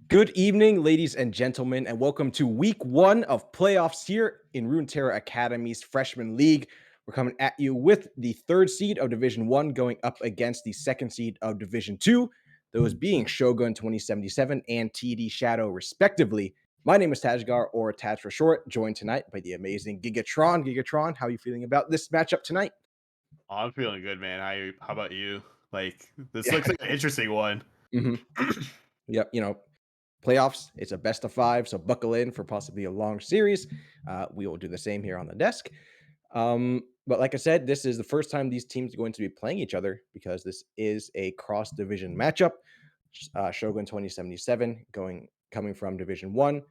Good evening, ladies and gentlemen, and welcome to week one of playoffs here in Runeterra Academy's Freshman League. We're coming at you with the third seed of Division 1 going up against the second seed of Division 2, those being Shogun 2077 and TD Shadow, respectively. My name is Tajgar, or Taj for short, joined tonight by the amazing Gigatron. Gigatron, how are you feeling about this matchup tonight? Oh, I'm feeling good, man. How about you? Like this Yeah. looks like an interesting one. Mhm. Yep. Playoffs, it's a best of five, so buckle in for possibly a long series. We will do the same here on the desk. But like I said, this is the first time these teams are going to be playing each other because this is a cross division matchup. Shogun 2077 coming from Division 1,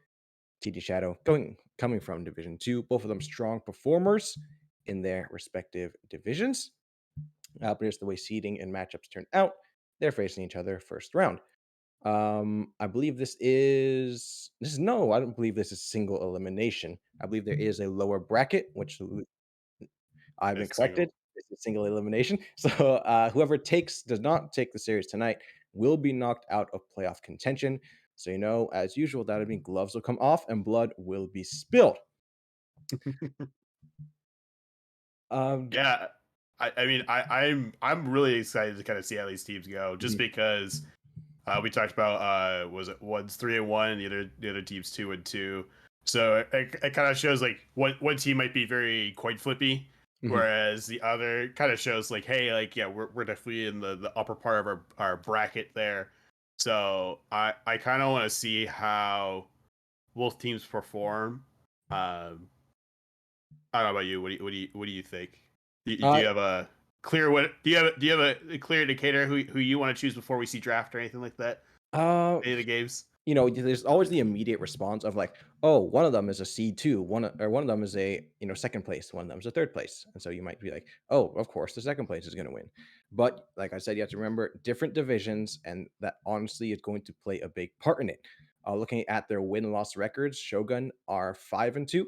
TD Shadow coming from Division 2. Both of them strong performers in their respective divisions. But here's the way seeding and matchups turn out. They're facing each other first round. I believe this is no, I don't believe this is single elimination. I believe there is a lower bracket, which I've been It's corrected. single. This is single elimination. So whoever does not take the series tonight will be knocked out of playoff contention. So as usual, that would mean gloves will come off and blood will be spilled. Um, Yeah, I mean I'm really excited to kind of see how these teams go, just mhm, because we talked about was it one's 3-1 and the other team's 2-2. So it kind of shows like one team might be very coin flippy, mhm. whereas the other kind of shows like, hey, like yeah, we're definitely in the upper part of our bracket there. So I kind of want to see how both teams perform. Um, I don't know about you. What do you think? Do Uh, you have a clear what do you have a clear indicator who you want to choose before we see draft or anything like that? uh, Any of the games? there's always the immediate response of like, oh, one of them is a seed two, one of them is a second place, one of them is a third place, and so you might be like, oh, of course, the second place is going to win. But like I said, you have to remember different divisions, and that honestly is going to play a big part in it. Looking at their win loss records, Shogun are 5-2,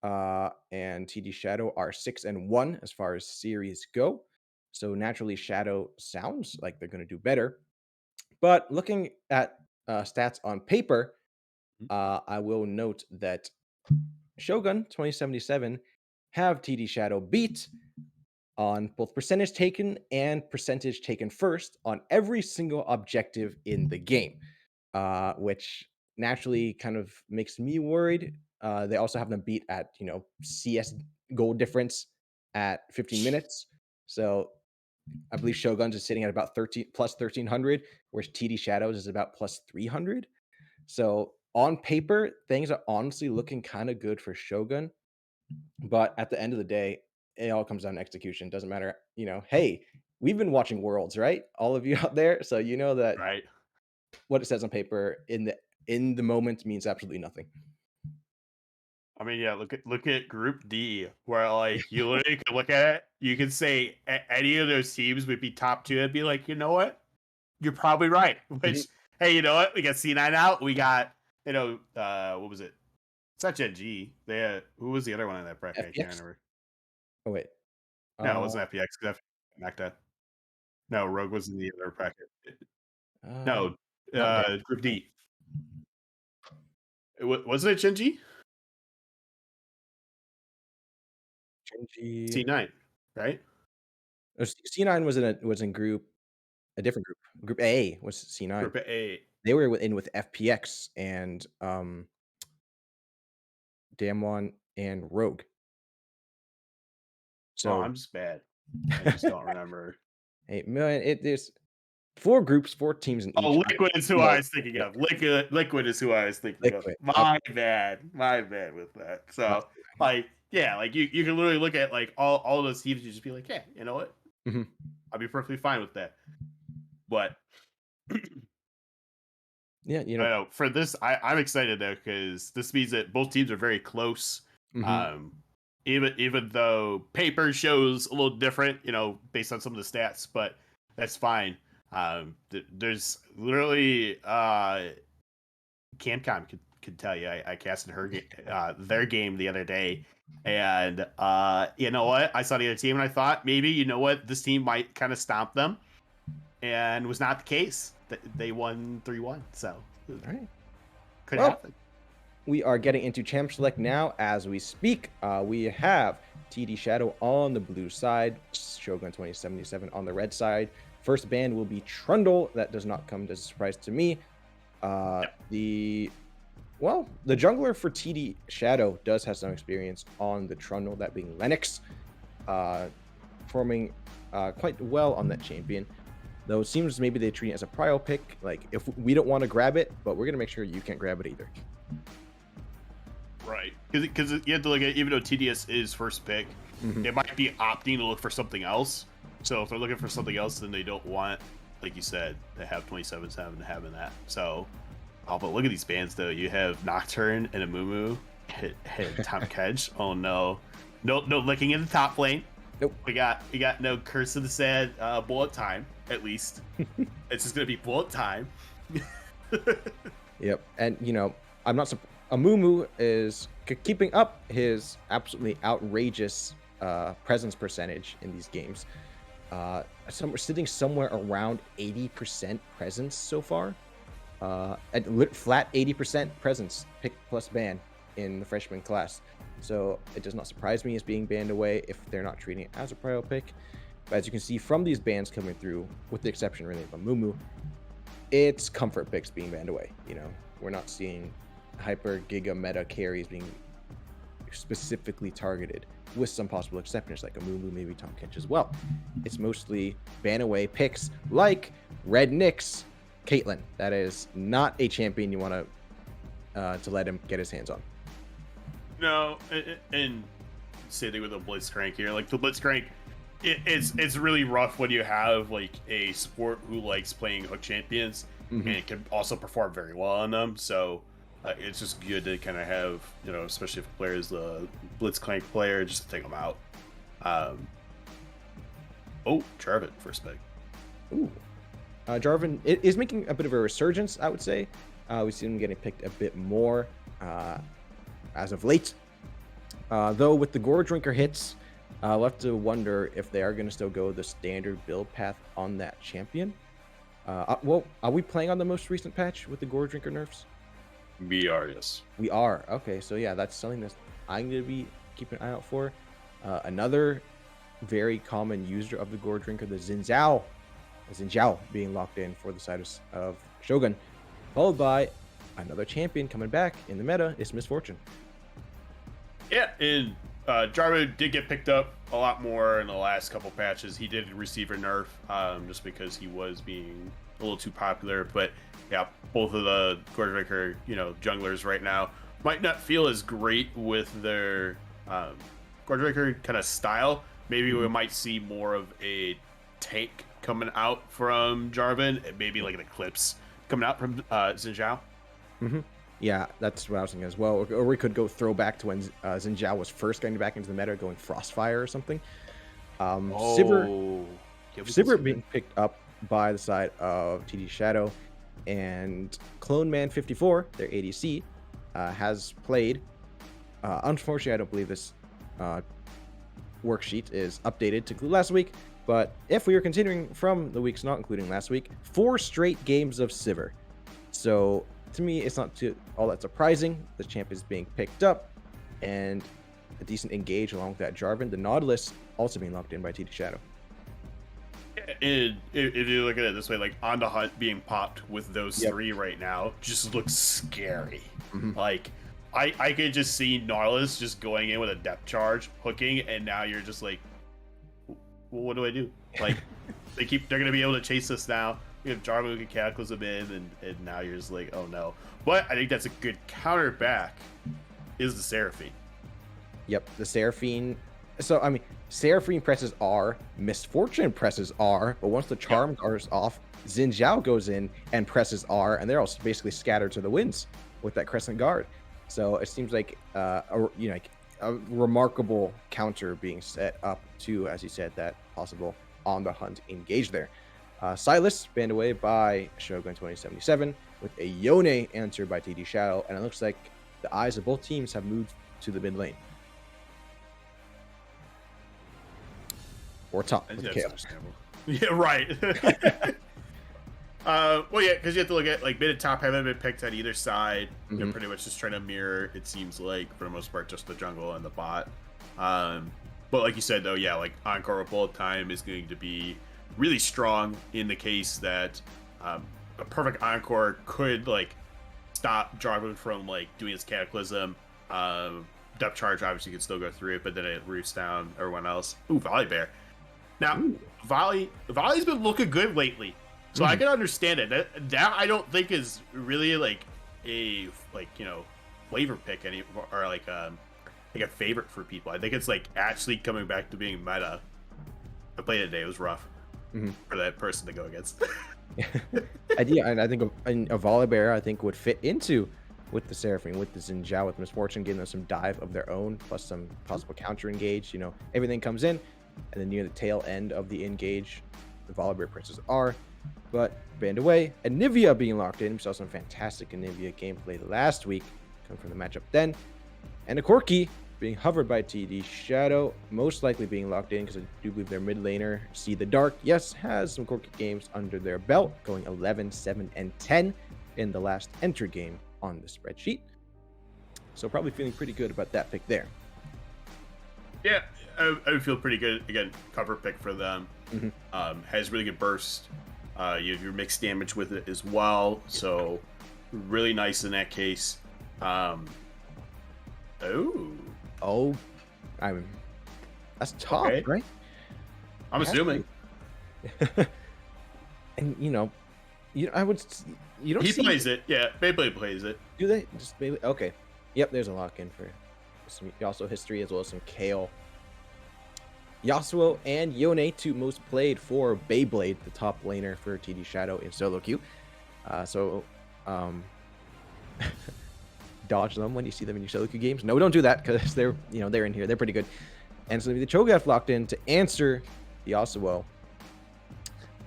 and TD Shadow are 6-1 as far as series go. So naturally, Shadow sounds like they're going to do better. But looking at stats on paper, I will note that Shogun 2077 have TD Shadow beat on both percentage taken and percentage taken first on every single objective in the game, which naturally kind of makes me worried. They also have them beat at CS goal difference at 15 minutes. So I believe Shoguns is sitting at about 13 plus 1300, whereas TD Shadows is about plus 300. So on paper, things are honestly looking kind of good for Shogun, but at the end of the day, it all comes down to execution. Doesn't matter, hey, we've been watching Worlds, right? All of you out there, so you know that Right. what it says on paper in the moment means absolutely nothing. I mean, yeah. Look at Group D, where like you literally could look at it. You could say any of those teams would be top two. And be like, you know what? You're probably right. Mhm. Which, hey, you know what? We got C9 out. We got what was it? It's not Gen G. Who was the other one in that bracket? I can't FPX? remember. Oh wait, No, it uh, wasn't FPX. Magda. No, Rogue was in the other bracket. uh, No, not dead. Group D. Wasn't it Gen G? Genji. C9, right? C9 was in a different group. Group A was C9. Group A. They were in with FPX and Damwon and Rogue. Oh, So I'm just bad. I just don't remember. hey, man, there's four groups, four teams in Oh, each. Liquid is who I was thinking of. Liquid is who I was thinking of. Liquid. My bad. My bad with that. Uh, So, like, yeah, like you can literally look at like all those teams and just be like, yeah, you know what? mhm, I'll be perfectly fine with that. But yeah, I don't know. For this, I'm excited though because this means that both teams are very close. mhm, Um, even though paper shows a little different, based on some of the stats, but that's fine. There's literally Camcom could tell you. I casted their game the other day, and you know what? I saw the other team and I thought maybe this team might kind of stomp them, and was not the case. they won 3-1, so All right. could Well, happen. we are getting into Champ Select now as we speak. We have TD Shadow on the blue side, Shogun 2077 on the red side. First ban will be Trundle. That does not come as a surprise to me. The jungler for TD Shadow does have some experience on the Trundle, that being Lennox, performing quite well on that champion. Though it seems maybe they treat it as a prio pick. Like, if we don't want to grab it, but we're going to make sure you can't grab it either. Right, because you have to look at, even though TDS is first pick, it might be opting to look for something else. So if they're looking for something else, then they don't want, like you said, they have 27-7 having that. So, but look at these bans though. You have Nocturne and a Mumu hit Tom Kedge. Oh no, no licking in the top lane. Nope. We got no Curse of the Sad bullet time, at least. It's just gonna be bullet time. Yep, and I'm not surprised. Amumu is keeping up his absolutely outrageous presence percentage in these games. Sitting somewhere around 80% presence so far. At flat 80% presence, pick plus ban in the freshman class. So it does not surprise me as being banned away if they're not treating it as a prio pick. But as you can see from these bans coming through, with the exception really of Amumu, it's comfort picks being banned away. We're not seeing hyper giga meta carries being specifically targeted, with some possible exceptions like Amumu, maybe Tom Kench as well. It's mostly ban away picks like Red Nyx, Caitlyn. That is not a champion you want to let him get his hands on. No, and same thing with the Blitzcrank here. Like the Blitzcrank, it's really rough when you have like a support who likes playing hook champions and can also perform very well on them. So it's just good to kind of have, especially if a player is the Blitzcrank player, just to take them out. Jarvan first pick. Ooh. Jarvan is making a bit of a resurgence, I would say. We've seen him getting picked a bit more as of late. Though with the Gore Drinker hits, we'll have to wonder if they are going to still go the standard build path on that champion. Are we playing on the most recent patch with the Gore Drinker nerfs? We are, yes. We are. Okay, so yeah, that's something that I'm going to be keeping an eye out for. Another very common user of the Gore Drinker, the Xin Zhao being locked in for the side of Shogun, followed by another champion coming back in the meta, is Misfortune. Yeah, and Jarvan did get picked up a lot more in the last couple patches. He did receive a nerf just because he was being a little too popular, but yeah, both of the Quarterfinals, junglers right now might not feel as great with their Quarterfinals kind of style. Maybe we might see more of a tank coming out from Jarvan, and maybe like an Eclipse coming out from Xin Zhao. Yeah, that's what I was thinking as well. Or we could go throwback to when Xin Zhao was first getting back into the meta, going Frostfire or something. Sivir being picked up by the side of TD Shadow, and Clone Man 54, their ADC, has played. Unfortunately, I don't believe this worksheet is updated to include last week, but if we are continuing from the weeks not including last week, 4 straight games of Sivir. So to me, it's not all that surprising. The champ is being picked up, and a decent engage along with that Jarvan. The Nautilus also being locked in by TD Shadow. If you look at it this way, like On the Hunt being popped with those 3 right now just looks scary. Like I could just see Nautilus just going in with a depth charge, hooking, and now you're just like, well, what do I do? Like they're gonna be able to chase us now. We have Jarvan who can cataclysm in, and now you're just like, oh no. But I think that's a good counter back is the Seraphine. Yep, the Seraphine. So, I mean, Seraphine presses R, Misfortune presses R, but once the Charmed R is off, Xin Zhao goes in and presses R, and they're all basically scattered to the winds with that Crescent Guard. So it seems like a remarkable counter being set up to, as you said, that possible On the Hunt engage there. Silas banned away by Shogun 2077 with a Yone answered by TD Shadow, and it looks like the eyes of both teams have moved to the mid lane. Or top. Yeah, right. Well, yeah, because you have to look at like mid and top haven't been picked on either side. They're Hmm. pretty much just trying to mirror. It seems like for the most part, just the jungle and the bot. Um, but like you said, though, yeah, like Encore with bullet time is going to be really strong in the case that a perfect Encore could like stop Jarvan from like doing his Cataclysm. Depth charge obviously can still go through it, but then it roots down everyone else. Ooh, Volley Bear. Now, Ooh. Volley's been looking good lately, so I Hmm. can understand it. That I don't think is really like a flavor pick any or like a favorite for people. I think it's like actually coming back to being meta. I played it today; it was rough Hmm. for that person to go against. And I think a Volibear, I think, would fit into with the Seraphine, with the Xinjiao, with Misfortune, giving them some dive of their own, plus some possible counter engage. Everything comes in, and then near the tail end of the engage, the Volibear Princes are, but banned away. And Nivea being locked in. We saw some fantastic Nivea gameplay last week, coming from the matchup then. And a Corki being hovered by TD Shadow, most likely being locked in because I do believe their mid laner, See the Dark, yes, has some Corki games under their belt, going 11, 7, and 10 in the last enter game on the spreadsheet. So probably feeling pretty good about that pick there. Yeah, I would feel pretty good. Again, cover pick for them. Mhm. Has really good burst. You have your mixed damage with it as well, so really nice in that case. Oh, Oh, I'm that's top, okay. right? I'm It has to assuming be. And I would you don't he see plays it. Yeah, Beyblade plays it. do they just maybe okay. Yep, there's a lock in for some Yasuo history as well as some Kale. Yasuo and Yone, two most played for Beyblade, the top laner for TD Shadow in solo queue. So um, dodge them when you see them in your solo queue games. No, don't do that because they're in here. They're pretty good. And so the Cho'Gath locked in to answer the Yasuo.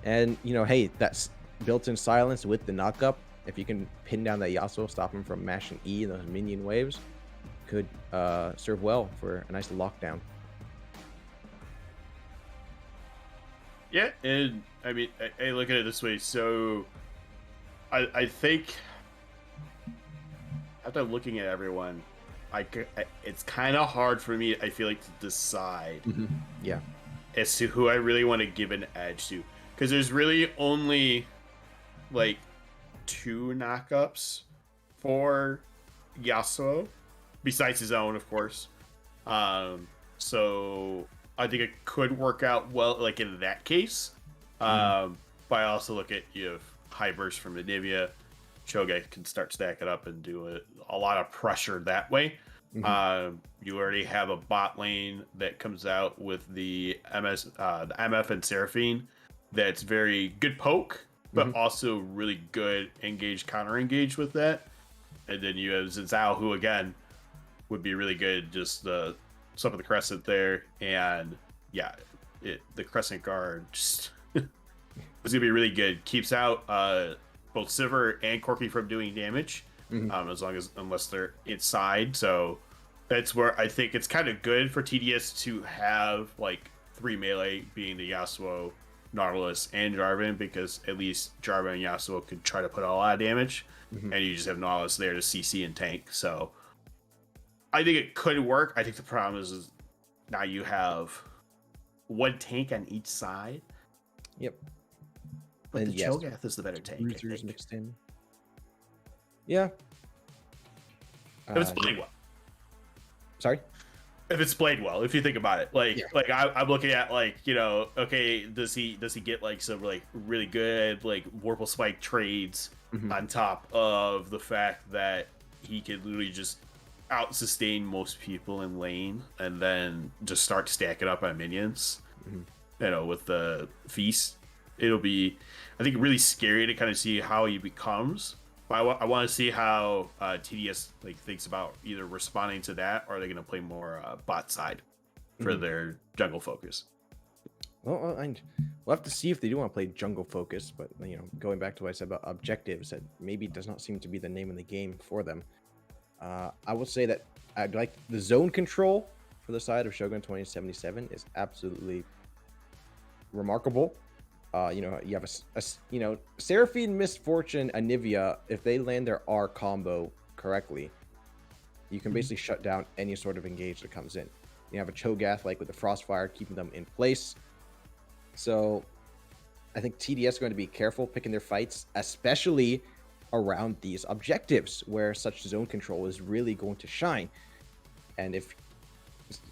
And hey, that's built-in silence with the knockup. If you can pin down that Yasuo, stop him from mashing E in those minion waves, could serve well for a nice lockdown. Yeah, and I mean, I look at it this way. So, I think after looking at everyone, it's kind of hard for me. I feel like to decide Yeah. as to who I really want to give an edge to, because there's really only like two knockups for Yasuo, besides his own, of course. So I think it could work out well, like in that case. Mhm. But I also look at you have high burst from the Nivea. Shogun can start stacking up and do a lot of pressure that way. Mhm. You already have a bot lane that comes out with the the MF and Seraphine. That's very good poke, but Mhm. also really good engage counter engage with that. And then you have Zinzao, who again would be really good. Just some of the crescent there, and yeah, the crescent guard just is gonna be really good. Keeps out both Sivir and Corki from doing damage, Mhm. unless they're inside. So that's where I think it's kind of good for TDS to have like three melee, being the Yasuo, Nautilus, and Jarvan, because at least Jarvan and Yasuo could try to put a lot of damage, Mhm. and you just have Nautilus there to CC and tank. So I think it could work. I think the problem is now you have one tank on each side, Yep. but the And yes, Cho'Gath is the better tank, I bruisers think. mixed in. Yeah. If it's Yeah. played well. Sorry. If it's played well, if you think about it, Yeah. I'm looking at like, okay, does he get like some like really good like Warple Spike trades Mhm. on top of the fact that he could literally just out sustain most people in lane and then just start stacking up on minions, Mhm. with the feast. It'll be, I think, really scary to kind of see how he becomes. But I want to see how TDS like thinks about either responding to that, or are they going to play more bot side for Mhm. their jungle focus. And we'll have to see if they do want to play jungle focus. But going back to what I said about objectives, that maybe does not seem to be the name of the game for them. I will say that I'd like the zone control for the side of Shogun 2077 is absolutely remarkable. You have Seraphine, Misfortune, Anivia. If they land their R combo correctly, you can basically shut down any sort of engage that comes in. You have a Cho'Gath like with the Frostfire, keeping them in place. So I think TDS are going to be careful picking their fights, especially around these objectives where such zone control is really going to shine. And if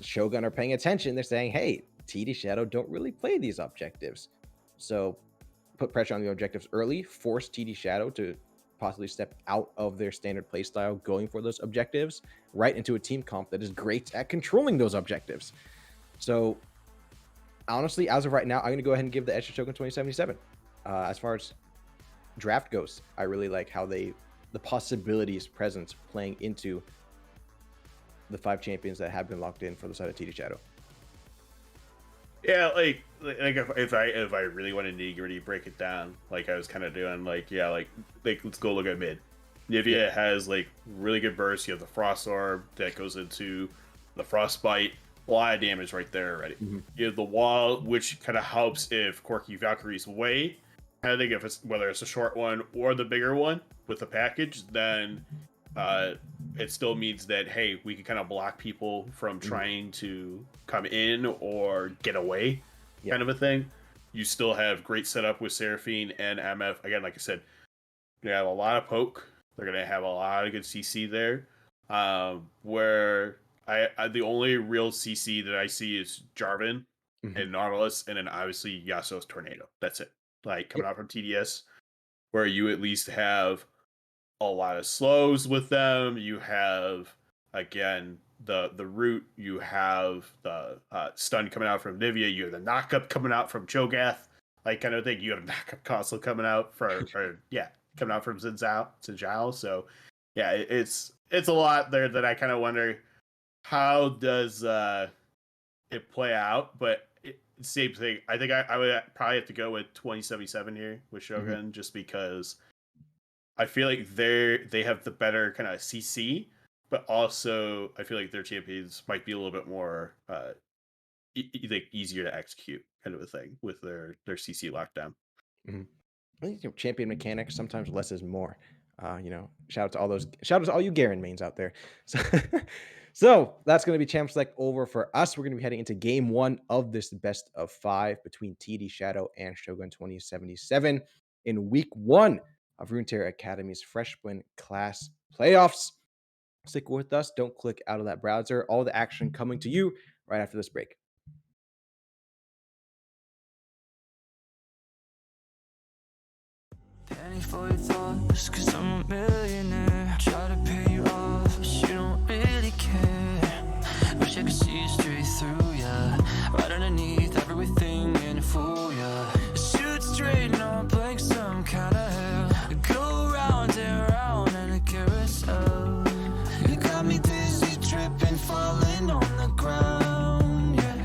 Shogun are paying attention, they're saying, hey, TD Shadow don't really play these objectives. So put pressure on the objectives early, force TD Shadow to possibly step out of their standard playstyle, going for those objectives, right into a team comp that is great at controlling those objectives. So honestly, as of right now, I'm going to go ahead and give the edge to Shogun 2077. As far as draft goes, I really like how the possibilities present playing into the 5 champions that have been locked in for the side of TD Shadow. Yeah, like if I really wanted to nitty-gritty break it down, like I was kind of doing, like let's go look at mid. Nivea has like really good burst. You have the Frost Orb that goes into the Frostbite. A lot of damage right there already. You have the wall, which kind of helps if Quirky Valkyrie's away. I think if it's whether it's a short one or the bigger one with the package, then it still means that, hey, we can kind of block people from trying to come in or get away, kind of a thing. You still have great setup with Seraphine and MF. Again, like I said, they have a lot of poke. They're going to have a lot of good CC there. Where I the only real CC that I see is Jarvan and Nautilus, and then obviously Yasuo's Tornado. That's it. Like coming out from TDS, where you at least have a lot of slows with them. You have, again, the root. You have the stun coming out from Nivea. You have the knockup coming out from Cho'Gath, like kind of thing. You have knockup console coming out coming out from Xin So yeah, it's a lot there that I kind of wonder how does it play out. But same thing. I think I would probably have to go with 2077 here with Shogun, just because I feel like they have the better kind of CC, but also I feel like their champions might be a little bit more like easier to execute, kind of a thing with their CC lockdown. I think champion mechanics, sometimes less is more. Shout out to all you Garen mains out there. So that's going to be champ select over for us. We're going to be heading into game 1 of this best of 5 between TD Shadow and Shogun 2077 in week 1 of Runeterra Academy's Freshman Class Playoffs. Stick with us. Don't click out of that browser. All the action coming to you right after this break. Penny for your thoughts, cause I'm a millionaire. Try to pay you off, but you don't really care. Wish I could see straight through ya, right underneath everything and a fool ya. Shoot straight, no blank, some kind of hell. Go round and round in a carousel. You got me dizzy, tripping, falling on the ground, yeah.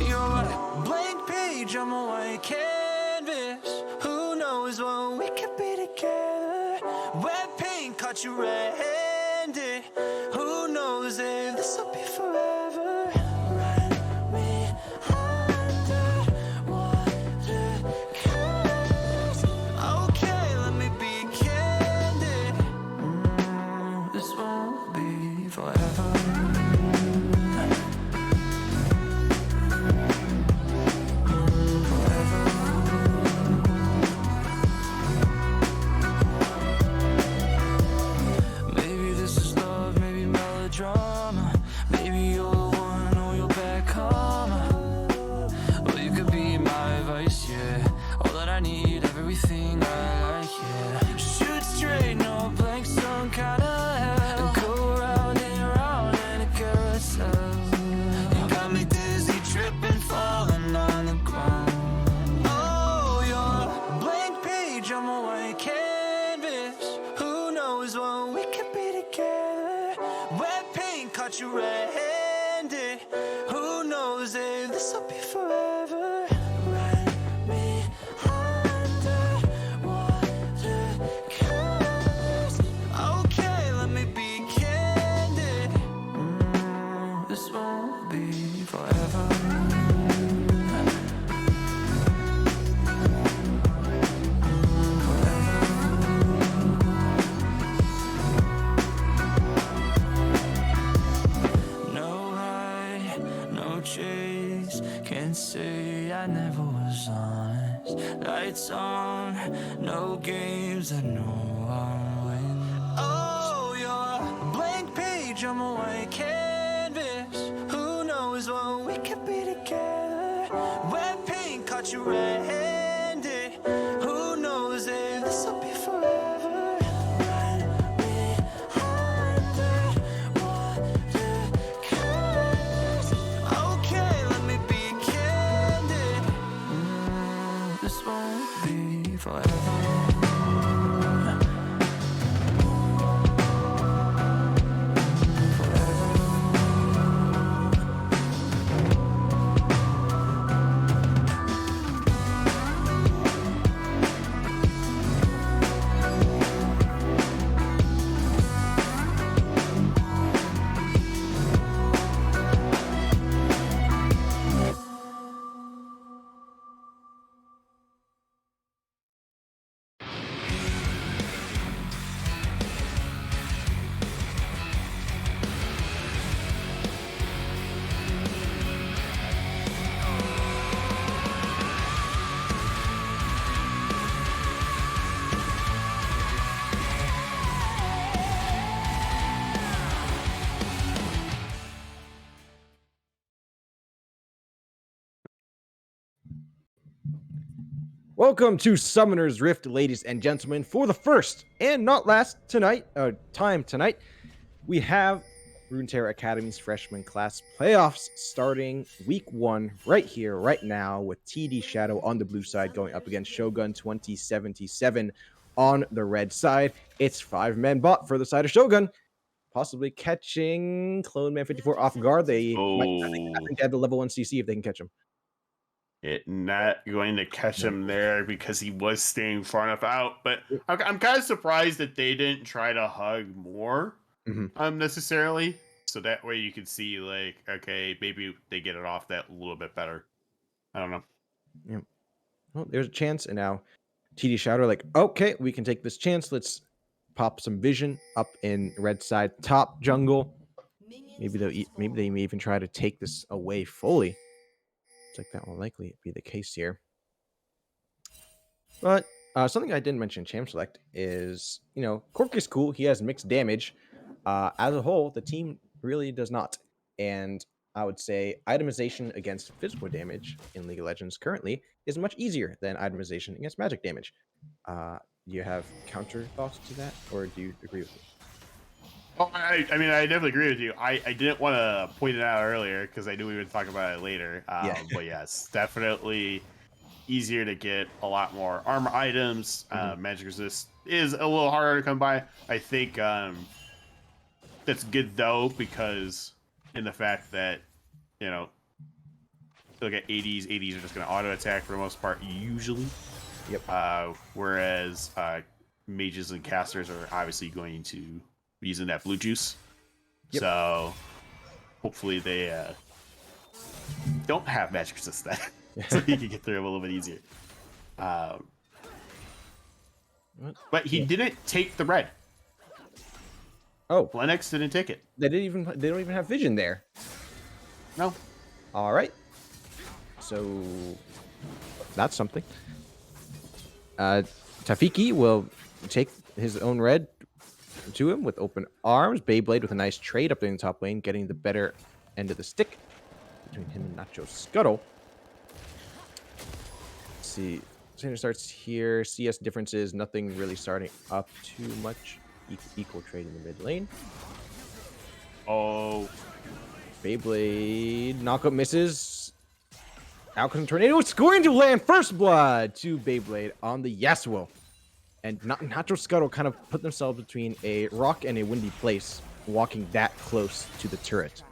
You're a blank page, I'm a white canvas. Who knows what we could be together? Wet paint caught you red-handed. Who knows if this'll be forever? Run me under water, 'cause okay, let me be candid. This won't be forever. Drama, maybe you're the one or you're back home. Or you could be my advice, yeah. All that I need, everything I like, yeah. Shoot straight, no blank, some kind of hell. Go round and round in a carousel. You got me dizzy, tripping, falling on the ground. Oh, you're a blank page, I'm a white canvas. Who knows what we could be together? Wet paint caught you red-handed. Who knows if this'll be forever? Run me under water, 'cause okay, let me be candid. This won't be forever. lights on, no games that no one wins. Oh, you're a blank page on my white canvas. Who knows what we could be together? Wet paint caught you red-handed. Who knows if this will be forever? Run behind the watercolors. Okay, let me be candid. This won't be forever. Welcome to Summoner's Rift, ladies and gentlemen. For the first and not last time tonight, we have Runeterra Academy's freshman class playoffs starting week 1 right here, right now, with TD Shadow on the blue side going up against Shogun 2077 on the red side. It's 5-man bot for the side of Shogun, possibly catching Clone Man 54 off guard. I think they have the level 1 CC if they can catch him. It not going to catch him there because he was staying far enough out. But I'm kind of surprised that they didn't try to hug more necessarily. So that way you can see, like, okay, maybe they get it off that a little bit better. I don't know. Yeah. Well, there's a chance, and now TD Shadow like, okay, we can take this chance. Let's pop some vision up in red side top jungle. Maybe they may even try to take this away fully. It's like that will likely be the case here. But something I didn't mention in Champ Select is, Cork is cool. He has mixed damage. As a whole, the team really does not. And I would say itemization against physical damage in League of Legends currently is much easier than itemization against magic damage. Do you have counter thoughts to that, or do you agree with me? Oh, I mean, I definitely agree with you. I didn't want to point it out earlier because I knew we would talk about it later. But yes, definitely easier to get a lot more armor items. Magic resist is a little harder to come by. I think that's good though, because in the fact that, look at 80s are just going to auto attack for the most part usually. Yep. Whereas mages and casters are obviously going to be using that blue juice. Yep. So hopefully they don't have magic resist that. So you can get through a little bit easier. But he didn't take the red. Oh, Lennox didn't take it. They don't even have vision there. No. All right. So that's something. Tafiki will take his own red to him with open arms. Beyblade with a nice trade up there in the top lane, getting the better end of the stick between him and Nacho Scuttle. Let's see. Sanders starts here. CS differences, nothing really starting up too much. Equal trade in the mid lane. Oh. Beyblade knockup misses. Out comes Tornado. It's going to land first blood to Beyblade on the Yasuo. And Nacho Scuttle kind of put themselves between a rock and a windy place, walking that close to the turret.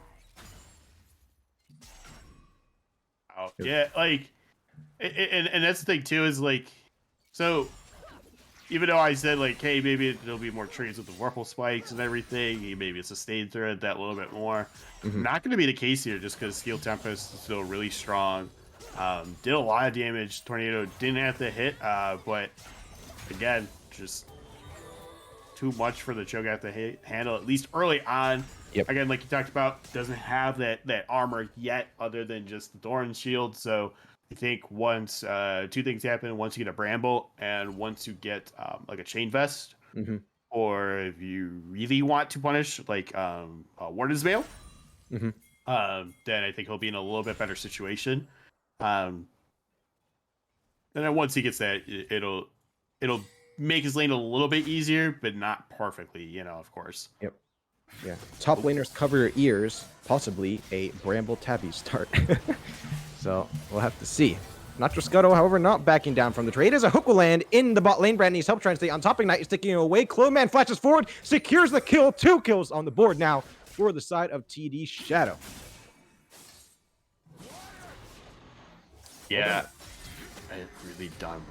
Oh, yeah, like, and that's the thing too, is like, so even though I said, like, hey, maybe there'll be more trades with the Warple spikes and everything, maybe it's a sustained thread that little bit more. Not going to be the case here, just because Steel Tempest is still really strong. Did a lot of damage. Tornado didn't have to hit, but again, just too much for the Shogun to handle, at least early on. Yep. Again, like you talked about, doesn't have that armor yet, other than just the Doran shield. So I think once two things happen. Once you get a bramble, and once you get like a chain vest, Mm-hmm. or if you really want to punish like Warden's Veil, Mm-hmm. then I think he'll be in a little bit better situation. Um, and then once he gets that, it'll make his lane a little bit easier, but not perfectly, of course. Yep. Yeah. Top laners cover your ears. Possibly a Bramble Tabby start. So we'll have to see. Nacho Scuttle, however, not backing down from the trade as a hook will land in the bot lane. Brand needs help trying to stay on top. Ignite is taking it away. Clone flashes forward, secures the kill. 2 kills on the board now for the side of TD Shadow. Yeah, I really done.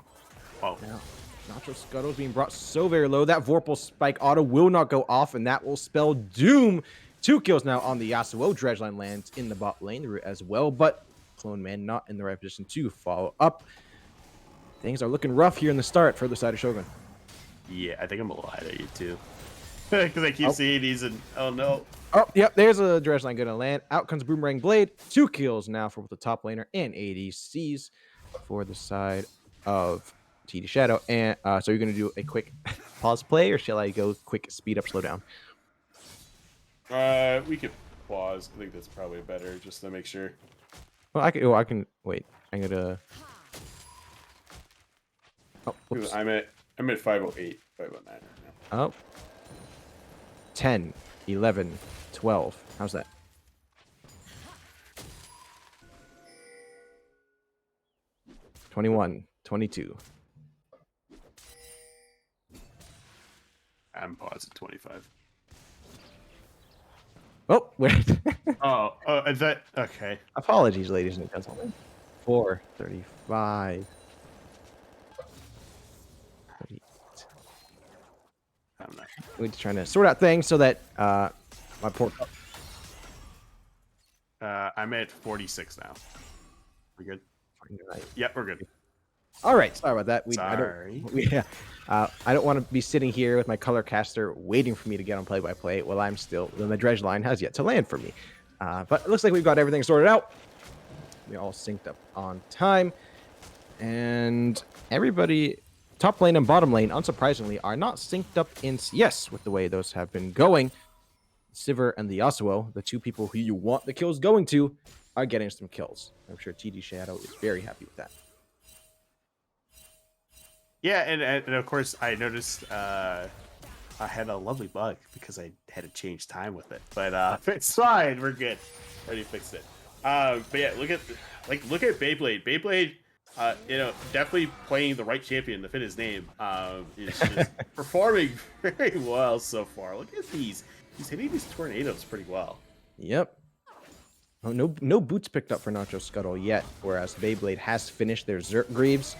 Oh, Now, Nacho Scuttle's being brought so very low. That Vorpal Spike auto will not go off, and that will spell doom. 2 kills now on the Yasuo. Dredgeline lands in the bot lane as well, but Clone Man not in the right position to follow up. Things are looking rough here in the start for the side of Shogun. yeah, I think I'm a little ahead of you too, because I keep seeing these and oh no. Oh, yep, there's a Dredgeline going to land. Out comes Boomerang Blade. 2 kills now for both the top laner and ADCs for the side of TD Shadow. And so you're going to do a quick pause play, or shall I go quick speed up, slow down? We could pause. I think that's probably better, just to make sure. Well, I can wait. I'm gonna. Oh, whoops. I'm at 508, 509 right now. Oh. 10, 11, 12. How's that? $21, $22. I'm paused at 25. Oh, wait. Oh, is that okay? Apologies, ladies and gentlemen. 4:35. 38. I'm not. We're just trying to sort out things so that my poor. I'm at 46 now. We good? Right. Yep, we're good. All right, sorry about that. Sorry. I don't want to be sitting here with my color caster waiting for me to get on play-by-play while I'm still. Then the dredge line has yet to land for me. But it looks like we've got everything sorted out. We're all synced up on time, and everybody, top lane and bottom lane, unsurprisingly, are not synced up in with the way those have been going. Sivir and the Yasuo, the 2 people who you want the kills going to, are getting some kills. I'm sure TD Shadow is very happy with that. Yeah, and of course I noticed I had a lovely bug because I had to change time with it, but it's fine. We're good. Already fixed it. But yeah, look at Beyblade. Beyblade, definitely playing the right champion to fit his name. Is just performing very well so far. Look at these. He's hitting these tornadoes pretty well. Yep. Oh, no boots picked up for Nacho Scuttle yet, whereas Beyblade has finished their Zerk Greaves.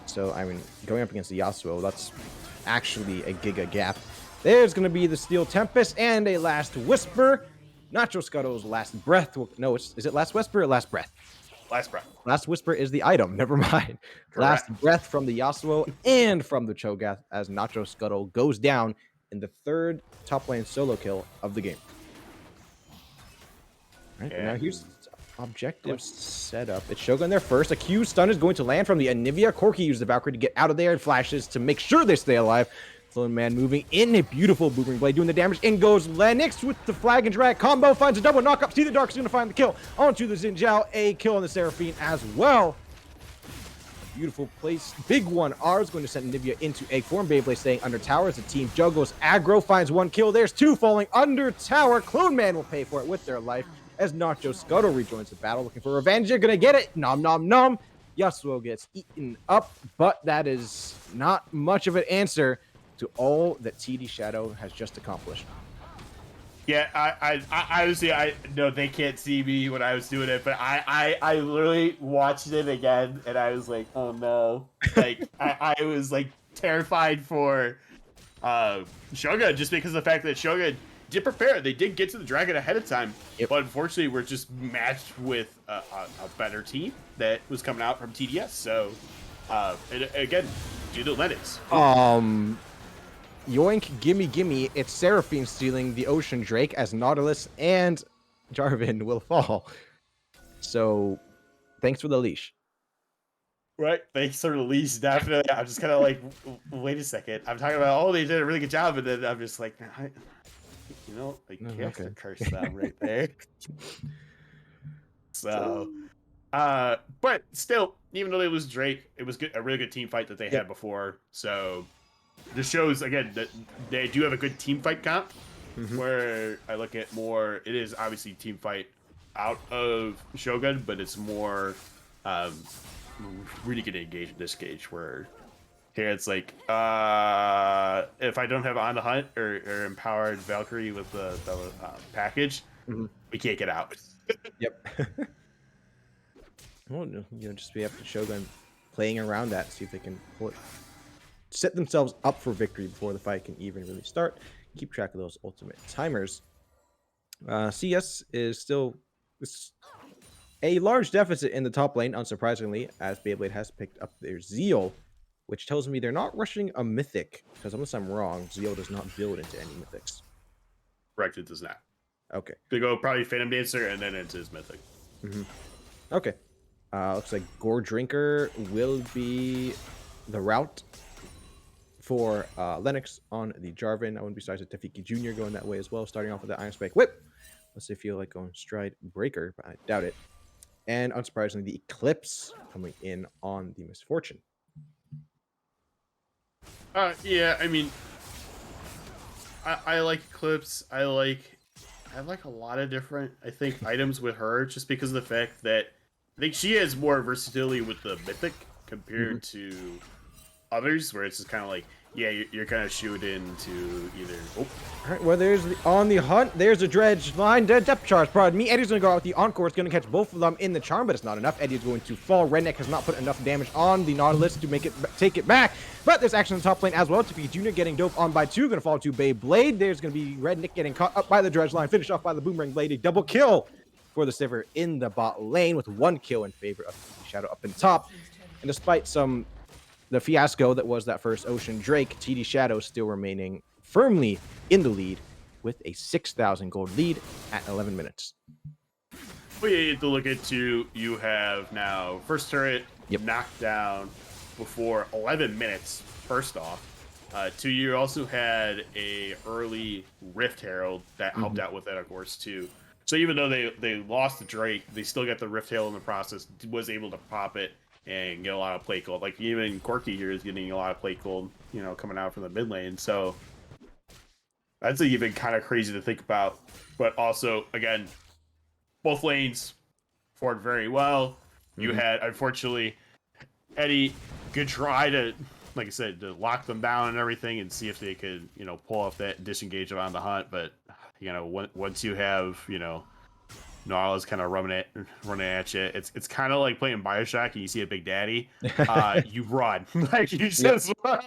So, I mean, going up against the Yasuo, that's actually a giga gap. There's going to be the Steel Tempest and a Last Whisper. Nacho Scuttle's Last Breath. No, is it Last Whisper or Last Breath? Last breath. Last Whisper is the item. Never mind. Correct. Last Breath from the Yasuo and from the Cho'Gath as Nacho Scuttle goes down in the 3rd top lane solo kill of the game. All right, now here's objective setup. It's Shogun there first. A Q stun is going to land from the Anivia. Corki uses the Valkyrie to get out of there and flashes to make sure they stay alive. Clone Man moving in a beautiful Boomerang Blade doing the damage. In goes Lennox with the flag and drag combo. Finds a double knockup. See the Dark's going to find the kill. Onto the Xin Zhao. A kill on the Seraphine as well. Beautiful place. Big one. R is going to send Anivia into egg form. Beyblade staying under tower as the team juggles. Aggro finds 1 kill. There's 2 falling under tower. Clone Man will pay for it with their life as Nacho Scuttle rejoins the battle, looking for revenge. You're going to get it. Nom, nom, nom. Yasuo gets eaten up, but that is not much of an answer to all that TD Shadow has just accomplished. Yeah, I honestly, I know they can't see me when I was doing it, but I literally watched it again, and I was like, oh no. Like, I was like terrified for Shogun, just because of the fact that Shogun did prepare. They did get to the dragon ahead of time, but unfortunately we're just matched with a better team that was coming out from TDS. So and again, do the Lennox. Yoink, gimme, it's Seraphine stealing the Ocean Drake as Nautilus and Jarvan will fall. So, thanks for the leash. Right? Thanks for the release, definitely. I'm just kind of like, wait a second. I'm talking about, oh, they did a really good job, and then I'm just like, I No, have to okay. curse them right there. So, but still, even though they lose Drake, it was a really good team fight that they Yep. had before. So, this shows again that they do have a good team fight comp. Mhm. Where I look at more, it is obviously team fight out of Shogun, but it's more really getting engaged in this cage where here it's like if I don't have on the hunt or empowered Valkyrie with the package, Mhm. we can't get out. Yep. Well, just be up to Shogun playing around that, see if they can set themselves up for victory before the fight can even really start. Keep track of those ultimate timers. CS is still a large deficit in the top lane, unsurprisingly, as Beyblade has picked up their Zeal, which tells me they're not rushing a Mythic, because unless I'm wrong, Zeal does not build into any Mythics. Correct, it does not. Okay. They go probably Phantom Dancer and then into his Mythic. Okay. Looks like Gore Drinker will be the route for Lennox on the Jarvan. I wouldn't be surprised if Tefiki Jr. going that way as well, starting off with the Iron Spike Whip. Unless they feel like going Stride Breaker, but I doubt it. And unsurprisingly, the Eclipse coming in on the Misfortune. Yeah, I mean, I like Eclipse. I like a lot of different, I think, items with her, just because of the fact that I think she has more versatility with the Mythic compared to others, where it's just kind of like, yeah, you're kind of shooting to either. Oh, All right, well, there's on the hunt. There's a dredge line. Depth charge. Pardon me. Eddie's going to go out with the Encore. It's going to catch both of them in the charm, but it's not enough. Eddie's going to fall. Redneck has not put enough damage on the Nautilus to make it take it back. But there's action in the top lane as well. Tefiki Jr. getting dope on by 2. Going to fall to Beyblade. There's going to be Redneck getting caught up by the dredge line. Finished off by the Boomerang Blade. A double kill for the Sivir in the bot lane with 1 kill in favor of Shadow up in top. And despite the fiasco that was that first Ocean Drake, TD Shadow still remaining firmly in the lead with a 6,000 gold lead at 11 minutes. but yeah, you have to look into, you have now first turret knocked down before 11 minutes. First off, 2, you also had a early Rift Herald that helped out with that, of course, too. So even though they lost the Drake, they still got the Rift Herald in the process. Was able to pop it and get a lot of play cold. Like even Corky here is getting a lot of play cold, coming out from the mid lane. So that's even kind of crazy to think about. But also, again, both lanes fought very well. You had, unfortunately, Eddie, good try to, like I said, to lock them down and everything and see if they could, pull off that disengage on the hunt. But, once you have, Nautilus kind of running at you, it's kind of like playing Bioshock and you see a Big Daddy, you run. Like, you just run.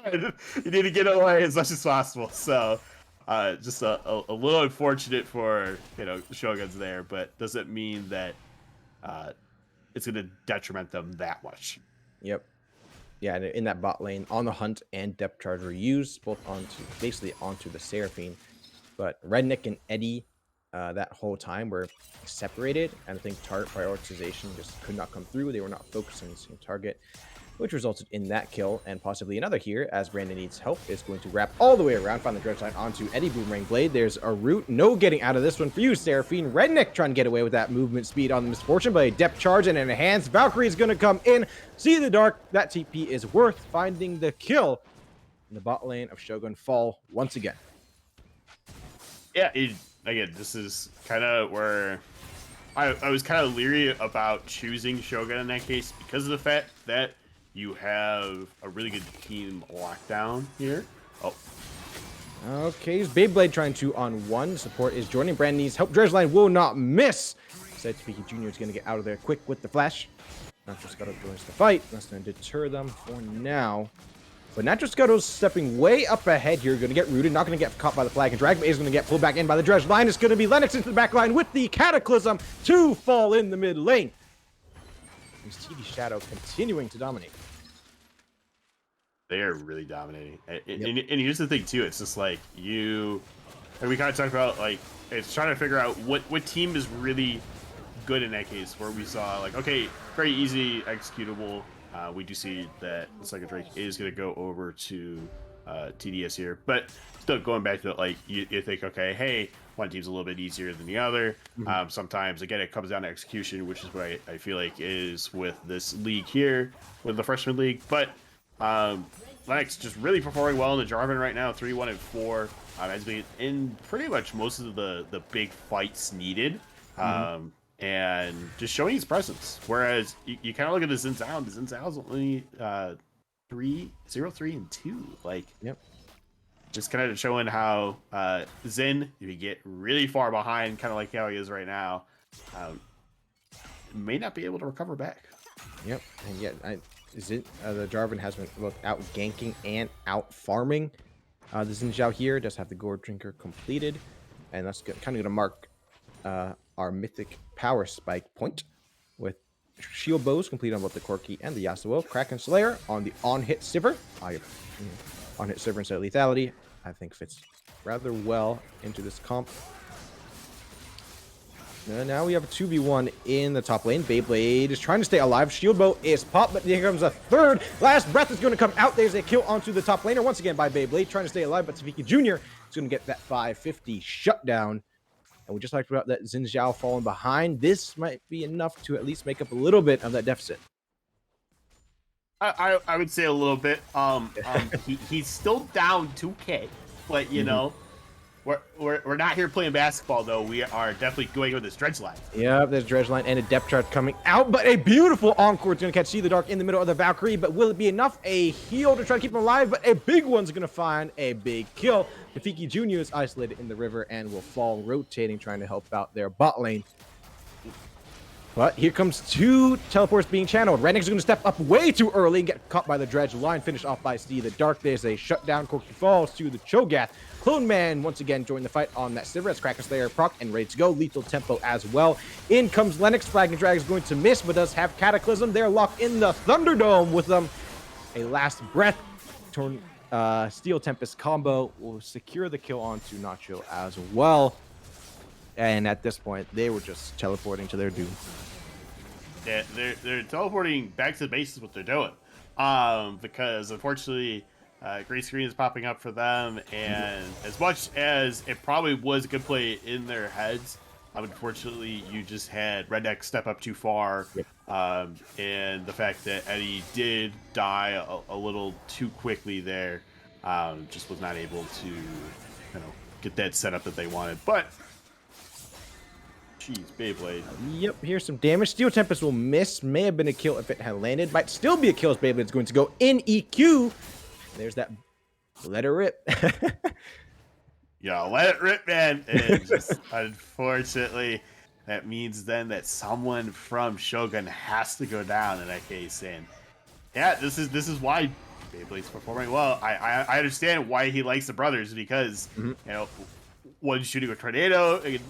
You need to get away as much as possible. So, just a little unfortunate for, Shoguns there, but doesn't mean that it's going to detriment them that much. Yep. Yeah, and in that bot lane, on the hunt and depth charge were used, both basically onto the Seraphine. But Redneck and Eddie, that whole time were separated, and I think target prioritization just could not come through. They were not focusing on the same target, which resulted in that kill and possibly another here, as Brandon needs help. Is going to wrap all the way around, find the dredge line onto Eddie Boomerang Blade. There's a root. No getting out of this one for you, Seraphine. Redneck trying to get away with that movement speed on the Misfortune, but a depth charge and an enhanced Valkyrie is going to come in. See the dark. That TP is worth finding the kill. And the bot lane of Shogun fall once again. Yeah, again, this is kind of where I was kind of leery about choosing Shogun in that case because of the fact that you have a really good team lockdown here. Oh. Okay, Beyblade trying to on 1. Support is joining. Brandon needs help. Dredge line will not miss. Said Tefiki Jr. is going to get out of there quick with the flash. Nacho Scuttle joins the fight. That's going to deter them for now. But Nacho Scuttle's stepping way up ahead here. Going to get rooted. Not going to get caught by the flag and drag. But is going to get pulled back in by the dredge line. It's going to be Lennox into the back line with the Cataclysm to fall in the mid lane. Is TD Shadow continuing to dominate? They are really dominating. And here's the thing, too. It's just like and we kind of talked about, like, it's trying to figure out what team is really good in that case, where we saw, like, okay, very easy executable we do see that the second Drake is going to go over to TDS here, but still going back to like you think, okay, hey, one team's a little bit easier than the other. Sometimes again it comes down to execution, which is what I feel like is with this league here, with the freshman league. But Lennox just really performing well in the Jarvan right now, 3-1-4. Has been in pretty much most of the big fights needed. And just showing his presence. Whereas you kind of look at the Xin Zhao, the Xin Zhao's only 3-0-3-2. Like, Yep. just kind of showing how Xin, if you get really far behind, kind of like how he is right now, may not be able to recover back. Yep. And yet, the Jarvan has been both out ganking and out farming. The Xin Zhao here does have the Gourd Drinker completed, and that's kind of going to mark our mythic power spike point with shield bows complete on both the Corki and the Yasuo. Kraken Slayer on the on-hit Sivir. On-hit Sivir instead of lethality, I think fits rather well into this comp. Now we have a 2v1 in the top lane. Beyblade is trying to stay alive. Shield bow is popped, but here comes a third. Last breath is going to come out. There's a kill onto the top laner once again by Beyblade, trying to stay alive, but Tafiki Jr. is going to get that 550 shutdown. And we just talked about that Xin Zhao falling behind. This might be enough to at least make up a little bit of that deficit. I would say a little bit. He's still down 2K, but you know, we're not here playing basketball though. We are definitely going with this dredge line. Yeah, there's dredge line and a depth chart coming out, but a beautiful encore is going to catch See the Dark in the middle of the Valkyrie. But will it be enough? A heal to try to keep him alive, but a big one's going to find a big kill. Tafiki Jr. is isolated in the river and will fall, rotating, trying to help out their bot lane. But here comes two teleports being channeled. Renix is going to step up way too early and get caught by the dredge line. Finished off by See the Dark. There's a shutdown. Corki falls to the Cho'Gath. Clone Man once again joined the fight on that Sivir as Kraken Slayer proc and ready to go. Lethal tempo as well. In comes Lennox. Flag and Drag is going to miss, but does have Cataclysm. They're locked in the Thunderdome with them. A last breath. Steel Tempest combo will secure the kill onto Nacho as well. And at this point, they were just teleporting to their doom. Yeah, they're teleporting back to the base is what they're doing. Because unfortunately, green screen is popping up for them, and as much as it probably was a good play in their heads, unfortunately, you just had Redneck step up too far, and the fact that Eddie did die a little too quickly there, just was not able to, get that setup that they wanted. But jeez, Beyblade. Yep, here's some damage. Steel Tempest will miss. May have been a kill if it had landed. Might still be a kill as Beyblade's going to go in EQ. There's that. Let it rip. Yeah, let it rip, man. And just unfortunately, that means then that someone from Shogun has to go down in that case. And yeah, this is why Beyblade's performing well. I understand why he likes the brothers, because one's shooting a tornado, it,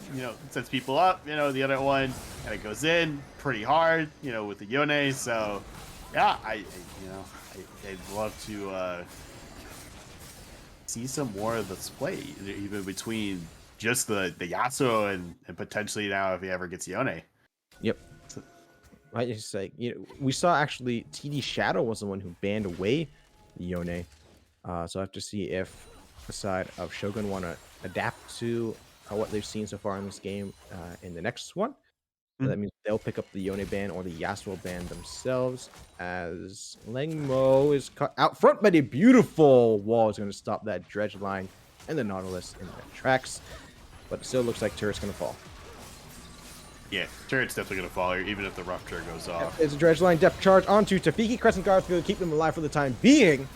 sets people up. The other one kind of goes in pretty hard, with the Yone. So yeah, I'd love to see some more of this play, even between just the Yasuo and potentially now if he ever gets Yone. Yep. I just say, we saw actually TD Shadow was the one who banned away Yone. So I have to see if the side of Shogun want to adapt to what they've seen so far in this game in the next one. So that means they'll pick up the Yone ban or the Yasuo ban themselves, as Lengmo is cut out front, but a beautiful wall is going to stop that dredge line and the Nautilus in their tracks. But it still looks like turret's going to fall. Yeah, turret's definitely going to fall here, even if the rupture goes off. There's a dredge line depth charge onto Tafiki. Crescent Guards going to keep them alive for the time being.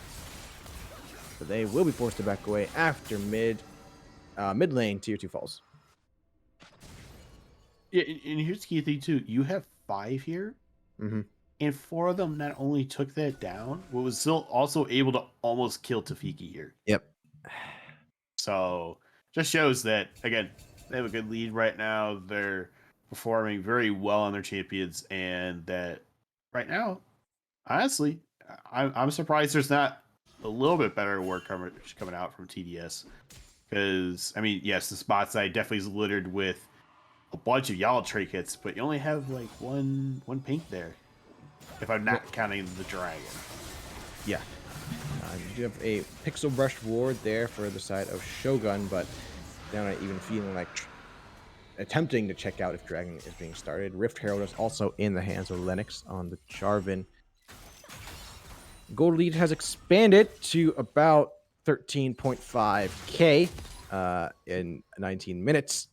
So they will be forced to back away after mid lane tier 2 falls. Yeah, and here's the key thing too. You have 5 here, and 4 of them not only took that down, but was still also able to almost kill Tafiki here. Yep. So just shows that, again, they have a good lead right now. They're performing very well on their champions, and that right now, honestly, I'm surprised there's not a little bit better work coming out from TDS. Because, I mean, yes, the spot side definitely is littered with a bunch of Yala trait kits, but you only have like one pink there. if I'm not counting the dragon. Yeah. You do have a Pixel Brush ward there for the side of Shogun, but they're not even feeling like attempting to check out if Dragon is being started. Rift Herald is also in the hands of Lennox on the Jarvan. Gold lead has expanded to about 13.5k in 19 minutes.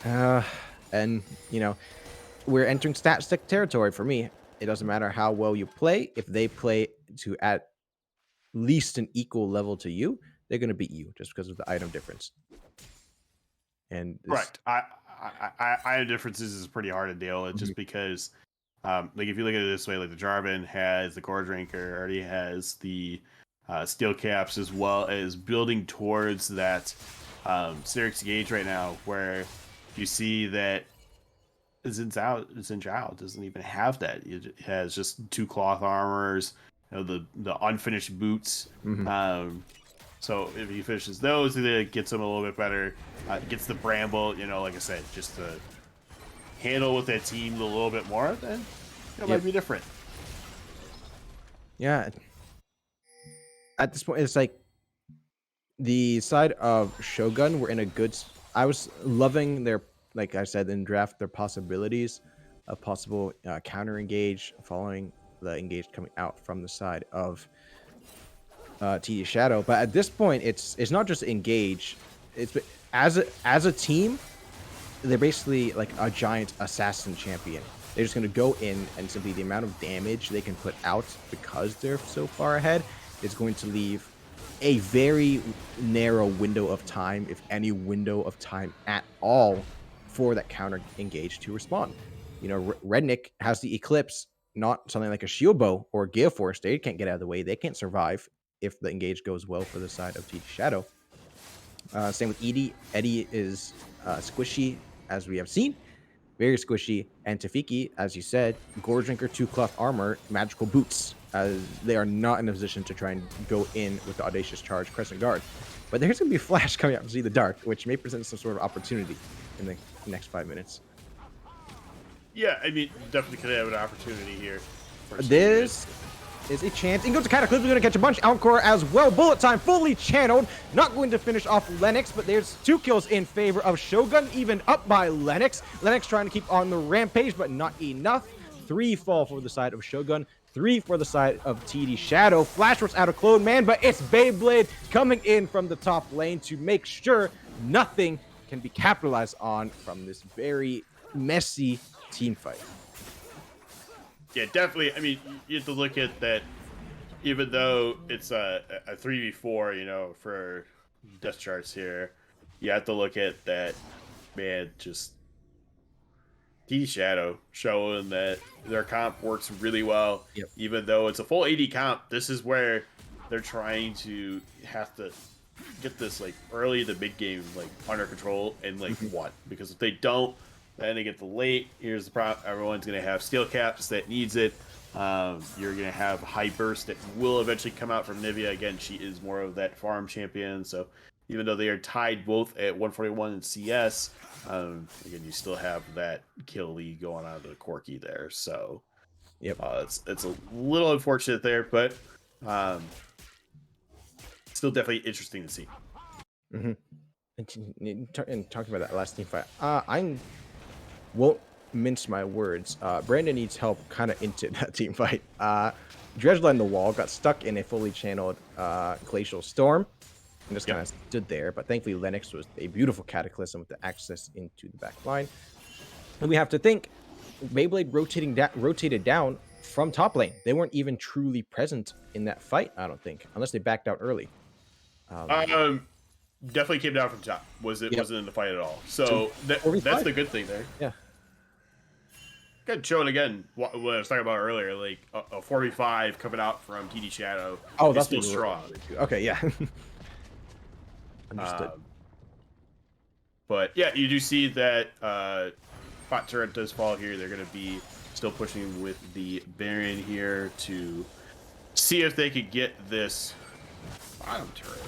And, you know, we're entering stat stick territory for me. It doesn't matter how well you play. If they play to at least an equal level to you, they're going to beat you just because of the item difference. And this, Correct. Item differences is pretty hard to deal with just because, like if you look at it this way, like the Jarvan has the core drinker, already has the steel caps, as well as building towards that Sirix gauge right now, where you see that Xin doesn't even have that. It has just 2 cloth armors, you know, the unfinished boots. So if he finishes those, it gets him a little bit better. Gets the Bramble, you know, like I said, just to handle with that team a little bit more, then it might be different. yeah. At this point, it's like the side of Shogun were in a good. I was loving their, like I said in draft, their possibilities of possible counter engage following the engage coming out from the side of TD Shadow. But at this point, it's not just engage. It's as a team, they're basically like a giant assassin champion. They're just going to go in, and simply the amount of damage they can put out because they're so far ahead is going to leave a very narrow window of time, if any window of time at all, for that counter engage to respond. You know, Rednick has the Eclipse, not something like a Shield Bow or Gale Force. They can't get out of the way. They can't survive if the engage goes well for the side of TD Shadow. Same with Edie. Eddie is squishy, as we have seen. Very squishy. And Tafiki, as you said, Gore Drinker, 2 cloth armor, magical boots. They are not in a position to try and go in with the Audacious Charge Crescent Guard. But there's going to be a flash coming out from See the Dark, which may present some sort of opportunity in the next 5 minutes. Yeah, I mean, definitely could have an opportunity here. This is a chance. In goes to Cataclysm, going to catch a bunch. Outcore as well. Bullet Time fully channeled. Not going to finish off Lennox, but there's 2 kills in favor of Shogun, even up by Lennox. Lennox trying to keep on the rampage, but not enough. 3 fall for the side of Shogun. 3 for the side of TD Shadow. Flashworks out of Clone Man, but it's Beyblade coming in from the top lane to make sure nothing can be capitalized on from this very messy team fight. Yeah, definitely. I mean, you have to look at that. Even though it's a 3v4, you know, for death charts here, you have to look at that. Man, just TD Shadow showing that their comp works really well. Yep. Even though it's a full 80 comp, this is where they're trying to have to get this like early in the mid game like under control and like what? Because if they don't, then they get the late. Here's the problem: everyone's gonna have steel caps that needs it. You're gonna have high burst that will eventually come out from Nivea. Again, she is more of that farm champion. So even though they are tied both at 141 in CS, again you still have that kill lead going on to the Corki there. So Yep. It's a little unfortunate there, but still definitely interesting to see. And talking about that last team fight, I won't mince my words. Brandon needs help kind of into that team fight. Dredgela in the wall got stuck in a fully channeled glacial storm and just kind of stood there. But thankfully, Lennox was a beautiful cataclysm with the access into the back line. And we have to think Beyblade rotated down from top lane. They weren't even truly present in that fight, I don't think, unless they backed out early. Definitely came down from top. Wasn't in the fight at all. So that's the good thing there. Yeah. Good showing again what I was talking about earlier, like a 45 coming out from TD Shadow. Oh, is that's still strong. Okay, yeah. Understood. But yeah, you do see that Bot turret does fall here. They're going to be still pushing with the Baron here to see if they could get this bottom turret.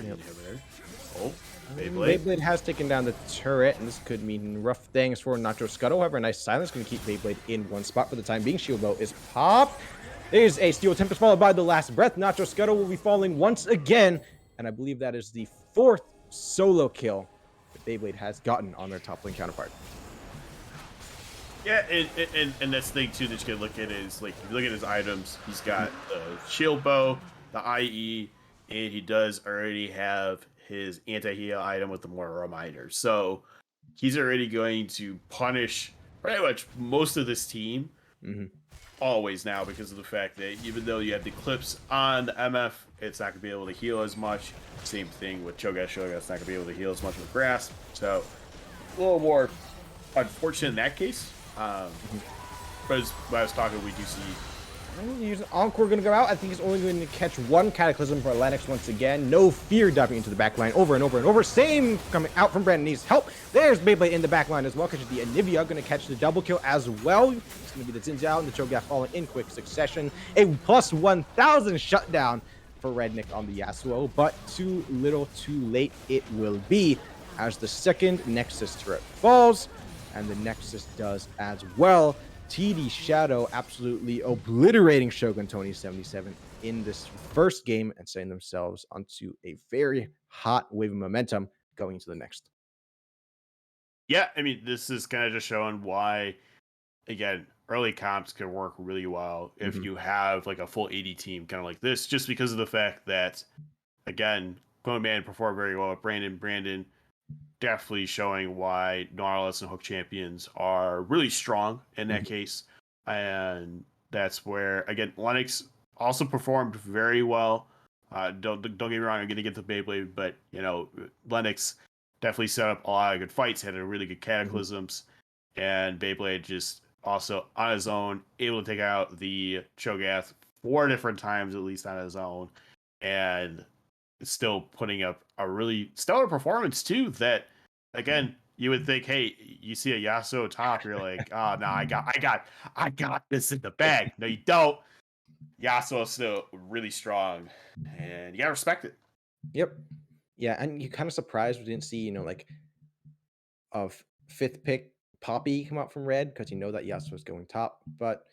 Yep. Inhibitor. Oh, Beyblade. Beyblade has taken down the turret, and this could mean rough things for Nacho Scuttle. However, nice silence going to keep Beyblade in one spot for the time being. Shield Bow is popped. There's a Steel Tempest followed by the last breath. Nacho Scuttle will be falling once again, and I believe that is the 4th solo kill that Beyblade has gotten on their top lane counterpart. Yeah, and that's the thing too that you can look at is like if you look at his items, he's got the shield bow, the IE, and he does already have his anti-heal item with the more reminders. So he's already going to punish pretty much most of this team always now because of the fact that even though you have the clips on the MF, it's not gonna be able to heal as much. Same thing with Cho'Gath. Cho'Gath's not gonna be able to heal as much with Grasp. So a little more unfortunate in that case. But as I was talking, we do see Here's an Encore going to go out. I think he's only going to catch one Cataclysm for Lennox once again. No fear diving into the back line over and over and over. Same coming out from Brandon. Needs help. There's Beyblade in the back line as well. Catches the Anivia. Going to catch the double kill as well. It's going to be the Zinzao and the Cho'Gath falling in quick succession. A plus 1,000 shutdown for Rednick on the Yasuo. But too little too late it will be as the second Nexus turret falls. And the Nexus does as well. TD Shadow absolutely obliterating Shogun Tony 77 in this first game and setting themselves onto a very hot wave of momentum going into the next. Yeah, I mean, this is kind of just showing why, again, early comps can work really well if you have like a full 80 team kind of like this, just because of the fact that, again, Clone Man performed very well with Brandon definitely showing why Nautilus and Hook champions are really strong in that case. And that's where, again, Lennox also performed very well. Don't get me wrong, I'm going to get to Beyblade, but, you know, Lennox definitely set up a lot of good fights, had a really good Cataclysms, and Beyblade just also on his own, able to take out the Cho'Gath 4 different times, at least on his own, and still putting up a really stellar performance too. That again, you would think, hey, you see a Yasuo top, you're like, oh no, I got this in the bag. No, you don't. Yasuo's still really strong, and you gotta respect it. Yep. Yeah, and you're kind of surprised we didn't see, you know, like a fifth pick Poppy come out from red because you know that Yasuo's going top, but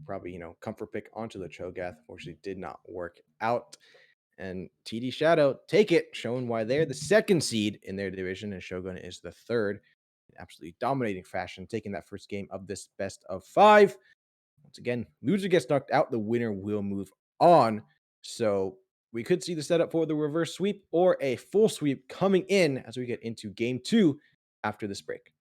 probably, you know, comfort pick onto the Cho'Gath. Unfortunately, did not work out. And TD Shadow take it, showing why they're the second seed in their division, and Shogun is the third. In absolutely dominating fashion, taking that first game of this best of 5. Once again, loser gets knocked out, the winner will move on. So we could see the setup for the reverse sweep or a full sweep coming in as we get into game 2 after this break.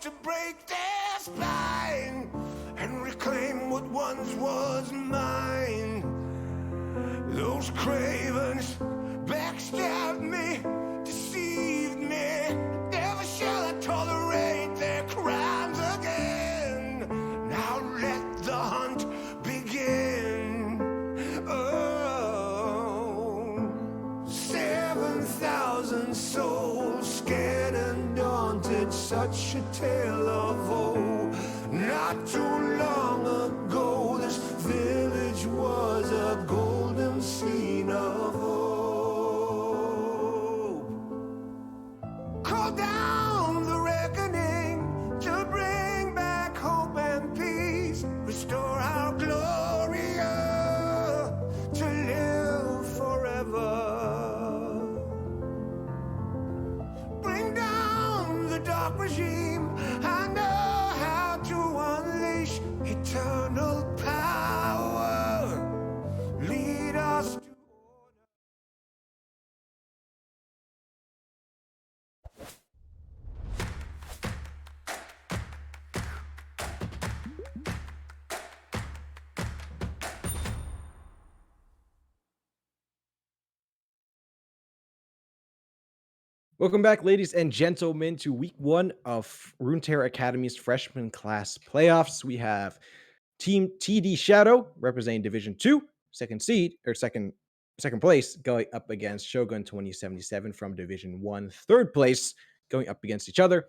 to break their spine and reclaim what once was mine. Those cravens backstabbed me, deceived me. Never shall I tolerate their crimes again. Now let the hunt begin. Oh, 7,000 souls scared and daunted, such a tale of woe. Not too long ago, this village was a golden scene of hope. Call down the reckoning to bring back hope and peace. Restore our Gloria to live forever. Bring down the dark regime. I know how to unleash eternal power. Lead us to Welcome back, ladies and gentlemen, to week 1 of Runeterra Academy's freshman class playoffs. We have Team TD Shadow representing Division 2, second seed, or second place, going up against Shogun 2077 from Division 1, third place, going up against each other.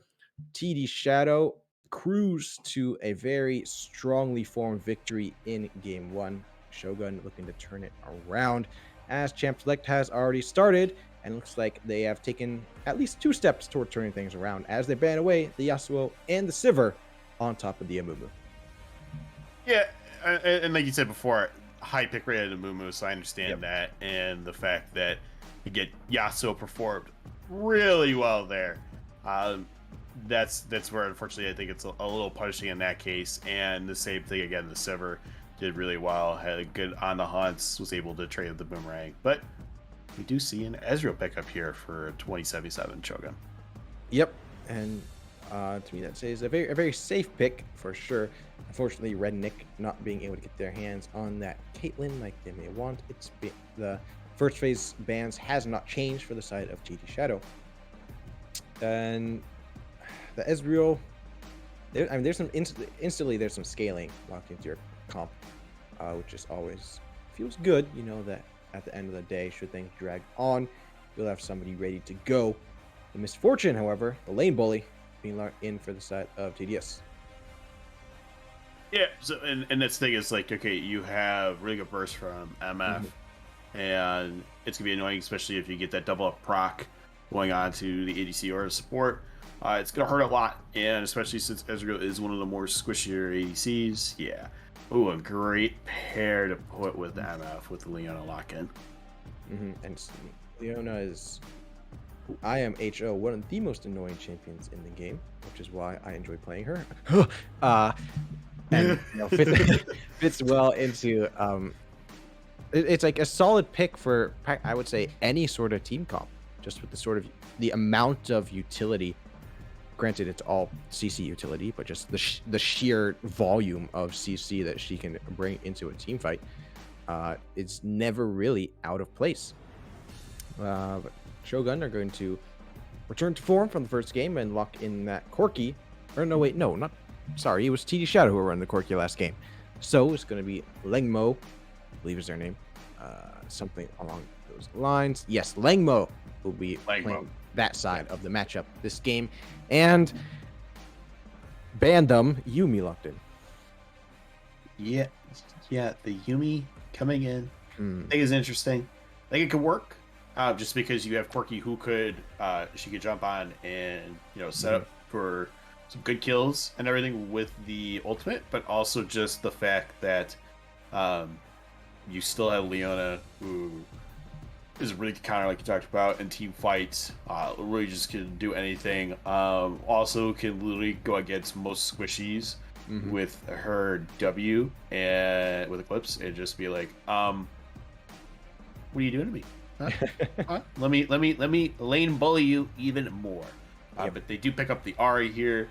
TD Shadow cruised to a very strongly formed victory in Game 1. Shogun looking to turn it around as Champ Select has already started, and looks like they have taken at least 2 steps toward turning things around as they ban away the Yasuo and the Sivir on top of the Amumu. Yeah, and like you said before, high pick rate of Amumu, so I understand that, and the fact that you get Yasuo performed really well there. That's where, unfortunately, I think it's a little punishing in that case. And the same thing again, the Sivir did really well, had a good on the hunts, was able to trade the boomerang, but we do see an Ezreal pickup here for 2077 Shogun. Yep, and to me that says a very safe pick for sure. Unfortunately, Red Nick not being able to get their hands on that Caitlyn like they may want. It's been, the first phase bans has not changed for the side of TD Shadow, and the Ezreal. There's some instantly there's some scaling locked into your comp, which is always feels good. You know that at the end of the day, should things drag on, you'll have somebody ready to go. The misfortune, however, the lane bully being locked in for the side of TDS. Yeah, so and this thing is like, okay, you have really good burst from MF, and it's gonna be annoying, especially if you get that double up proc going on to the ADC or support. It's gonna hurt a lot, and especially since Ezreal is one of the more squishier ADCs. Yeah. Ooh, a great pair to put with the MF with the Leona lock-in. And Leona is, who I am HO, one of the most annoying champions in the game, which is why I enjoy playing her. And you know, fits well into it's like a solid pick for, I would say, any sort of team comp, just with the sort of the amount of utility. Granted, it's all CC utility, but just the sheer volume of CC that she can bring into a team fight, it's never really out of place. But Shogun are going to return to form from the first game and lock in that Corki. Or no, wait, no, not. Sorry, it was TD Shadow who were running the Corki last game. So it's going to be Lengmo, I believe is their name. Something along those lines. Yes, Lengmo will be playing that side of the matchup this game, and Bandom Yumi locked in. Yeah, the Yumi coming in, I think is interesting. I think it could work, just because you have Corki who she could jump on and set up for some good kills and everything with the ultimate, but also just the fact that you still have Leona who is really counter, like you talked about, in team fights. Really just can do anything. Also can literally go against most squishies with her W and with Eclipse and just be like, what are you doing to me? Huh? Let me lane bully you even more. But they do pick up the Ari here.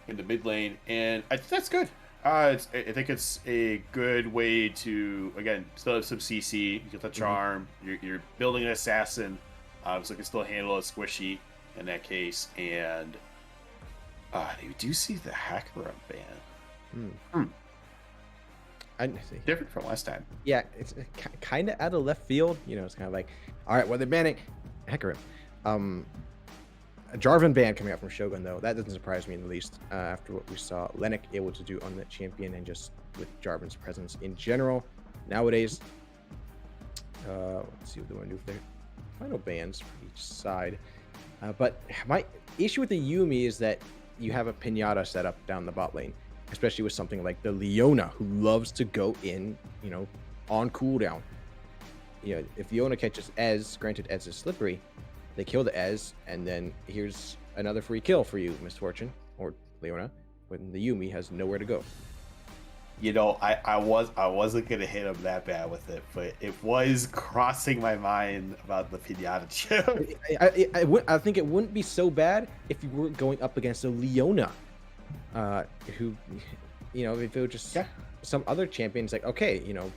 in the mid lane, and I think that's good. I think it's a good way to, again, still have some CC, you get the charm, you're building an assassin, so it can still handle a squishy in that case, and you do see the hacker ban. Different from last time. Yeah, it's kind of out of left field. You know, it's kind of like, all right, well, they're banning Hecarim. A Jarvan ban coming out from Shogun, though. That doesn't surprise me in the least after what we saw Lennox able to do on that champion and just with Jarvan's presence in general. Nowadays, let's see what they want to do for their final bans for each side. But my issue with the Yuumi is that you have a pinata set up down the bot lane, especially with something like the Leona, who loves to go in, you know, on cooldown. You know, if Leona catches Ez, granted Ez is slippery, they kill the Ez, and then here's another free kill for you, Misfortune, or Leona, when the Yuumi has nowhere to go. You know, I wasn't gonna hit him that bad with it, but it was crossing my mind about the pinata chip. I think it wouldn't be so bad if you were going up against a Leona, who, you know, if it was just some other champions, like, okay, you know,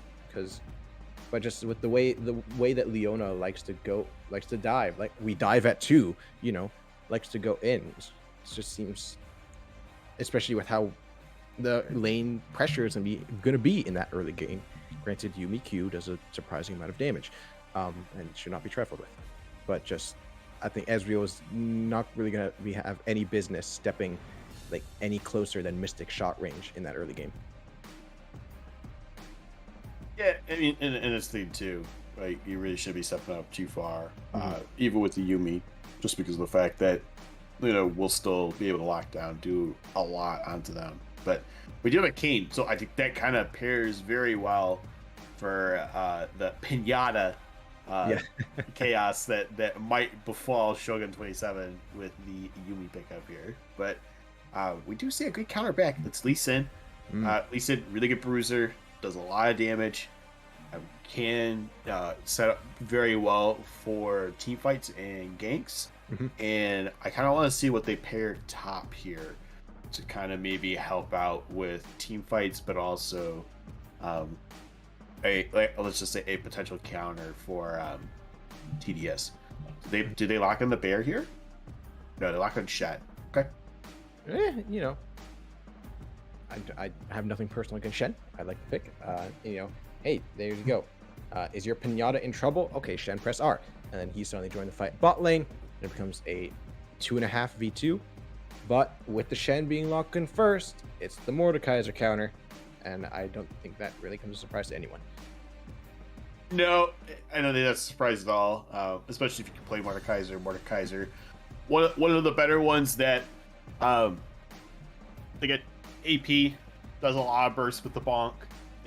but just with the way that Leona likes to dive, like we dive at 2, you know, likes to go in. It just seems, especially with how the lane pressure is going to be in that early game. Granted, Yuumi Q does a surprising amount of damage, and should not be trifled with. But just, I think Ezreal is not really going to have any business stepping like any closer than Mystic shot range in that early game. Yeah, I mean, and this thing too, like, you really shouldn't be stepping up too far, even with the Yuumi, just because of the fact that, you know, we'll still be able to lock down, do a lot onto them. But we do have a Kayn, so I think that kind of pairs very well for the pinata chaos that might befall Shogun 27 with the Yuumi pickup here. But we do see a good counter back. It's Lee Sin. Lee Sin, really good bruiser, does a lot of damage, can set up very well for team fights and ganks. And I kind of want to see what they pair top here to kind of maybe help out with team fights, but also let's just say a potential counter for TDS. Do they lock in the bear here? No, they lock in Shed. Okay. You know, I have nothing personal against Shen. I like the pick. You know, hey, there you go. Is your pinata in trouble? Okay, Shen, press R. And then he suddenly joined the fight bot lane. And it becomes a 2.5 v2. But with the Shen being locked in first, it's the Mordekaiser counter. And I don't think that really comes as a surprise to anyone. No, I don't think that's a surprise at all. Especially if you can play Mordekaiser. Mordekaiser, one of the better ones that they get AP, does a lot of bursts with the bonk,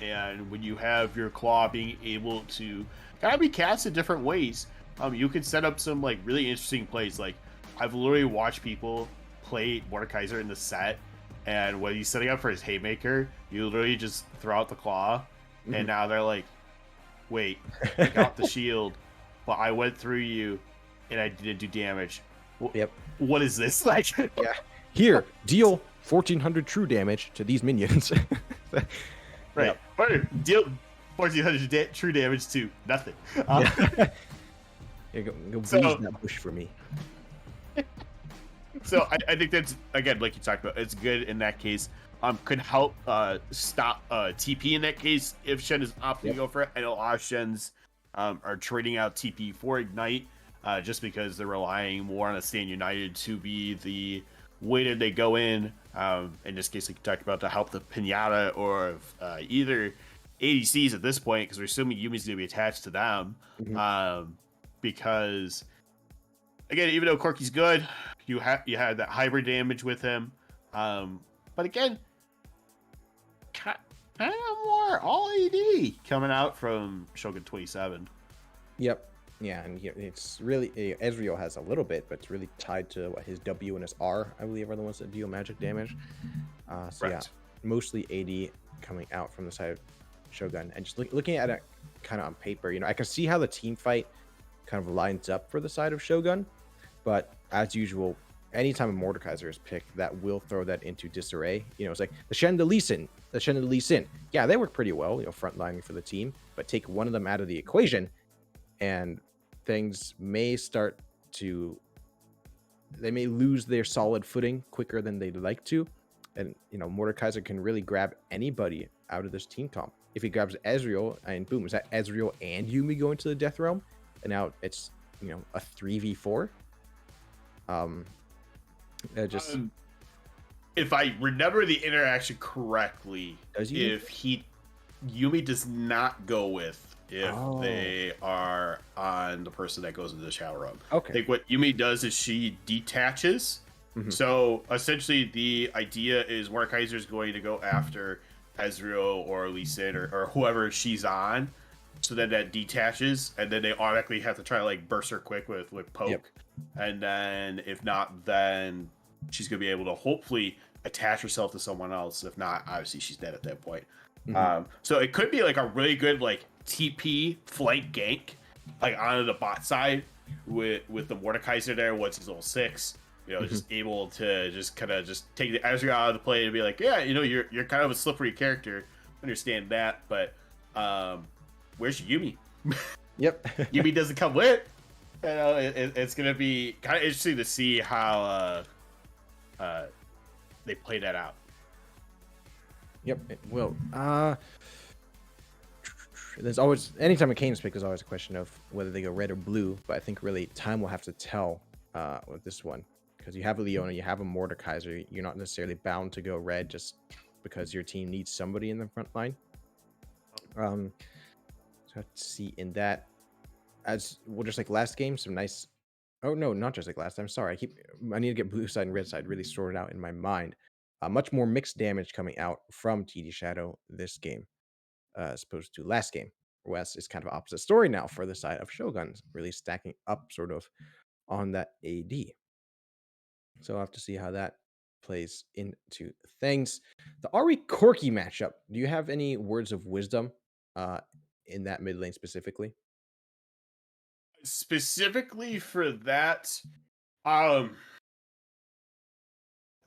and when you have your claw being able to kind of be cast in different ways, you can set up some like really interesting plays. Like, I've literally watched people play Mordekaiser in the set, and when he's setting up for his haymaker, you literally just throw out the claw, and now they're like, wait, I got the shield, but I went through you and I didn't do damage. Yep. What is this? Like, yeah. Here, deal 1,400 true damage to these minions. Right. Or deal 1,400 true damage to nothing. Yeah, go bees that bush for me. So I think that's, again, like you talked about, it's good in that case. Could help stop TP in that case if Shen is opting to go for it. I know a lot of Shens are trading out TP for Ignite just because they're relying more on a Stand United to be the way that they go in this case, like you talked about, to help the Pinata or either ADCs at this point, because we're assuming Yumi's going to be attached to them. Because, again, even though Corki's good, you had that hybrid damage with him. But again, kind of more all AD coming out from Shogun 27. Yep. Yeah, and it's really, Ezreal has a little bit, but it's really tied to what his W and his R, I believe, are the ones that deal magic damage. So yeah, mostly AD coming out from the side of Shogun. And just looking at it kind of on paper, you know, I can see how the team fight kind of lines up for the side of Shogun, but as usual, anytime a Mordekaiser is picked, that will throw that into disarray. It's like the Shen, the Lee Sin, Yeah, they work pretty well, frontlining for the team, but take one of them out of the equation, and things may start to. They may lose their solid footing quicker than they'd like to, and Mordekaiser can really grab anybody out of this team comp. If he grabs Ezreal, and boom, is that Ezreal and Yumi going to the Death Realm, and now it's a 3v4. If I remember the interaction correctly, if Yumi does not go with they are on the person that goes into the shower room. Okay. I think what Yumi does is she detaches. Mm-hmm. So essentially the idea is Mordekaiser is going to go after Ezreal or Lee Sin or whoever she's on. So then that detaches, and then they automatically have to try to like burst her quick with poke. Yep. And then if not, then she's going to be able to hopefully attach herself to someone else. If not, obviously she's dead at that point. Mm-hmm. So it could be like a really good like TP flank gank, like onto the bot side with the Mordekaiser there once he's level 6. Just able to just kind of just take the Ezreal out of the play and be like, yeah, you're kind of a slippery character. Understand that, but where's Yumi? Yep. Yumi doesn't come with. It's gonna be kind of interesting to see how they play that out. Yep, it will. There's always, anytime a Kane's pick, there's always a question of whether they go red or blue, but I think really time will have to tell with this one, because you have a Leona, you have a Mordekaiser, you're not necessarily bound to go red just because your team needs somebody in the front line. So let's see in that, as well, just like last game, some nice. Oh no, not just like last time. Sorry, I need to get blue side and red side really sorted out in my mind. Much more mixed damage coming out from TD Shadow this game, as opposed to last game. Wes is kind of opposite story now for the side of Shogun, really stacking up sort of on that AD. So I'll have to see how that plays into things. The Ari Corki matchup. Do you have any words of wisdom in that mid lane specifically? Specifically for that,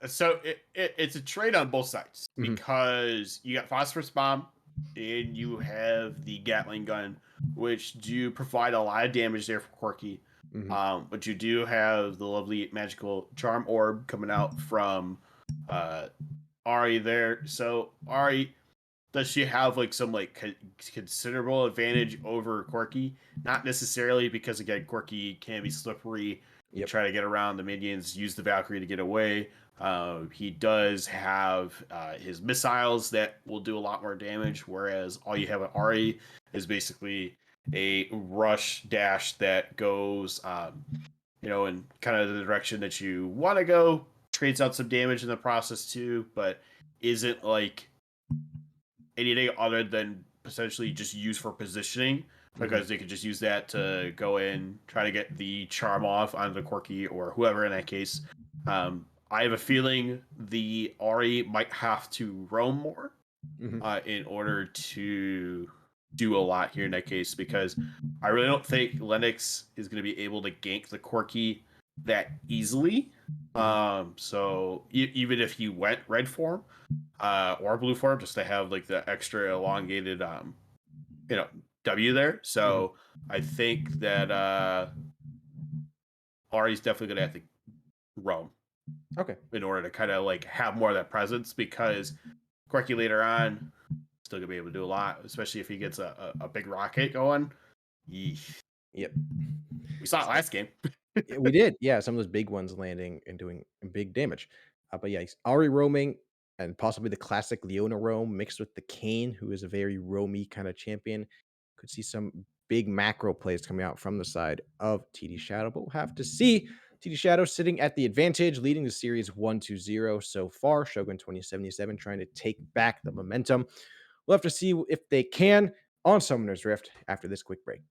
so it's a trade on both sides, because you got Phosphorus Bomb and you have the Gatling gun, which do provide a lot of damage there for Corki. But you do have the lovely magical Charm Orb coming out from Ari there. So Ari, does she have like some like considerable advantage over Corki? Not necessarily, because again, Corki can be slippery. Yep. Try to get around the minions, use the Valkyrie to get away. He does have his missiles that will do a lot more damage, whereas all you have at Ari is basically a rush dash that goes in kind of the direction that you want to go, trades out some damage in the process too, but isn't like anything other than potentially just used for positioning, because they could just use that to go in, try to get the charm off on the Corki or whoever in that case. I have a feeling the Ari might have to roam more in order to do a lot here in that case, because I really don't think Lennox is going to be able to gank the Corki that easily. So even if he went red form or blue form, just to have like the extra elongated W there. So I think that Ari's definitely going to have to roam. Okay. In order to kind of like have more of that presence, because Corki later on still gonna be able to do a lot, especially if he gets a big rocket going. Yeesh. Yep. We saw it last game. We did. Yeah, some of those big ones landing and doing big damage. But yeah, Ari roaming, and possibly the classic Leona roam mixed with the Kayn, who is a very roamy kind of champion. Could see some big macro plays coming out from the side of TD Shadow, but we'll have to see. TD Shadow sitting at the advantage, leading the series 1-0 so far. Shogun 2077 trying to take back the momentum. We'll have to see if they can on Summoner's Rift after this quick break.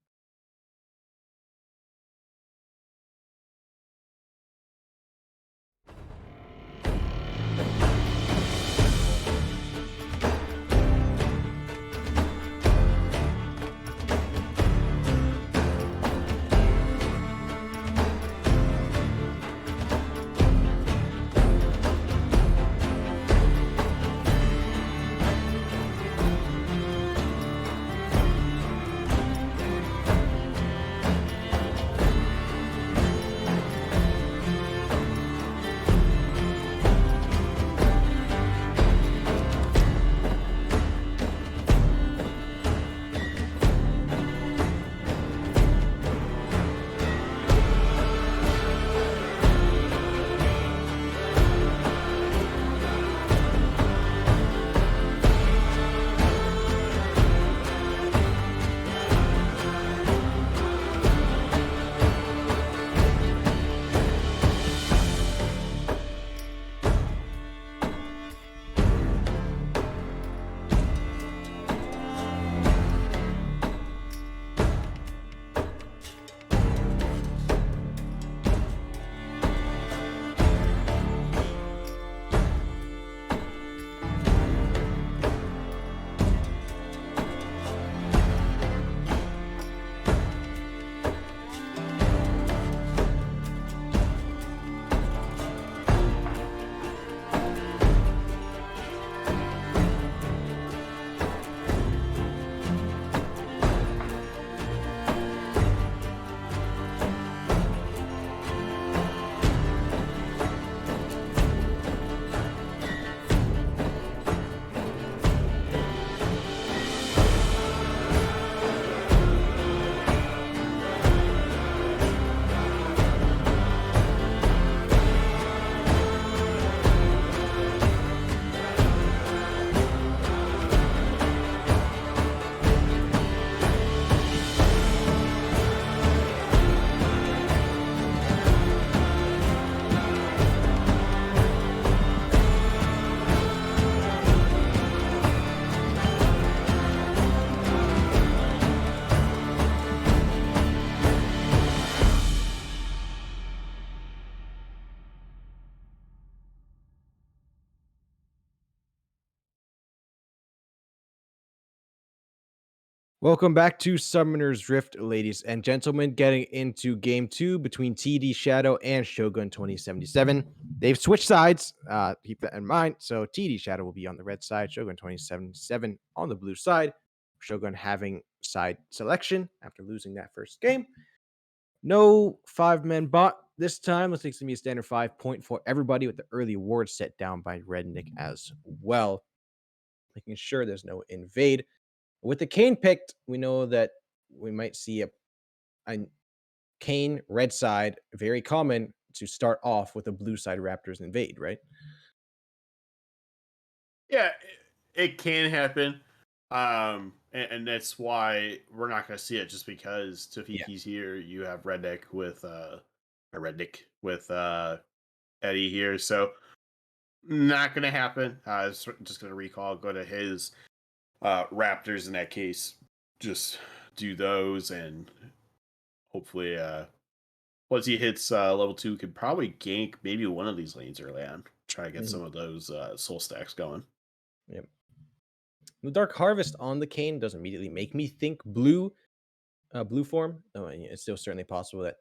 Welcome back to Summoner's Rift, ladies and gentlemen. Getting into game 2 between TD Shadow and Shogun 2077. They've switched sides. Keep that in mind. So TD Shadow will be on the red side, Shogun 2077 on the blue side. Shogun having side selection after losing that first game. No 5-man bot this time. Looks like it's going to be a standard 5 point for everybody with the early award set down by Rednick as well. Making sure there's no invade. With the Kane picked, we know that we might see a Kane red side, very common to start off with a blue side Raptors invade, right? Yeah, it can happen. And that's why we're not going to see it just because Tafiki's here. You have Reddick with Eddie here. So not going to happen. Just going to recall, go to his Raptors in that case. Just do those and hopefully once he hits level 2, could probably gank maybe one of these lanes early on. Try to get some of those soul stacks going. Yep. The Dark Harvest on the Kane doesn't immediately make me think blue form. It's still certainly possible that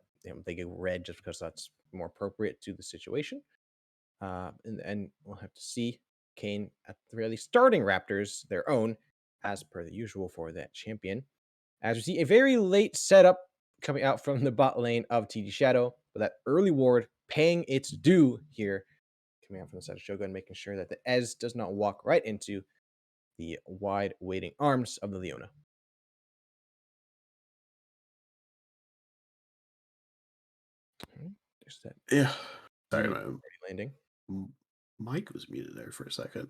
they get red just because that's more appropriate to the situation. And we'll have to see. Kane at the very least starting Raptors their own, as per the usual for that champion. As we see a very late setup coming out from the bot lane of TD Shadow, but that early ward paying its due here, coming out from the side of Shogun, making sure that the Ez does not walk right into the wide waiting arms of the Leona. There's that Yeah. Sorry, landing. Mike was muted there for a second.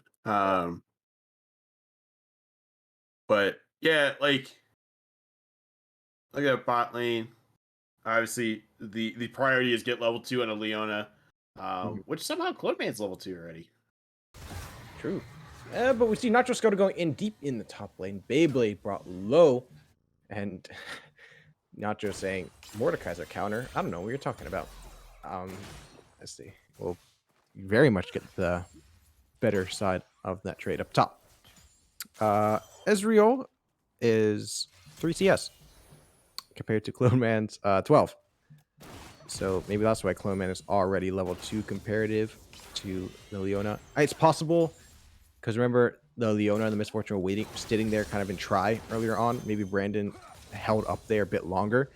But yeah, like look at bot lane. Obviously, the priority is get level 2 on a Leona, which somehow Cloudman's level 2 already. True. But we see Nacho Scota going in deep in the top lane. Beyblade brought low. And Nacho saying Mordekaiser counter. I don't know what you're talking about. Let's see. We'll very much get the better side of that trade up top. Ezreal is 3 CS compared to Cloneman's 12. So maybe that's why Cloneman is already level 2 comparative to the Leona. It's possible because remember the Leona and the Misfortune were sitting there kind of in try earlier on. Maybe Brandon held up there a bit longer,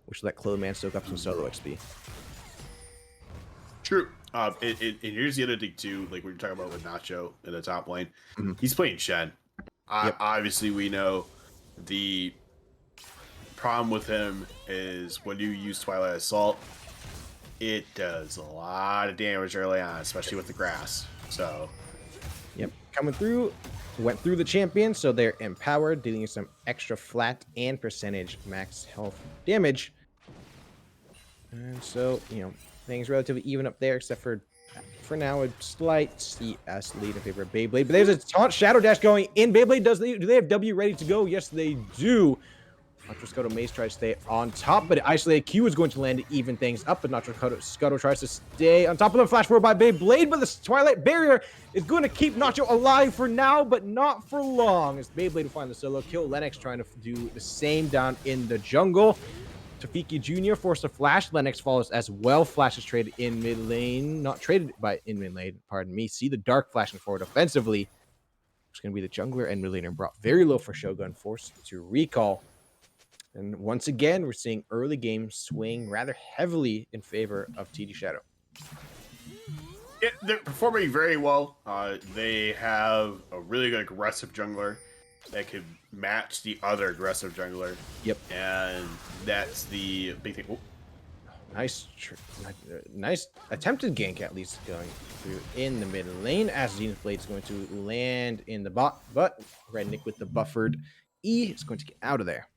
which let Cloneman soak up some solo XP. True. And here's the other thing too, like we were talking about with Nacho in the top lane. He's playing Shen. Yep. Obviously, we know the problem with him is when you use Twilight Assault, it does a lot of damage early on, especially with the grass. So, yep, coming through, went through the champion, so they're empowered, dealing some extra flat and percentage max health damage. And so, things relatively even up there, except for now, a slight CS lead in favor of Beyblade. But there's a taunt Shadow Dash going in. Beyblade do they have W ready to go? Yes, they do. Nacho Scuttle Mace tries to stay on top, but Isolated Q is going to land to even things up. But Nacho Scuttle tries to stay on top of the flash forward by Beyblade, but the Twilight Barrier is going to keep Nacho alive for now, but not for long. As Beyblade will find the solo kill. Lennox trying to do the same down in the jungle. Tafiki Jr. forced a flash. Lennox follows as well. Flash is traded in mid lane. Not traded in mid lane, pardon me. See the Dark flashing forward offensively. It's going to be the jungler and mid laner brought very low for Shogun, forced to recall. And once again, we're seeing early game swing rather heavily in favor of TD Shadow. yeah, they're performing very well. They have a really good aggressive jungler that could match the other aggressive jungler. Yep. And that's the big thing. Nice attempted gank, at least, going through in the mid lane as Zenith Blade is going to land in the bot, but Rednick with the buffered E is going to get out of there.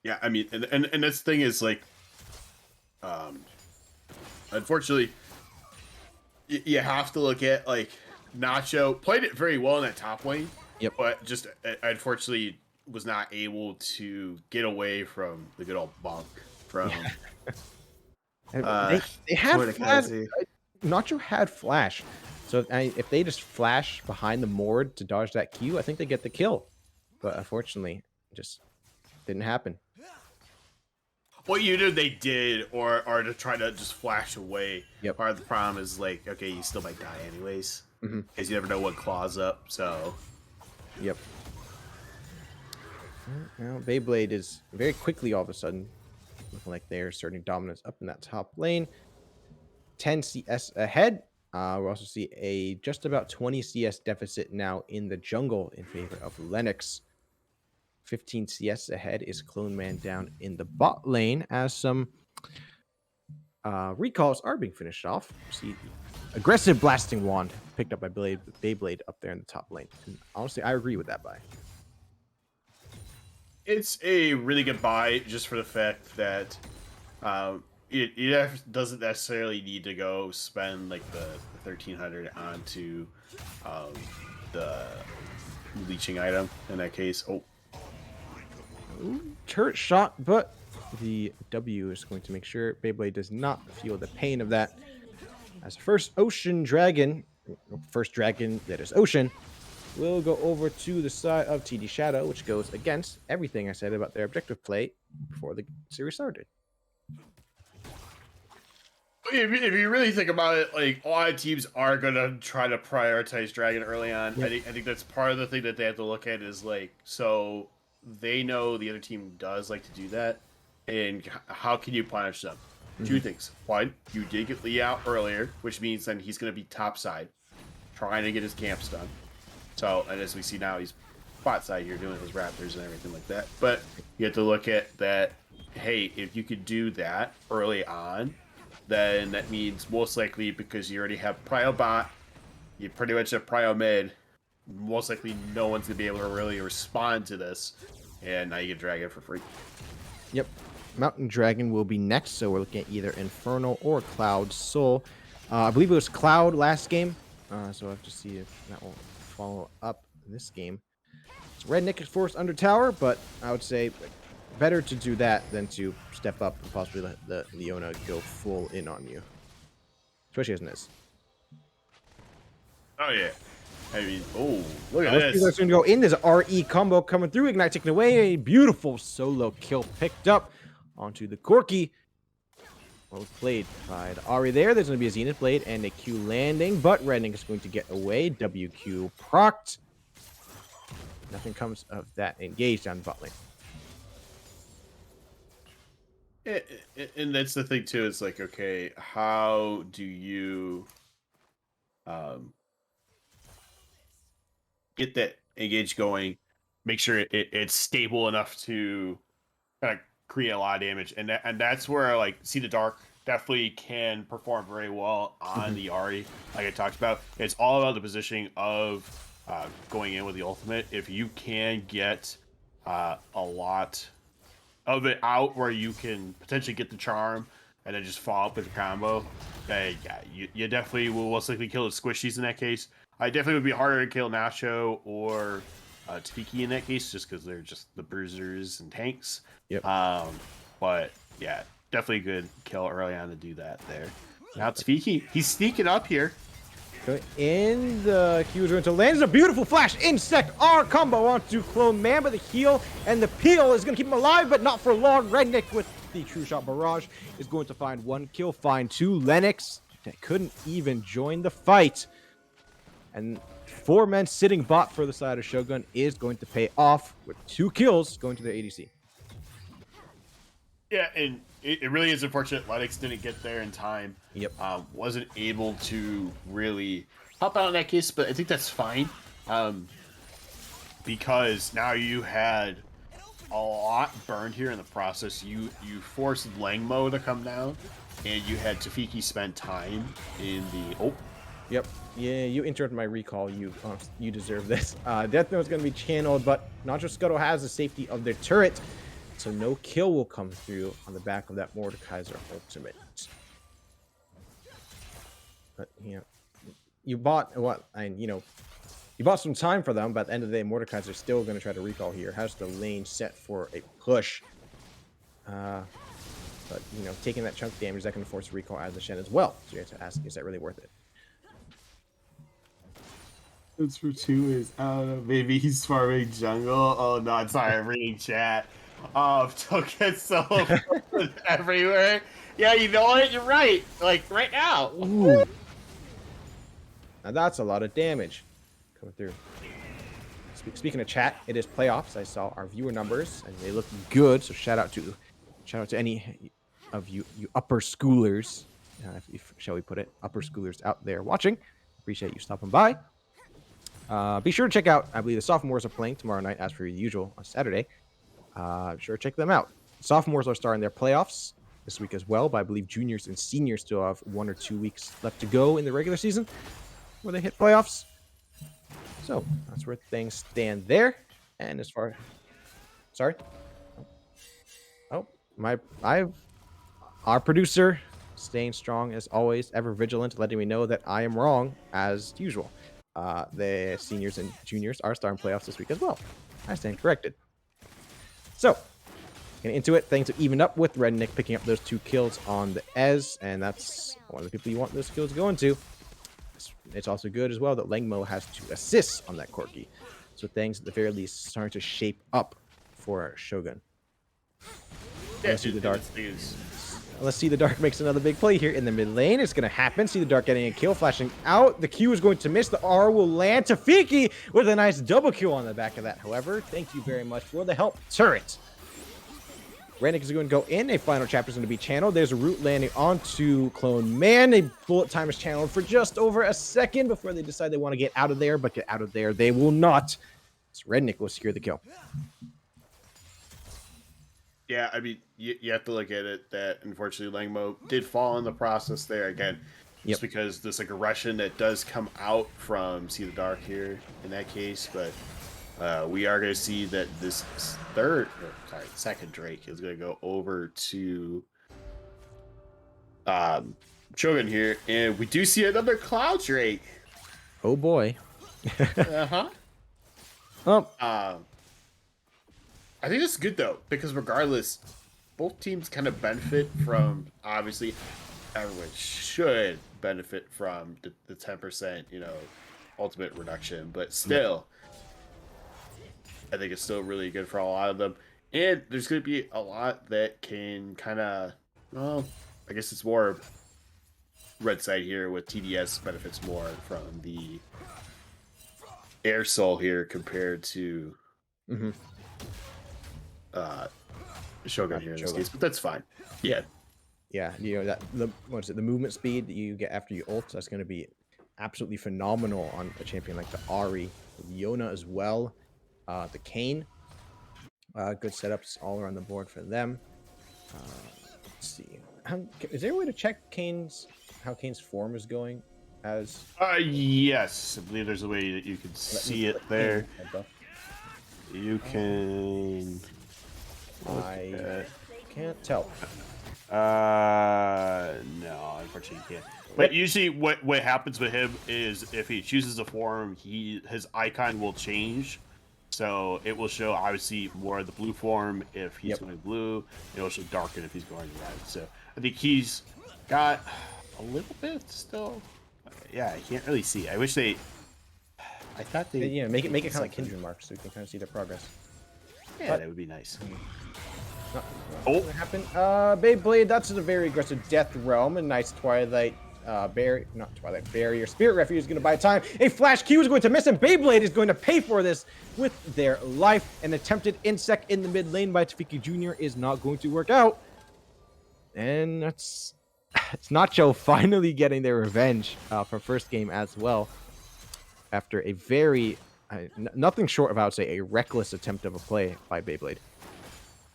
Yeah, I mean, and this thing is like, unfortunately, you have to look at like Nacho played it very well in that top lane. Yep. But just unfortunately was not able to get away from the good old bonk from. They had flash. Nacho had flash. So if they just flash behind the Mord to dodge that Q, I think they get the kill. But unfortunately, it just didn't happen. What you do, they did, or to try to just flash away. Yep. Part of the problem is like, okay, you still might die anyways, Mm-hmm. because you never know what claws up. So, Yep. Now Beyblade is very quickly all of a sudden looking like they're starting dominance up in that top lane. 10 CS ahead. We also see a just about 20 CS deficit now in the jungle in favor of Lennox. 15 CS ahead is Clone Man down in the bot lane as some recalls are being finished off. See the aggressive blasting wand picked up by Beyblade up there in the top lane. And honestly, I agree with that buy. it's a really good buy just for the fact that it doesn't necessarily need to go spend like the 1300 onto the leeching item in that case. Oh, Ooh, turret shot, but the W is going to make sure Beyblade does not feel the pain of that. As first Ocean Dragon, first dragon that is Ocean, will go over to the side of TD Shadow, which goes against everything I said about their objective play before the series started. if you really think about it, like a lot of teams are gonna try to prioritize Dragon early on. Yep. I think that's part of the thing that they have to look at is like, so they know the other team does like to do that, and how can you punish them? Two things. One, you did get Lee out earlier, which means then he's gonna be topside, trying to get his camps done. So, and as we see now, he's bot side here doing his raptors and everything like that. But you have to look at that. Hey, if you could do that early on, then that means most likely because you already have prio bot, you pretty much have prio mid. Most likely, no one's gonna be able to really respond to this, and now you get Dragon for free. Yep. Mountain Dragon will be next, so we're looking at either Infernal or Cloud Soul. I believe it was Cloud last game, so I have to see if that will follow up this game. So Redneck is forced under tower, but I would say better to do that than to step up and possibly let the Leona go full in on you. Especially as Niz. Oh yeah, I mean, oh look at Let's see what's this. going to go in. There's an RE combo coming through. Ignite taken away. A beautiful solo kill picked up onto the Corki. Well played by the Ari there. There's going to be a Zenith Blade and a Q landing, but Redning is going to get away. WQ procced. Nothing comes of that engage down the bot lane. And that's the thing too. It's like, okay, how do you get that engage going? Make sure it's stable enough to kind of create a lot of damage, and that's where like See the Dark definitely can perform very well on the Ari. Like I talked about, it's all about the positioning of going in with the ultimate. If you can get a lot of it out where you can potentially get the charm and then just follow up with the combo, yeah, you definitely will most likely kill the squishies in that case. I definitely would be harder to kill Nacho or Tafiki in that case, just because they're just the bruisers and tanks. Yep. But yeah, definitely good kill early on to do that there. Now Tafiki, he's sneaking up here. Okay, in the Q is going to land. It's a beautiful flash insect R combo onto Clone Man, but the heal and the peel is going to keep him alive, but not for long. Rednick with the True Shot Barrage is going to find one kill, find two. Lennox that couldn't even join the fight. And 4 men sitting bot for the side of Shogun is going to pay off with 2 kills going to their ADC. Yeah, and it really is unfortunate Lennox didn't get there in time. Yep. Wasn't able to really help out in that case, but I think that's fine. Because now you had a lot burned here in the process. You forced Langmo to come down, and you had Tafiki spend time in the... Oh. Yep. Yeah, you interrupted my recall. You deserve this. Death Note is going to be channeled, but Nacho Scuttle has the safety of their turret, so no kill will come through on the back of that Mordekaiser ultimate. But you bought what? You bought some time for them, but at the end of the day, Mordekaiser's still going to try to recall here. Has the lane set for a push. But taking that chunk damage, that can force recall out of the Shen as well. So you have to ask, is that really worth it? It's for two is I don't know. Maybe he's farming jungle. Oh no, I'm sorry. I'm reading chat. Don't get so everywhere. Yeah, you know what? You're right. Like right now. Ooh. Now that's a lot of damage coming through. Speaking of chat, it is playoffs. I saw our viewer numbers and they look good. So shout out to any of you upper schoolers, shall we put it, upper schoolers out there watching. Appreciate you stopping by. Be sure to check out, I believe the sophomores are playing tomorrow night as per usual on Saturday. Sure, check them out. Sophomores are starting their playoffs this week as well, but I believe juniors and seniors still have 1 or 2 weeks left to go in the regular season where they hit playoffs. So that's where things stand there. And as far, sorry, our producer staying strong as always, ever vigilant, letting me know that I am wrong as usual. The seniors and juniors are starting playoffs this week as well. I stand corrected. So, getting into it, things have evened up with Redneck picking up those 2 kills on the Ez, and that's one of the people you want those kills going to. It's also good as well that Langmo has 2 assists on that Corki. So things at the very least starting to shape up for Shogun. Yeah, Let's see the Dark makes another big play here in the mid lane. It's going to happen. See the Dark getting a kill, flashing out. The Q is going to miss. The R will land. Tafiki with a nice double kill on the back of that. However, thank you very much for the help, turret. Rennick is going to go in. A final chapter is going to be channeled. There's a root landing onto Clone Man. A bullet time is channeled for just over a second before they decide they want to get out of there, but get out of there they will not. So Rednick will secure the kill. Yeah, I mean, you have to look at it that unfortunately Langmo did fall in the process there again. Just because there's like aggression that does come out from See the Dark here in that case, but we are going to see that this second Drake is going to go over to Shogun here, and we do see another Cloud Drake. Oh boy. I think it's good though, because regardless, both teams kind of benefit from, obviously, everyone should benefit from the 10%, ultimate reduction, but still, I think it's still really good for a lot of them. And there's going to be a lot that can kind of, well, I guess it's more red side here with TDS benefits more from the Air Soul here compared to Shogun here in this case, but that's fine. Yeah. Yeah, the movement speed that you get after you ult, that's going to be absolutely phenomenal on a champion like the Ahri, Yona as well, the Kayn. Good setups all around the board for them. Let's see. Is there a way to check how Kayn's form is going? Yes, I believe there's a way that you can see it there. You can. I can't tell. No, unfortunately you can't. But usually what happens with him is if he chooses a form, his icon will change. So it will show obviously more of the blue form if he's going blue. It will show darken if he's going red. So I think he's got a little bit still. Yeah, I can't really see. I wish they. I thought they. Make it kind of like Kindred marks so we can kind of see their progress. Yeah, that would be nice. What happened? Beyblade, that's a very aggressive Death Realm. A nice Twilight Barrier. Spirit Refuge is going to buy time. A Flash Q is going to miss, and Beyblade is going to pay for this with their life. An attempted insect in the mid lane by Tafiki Jr. is not going to work out. And it's Nacho finally getting their revenge from first game as well. After a very, nothing short of, I would say, a reckless attempt of a play by Beyblade.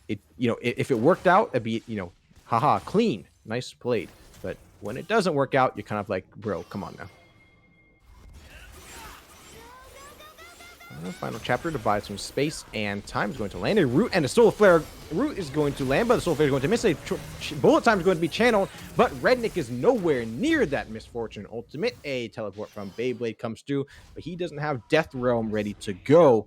If it worked out, it'd be, haha, clean, nice played. But when it doesn't work out, you're kind of like, bro, come on now. Final chapter to buy some space and time is going to land. A root and a soul flare. Root is going to land, but the soul flare is going to miss. A bullet time is going to be channeled, but Rednick is nowhere near that misfortune ultimate. A teleport from Beyblade comes through, but he doesn't have Death Realm ready to go.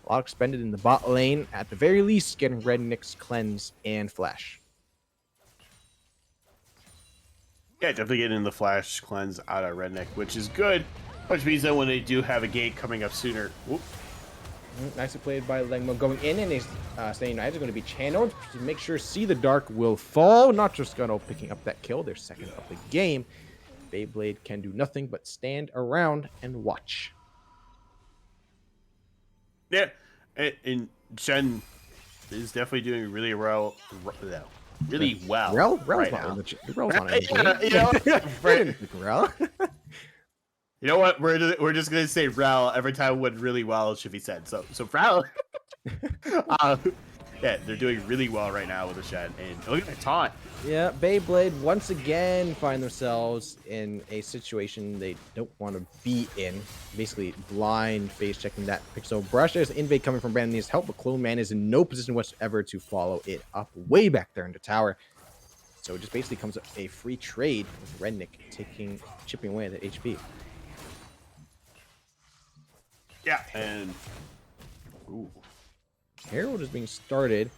A lot expended in the bot lane. At the very least, getting Rednick's cleanse and flash. Yeah, definitely getting the flash cleanse out of Redneck, which is good. Which means that when they do have a gate coming up sooner, whoop, Nicely played by Legmo going in, and his Staying United is going to be channeled to make sure See the Dark will fall. Not just Scuttle picking up that kill, their second of the game. Beyblade can do nothing but stand around and watch. yeah, and Shen is definitely doing really well. Really well. Rel's right not now. in the Rel's not in the Yeah, game. you know, Right. Rel. You know what? We're just gonna say Rel every time when really well should be said. So Rel, yeah, they're doing really well right now with the Shen, and look at the taunt. Yeah, Beyblade once again find themselves in a situation they don't want to be in. Basically, blind face checking that pixel brush. There's an invade coming from Brandon needs help, but Clone Man is in no position whatsoever to follow it up way back there in the tower. So it just basically comes up a free trade with Rednick chipping away at that HP. Yeah, and ooh. Herald is being started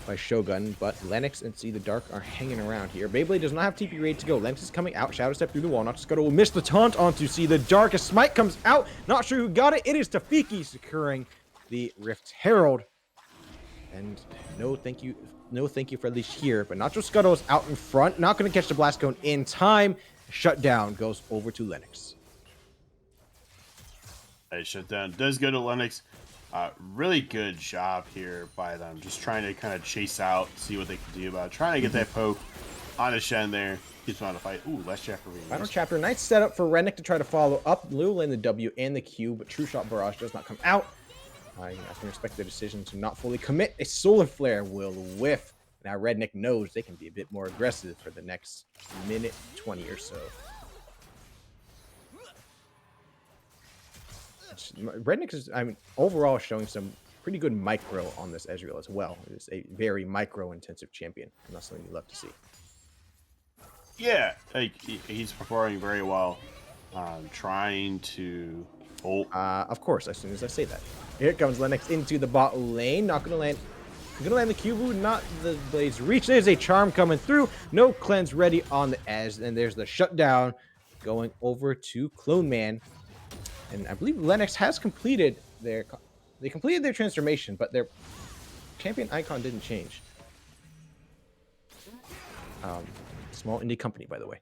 by Shogun, but Lennox and See the Dark are hanging around here. Beyblade does not have TP ready to go. Lennox is coming out. Shadow Step through the wall. Not Scuttle will miss the taunt onto See the Dark. A smite comes out. Not sure who got it. It is Tafiki securing the Rift Herald. And no thank you for at least here. But Nacho Scuttle is out in front. Not going to catch the blast cone in time. Shutdown goes over to Lennox. A shutdown does go to Lennox. Really good job here by them. Just trying to kind of chase out, see what they can do about it. Trying to get that poke on a Shen there. Keeps on to fight. Ooh, last chapter. Final chapter. Nice setup for Rennick to try to follow up. Lou in the W and the Q, but True Shot Barrage does not come out. I can respect the decision to not fully commit. A Solar Flare will whiff. Now Redneck knows they can be a bit more aggressive for the next minute 20 or so. Redneck is, overall showing some pretty good micro on this Ezreal as well. It's a very micro-intensive champion, and that's something you love to see. Yeah, like he's performing very well. Trying to of course, as soon as I say that. Here comes Lennox into the bot lane. Not gonna land. Gonna land the Cubu, not the Blaze Reach. There's a charm coming through. No cleanse ready on the Ez, and there's the shutdown going over to Clone Man. And I believe Lennox has completed their transformation, but their champion icon didn't change. Small indie company, by the way.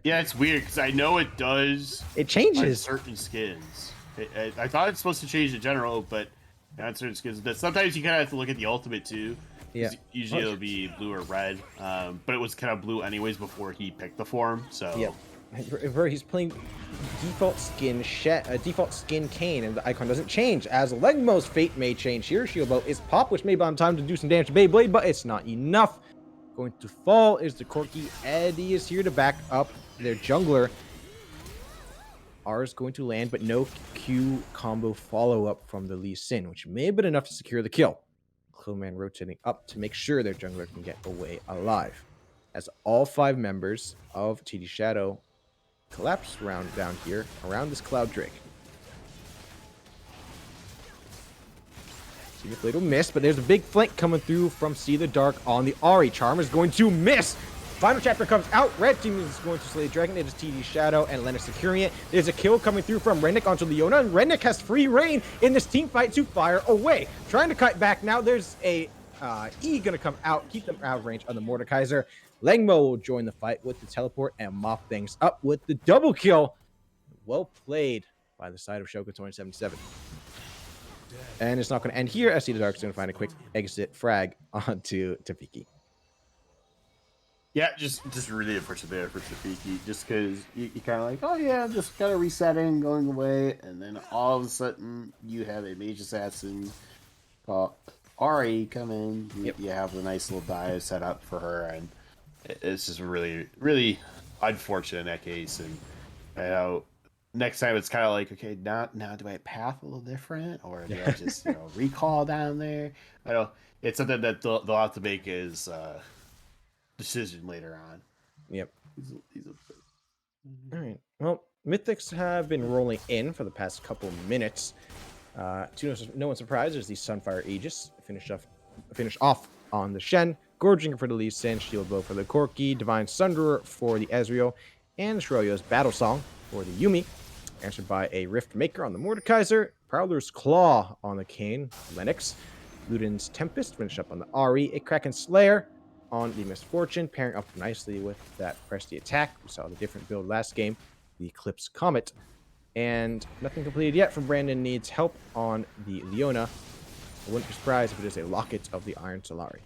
Yeah, it's weird because I know it does. It On changes. certain skins. I thought it's supposed to change in general, but on certain skins. But sometimes you kind of have to look at the ultimate too. Yeah. Usually it'll be blue or red. But it was kind of blue anyways before he picked the form. So Yep. He's playing default skin Kane, and the icon doesn't change. As Legmo's fate may change here. Shield Bow is pop, which may buy him time to do some damage to Beyblade, but it's not enough. Going to fall is the Corky. Eddie is here to back up their jungler. R is going to land, but no Q combo follow-up from the Lee Sin, which may have been enough to secure the kill. Clone rotating up to make sure their jungler can get away alive. As all 5 members of TD Shadow collapse down here around this Cloud Drake. See the Blade will miss, but there's a big flank coming through from See the Dark on the Ahri. Charm is going to miss. Final chapter comes out. Red team is going to slay the dragon. It is TD Shadow and Lennox securing it. There's a kill coming through from Rennick onto Leona, and Rennick has free reign in this team fight to fire away. Trying to cut back now. There's a E gonna come out, keep them out of range of the Mordekaiser. Lengmo will join the fight with the teleport and mop things up with the double kill. Well played by the side of Shogun 2077. And it's not going to end here. I see the Dark's going to find a quick exit frag onto Tafiki. yeah, just really unfortunate there for Tafiki, just because you kind of like, oh yeah, just kind of resetting, going away, and then all of a sudden you have a mage assassin called Ahri come in. You have the nice little dive set up for her, and it's just really, really unfortunate in that case. And you know, next time it's kind of like, okay, now do I path a little different, or do I just recall down there? I know it's something that they'll have to make is decision later on. Yep. All right. Well, Mythics have been rolling in for the past couple minutes. To no one's surprise, there's the Sunfire Aegis finish off on the Shen, Gorging for the Lee Sin, Shield Bow for the Corki, Divine Sunderer for the Ezreal, and Shroyo's Battle Song for the Yumi, answered by a Rift Maker on the Mordekaiser, Prowler's Claw on the Kane, Lennox, Luden's Tempest, finish up on the Ari, a Kraken Slayer on the Misfortune, pairing up nicely with that Press the Attack. We saw the different build last game, the Eclipse Comet. And nothing completed yet from Brandon Needs help on the Leona. I wouldn't be surprised if it is a Locket of the Iron Solari.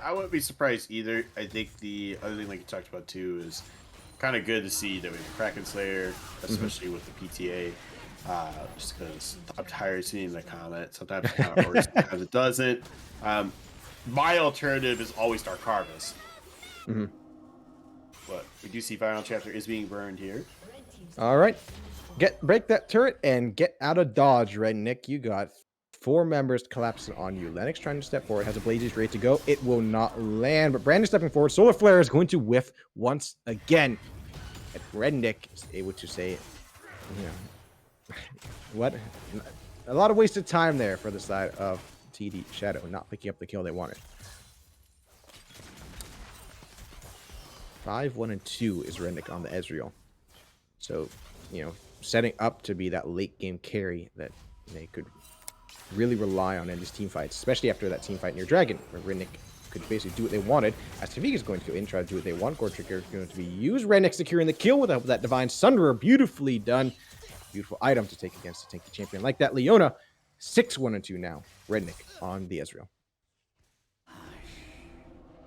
I wouldn't be surprised either. I think the other thing, like you talked about too, is kind of good to see that we have Kraken Slayer, especially with the PTA. Just because I'm tired of seeing the comment. Sometimes it kind of works, sometimes it doesn't. My alternative is always Dark Harvest. But we do see Final Chapter is being burned here. All right. Break that turret and get out of dodge, Red Nick. You got 4 members collapsing on you. Lennox trying to step forward, has a Blazes ready to go. It will not land, but Brandon stepping forward. Solar Flare is going to whiff once again. And Red Nick is able to say, you know, what? A lot of wasted time there for the side of TD Shadow, not picking up the kill they wanted. 5, 1, and 2 is Red Nick on the Ezreal. So, you know, setting up to be that late game carry that they could really rely on in these team fights, especially after that team fight near Dragon, where Red Nick could basically do what they wanted. As Tavika is going to go in, try to do what they want. Gore Trigger is going to be used. Red Nick securing the kill with that Divine Sunderer. Beautifully done. Beautiful item to take against a tanky champion like that. Leona, 6, 1, and 2 now. Red Nick on the Ezreal.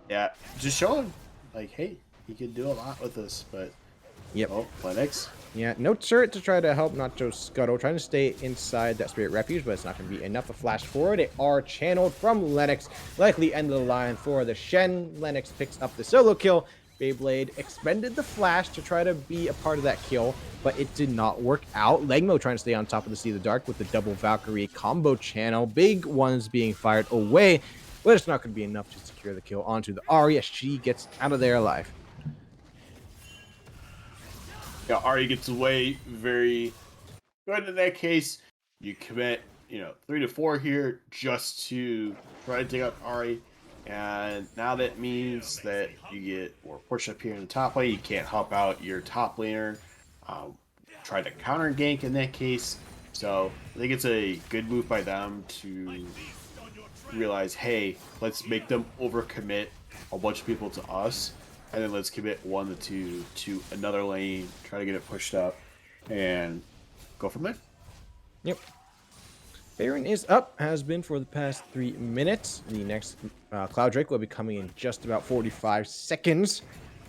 Yeah, just showing, like, hey, he can do a lot with this, but yep. Oh, Lennox. Yeah, no turret to try to help Nacho Scuttle. Trying to stay inside that Spirit Refuge, but it's not going to be enough to flash forward. They are channeled from Lennox. Likely end of the line for the Shen. Lennox picks up the solo kill. Beyblade expended the flash to try to be a part of that kill, but it did not work out. Legmo trying to stay on top of the Sea of the Dark with the double Valkyrie combo channel. Big ones being fired away, but it's not going to be enough to secure the kill onto the Ari as she gets out of there alive. Yeah, Ari gets away very good in that case. You commit, 3 to 4 here just to try to take out Ari. And now that means that you get more push up here in the top lane. You can't help out your top laner. Try to counter gank in that case. So I think it's a good move by them to realize, hey, let's make them overcommit a bunch of people to us. And then let's commit 1 to 2 to another lane, try to get it pushed up, and go from there. Yep. Baron is up, has been for the past 3 minutes. The next Cloud Drake will be coming in just about 45 seconds.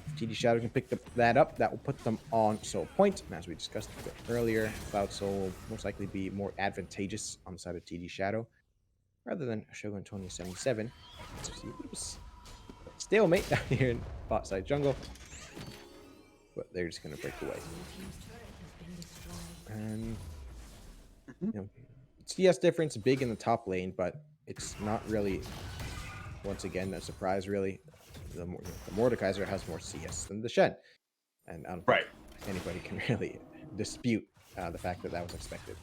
If TD Shadow can pick that up, that will put them on Soul Point. And as we discussed a bit earlier, Cloud Soul will most likely be more advantageous on the side of TD Shadow rather than Shogun 2077. Stalemate down here in bot side jungle, but they're just going to break away. And CS difference big in the top lane, but it's not really, once again, a surprise really. The Mordekaiser has more CS than the Shen, and I don't think anybody can really dispute the fact that that was expected.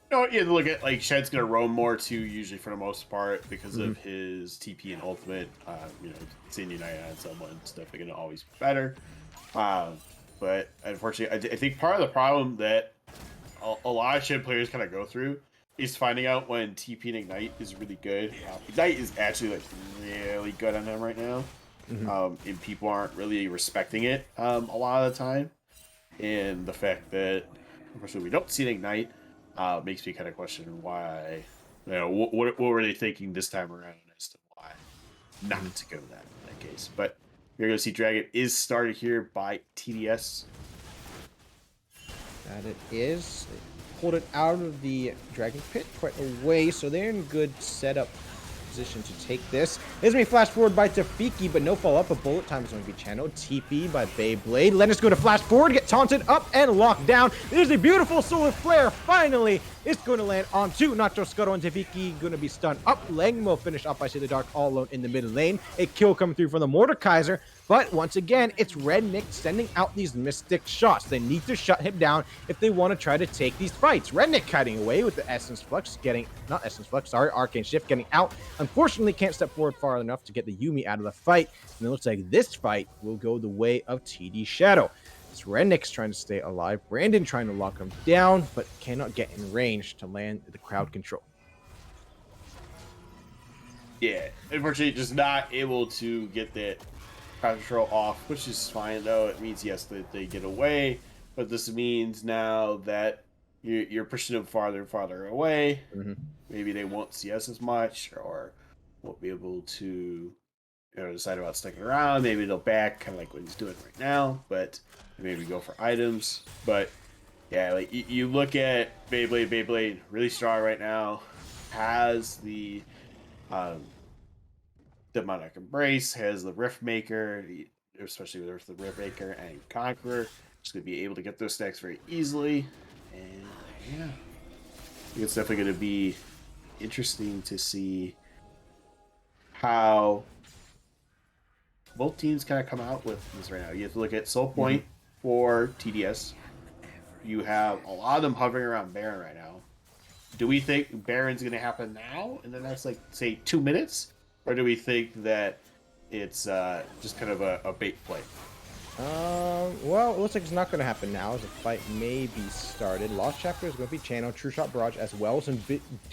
No, you look at, like, Shen's going to roam more too, usually for the most part, because of his TP and ultimate. Seeing United on someone is definitely going to always be better. But unfortunately, I think part of the problem that a lot of Shen players kind of go through is finding out when TP and Ignite is really good. Ignite is actually, like, really good on him right now. And people aren't really respecting it a lot of the time. And the fact that, unfortunately, we don't see an Ignite makes me kind of question why, what were they thinking this time around as to why not to go in that case. But you're going to see Dragon is started here by TDS. That it is. They pulled it out of the Dragon Pit quite a way, so they're in good setup position to take this. This may flash forward by Tafiki, but no follow-up. A bullet time is going to be channeled. TP by Beyblade. Lennox going to flash forward, get taunted up and locked down. There's a beautiful Solar Flare finally It's going to land onto Nacho Scuttle and Tafiki. Going to be stunned up. Langmo finished up by Say the Dark all alone in the mid lane. A kill coming through from the Mordekaiser. But once again, it's Red Nick sending out these mystic shots. They need to shut him down if they want to try to take these fights. Red Nick cutting away with the Essence Flux, Arcane Shift getting out. Unfortunately, can't step forward far enough to get the Yuumi out of the fight. And it looks like this fight will go the way of TD Shadow. It's Rennick's trying to stay alive. Brandon trying to lock him down, but cannot get in range to land the crowd control. Yeah, unfortunately, just not able to get that crowd control off, which is fine though. It means yes that they get away, but this means now that you're pushing them farther and farther away. Mm-hmm. Maybe they won't see us as much, or won't be able to, decide about sticking around. Maybe they'll back, kind of like what he's doing right now, but maybe go for items. But yeah, like you look at Beyblade really strong right now, has the Demonic Embrace, has the Rift Maker, especially with the Rift Maker and Conqueror, just gonna be able to get those stacks very easily. And yeah, I think it's definitely gonna be interesting to see how both teams kind of come out with this right now. You have to look at Soul Point for TDS. You have a lot of them hovering around Baron right now. Do we think Baron's going to happen now in the next, like, say, 2 minutes? Or do we think that it's just kind of a bait play? Well, it looks like it's not going to happen now, as the fight may be started. Lost Chapter is going to be channeled. True Shot Barrage as well. Some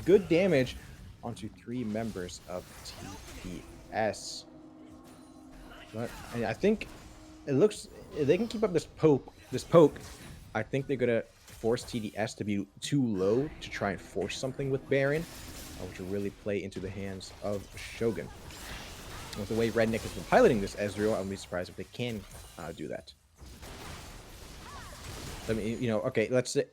good damage onto 3 members of TPS. But I think it looks, if they can keep up this poke, I think they're gonna force TDS to be too low to try and force something with Baron, which will really play into the hands of Shogun. With the way Redneck has been piloting this Ezreal, I wouldn't be surprised if they can do that. I mean, okay, let's say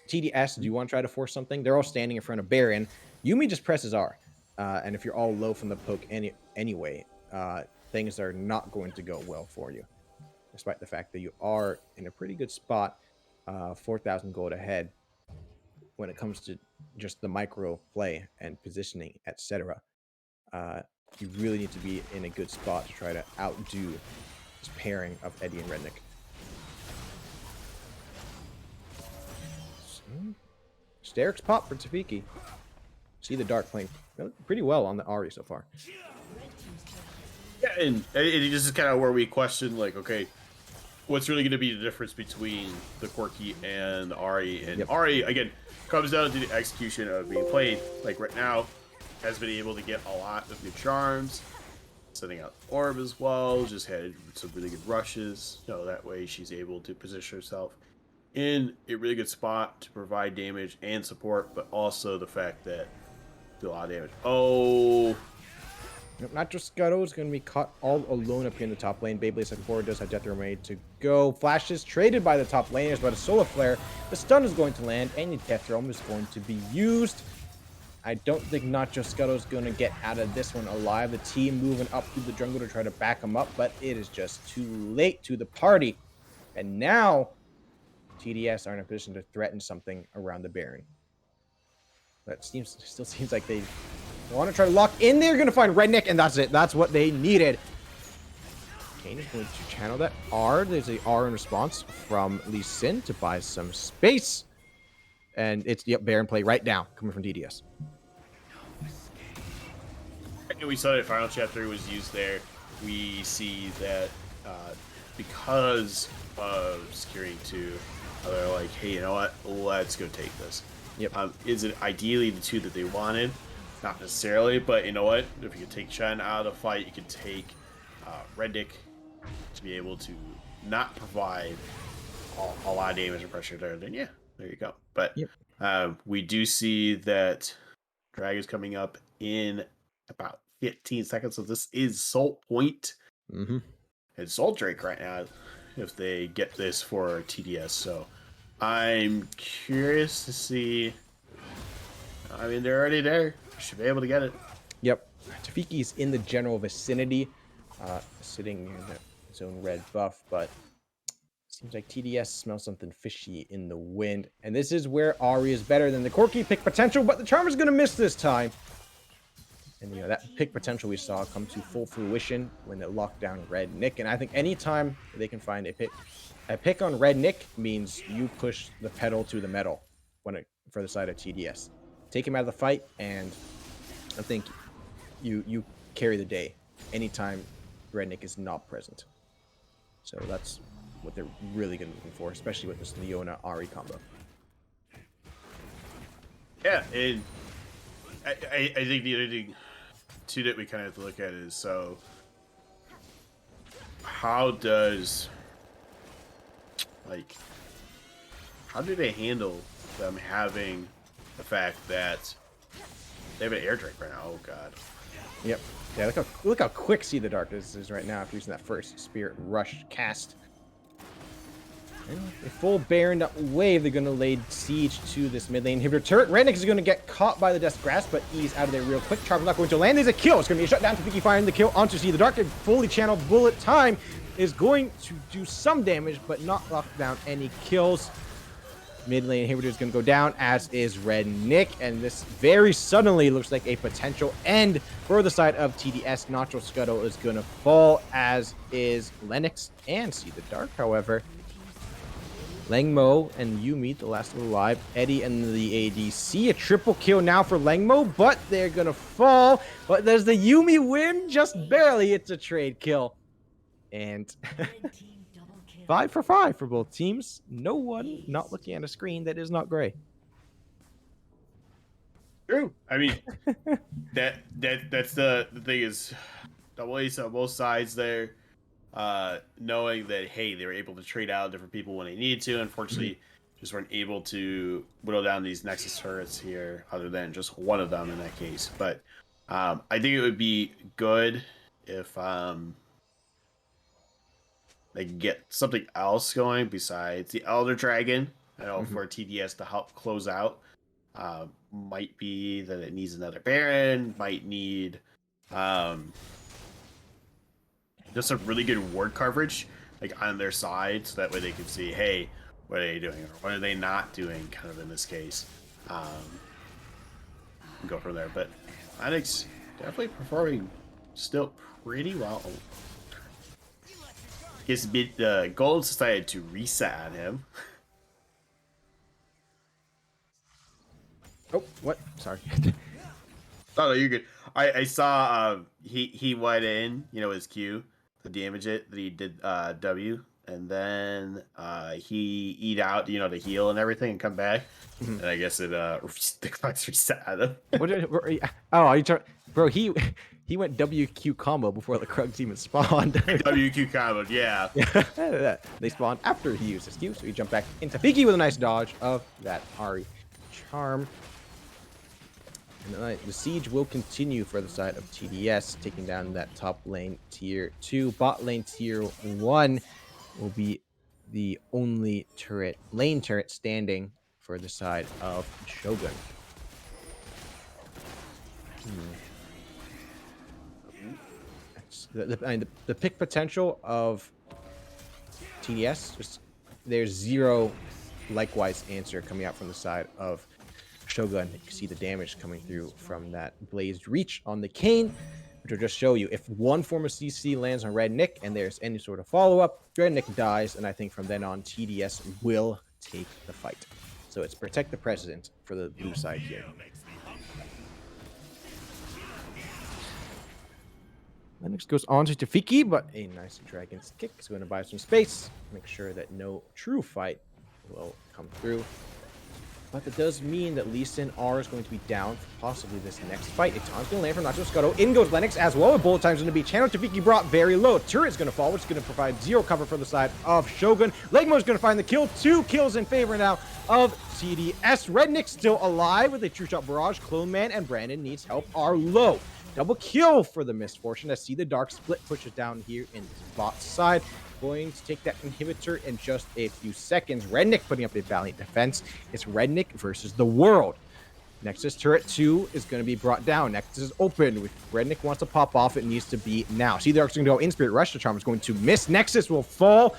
TDS, do you want to try to force something? They're all standing in front of Baron. Yuumi just presses R, and if you're all low from the poke anyway, things are not going to go well for you, despite the fact that you are in a pretty good spot, 4,000 gold ahead when it comes to just the micro play and positioning, etc. You really need to be in a good spot to try to outdo this pairing of Eddie and Rednick. Steric's pop for Tafiki. See the Dark playing pretty well on the Ahri so far. Yeah, and this is kind of where we question, like, okay, what's really going to be the difference between the Quirky and the Ahri? And Ahri, again, comes down to the execution of being played. Like right now, has been able to get a lot of good charms, setting out Orb as well, just had some really good rushes. That way she's able to position herself in a really good spot to provide damage and support, but also the fact that do a lot of damage. Oh, Not just Scuttle is going to be caught all alone up here in the top lane. Beyblade second forward does have Death Remedy to go. Flash is traded by the top laners, but a Solar Flare. The stun is going to land, and the Death Realm is going to be used. I don't think Nacho Scuttle is going to get out of this one alive. The team moving up through the jungle to try to back him up, but it is just too late to the party. And now, TDS are in a position to threaten something around the Baron. That still seems like they want to try to lock in. They're going to find Redneck, and that's it. That's what they needed. Kane is going to channel that R. There's a R in response from Lee Sin to buy some space. And it's, Baron play right now, coming from DDS. we saw that Final Chapter was used there. We see that because of securing 2, they're like, hey, you know what? Let's go take this. Yep. Is it ideally the 2 that they wanted? Not necessarily, but you know what? If you could take Shen out of the fight, you could take Reddick to be able to not provide a lot of damage and pressure there, then yeah, there you go. But we do see that Drag is coming up in about 15 seconds, so this is Salt Point and Salt Drake right now if they get this for TDS. So I'm curious to see. I mean, they're already there. Should be able to get it. Yep. Tafiki is in the general vicinity, sitting near his own red buff, but Seems like TDS smells something fishy in the wind. And this is where Ari is better than the Corki. Pick potential, but the Charmer's going to miss this time. And, you know, that pick potential we saw come to full fruition when they locked down Red Nick. And I think anytime they can find a pick on Red Nick means you push the pedal to the metal for the side of TDS. Take him out of the fight, and I think you carry the day anytime Red Nick is not present. So that's what they're really good looking for, especially with this Leona Ari combo. Yeah, and I think the other thing too that we kind of have to look at is, so how do they handle them having the fact that they have an air drake right now? Oh god. Yep. Yeah, look how quick See the Darkness is right now after using that first Spirit Rush cast. And a full Baron wave, they're going to lay siege to this mid lane inhibitor turret. Rednick is going to get caught by the Death Grasp, but he's out of there real quick. Charm's not going to land. There's a kill. It's going to be a shutdown. Tafiki firing the kill onto See the Dark. And fully channeled bullet time is going to do some damage, but not lock down any kills. Mid lane inhibitor is going to go down, as is Red Nick, and this very suddenly looks like a potential end for the side of TDS. Nacho Scuttle is going to fall, as is Lennox and See the Dark. However, Langmo and Yumi, the last one alive, Eddie and the ADC, a triple kill now for Langmo, but they're going to fall. But there's the Yumi win, just barely. It's a trade kill. And 5 for 5 for both teams. No one not looking at a screen that is not gray. True. I mean, that's the thing is, double ace on both sides there. Knowing that, hey, they were able to trade out different people when they needed to. Unfortunately, just weren't able to whittle down these Nexus turrets here, other than just one of them in that case. But I think it would be good if they could get something else going besides the Elder Dragon. I know for TDS to help close out. Might be that it needs another Baron, might need just some really good ward coverage like on their side, so that way they can see, hey, what are they doing or what are they not doing, kind of in this case. Go from there. But Onyx definitely performing still pretty well. His gold decided to reset on him. Oh, what? Sorry. Oh, no, you're good. I saw he went in, you know, his Q to damage it, that he did W, and then he eat out, you know, to heal and everything and come back. And I guess it the clock's reset at him. Bro, he went WQ combo before the Krugs even spawned. WQ combo, yeah. They spawned after he used his Q, so he jumped back into Fiki with a nice dodge of that Ari charm. And the siege will continue for the side of TDS, taking down that top lane tier 2. Bot lane tier 1 will be the only lane turret standing for the side of Shogun. The pick potential of TDS, there's zero likewise answer coming out from the side of Shogun. You can see the damage coming through from that blazed reach on the Kayn, which will just show you if one form of CC lands on Red Nick and there's any sort of follow-up, Red Nick dies, and I think from then on TDS will take the fight. So it's protect the precedent for the blue side here. Lennox goes on to Tafiki, but a nice Dragon's Kick is going to buy some space, make sure that no true fight will come through. But that does mean that Lee Sin R is going to be down for possibly this next fight. A taun's going to land from Nacho Scuttle. In goes Lennox as well. Bullet time's going to be channeled. Tafiki brought very low. Turret's going to fall, which is going to provide zero cover for the side of Shogun. Legmo's going to find the kill. 2 kills in favor now of TDS. Red Nick still alive with a True Shot Barrage. Clone Man and Brandon needs help are low. Double kill for the Misfortune as See the Dark split pushes down here in this bot side. Going to take that inhibitor in just a few seconds. Rednick putting up a valiant defense. It's Rednick versus the world. Nexus turret 2 is going to be brought down. Nexus is open. If Rednick wants to pop off, it needs to be now. See the Dark's going to go in. Spirit Rush. The Charm is going to miss. Nexus will fall.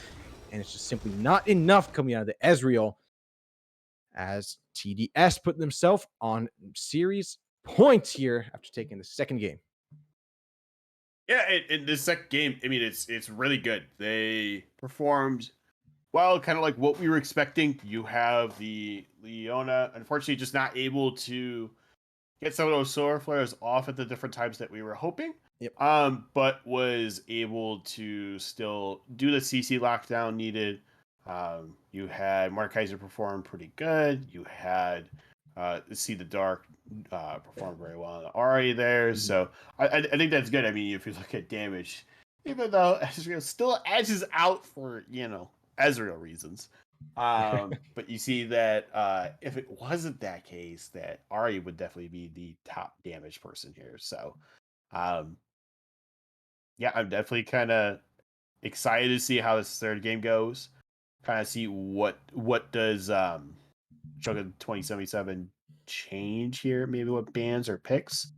and it's just simply not enough coming out of the Ezreal, as TDS put themselves on series points here after taking the second game. Yeah, in this second game, I mean, it's really good. They performed well, kind of like what we were expecting. You have the Leona, unfortunately, just not able to get some of those solar flares off at the different times that we were hoping. Yep. But was able to still do the CC lockdown needed. You had Markaiser perform pretty good. You had See the Dark perform very well on the Ari there. Mhm. So I think that's good. I mean, if you look at damage, even though Ezreal still edges out for Ezreal reasons. But you see that if it wasn't that case, that Ari would definitely be the top damage person here. So, yeah, I'm definitely kind of excited to see how this third game goes. Kind of see what does Shogun 2077 change here, maybe what bans or picks.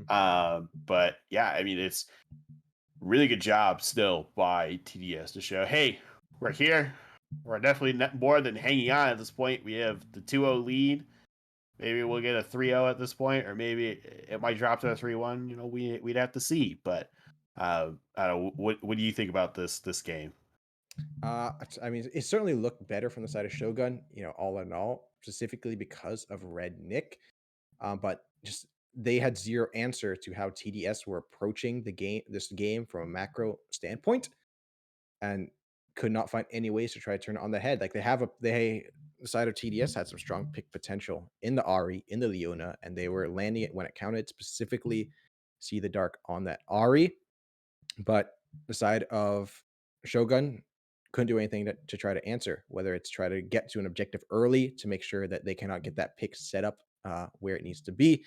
But yeah, I mean, it's really good job still by TDS to show, hey, we're here. We're definitely not more than hanging on at this point. We have the 2-0 lead. Maybe we'll get a 3-0 at this point, or maybe it might drop to a 3-1. We'd have to see. But I don't know. What do you think about this game? I mean, it certainly looked better from the side of Shogun, all in all, specifically because of Red Nick. But just they had zero answer to how TDS were approaching this game from a macro standpoint, and could not find any ways to try to turn it on the head. Like the side of TDS had some strong pick potential in the Ari, in the Leona, and they were landing it when it counted, specifically See the Dark on that Ari. But the side of Shogun couldn't do anything to try to answer, whether it's try to get to an objective early to make sure that they cannot get that pick set up where it needs to be.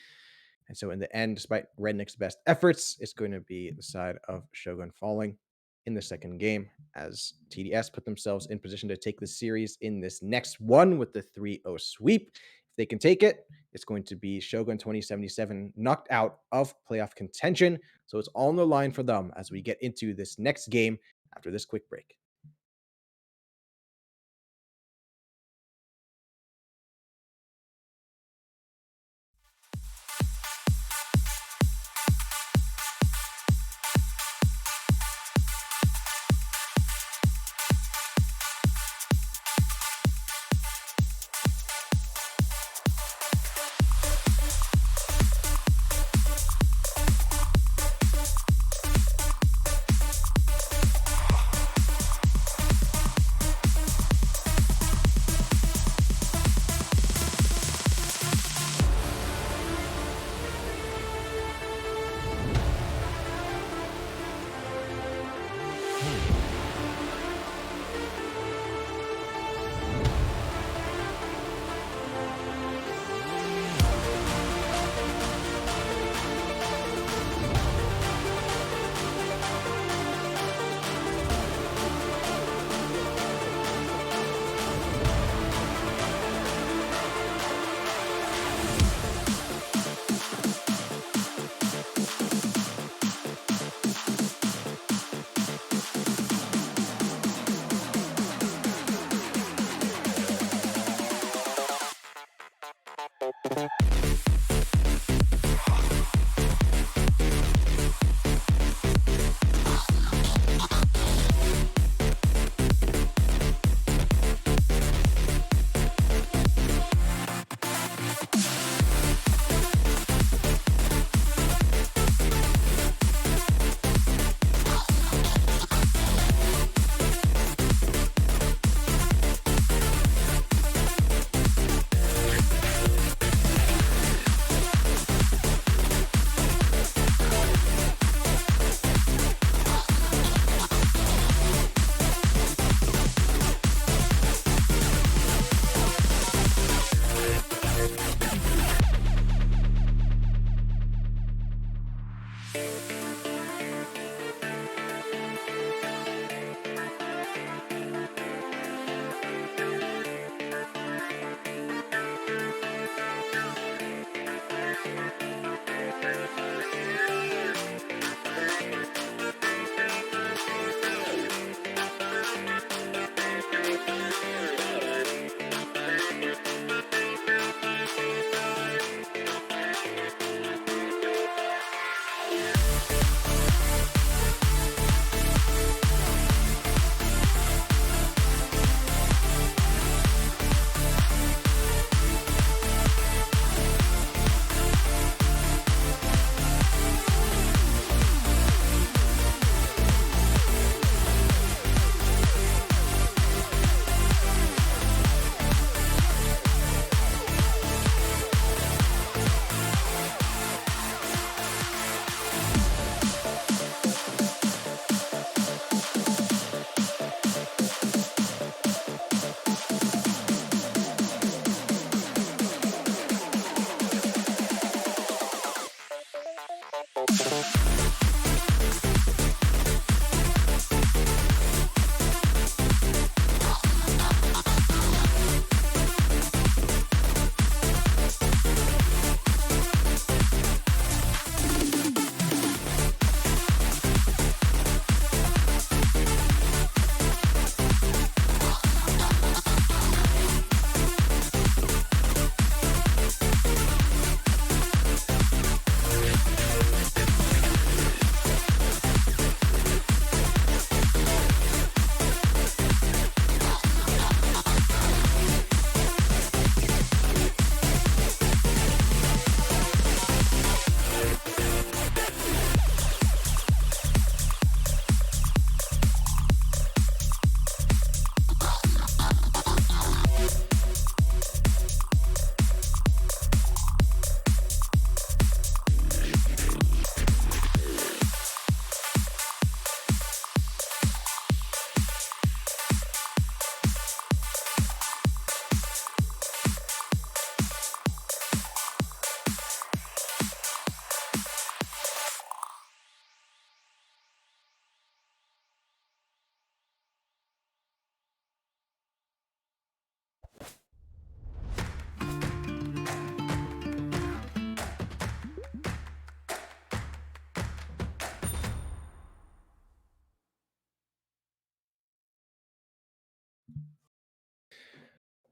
And so in the end, despite Rednick's best efforts, it's going to be the side of Shogun falling in the second game, as TDS put themselves in position to take the series in this next one with the 3-0 sweep. If they can take it, it's going to be Shogun 2077 knocked out of playoff contention. So it's all on the line for them as we get into this next game after this quick break.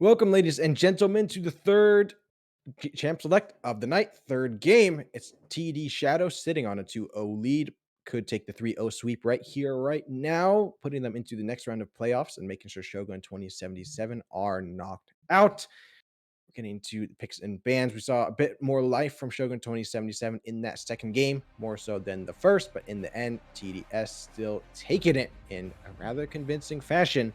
Welcome, ladies and gentlemen, to the third champ select of the night. Third game. It's TD Shadow sitting on a 2-0 lead. Could take the 3-0 sweep right here, right now, putting them into the next round of playoffs and making sure Shogun 2077 are knocked out. Getting into picks and bans, we saw a bit more life from Shogun 2077 in that second game, more so than the first, but in the end, TDS still taking it in a rather convincing fashion.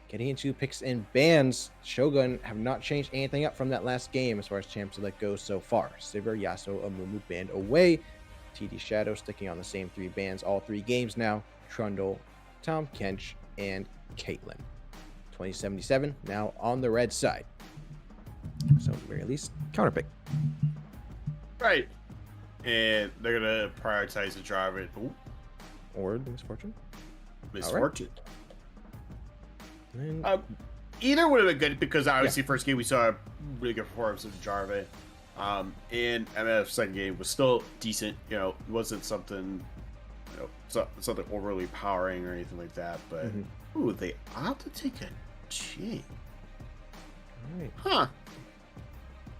Getting into picks and bans, Shogun have not changed anything up from that last game as far as champ select goes so far. Sivir, Yasuo, Amumu banned away. TD Shadow sticking on the same 3 bans all 3 games now. Trundle, Tom Kench, and Caitlyn. 2077 now on the red side. So at the very least, counterpick. Right. And they're gonna prioritize the driver. Ooh, Or the misfortune. misfortune. And Either would have been good because obviously first game we saw a really good performance of Jarvan. And MF second game was still decent. You know, it wasn't something, something overly powering or anything like that. But ooh, they opt to take a G. all right. Huh.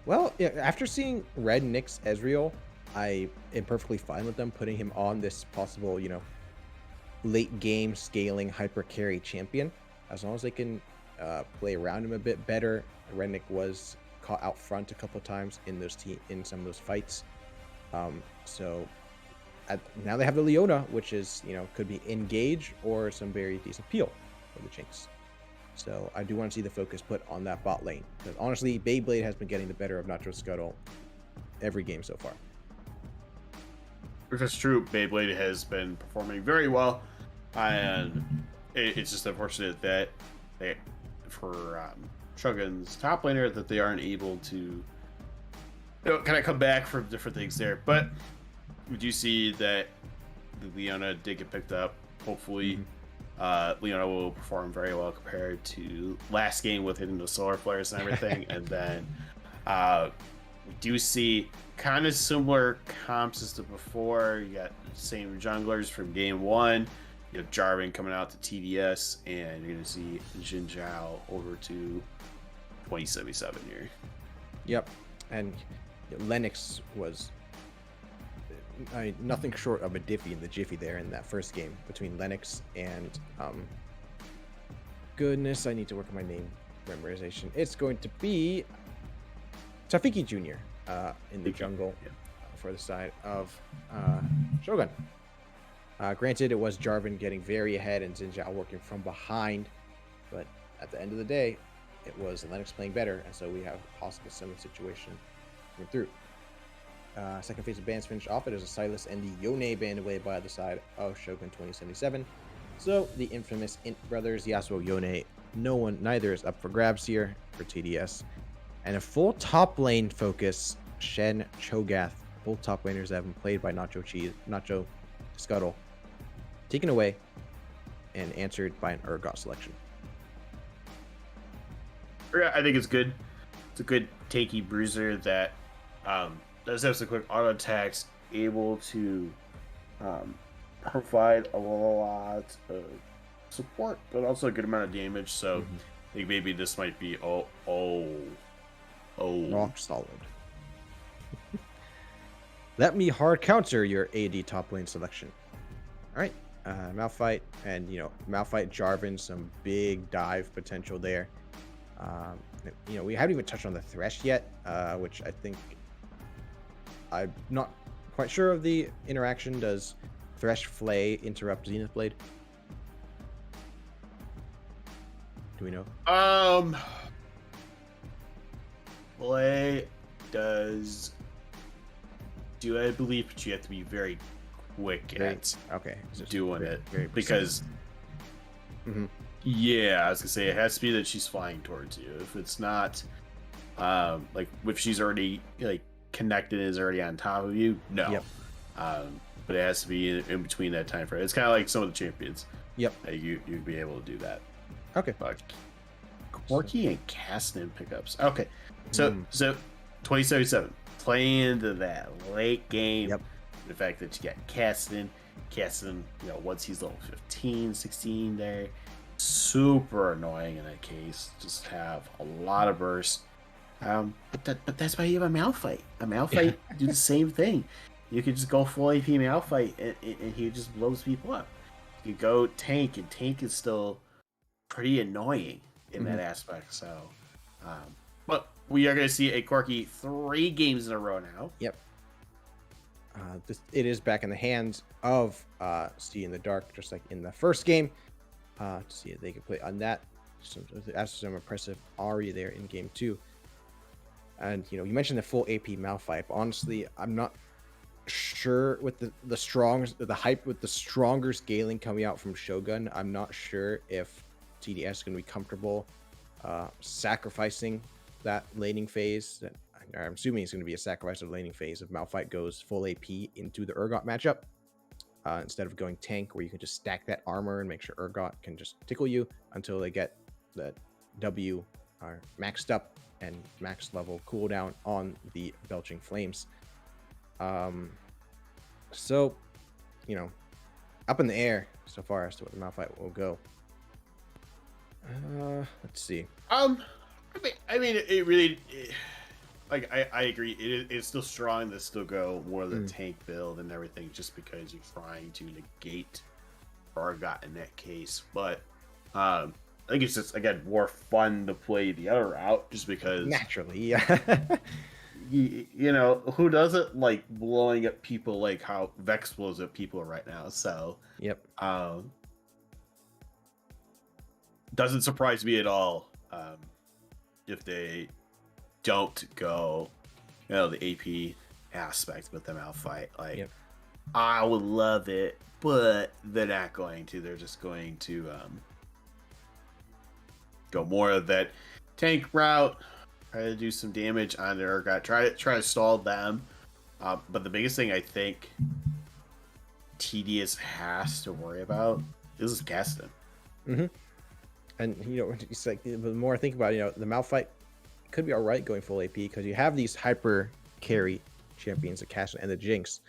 Well, yeah, after seeing Red Nyx Ezreal, I am perfectly fine with them putting him on this possible, late game scaling hyper carry champion, as long as they can play around him a bit better. Red Nyx was caught out front a couple times in some of those fights. So now they have the Leona, which is could be engage or some very decent peel for the Chinks. So I do want to see the focus put on that bot lane, because honestly, Beyblade has been getting the better of Nacho Scuttle every game so far. If it's true, Beyblade has been performing very well, and it's just unfortunate that for Shogun's top laner, that they aren't able to kind of come back from different things there. But we do see that the Leona did get picked up. Hopefully, Leona will perform very well compared to last game with hitting the solar flares and everything. And then we do see kind of similar comps as to before. You got the same junglers from game 1. You have Jarvan coming out to TDS, and you're going to see Jin Zhao over to 2077 here. Yep, and Lennox was nothing short of a diffy in the jiffy there in that first game between Lennox and goodness, I need to work on my name memorization. It's going to be Tafiki Jr. In the jungle for the side of Shogun. Granted, it was Jarvan getting very ahead and Xin Zhao working from behind, but at the end of the day, it was Lennox playing better, and so we have a possible similar situation coming through. Second phase of bans finished off. It is a Silas and the Yone banned away by the side of Shogun 2077. So the infamous Int brothers, Yasuo, Yone, neither is up for grabs here for TDS. And a full top lane focus, Shen, Cho'Gath, both top laners that have been played by Nacho Scuttle, taken away and answered by an Urgot selection. I think it's good. It's a good takey bruiser that does have some quick auto attacks, able to provide a lot of support, but also a good amount of damage. So I think maybe this might be rock solid. Let me hard counter your AD top lane selection. All right, Malphite, and Malphite Jarvan, some big dive potential there. We haven't even touched on the Thresh yet, which I think I'm not quite sure of the interaction. Does Thresh Flay interrupt Zenith Blade? Do we know? Flay does do, I believe, but you have to be very quick at doing it very because yeah, I was gonna say it has to be that she's flying towards you. If it's not, like if she's already connected and is already on top of you, no. Yep. But it has to be in between that time frame. It's kind of like some of the champions. Yep. You'd be able to do that. Okay. Corki and Caston pickups. Okay. So 2077 playing into that late game. Yep. The fact that you got Caston, once he's level 15, 16 there, super annoying in that case. Just have a lot of bursts. But that's why you have a Malphite. A Malphite do the same thing. You could just go full AP Malphite and he just blows people up. You could go tank, and tank is still pretty annoying in Mhm. that aspect. So, but we are going to see a Corki 3 games in a row now. Yep. It is back in the hands of See in the Dark, just like in the first game. To see if they can play on that. Some impressive Ari there in game 2. And you mentioned the full AP Malphite. Honestly, I'm not sure with the hype with the stronger scaling coming out from Shogun. I'm not sure if TDS is going to be comfortable sacrificing that laning phase. I'm assuming it's going to be a sacrifice of laning phase if Malphite goes full AP into the Urgot matchup instead of going tank, where you can just stack that armor and make sure Urgot can just tickle you until they get the W maxed up and max level cooldown on the Belching Flames. So, up in the air so far as to what the Malphite will go. Let's see. I mean, it really, like, I agree. It's still strong to still go more of the tank build and everything, just because you're trying to negate Argot in that case. But I think it's just, again, more fun to play the other route, just because Naturally, yeah. who doesn't like blowing up people like how Vex blows up people right now? So Yep. doesn't surprise me at all if they don't go the AP aspect with the Malphite. Like, Yep. I would love it, but they're not going to. They're just going to go more of that tank route, try to do some damage on their guy, try to stall them. But the biggest thing I think TDS has to worry about is Gaston. Mm-hmm. And it's like the more I think about it, the Malphite could be all right going full AP because you have these hyper carry champions, the Castle and the Jinx.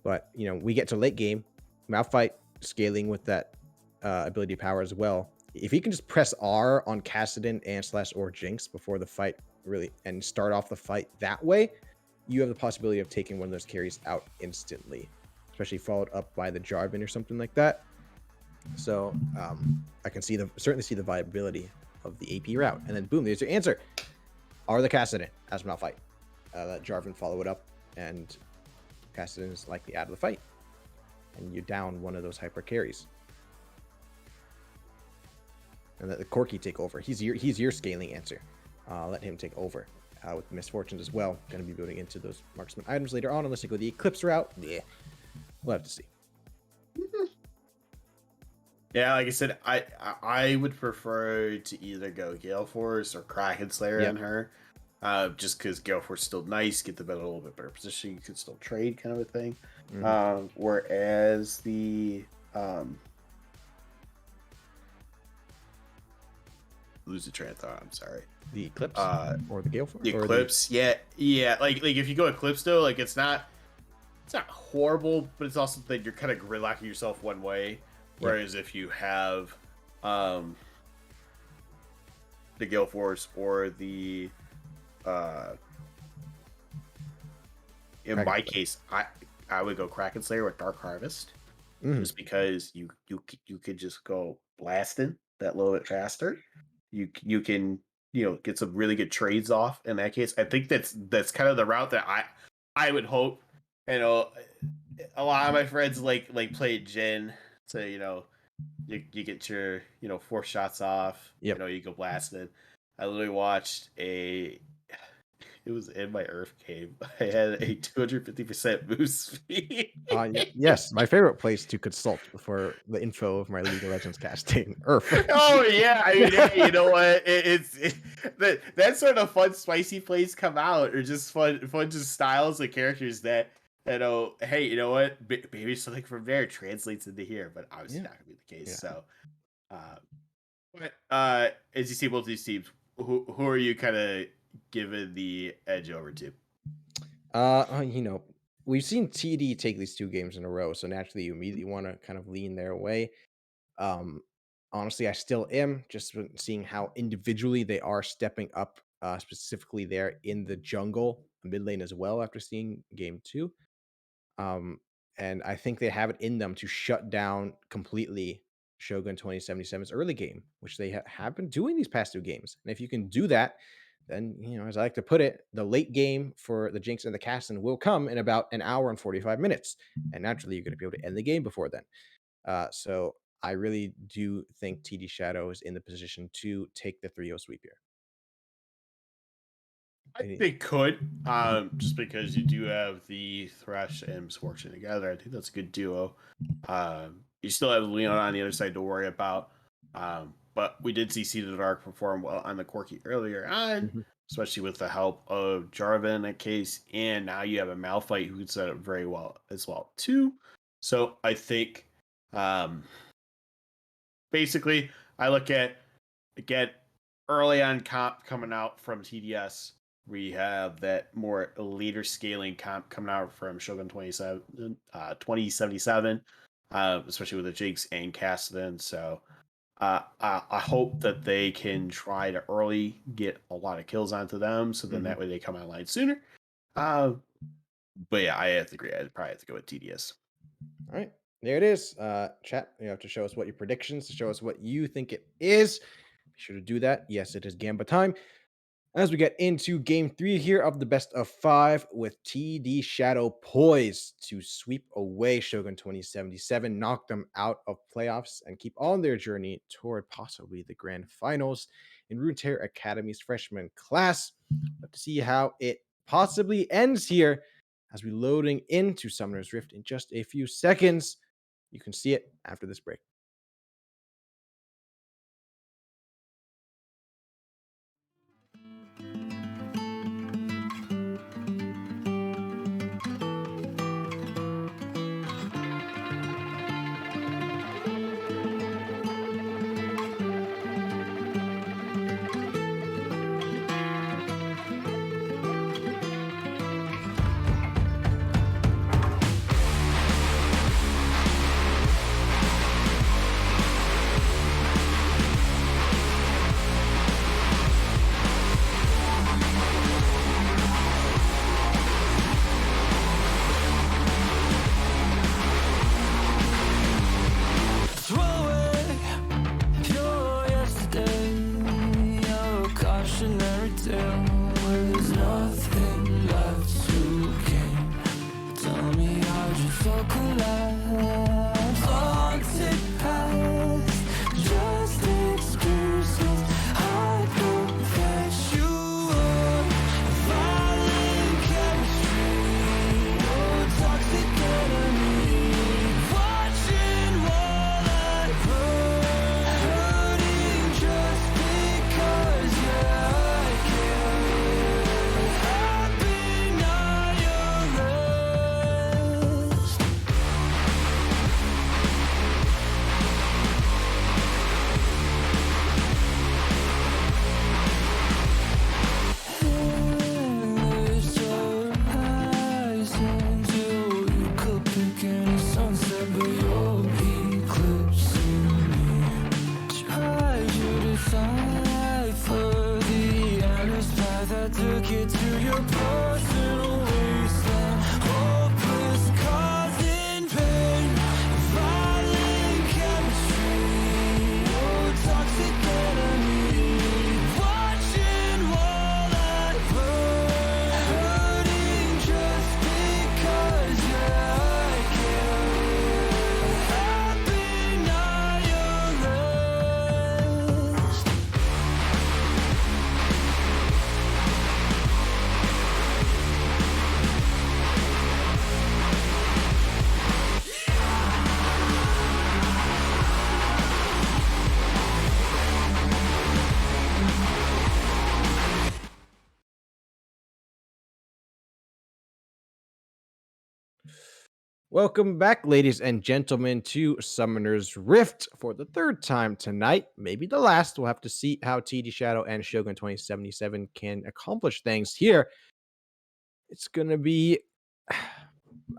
But we get to late game, Malphite scaling with that ability power as well. If you can just press R on Cassidon and / or Jinx before the fight and start off the fight that way, you have the possibility of taking one of those carries out instantly, especially followed up by the Jarvan or something like that. So I can certainly see the viability of the AP route. And then boom, there's your answer. Are the Cassidon as Malphite. Let Jarvan follow it up, and Cassidon is likely out of the fight. And you down one of those hyper carries. And let the Corki take over. He's your scaling answer. Let him take over. With Misfortunes as well. Going to be building into those marksman items later on, unless you go the Eclipse route. Yeah. We'll have to see. Yeah, like I said, I would prefer to either go Gale Force or Kraken Slayer on her. Just because Gale Force is still nice, get the a little bit better position, you could still trade kind of a thing. Mm-hmm. Whereas the lose the train of thought, I'm sorry. The Eclipse or the Gale Force? The Eclipse, yeah. Like if you go Eclipse though, like it's not horrible, but it's also that you're kind of gridlocking yourself one way. Whereas if you have the Gale Force or the in my case, I would go Kraken Slayer with Dark Harvest, just because you could just go blasting that little bit faster. You can get some really good trades off in that case. I think that's kind of the route that I would hope. A lot of my friends like play Jhin. So you get your 4 shots off. Yep. You go blasted. I literally watched it was in my Earth game. I had a 250% move speed. Yes, my favorite place to consult for the info of my League of Legends casting, Earth. Oh yeah, I mean, hey, you know what? That sort of fun, spicy plays come out, or just fun just styles of characters that hey, you know what? Maybe something from there translates into here, but obviously not gonna be the case. Yeah. So, but as you see both these teams, who are you kind of giving the edge over to? We've seen TD take these 2 games in a row, so naturally you immediately want to kind of lean their way. Honestly, I still am, just seeing how individually they are stepping up, specifically there in the jungle, mid lane as well, after seeing game two. Um, and I think they have it in them to shut down completely Shogun 2077's early game, which they have been doing these past two games. And if you can do that, then, as I like to put it, the late game for the Jinx and the Caston will come in about an hour and 45 minutes. And naturally, you're going to be able to end the game before then. So I really do think TD Shadow is in the position to take the 3-0 sweep here. I think they could, just because you do have the Thresh and Misfortune together. I think that's a good duo. You still have Leon on the other side to worry about. But we did see Seed of the Dark perform well on the Corki earlier on, Mhm. especially with the help of Jarvan in that case. And now you have a Malphite who can set up very well as well, too. So I think basically I look at, again, early on comp coming out from TDS. We have that more later scaling comp coming out from Shogun 2077, especially with the Jinx and Cassidon. So I hope that they can try to early get a lot of kills onto them, so then that way they come online sooner. But yeah, I have to agree. I'd probably have to go with TDS. All right. There it is. Chat, you have to show us what your predictions, to show us what you think it is. Be sure to do that. Yes, it is Gamba time. As we get into game three here of the best of five, with TD Shadow poised to sweep away Shogun 2077, knock them out of playoffs, and keep on their journey toward possibly the grand finals in Runeterra Academy's freshman class. Let's see how it possibly ends here as we loading into Summoner's Rift in just a few seconds. You can see it after this break. Throw away your yesterday, your cautionary tale. There's nothing left to gain. Tell me how'd you feel collapse? Haunted past, just excuses. I know that you are violent chemistry, your toxic enemy. Watching while I burn, hurting just because, yeah, I care. Happy not your rest. Endless horizon till you could pick any sunset, but you're eclipsing me. Tried to decipher the endless path that took you to your personal wasteland. Hopeless, causing pain, violent chemistry, your toxic enemy. Watching while I burn, hurting just because, yeah, I care. Happy not your rest. Welcome back, ladies and gentlemen, to Summoner's Rift for the third time tonight. Maybe the last. We'll have to see how TD Shadow and Shogun 2077 can accomplish things here. It's going to be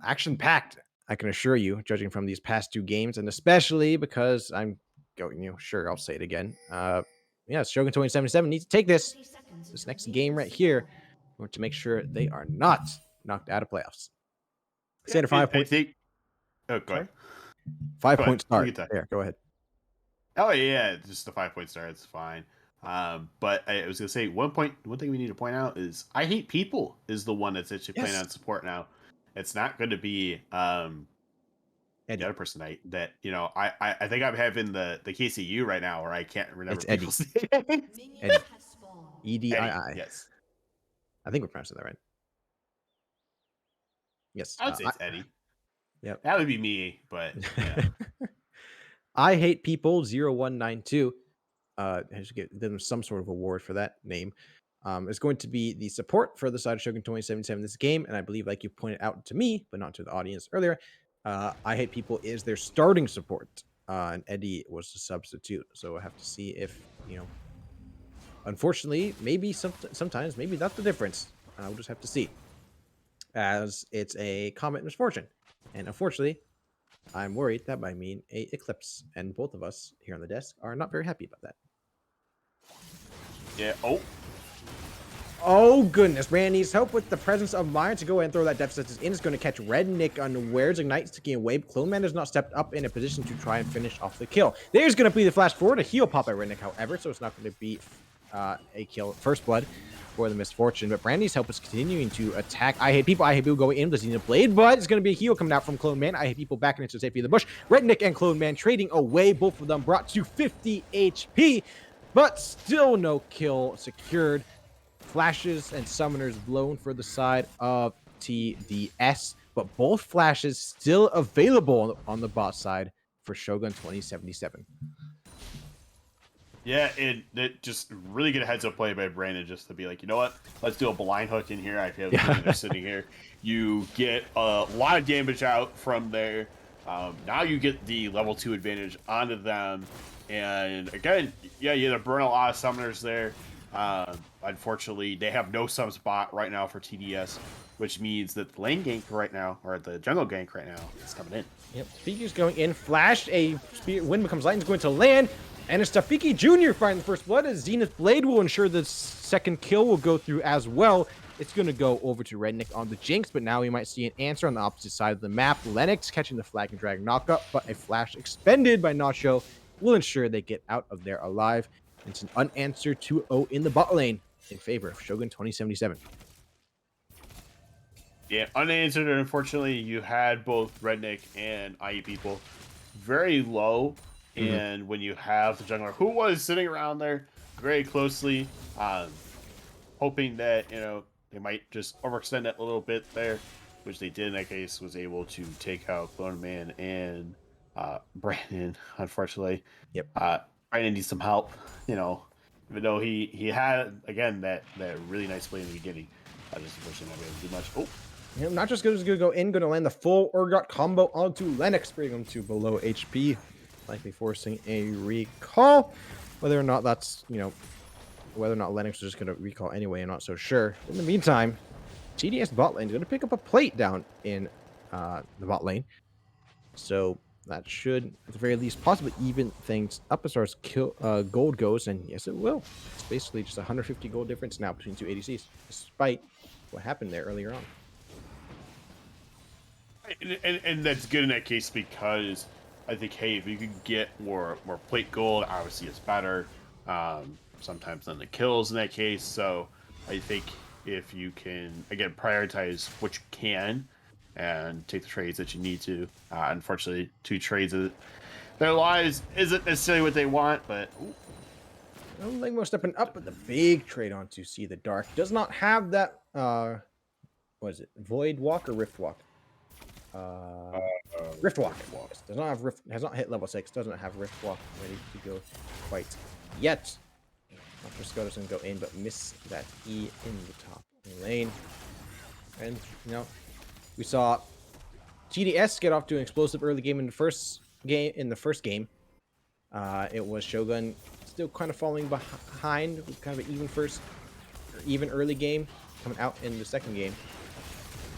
action packed, I can assure you, judging from these past two games, and especially because I'm go. Sure, I'll say it again. Yeah, Shogun 2077 needs to take this next game right here to make sure they are not knocked out of playoffs. Standard 5 I point. think. Oh, go Sorry? ahead. 5 Go point ahead. You start. get that. There, go ahead. Oh yeah, just the 5 point start. It's fine. But I was gonna say one thing we need to point out is I Hate People is the one that's actually playing Yes. on support now. It's not going to be the Eddie. other person I think I'm having the KCU right now, or I can't remember It's Eddie. people's names. Eddie. Eddie, EDII. yes, I think we're pronouncing that right. Yes. I would say it's Eddie. Yep. That would be me, but yeah. I Hate People 0192. I should get them some sort of award for that name. It's going to be the support for the side of Shogun 2077 this game, and I believe, like you pointed out to me, but not to the audience earlier, I Hate People is their starting support, and Eddie was the substitute. So I have to see if unfortunately, maybe sometimes maybe that's the difference. We'll just have to see, as it's a comet misfortune, and unfortunately, I'm worried that might mean a eclipse, and both of us here on the desk are not very happy about that. Yeah. Oh goodness, Brand needs help with the presence of mind to go ahead and throw that deficit in. It's going to catch Red Nick unawares. Ignite's taking a wave. Clone Man has not stepped up in a position to try and finish off the kill. There's going to be the flash forward, a heal pop by Red Nick, however, so it's not going to be a kill. First blood for the misfortune, but Brandy's help is continuing to attack. I Hate People going in, does he need a blade, but it's going to be a heal coming out from Clone Man. I Hate People backing into safety of the bush. Red Nick and Clone Man trading away, both of them brought to 50 HP, but still no kill secured. Flashes and summoners blown for the side of TDS, but both flashes still available on the bot side for Shogun 2077. Yeah, it just really good heads up play by Brandon just to be like, you know what? Let's do a blind hook in here. I feel like they're sitting here. You get a lot of damage out from there. Now you get the level 2 advantage onto them. And again, yeah, you had to burn a lot of summoners there. Unfortunately, they have no sub spot right now for TDS, which means that the lane gank right now, or the jungle gank right now, is coming in. Yep, Tafiki's going in. Flash, a wind becomes light, is going to land. And it's Tafiki Jr. finding the first blood, as Zenith Blade will ensure the second kill will go through as well. It's going to go over to Rednick on the Jinx, but now we might see an answer on the opposite side of the map. Lennox catching the Flag and Drag knockup, but a flash expended by Nacho will ensure they get out of there alive. It's an unanswered 2-0 in the bot lane in favor of Shogun 2077. Yeah, unanswered, unfortunately, you had both Redneck and IE People very low. And when you have the jungler who was sitting around there very closely, hoping that, they might just overextend that a little bit there, which they did in that case, was able to take out Clone Man and Brandon, unfortunately. Yep. Brandon needs some help, even though he had, again, that really nice play in the beginning. I just unfortunately not able to do much. Oh. Not just good as going to go in, going to land the full Urgot combo onto Lennox, bringing him to below HP, likely forcing a recall. Whether or not that's, whether or not Lennox is just going to recall anyway, I'm not so sure. In the meantime, TDS bot lane is going to pick up a plate down in the bot lane. So that should, at the very least, possibly even things up as far as gold goes, and yes, it will. It's basically just 150 gold difference now between two ADCs, despite what happened there earlier on. And that's good in that case because I think, hey, if you could get more plate gold, obviously it's better. Sometimes than the kills in that case. So I think if you can, again, prioritize what you can and take the trades that you need to. Unfortunately, 2 trades, their lives isn't necessarily what they want, but... Langmo stepping up with the big trade onto See the Dark. Does not have that, what is it, Void Walk or Rift Walk? Rift Walk. Does not have Rift, has not hit level 6, doesn't have Rift Walk ready to go quite yet. After Scotus can go in, but miss that E in the top lane. And, we saw TDS get off to an explosive early game in the first game. It was Shogun still kind of falling behind with kind of an even early game coming out in the second game.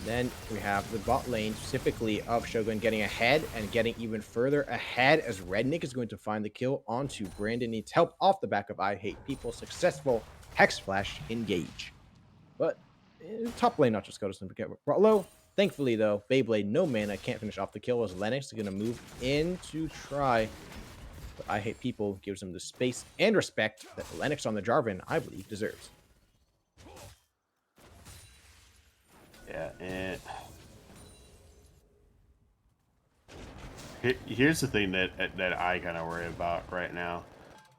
Then we have the bot lane, specifically of Shogun, getting ahead and getting even further ahead as Rednick is going to find the kill onto Brandon Needs Help off the back of I Hate People. Successful Hex Flash engage. But top lane, not just Scott, doesn't get brought low. Thankfully, though, Beyblade, no mana, can't finish off the kill as Lennox is going to move in to try. But I Hate People gives him the space and respect that Lennox on the Jarvan, I believe, deserves. Yeah, and here's the thing that I kind of worry about right now.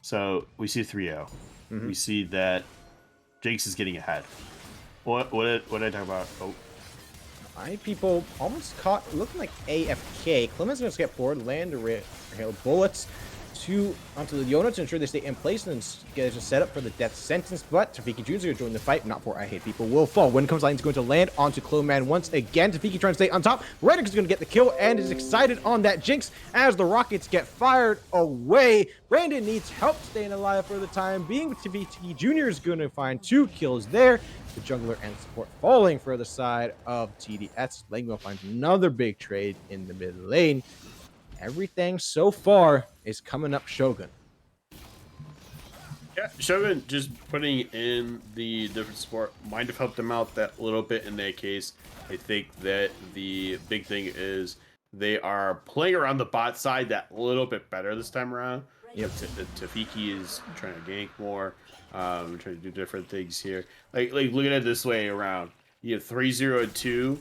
So we see 3-0. We see that Jake's is getting ahead. What did I talk about? Oh, People almost caught, looking like AFK. Clemens going to get forward, land a hail bullets onto the Yona to ensure they stay in place and get a setup for the death sentence. But Tafiki Jr. is going to join the fight. Not for I Hate People will fall. When comes line is going to land onto Clone Man once again. Tafiki trying to stay on top. Reddick is going to get the kill and is excited on that Jinx as the rockets get fired away. Brandon Needs Help staying alive for the time being. Tafiki Jr. is going to find 2 kills there. The jungler and support falling for the side of TDS. Langwell finds another big trade in the mid lane. Everything so far is coming up Shogun. yeah, Shogun just putting in the different support might have helped them out that little bit in that case. I think that the big thing is they are playing around the bot side that little bit better this time around. Yep. Tafiki is trying to gank more, trying to do different things here. Like look at it this way around. You have 3-0-2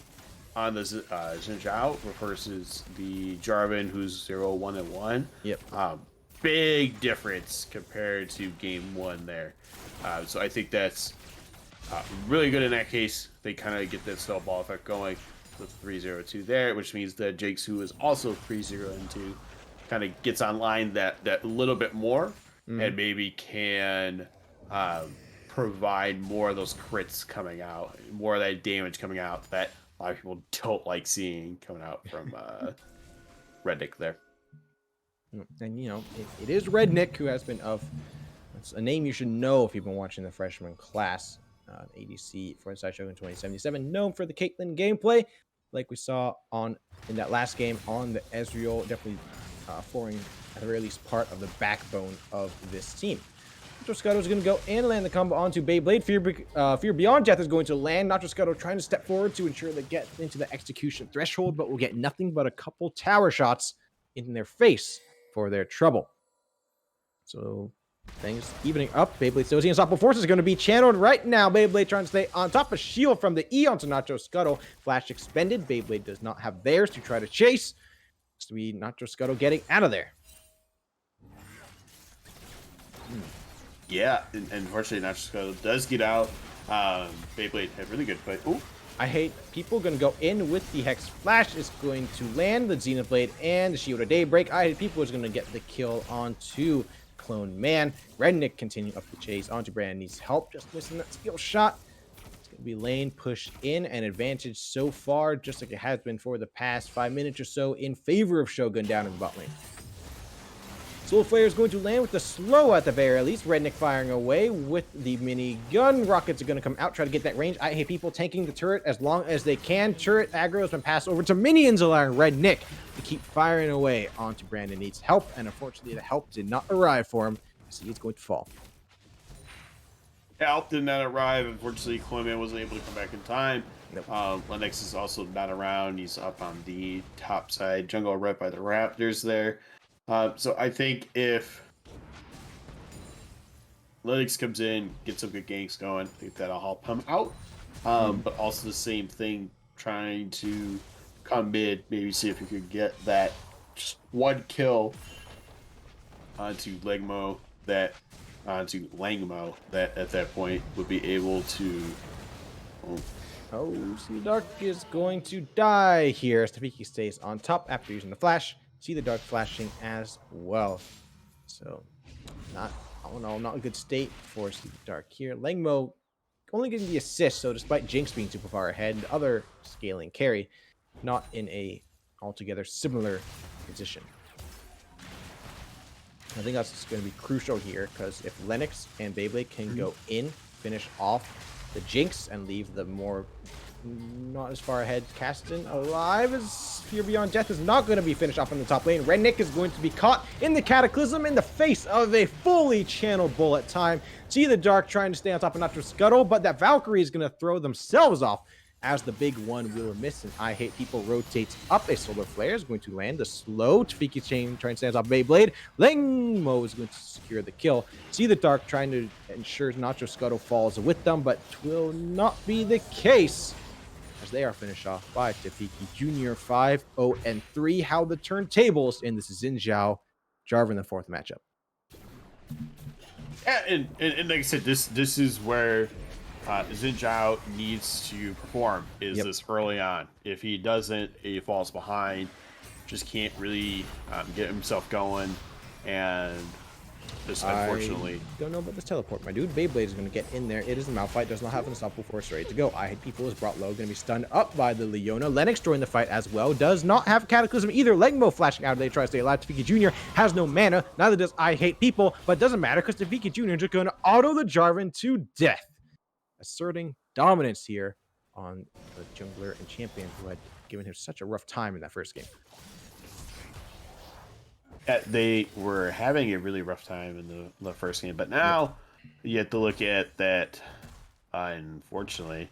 on the Zhao versus the Jarvan, who's 0-1-1. Yep. Big difference compared to game 1 there. So I think that's really good in that case. They kind of get that snowball effect going with 3-0-2 there, which means that Jake's, who is also 3-0-2, kind of gets online that little bit more and maybe can provide more of those crits coming out, more of that damage coming out that a lot of people don't like seeing coming out from Reddick there. And, you know, it is Rednick, who has been that's a name you should know if you've been watching the freshman class. ADC for Inside Shogun 2077, known for the Caitlyn gameplay, like we saw in that last game on the Ezreal, definitely forming at the very least part of the backbone of this team. Nacho Scuttle is going to go and land the combo onto Beyblade. Fear Beyond Death is going to land. Nacho Scuttle trying to step forward to ensure they get into the execution threshold, but will get nothing but a couple tower shots in their face for their trouble. So things evening up. Beyblade still unstoppable force is going to be channeled right now. Beyblade trying to stay on top. A shield from the E onto Nacho Scuttle. Flash expended. Beyblade does not have theirs to try to chase. It's to be Nacho Scuttle getting out of there. Yeah, and unfortunately, Nacho Scuttle does get out. Beyblade had really good play. Ooh. I Hate People going to go in with the Hex Flash. Is going to land the Zenith Blade and the Shield of Daybreak. I Hate People is going to get the kill onto Clone Man. Rednick continuing up the chase onto Brandon Needs Help. Just missing that skill shot. It's going to be lane push in, an advantage so far, just like it has been for the past 5 minutes or so, in favor of Shogun down in the bot lane. Soul Flare is going to land with the slow at the very least. Rednick firing away with the mini gun. Rockets are going to come out, try to get that range. I Hate People tanking the turret as long as they can. Turret aggro has been passed over to minions, allowing Rednick to keep firing away onto Brandon Needs Help. And unfortunately, the help did not arrive for him, so he's going to fall. Help did not arrive. Unfortunately, Clement wasn't able to come back in time. Nope. Lennox is also not around. He's up on the top side. Jungle right by the Raptors there. So I think if Lennox comes in, gets some good ganks going, I think that'll help him out. But also the same thing, trying to come mid, maybe see if you could get that just one kill onto Langmo that at that point would be able to. See the Dark is going to die here. Tafiki stays on top after using the flash. See the Dark flashing as well. So, not a good state for See the Dark here. Langmo only getting the assist, so despite Jinx being super far ahead, the other scaling carry not in a altogether similar position. I think that's going to be crucial here, because if Lennox and Beyblade can go in, finish off the Jinx, and leave the more not as far ahead. Caston alive as Fear Beyond Death is not going to be finished off in the top lane. Rednick is going to be caught in the Cataclysm in the face of a fully channeled bullet time. See the Dark trying to stay on top of Nacho Scuttle, but that Valkyrie is going to throw themselves off as the big one will miss, and I Hate People rotates up. A Solar Flare is going to land. The slow Tafiki chain trying to stand off Beyblade. Lengmo is going to secure the kill. See the Dark trying to ensure Nacho Scuttle falls with them, but will not be the case as they are finished off by Tafiki Jr. 5-0-3. How the turntables in this is Xin Jarvan the fourth matchup. Yeah, and like I said, this is where Xin Zhao needs to perform is this early on. If he doesn't, he falls behind. Just can't really get himself going, and just unfortunately. I don't know about this teleport, my dude. Beyblade is going to get in there. It is a Malphite, does not have an unstoppable force ready to go. I Hate People is brought low, going to be stunned up by the Leona. Lennox joined the fight as well, does not have Cataclysm either. Legmo flashing out, they try to stay alive. Tafiki Jr. has no mana, neither does I Hate People, but it doesn't matter because Tafiki Jr. is just going to auto the Jarvan to death, asserting dominance here on the jungler and champion who had given him such a rough time in that first game. They were having a really rough time in the first game, but now you have to look at that. Unfortunately,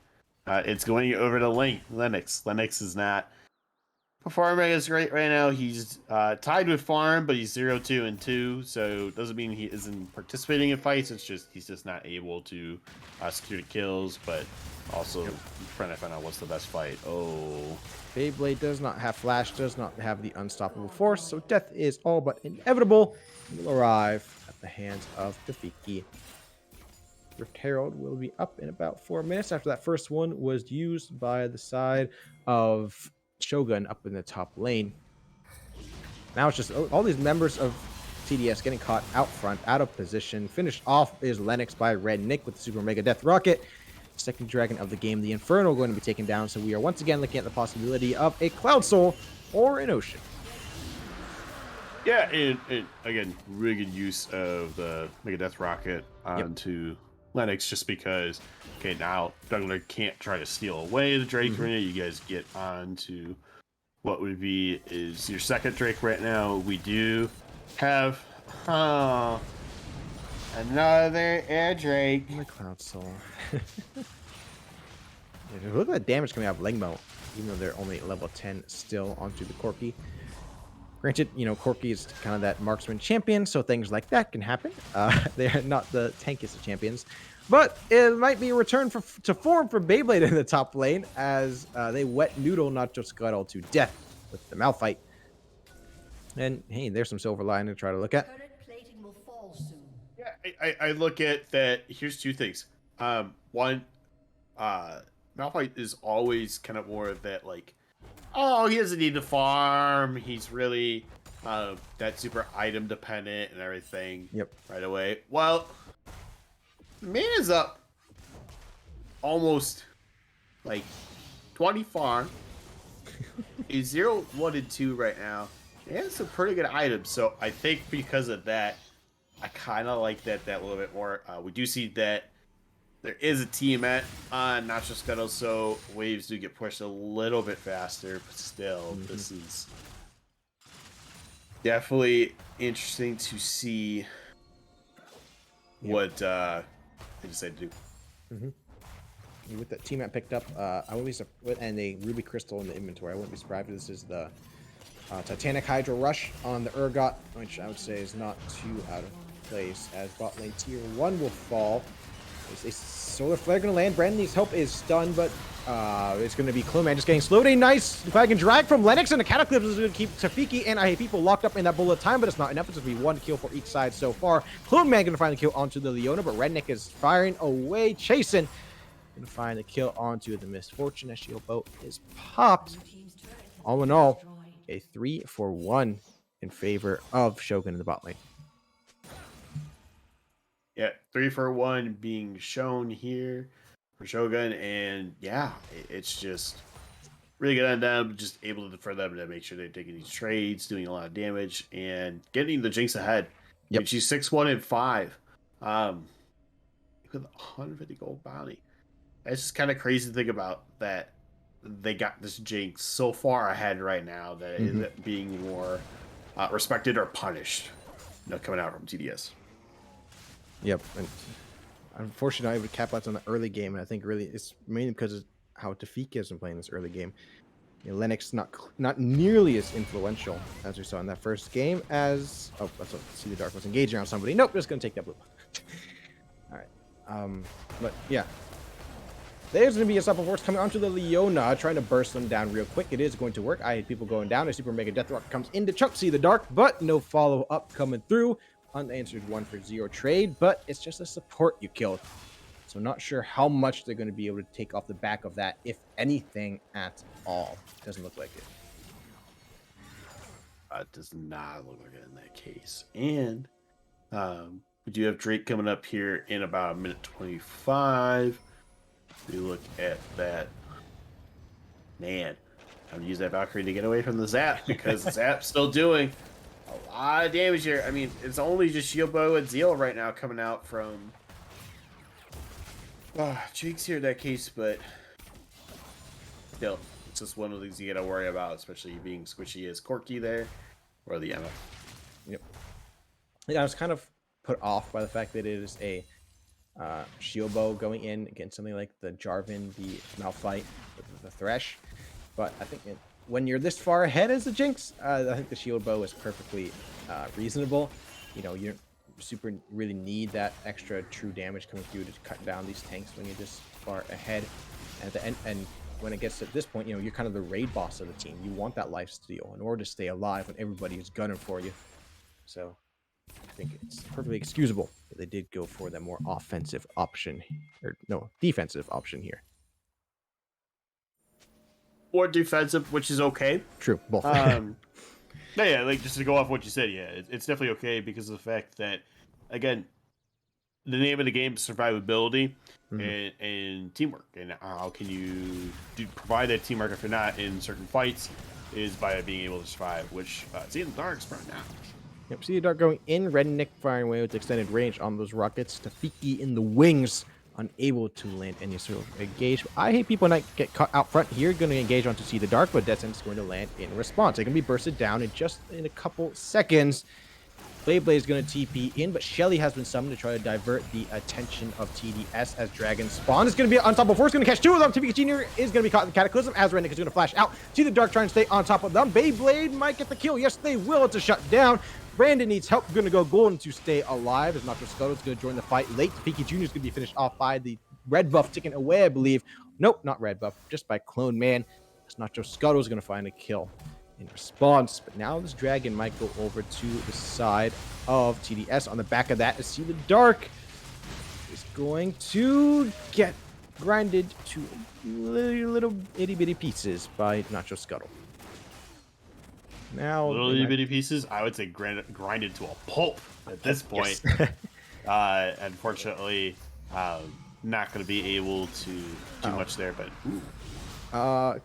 it's going over to Lennox. Lennox is not performing as great right now. He's tied with Farm, but he's 0-2-2, so it doesn't mean he isn't participating in fights. It's just he's just not able to secure the kills, but also trying to find out what's the best fight. Oh. Beyblade does not have Flash, does not have the unstoppable force, so death is all but inevitable. It will arrive at the hands of Tafiki. Rift Herald will be up in about 4 minutes after that first one was used by the side of Shogun up in the top lane. Now it's just all these members of TDS getting caught out front, out of position. Finished off is Lennox by Red Nick with the Super Mega Death Rocket. Second dragon of the game, the Inferno, going to be taken down. So we are once again looking at the possibility of a Cloud Soul or an Ocean. Yeah, and again, really good use of the Mega Death Rocket onto Lennox, just because, okay, now Jungler can't try to steal away the Drake right now. You guys get on to what would be is your second Drake right now. We do have another air Drake. The Cloud Soul. Look at the damage coming out of Lengmo, even though they're only level 10 still onto the Corki. Granted, you know, Corki is kind of that marksman champion, so things like that can happen. They're not the tankiest of champions. But it might be a return to form for Beyblade in the top lane as they wet noodle Nacho Scuttle to death with the Malphite. And hey, there's some silver lining to try to look at. Yeah, I look at that. Here's two things. One, Malphite is always kind of more of that, like, oh, he doesn't need to farm. He's really that super item dependent and everything. Right away. Well, man is up almost like 20 farm. He's 0, 1, and 2 right now. He has some pretty good items. So I think because of that, I kind of like that a little bit more. We do see that there is a team at Nacho Scuttle, so waves do get pushed a little bit faster, but still, this is definitely interesting to see what they decide to do. With that team I picked up, I wouldn't be surprised, and a Ruby Crystal in the inventory. I wouldn't be surprised if this is the Titanic Hydro Rush on the Urgot, which I would say is not too out of place, as bot lane tier 1 will fall. Is a Solar Flare going to land? Brandon's help is stunned, but it's going to be Clone Man just getting slowed. A nice flag and drag from Lennox, and the Cataclysm is going to keep Tafiki and I Hate People locked up in that bullet time, but it's not enough. It's going to be 1 kill for each side so far. Clone Man going to find the kill onto the Leona, but Redneck is firing away, chasing. Going to find the kill onto the Misfortune as Shield Boat is popped. All in all, a 3-for-1 in favor of Shogun in the bot lane. Yeah, 3-for-1 being shown here for Shogun, and yeah, it's just really good on them, just able for them to make sure they're taking these trades, doing a lot of damage, and getting the Jinx ahead. And she's 6-1 and 5. With 150 gold bounty. It's just kind of crazy to think about that they got this Jinx so far ahead right now that it is being more respected or punished, coming out from TDS. Yep. And unfortunately, I would cap out on the early game, and I think really it's mainly because of how Tafiki has been playing this early game. Lennox not nearly as influential as we saw in that first game as that's what See the Dark was engaging on somebody. Nope, just gonna take that blue. All right. But yeah. There's going to be a Supple Force coming onto the Leona, trying to burst them down real quick. It is going to work. I hate people going down. A Super Mega Death Rock comes in to chunk See the Dark, but no follow-up coming through. Unanswered 1-for-0 trade, but it's just a support you killed. So not sure how much they're going to be able to take off the back of that, if anything at all. Doesn't look like it. It does not look like it in that case. And we do have Drake coming up here in about 1:25. We look at that. Man, I'm going to use that Valkyrie to get away from the Zap because the Zap's still doing a lot of damage here. I mean, it's only just Shield Bow and Zeal right now coming out from Jinx here in that case, but still, it's just one of the things you got to worry about, especially being squishy as Corki there or the Emma. Yep. Yeah, I was kind of put off by the fact that it is a Shield Bow going in against something like the Jarvan, the Malphite, the Thresh. But I think when you're this far ahead as the Jinx, I think the Shield Bow is perfectly reasonable. You know, you don't super really need that extra true damage coming through to cut down these tanks when you're this far ahead. And at the end, and when it gets to this point, you know, you're kind of the raid boss of the team. You want that life steal in order to stay alive when everybody is gunning for you. So I think it's perfectly excusable that they did go for the more offensive option, or no, defensive option here. Or defensive, which is okay. True, both. Yeah, like just to go off what you said, yeah, it's definitely okay because of the fact that, again, the name of the game is survivability and teamwork. And how can you provide that teamwork if you're not in certain fights is by being able to survive, which See the Dark's right now. Yep, See the Dark going in, Redneck firing away with extended range on those rockets. Tafiki in the wings, unable to land any sort of engage. I hate people not get caught out front here, going to engage onto See the Dark, but Death Sentence is going to land in response. They're going to be bursted down in just in a couple seconds. Blade is going to TP in, but Shelly has been summoned to try to divert the attention of TDS as Dragon Spawn is going to be unstoppable force, going to catch two of them. Tafiki Jr. is going to be caught in the Cataclysm as Redneck is going to flash out. See the Dark trying to stay on top of them. Beyblade might get the kill. Yes, they will. It's a shutdown. Brandon needs help. Going to go golden to stay alive as Nacho Scuttle is going to join the fight late. Tafiki Jr. is going to be finished off by the red buff taken away, I believe. Nope, not red buff, just by Clone Man. As Nacho Scuttle is going to find a kill in response. But now this Dragon might go over to the side of TDS. On the back of that is See the Dark is going to get grinded to little itty bitty pieces by Nacho Scuttle. Now little itty bitty pieces, I would say grinded to a pulp at this point. Yes. Unfortunately, not going to be able to do much there, but I'm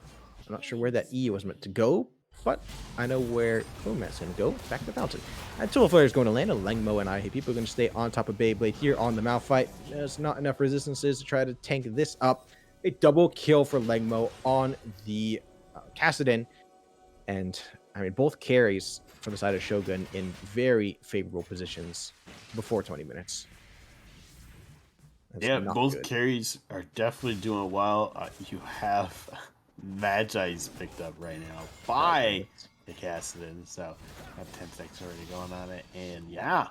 not sure where that E was meant to go, but I know where Cloman's going to go. Back to the fountain. And Tool Flare is going to land. And Lengmo and I hate people are going to stay on top of Beyblade here on the Malphite. There's not enough resistances to try to tank this up. A double kill for Lengmo on the Kassadin. And I mean, both carries for the side of Shogun in very favorable positions before 20 minutes. That's both carries are definitely doing well. You have Magi's picked up right now by the Kassadin, so I have 10 seconds already going on it. And yeah,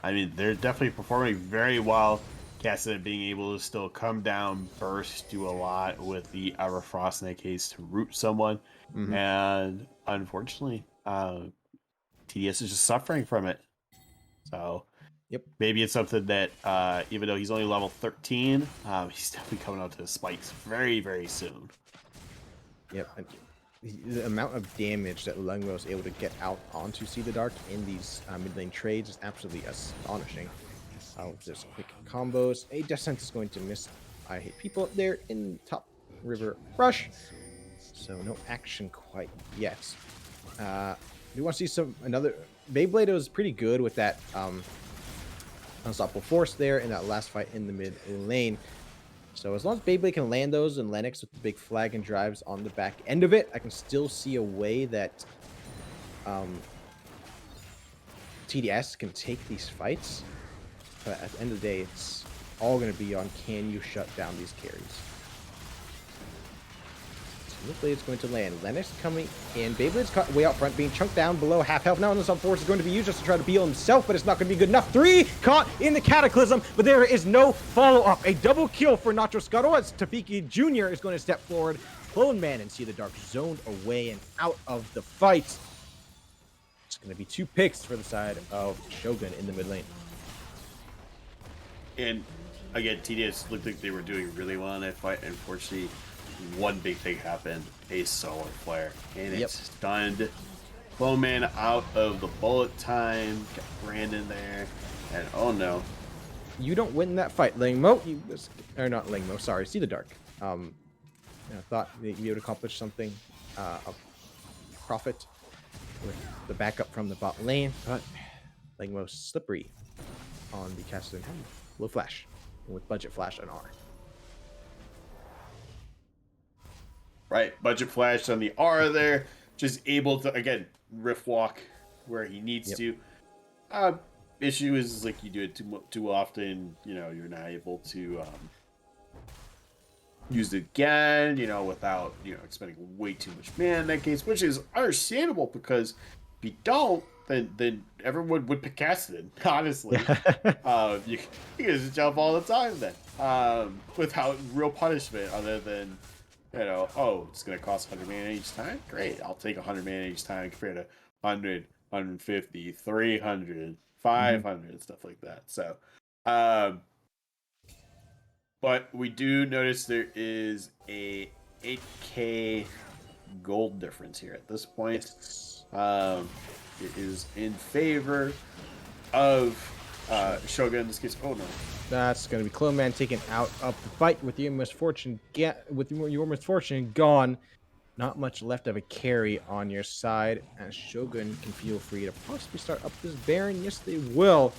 I mean, they're definitely performing very well. Kassadin being able to still come down, burst, do a lot with the Everfrost in that case to root someone. And unfortunately, TDS is just suffering from it. So maybe it's something that even though he's only level 13, he's definitely coming out to the spikes very, very soon. Yep. The amount of damage that Lengmo is able to get out onto See the Dark in these mid lane trades is absolutely astonishing. Just quick combos. A Death Sentence is going to miss. I hate people up there in top river rush. So no action quite yet. We want to see another Beyblade was pretty good with that unstoppable force there in that last fight in the mid lane. So as long as Beyblade can land those and Lennox with the big flag and drives on the back end of it, I can still see a way that TDS can take these fights. But at the end of the day, it's all going to be on can you shut down these carries. So Blade's going to land. Lennox coming in. Beyblade's caught way out front, being chunked down below half health. Now, the sub force is going to be used just to try to heal himself, but it's not going to be good enough. 3 caught in the Cataclysm, but there is no follow-up. A double kill for Nacho Scuttle as Tafiki Jr. is going to step forward. Clone Man and See the Dark zoned away and out of the fight. It's going to be 2 picks for the side of Shogun in the mid lane. And again, TDS looked like they were doing really well in that fight. Unfortunately, one big thing happened: a solar flare, and it stunned Clone Man out of the bullet time. Got Brandon there, and oh no, you don't win that fight, Lingmo. Or not Lingmo. Sorry, See the Dark. I thought that you would accomplish something of profit with the backup from the bot lane, but Lingmo's slippery on the casting. Low flash with budget flash on R. Right, budget flash on the R there, just able to again riff walk where he needs to. Issue is like you do it too often, you know, you're not able to use it again, you know, without expending way too much mana in that case, which is understandable because if you don't, then everyone would pick Cassidy, honestly. You can just jump all the time then, without real punishment other than, oh, it's going to cost 100 mana each time? Great, I'll take 100 mana each time compared to 100, 150, 300, 500, stuff like that. So, but we do notice there is a 8k gold difference here at this point. It is in favor of Shogun in this case. Oh no, that's going to be Clone Man taken out of the fight with your misfortune. Your misfortune gone. Not much left of a carry on your side, and Shogun can feel free to possibly start up this Baron. Yes, they will.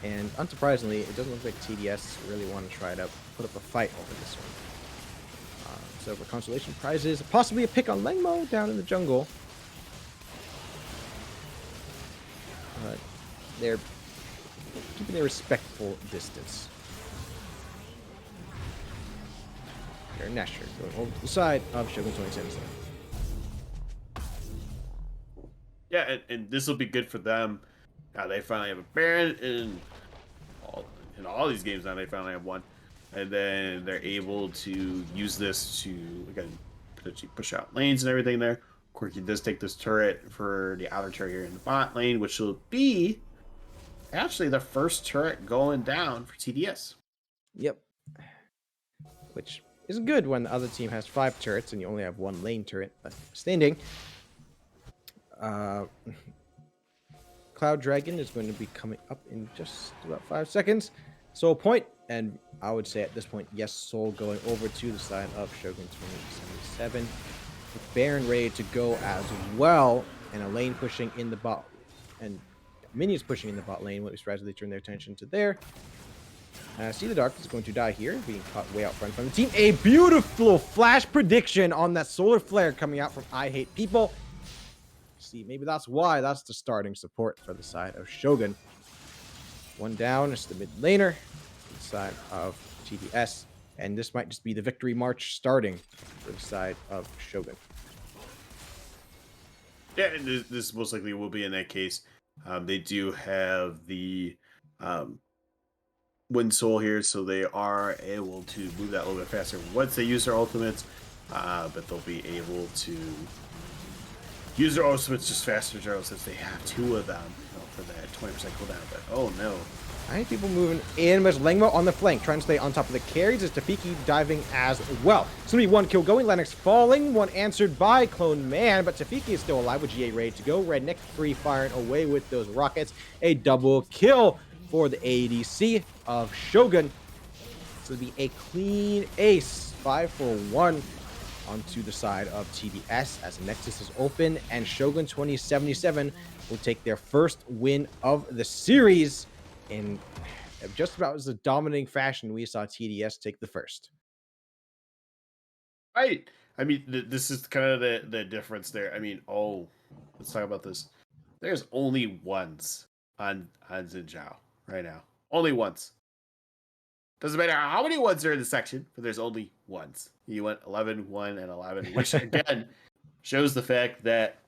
And unsurprisingly, it doesn't look like TDS really want to try to put up a fight over this one. So for consolation prizes, possibly a pick on Lengmo down in the jungle. They're keeping a respectful distance. Here, Nasher going over to the side of Shogun 2077. Yeah, and this will be good for them. They finally have a Baron in all these games now. They finally have one, and then they're able to use this to again potentially push out lanes and everything there. Quirky does take this turret for the outer turret here in the bot lane, which will be actually the first turret going down for TDS. Yep. Which isn't good when the other team has 5 turrets and you only have 1 lane turret standing. Cloud Dragon is going to be coming up in just about 5 seconds. Soul point, and I would say at this point, yes, Soul going over to the side of Shogun 2077. With Baron ready to go as well, and a lane pushing in the bot, and minions pushing in the bot lane. What we strategically turn their attention to there. See the Dark is going to die here, being caught way out front from the team. A beautiful flash prediction on that solar flare coming out from I Hate People. See, maybe that's why that's the starting support for the side of Shogun. One down is the mid laner, the side of TDS. And this might just be the victory march starting for the side of Shogun. Yeah, and this most likely will be in that case. They do have the Wind Soul here, so they are able to move that a little bit faster once they use their ultimates. But they'll be able to use their ultimates just faster, since they have 2 of them for that 20% cooldown. But oh no. I hate people moving in, but Lengmo on the flank, trying to stay on top of the carries. Is Tafiki diving as well. It's going to be 1 kill going. Lennox falling. 1 answered by Clone Man, but Tafiki is still alive with GA ready to go. Redneck free firing away with those rockets. A double kill for the ADC of Shogun. It's going to be a clean ace. 5 for 1 onto the side of TDS as Nexus is open, and Shogun 2077 will take their first win of the series. And just about as a dominating fashion we saw TDS take the first. Right. I mean, this is kind of the difference there. I mean, let's talk about this. There's only ones on Xinjiao right now. Only ones. Doesn't matter how many ones are in the section, but there's only ones. You went 11, 1, and 11, which again shows the fact that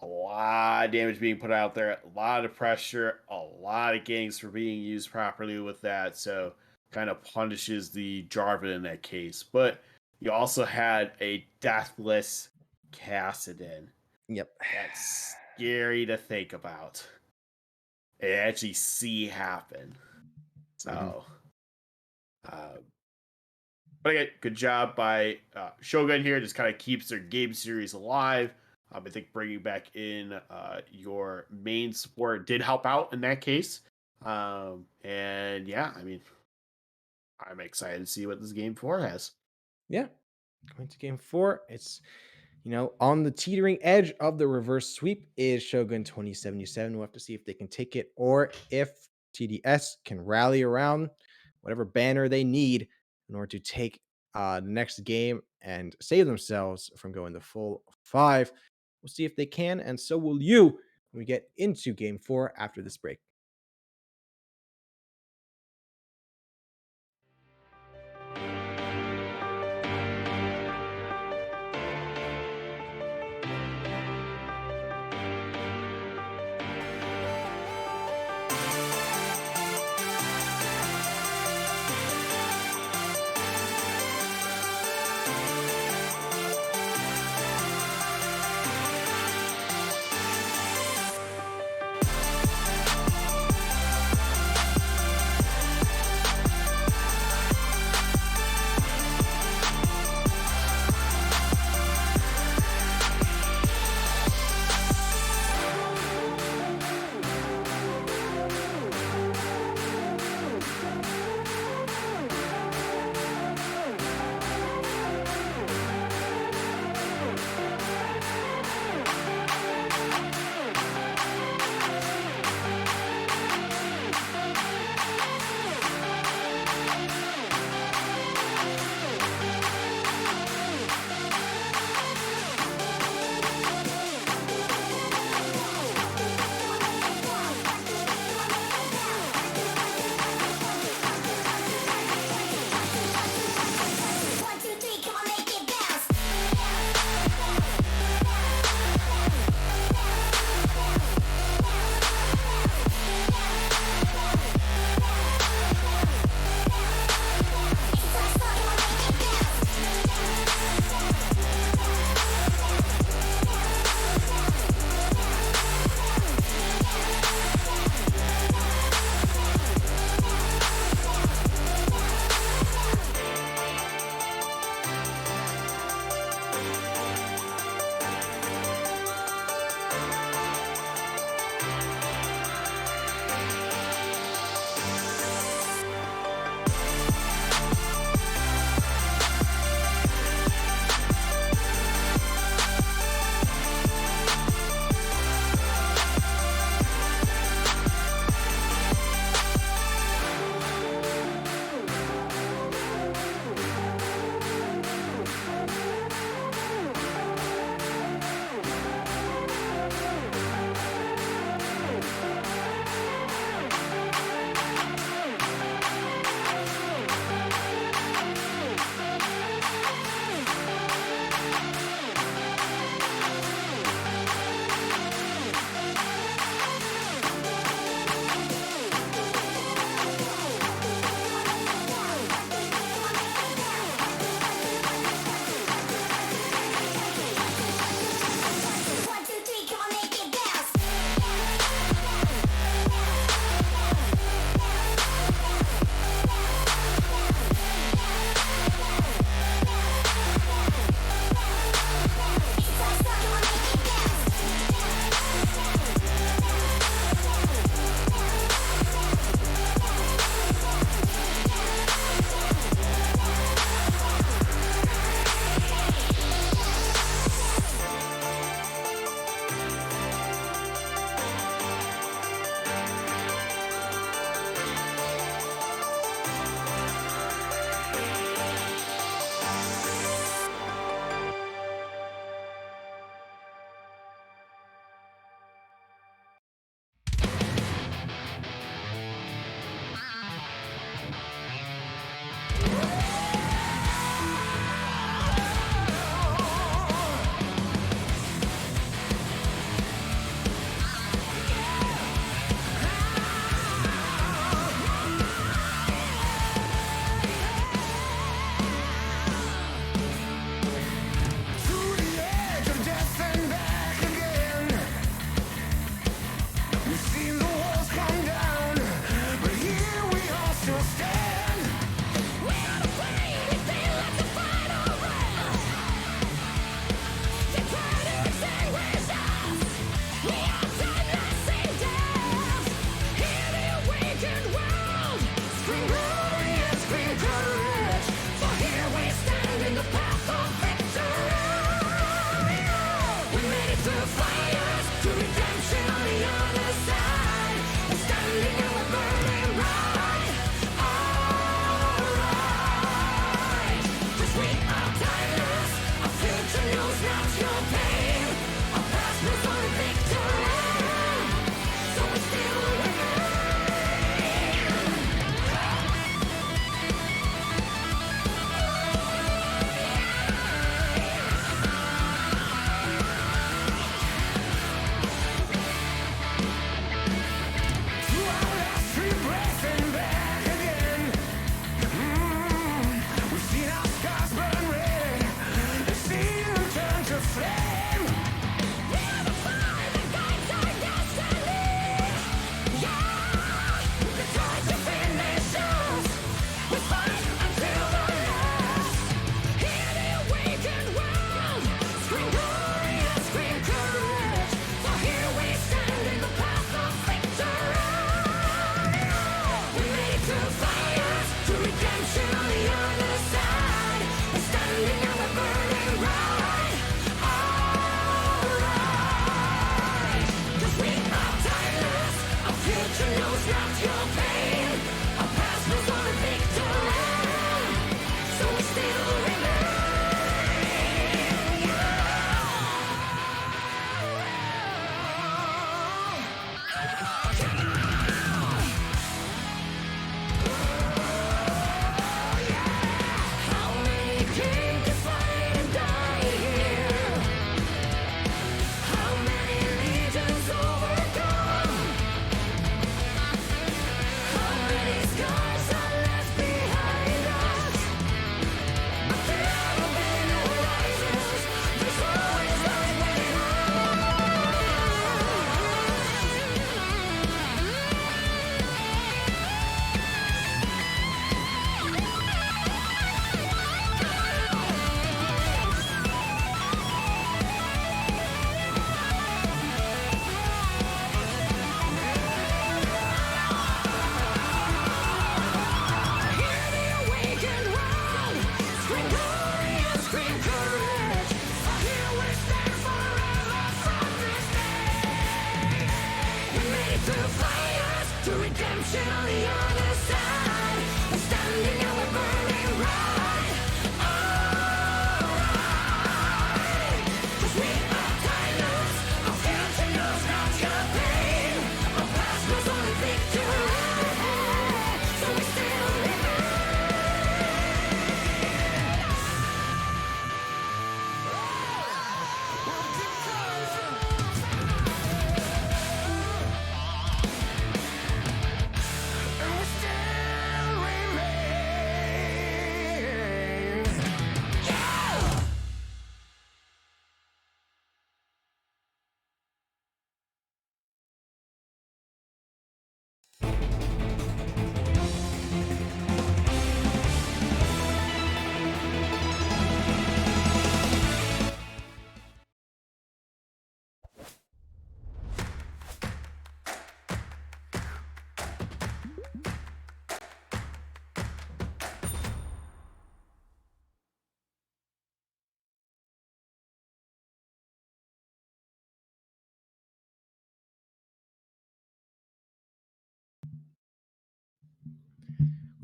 a lot of damage being put out there, a lot of pressure, a lot of ganks for being used properly with that. So kind of punishes the Jarvan in that case. But you also had a deathless Cassidon. Yep. That's scary to think about. And actually see happen. So, but again, good job by Shogun here. Just kind of keeps their game series alive. I think bringing back in your main support did help out in that case. And yeah, I mean, I'm excited to see what this game 4 has. Yeah. Going to game 4. It's, on the teetering edge of the reverse sweep is Shogun 2077. We'll have to see if they can take it or if TDS can rally around whatever banner they need in order to take the next game and save themselves from going the full 5. We'll see if they can, and so will you when we get into game 4 after this break.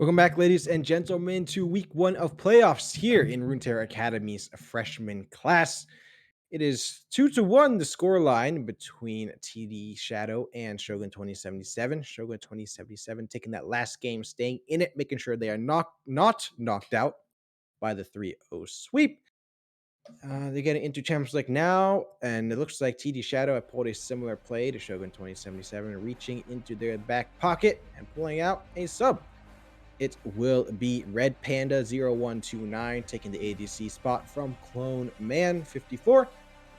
Welcome back, ladies and gentlemen, to week 1 of playoffs here in Runeterra Academy's freshman class. It is 2-1 the score line between TD Shadow and Shogun 2077. Shogun 2077 taking that last game, staying in it, making sure they are not knocked out by the 3-0 sweep. They're getting into Champions League now, and it looks like TD Shadow have pulled a similar play to Shogun 2077, reaching into their back pocket and pulling out a sub. It will be Red Panda 0129 taking the ADC spot from Clone Man 54.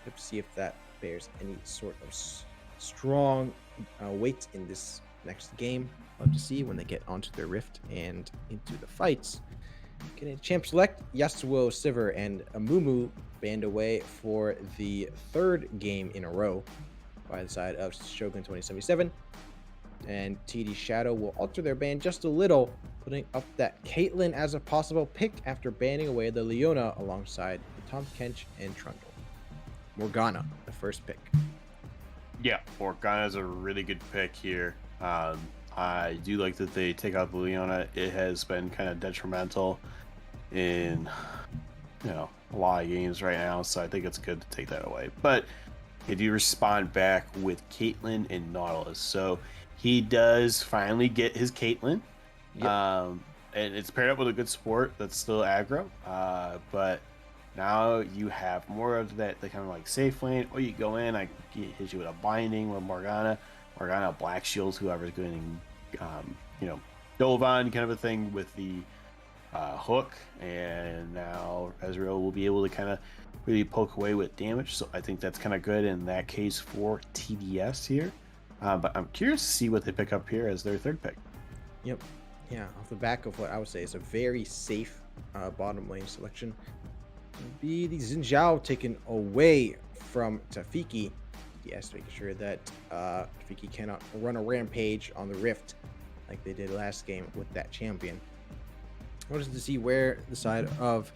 Let's see if that bears any sort of strong weight in this next game. Love to see when they get onto their rift and into the fights. Getting champ select, Yasuo, Sivir, and Amumu banned away for the 3rd game in a row by the side of Shogun 2077. And TD Shadow will alter their ban just a little, putting up that Caitlyn as a possible pick after banning away the Leona alongside Tom Kench and Trundle. Morgana, the first pick. Yeah, Morgana is a really good pick here. I do like that they take out the Leona. It has been kind of detrimental in, a lot of games right now, so I think it's good to take that away. But if you respond back with Caitlyn and Nautilus, so he does finally get his Caitlyn. Yep. And it's paired up with a good support that's still aggro. But now you have more of that, the kind of like safe lane, or you go in, I hit you with a binding with Morgana, Black Shields, whoever's going, Dovan kind of a thing with the hook, and now Ezreal will be able to kind of really poke away with damage. So I think that's kind of good in that case for TDS here. But I'm curious to see what they pick up here as their 3rd pick. Yep. Yeah, off the back of what I would say is a very safe bottom lane selection. Be the Xin Zhao taken away from Tafiki. Yes, making sure that Tafiki cannot run a rampage on the Rift like they did last game with that champion. I wanted to see where the side of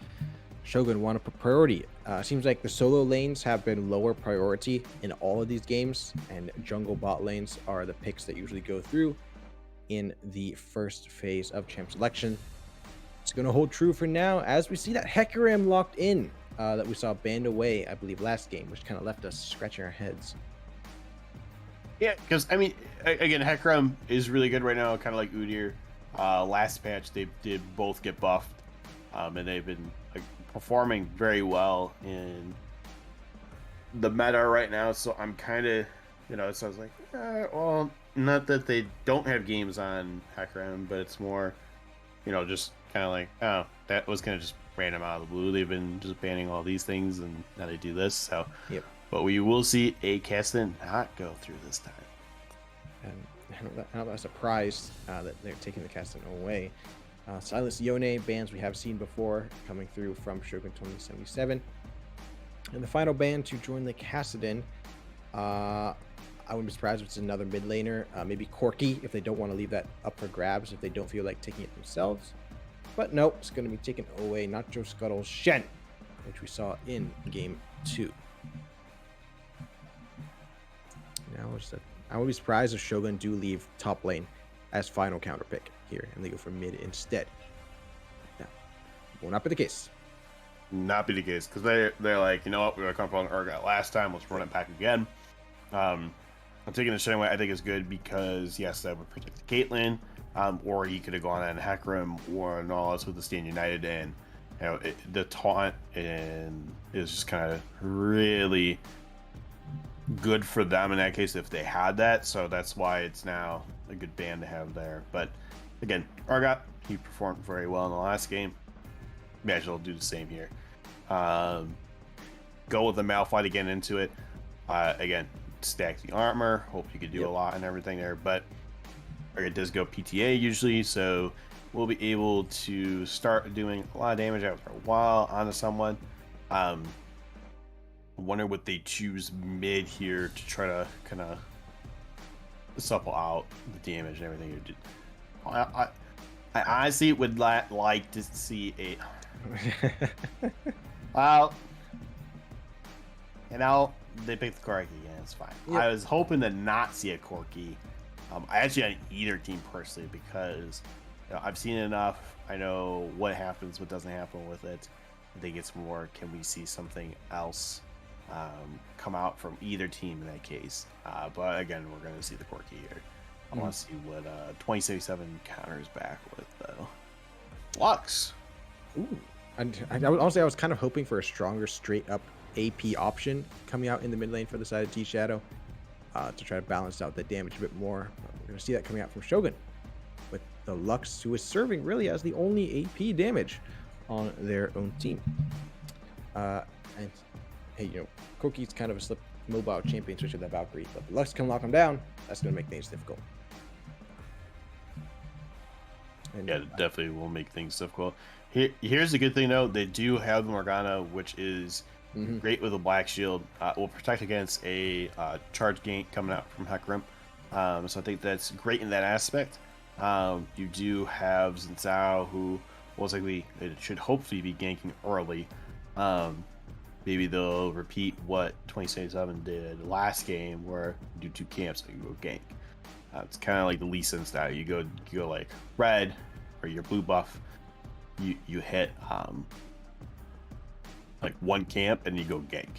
Shogun want to put priority. Seems like the solo lanes have been lower priority in all of these games, and jungle bot lanes are the picks that usually go through in the first phase of champ selection. It's going to hold true for now as we see that Hecarim locked in that we saw banned away, I believe, last game, which kind of left us scratching our heads. Yeah, because, I mean, again, Hecarim is really good right now, kind of like Udyr. Last patch, they did both get buffed, and they've been performing very well in the meta right now. So I'm kind of, so I was like, well, not that they don't have games on Hecarim, but it's more, just kind of like, oh, that was kind of just random out of the blue. They've been just banning all these things, and now they do this. So, yep. But we will see a Keston not go through this time. And I'm not surprised that they're taking the Keston away. Silence Yone bans we have seen before coming through from Shogun 2077. And the final ban to join the Kassadin, I wouldn't be surprised if it's another mid laner, maybe Corki if they don't want to leave that up for grabs, if they don't feel like taking it themselves. But no, it's going to be taken away Nacho Scuttle Shen, which we saw in game 2. Now I would be surprised if Shogun do leave top lane as final counter pick here and they go for mid instead. Now, will not be the case. Not be the case, because they're like, you know what, we were comfortable on Urgot last time, let's run it back again. I'm taking the Shen away. I think it's good because, yes, that would protect Caitlyn, or he could have gone on Hecarim or Nautilus with the Stand United, and the taunt and is just kind of really good for them in that case if they had that. So that's why it's now a good ban to have there. But again, Urgot, he performed very well in the last game. Imagine he'll do the same here. Go with the Malphite again into it. Again, stack the armor. Hope you could do a lot and everything there. But it does go PTA usually, so we'll be able to start doing a lot of damage after a while onto someone. I wonder what they choose mid here to try to kind of supple out the damage and everything. I honestly would like to see a... Well, they picked the Corki again. It's fine. Yep. I was hoping to not see a Corki. I actually on either team personally because I've seen enough. I know what happens, what doesn't happen with it. I think it's more, can we see something else come out from either team in that case? But again, we're going to see the Corki here. I want to see what 2077 counters back with, though. Lux. Ooh. Honestly, I was kind of hoping for a stronger straight up AP option coming out in the mid lane for the side of T Shadow to try to balance out the damage a bit more. We're going to see that coming out from Shogun with the Lux, who is serving really as the only AP damage on their own team. And hey, Corki's kind of a slip mobile champion, especially with that Valkyrie, but the Lux can lock him down. That's going to make things difficult. And, yeah, it definitely will make things difficult. Here's the good thing, though. They do have Morgana, which is great with a Black Shield. Will protect against a charge gank coming out from Hecarim. So I think that's great in that aspect. You do have Zinzao, who most likely it should hopefully be ganking early. Maybe they'll repeat what 2077 did last game, where you do 2 camps and you go gank. It's kind of like the Lee Sin style. You go like red or your blue buff. You hit like 1 camp and you go gank.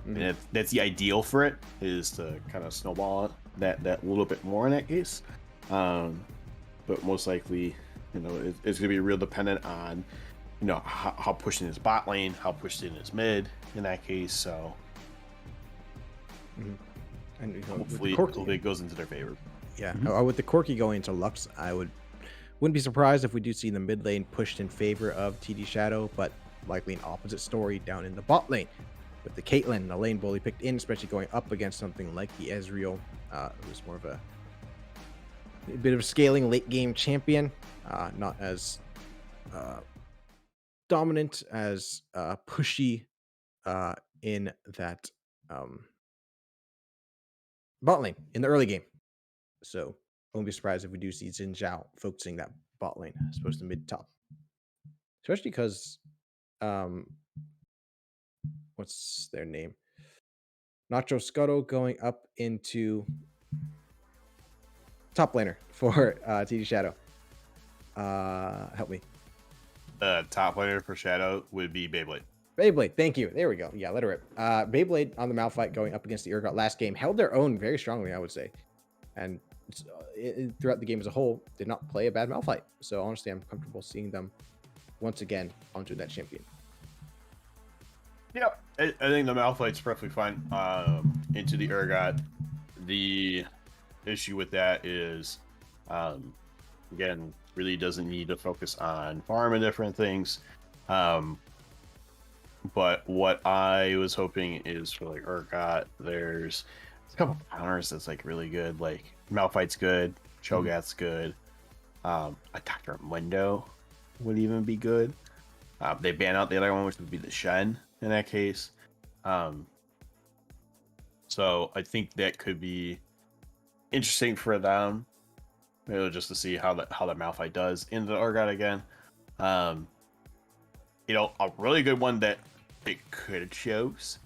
And that's the ideal for it, is to kind of snowball that little bit more in that case. But most likely, it's gonna be real dependent on how pushed in his bot lane, how pushed in his mid in that case. So and hopefully it goes into their favor. Yeah, with the Corki going into Lux, I wouldn't be surprised if we do see the mid lane pushed in favor of TD Shadow, but likely an opposite story down in the bot lane with the Caitlyn, the lane bully picked in, especially going up against something like the Ezreal, who's more of a bit of a scaling late game champion, not as dominant, as pushy in that bot lane in the early game. So I won't be surprised if we do see Xin Zhao focusing that bot lane as opposed to mid top. Especially because what's their name? Nacho Scuttle going up into top laner for TD Shadow. Help me. Top laner for Shadow would be Beyblade. Beyblade, thank you. There we go. Yeah, let her rip. Beyblade on the Malphite going up against the Urgot last game held their own very strongly, I would say. And throughout the game as a whole, did not play a bad Malphite. So honestly, I'm comfortable seeing them once again onto that champion. Yeah, I think the Malphite's perfectly fine into the Urgot. The issue with that is, again, really doesn't need to focus on farm and different things. But what I was hoping is for like Urgot, there's a couple counters that's like really good. Like Malphite's good, Cho'Gath's good. A Dr. Mundo would even be good. They ban out the other one, which would be the Shen in that case. So I think that could be interesting for them, just to see how that Malphite does in the Urgot again. A really good one that they could have chose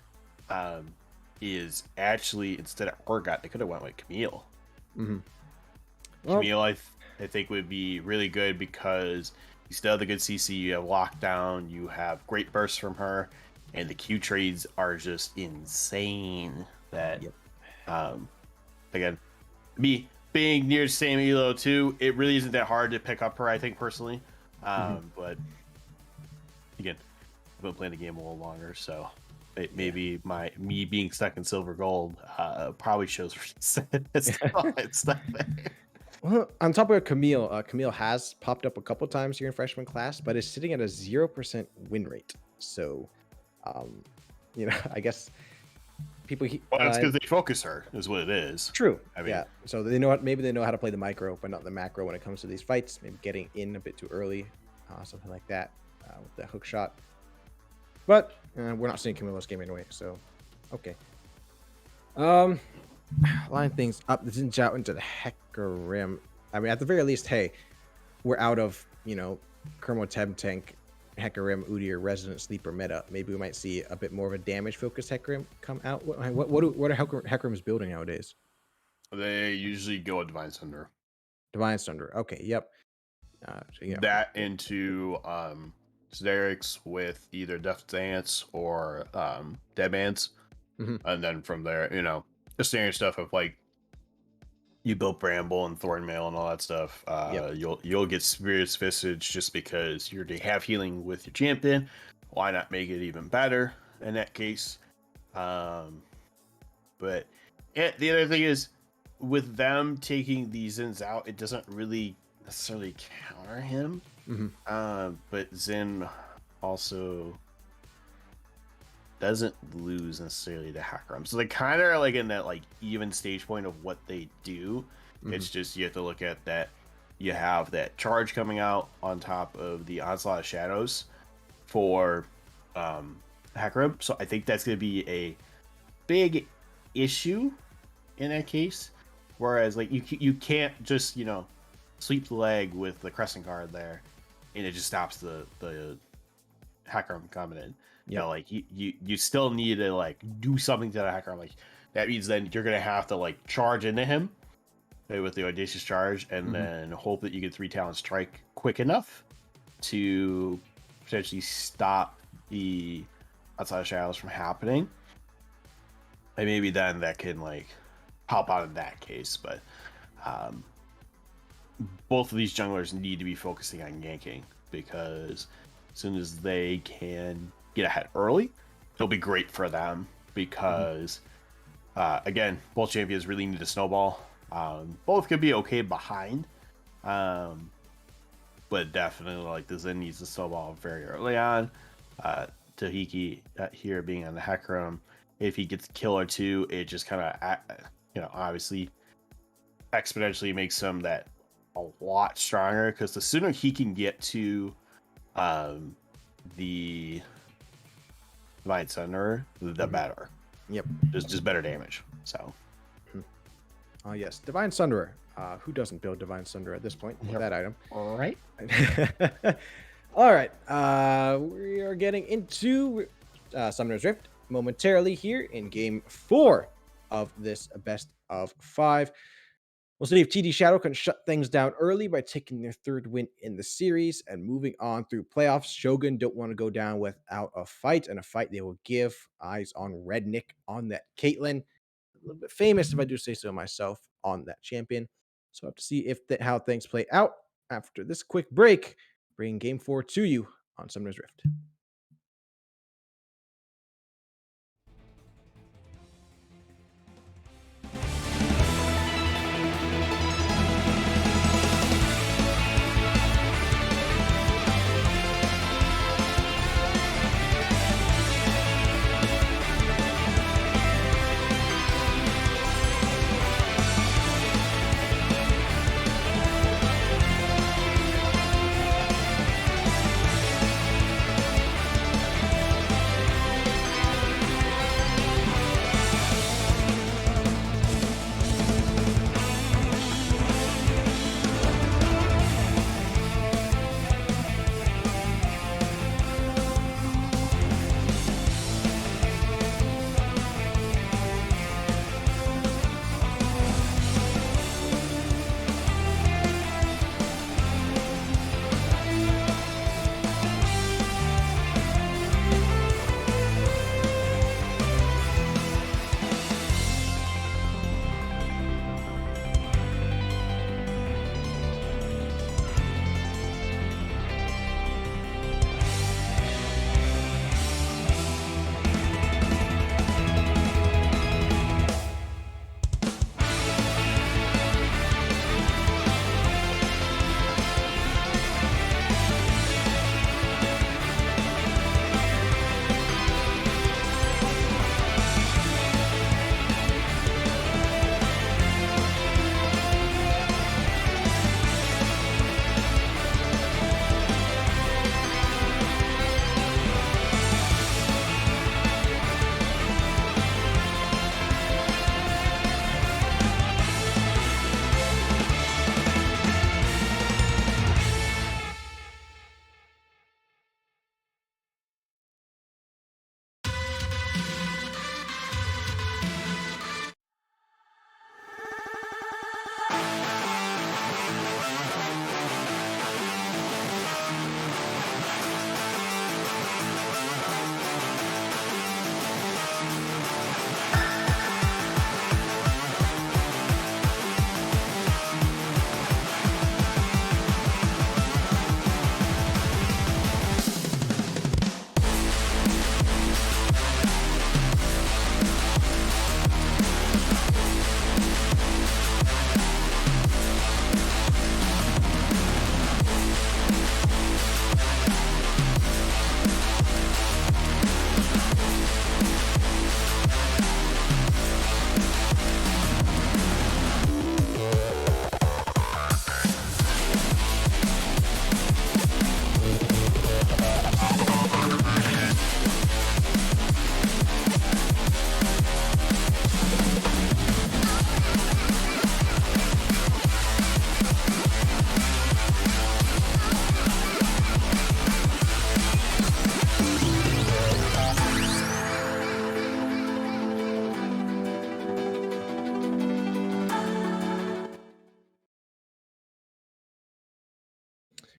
is actually, instead of Urgot, they could have went with Camille. Camille, I think would be really good because you still have the good CC, you have lockdown, you have great bursts from her, and the Q trades are just insane. That again, me being near the same elo too, it really isn't that hard to pick up her, I think personally. But again, I've been playing the game a little longer, so maybe me being stuck in silver gold probably shows it's not there. Well, on top of Camille, Camille has popped up a couple times here in freshman class, but is sitting at a 0% win rate. So, I guess people. Well, that's because they focus her, is what it is. True. Yeah. So maybe they know how to play the micro, but not the macro when it comes to these fights. Maybe getting in a bit too early, something like that, with that hook shot. But we're not seeing Camille's game anyway, so okay. Line things up. This didn't out into the Hecarim. I mean, at the very least, hey, we're out of Kermo Tem Tank, Hecarim, Udyr, Resident Sleeper meta. Maybe we might see a bit more of a damage focused Hecarim come out. What are Hecarim's building nowadays? They usually go a Divine Sunder. Divine Sunder. Okay, yep. So, you know, that into generics with either Death Dance or Dead Man's, Mhm. and then from there, you know, the standard stuff of like you build Bramble and Thornmail and all that stuff. Yep. You'll get Spirit's Visage just because you already have healing with your champion. Why not make it even better in that case? But the other thing is, with them taking these Zins out, it doesn't really necessarily counter him. But Zin also doesn't lose necessarily to Hakram. So they kind of are like in that like even stage point of what they do. It's just you have to look at that. You have that charge coming out on top of the Onslaught of Shadows for Hakram. So I think that's going to be a big issue in that case. Whereas like you can't just, you know, sweep the leg with the Crescent Guard there and it just stops the Hakram coming in. You know, like you still need to like do something to the Hakram. Like that means then you're gonna have to like charge into him with the Audacious Charge and then hope that you get 3 Talent Strike quick enough to potentially stop the Outside of Shadows from happening. And maybe then that can like help out in that case. But both of these junglers need to be focusing on ganking because as soon as they can get ahead early, it'll be great for them because again, both champions really need to snowball. Both could be okay behind, but definitely like the Zen needs to snowball very early on. Tahiki here being on the Hecarim, if he gets a kill or two, it just kind of, you know, obviously exponentially makes him that a lot stronger because the sooner he can get to the Divine Sunderer, the better. Yep. Just better damage. So. Oh yes, Divine Sunderer. Who doesn't build Divine Sunderer at this point with that item? All right. All right. We are getting into Summoner's Rift momentarily here in Game 4 of this best of 5. We'll see if TD Shadow can shut things down early by taking their 3rd win in the series and moving on through playoffs. Shogun don't want to go down without a fight, and a fight they will give. Eyes on Rednick on that Caitlyn. A little bit famous, if I do say so myself, on that champion. So I have to see if how things play out after this quick break. Bringing Game 4 to you on Summoner's Rift.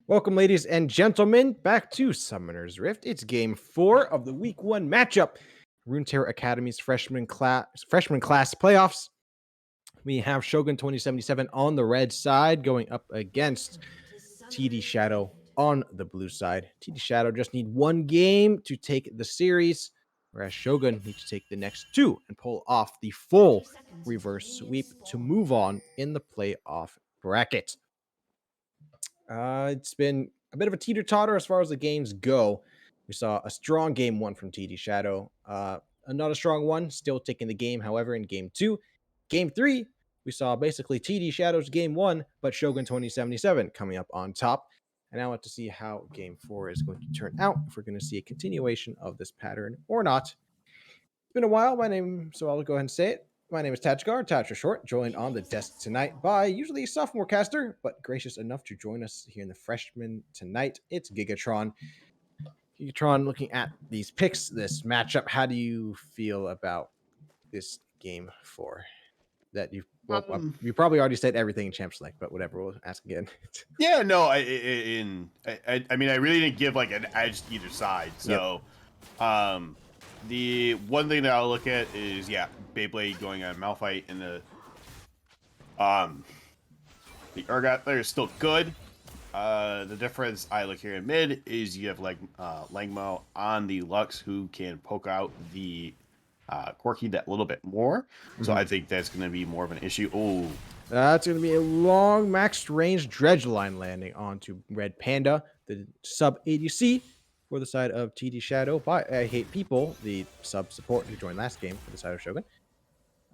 Welcome, ladies and gentlemen, back to Summoner's Rift. It's game 4 of the week 1 matchup. Runeterra Academy's freshman class playoffs. We have Shogun 2077 on the red side going up against TD Shadow on the blue side. TD Shadow just need one game to take the series, whereas Shogun needs to take the next 2 and pull off the full reverse sweep to move on in the playoff bracket. It's been a bit of a teeter-totter as far as the games go. We saw a strong game 1 from TD Shadow. Not a strong one, still taking the game, however, in game 2. Game 3, we saw basically TD Shadow's game 1, but Shogun 2077 coming up on top. And I want to see how game 4 is going to turn out, if we're going to see a continuation of this pattern or not. It's been a while. So I'll go ahead and say it. My name is Tachgar, Tach for short, joined on the desk tonight by usually a sophomore caster, but gracious enough to join us here in the freshman tonight. It's Gigatron. Gigatron, looking at these picks, this matchup, how do you feel about this game 4? That you probably already said everything in Champ Select, but whatever, we'll ask again. Yeah, no, I mean, I really didn't give like an edge to either side. So, the one thing that I'll look at is Beyblade going on Malphite, and the Urgot there is still good. The difference I look here in mid is you have like Langmo on the Lux, who can poke out the Quirky that little bit more. So I think that's going to be more of an issue. Oh, That's going to be a long maxed range dredge line landing onto Red Panda, the sub ADC for the side of TD Shadow by I Hate People, the sub support who joined last game for the side of Shogun.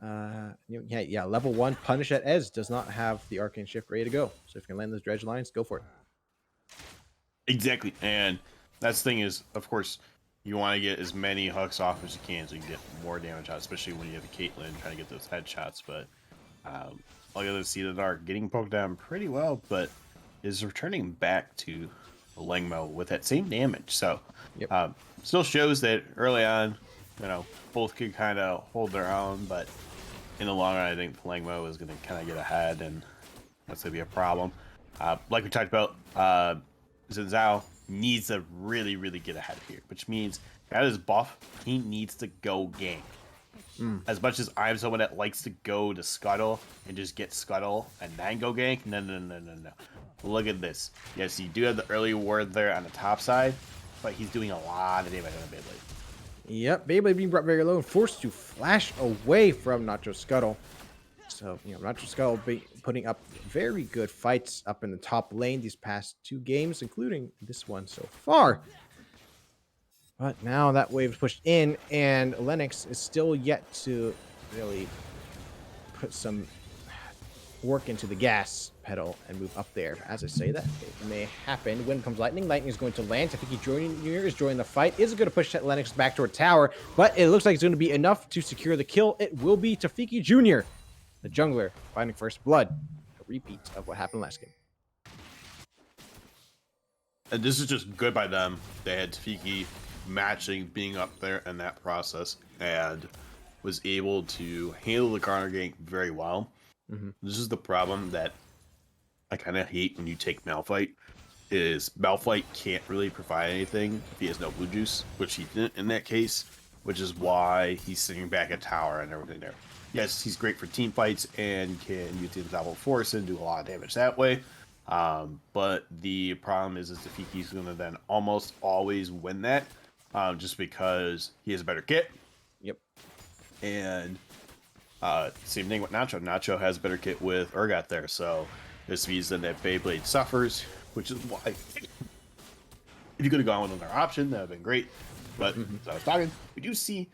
Level 1 Punish at Ez does not have the Arcane Shift ready to go. So if you can land those dredge lines, go for it. exactly. And that's the thing is, of course, you want to get as many hooks off as you can so you can get more damage out, especially when you have a Caitlyn trying to get those headshots. But all the other See the Dark getting poked down pretty well, but is returning back to Langmo with that same damage. So still shows that early on, both could kind of hold their own, but in the long run, I think Langmo is going to kind of get ahead, and that's going to be a problem. Like we talked about, Xin Zhao needs to really, really get ahead here, which means at his buff, he needs to go gank. As much as I'm someone that likes to go to Scuttle and just get Scuttle and then go gank, no. Look at this. Yes, you do have the early ward there on the top side, but he's doing a lot of damage on the Beyblade. Yep, Beyblade being brought very low and forced to flash away from Nacho Scuttle. So, Nacho Scuttle putting up very good fights up in the top lane these past 2 games, including this one so far. But now that wave's pushed in, and Lennox is still yet to really put some work into the gas pedal and move up there. As I say that, it may happen. When comes Lightning. Lightning is going to land. Tafiki Jr. is joining the fight. Is going to push Lennox back toward tower, but it looks like it's going to be enough to secure the kill. It will be Tafiki Jr., the jungler, finding first blood. A repeat of what happened last game. And this is just good by them. They had Tafiki matching, being up there in that process, and was able to handle the corner gank very well. This is the problem that I kind of hate when you take Malphite, is Malphite can't really provide anything if he has no blue juice, which he didn't in that case, which is why he's sitting back at tower and everything there. Yes, he's great for team fights and can use the double force and do a lot of damage that way. But the problem is Tafiki's going to then almost always win that, just because he has a better kit. Yep. And same thing with Nacho. Nacho has a better kit with Urgot there, so this means then that Beyblade suffers, which is why if you could have gone with another option, that would have been great. But as I was talking, we do see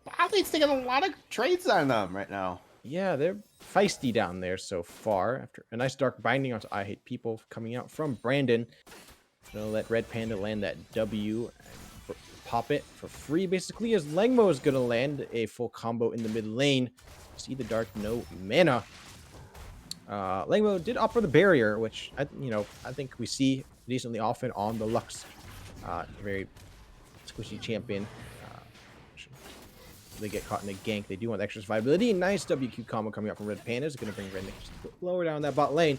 Beyblades taking a lot of trades on them right now. Yeah, they're feisty down there so far. After a nice dark binding onto I Hate People coming out from Brandon. Gonna let Red Panda land that W and pop it for free, basically, as Langmo is gonna land a full combo in the mid lane. See the dark, no mana. Langmo did opt for the barrier, which I think we see decently often on the Lux. Very squishy champion. They get caught in a gank. They do want extra survivability. Nice WQ combo coming out from Red Panda is going to bring Red lower down that bot lane.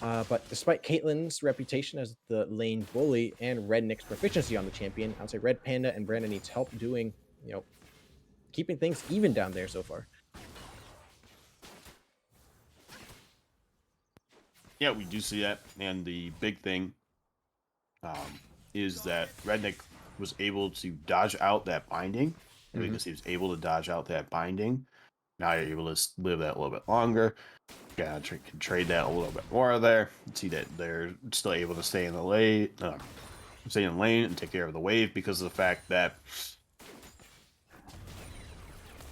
But despite Caitlyn's reputation as the lane bully and Red Nick's proficiency on the champion, I'd say Red Panda and Brandon needs help doing, keeping things even down there so far. Yeah, we do see that. And the big thing is that Redneck was able to dodge out that binding. Because he was able to dodge out that binding. Now you're able to live that a little bit longer. Can trade that a little bit more there. See that they're still able to stay in the lane, and take care of the wave because of the fact that,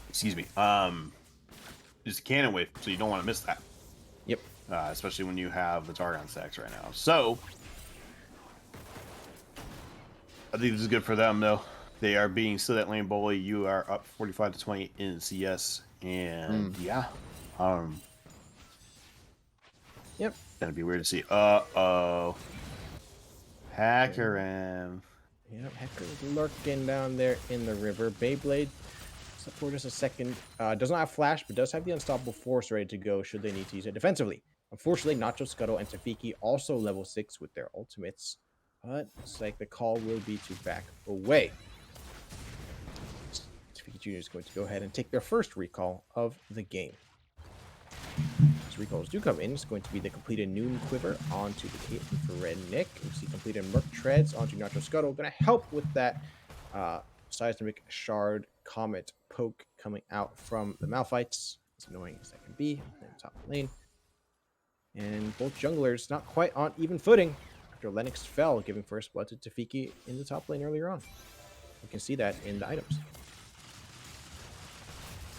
excuse me, it's a cannon wave, so you don't want to miss that. Yep. Especially when you have the Targon stacks right now. So I think this is good for them, though. They are being still that lane bully. You are up 45 to 20 in CS, and yeah, Yep. Gonna be weird to see. Uh-oh. Hackerin. Yep, Hector's lurking down there in the river. Beyblade, for just a second, does not have flash, but does have the unstoppable force ready to go should they need to use it defensively. Unfortunately, Nacho, Scuttle, and Tafiki also level 6 with their ultimates, but it's like the call will be to back away. Tafiki Jr. is going to go ahead and take their first recall of the game. As recalls do come in, it's going to be the completed Noon Quiver onto the Caitlyn for Red Nick. We see completed Merc Treads onto Nacho Scuttle. Going to help with that Seismic Shard Comet poke coming out from the Malphites. As annoying as that can be in the top lane. And both junglers not quite on even footing after Lennox fell, giving first blood to Tafiki in the top lane earlier on. You can see that in the items.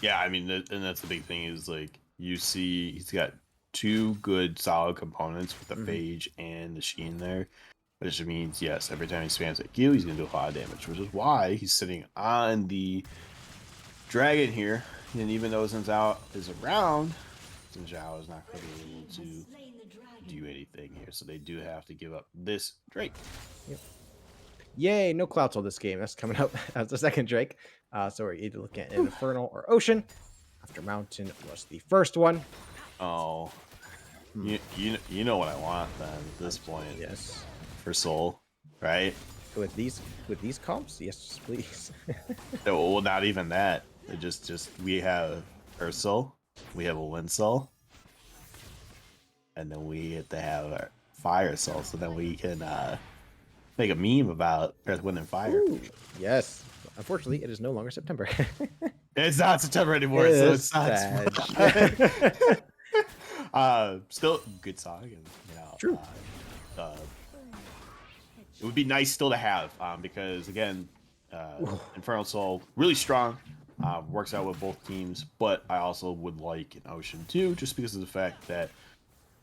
Yeah, I mean, and that's the big thing is like you see he's got two good solid components with the Phage and the Sheen there. Which means, yes, every time he spams at Q, he's going to do a lot of damage, which is why he's sitting on the dragon here. And even though Xin Zhao is around, Xin Zhao is not going to be able to do anything here. So they do have to give up this Drake. Yep. Yay, no clouds on this game. That's coming up as the second Drake. So we're either looking at an Infernal or Ocean. After Mountain was the first one. Oh, you know what I want then at this point. Yes. For Soul, right? With these comps, yes, please. Well, not even that. It just we have Earth Soul, we have a Wind Soul, and then we have to have our Fire Soul, so then we can make a meme about Earth, Wind, and Fire. Ooh, yes. Unfortunately, it is no longer September. It's not September anymore, so it's sad. Still good song, and True. It would be nice still to have, because again, Infernal Soul really strong, works out with both teams. But I also would like an Ocean too, just because of the fact that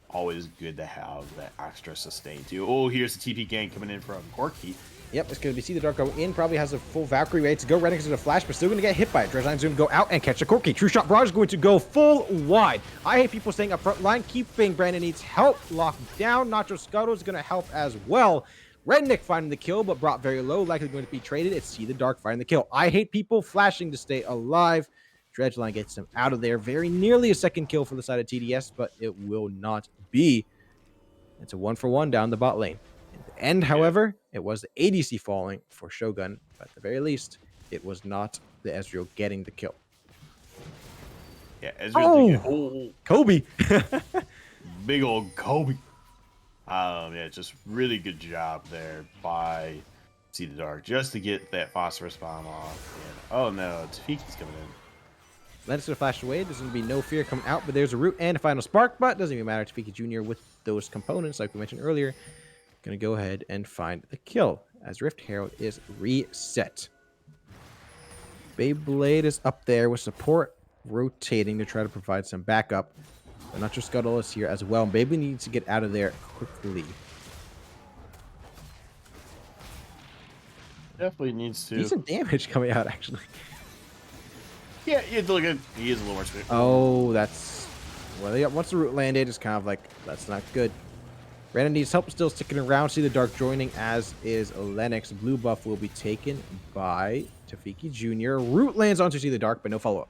always good to have that extra sustain too. Oh, here's the TP gang coming in from Corky. Yep, it's going to be See the Dark go in. Probably has a full Valkyrie ready to go. Renekton's going to flash, but still going to get hit by it. Dredgeland's going to go out and catch the Corky. True Shot Barrage is going to go full wide. I hate people staying up front line. Keeping Brandon needs help locked down. Nacho Scuttle is going to help as well. Redneck finding the kill, but brought very low. Likely going to be traded. It's See the Dark finding the kill. I hate people flashing to stay alive. Dredgeland gets him out of there. Very nearly a second kill for the side of TDS, but it will not be. It's a 1-for-1 down the bot lane. In the end, however, it was the ADC falling for Shogun, but at the very least, it was not the Ezreal getting the kill. Yeah, Ezreal. Kobe. Big old Kobe. Yeah, just really good job there by See the Dark just to get that phosphorus bomb off. And, oh no, Tafiki's coming in. Lennox going to flash away. There's going to be no fear coming out, but there's a root and a final spark, but doesn't even matter. Tafiki Jr. with those components, like we mentioned earlier, going to go ahead and find the kill as Rift Herald is reset. Beyblade is up there with support rotating to try to provide some backup. But Nacho Scuttle is here as well. Beyblade needs to get out of there quickly. Definitely needs to. Decent damage coming out, actually. Yeah, he is a little more sweet. Oh, that's... Well, yeah, once the root landed, it's kind of like, that's not good. Brandon needs help, still sticking around. See the Dark joining, as is Lennox. Blue buff will be taken by Tafiki Jr. Root lands onto See the Dark, but no follow-up.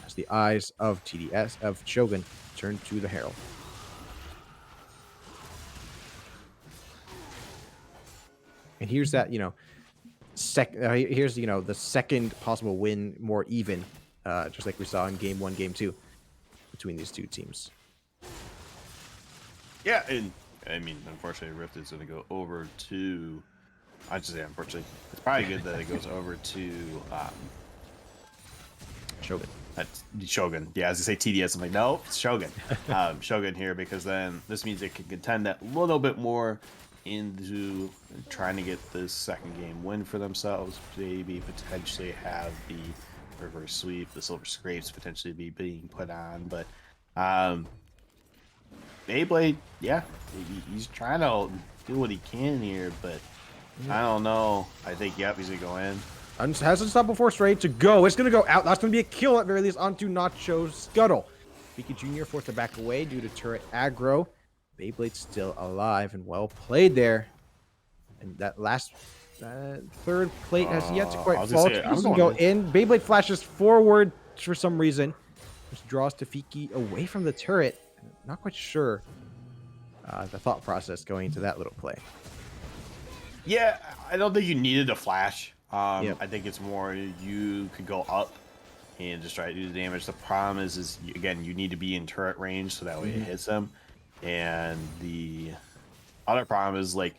As the eyes of TDS, of Shogun, turn to the Herald. And here's that, here's, the second possible win more even, just like we saw in game 1, game 2 between these two teams. Yeah, and I mean, unfortunately, Rift is going to go over to. I just say unfortunately. It's probably good that it goes over to Shogun. That's Shogun. Yeah, as I say TDS, I'm like, no, it's Shogun. Shogun here, because then this means they can contend that little bit more into trying to get this second game win for themselves. Maybe potentially have the reverse sweep, the silver scrapes potentially be being put on. But Beyblade, yeah, he's trying to do what he can here, but I don't know. I think, yep, he's going to go in. Hasn't stopped before, straight to go. It's going to go out. That's going to be a kill at very least onto Nacho Scuttle. Pika Jr. forced to back away due to turret aggro. Beyblade's still alive and well played there. And that last third plate has yet to quite fall. It's going to go in. Beyblade flashes forward for some reason, which draws Tafiki away from the turret. Not quite sure the thought process going into that little play. Yeah, I don't think you needed a flash. I think it's more you could go up and just try to do the damage. The problem is again, you need to be in turret range so that way it hits them. And the other problem is, like,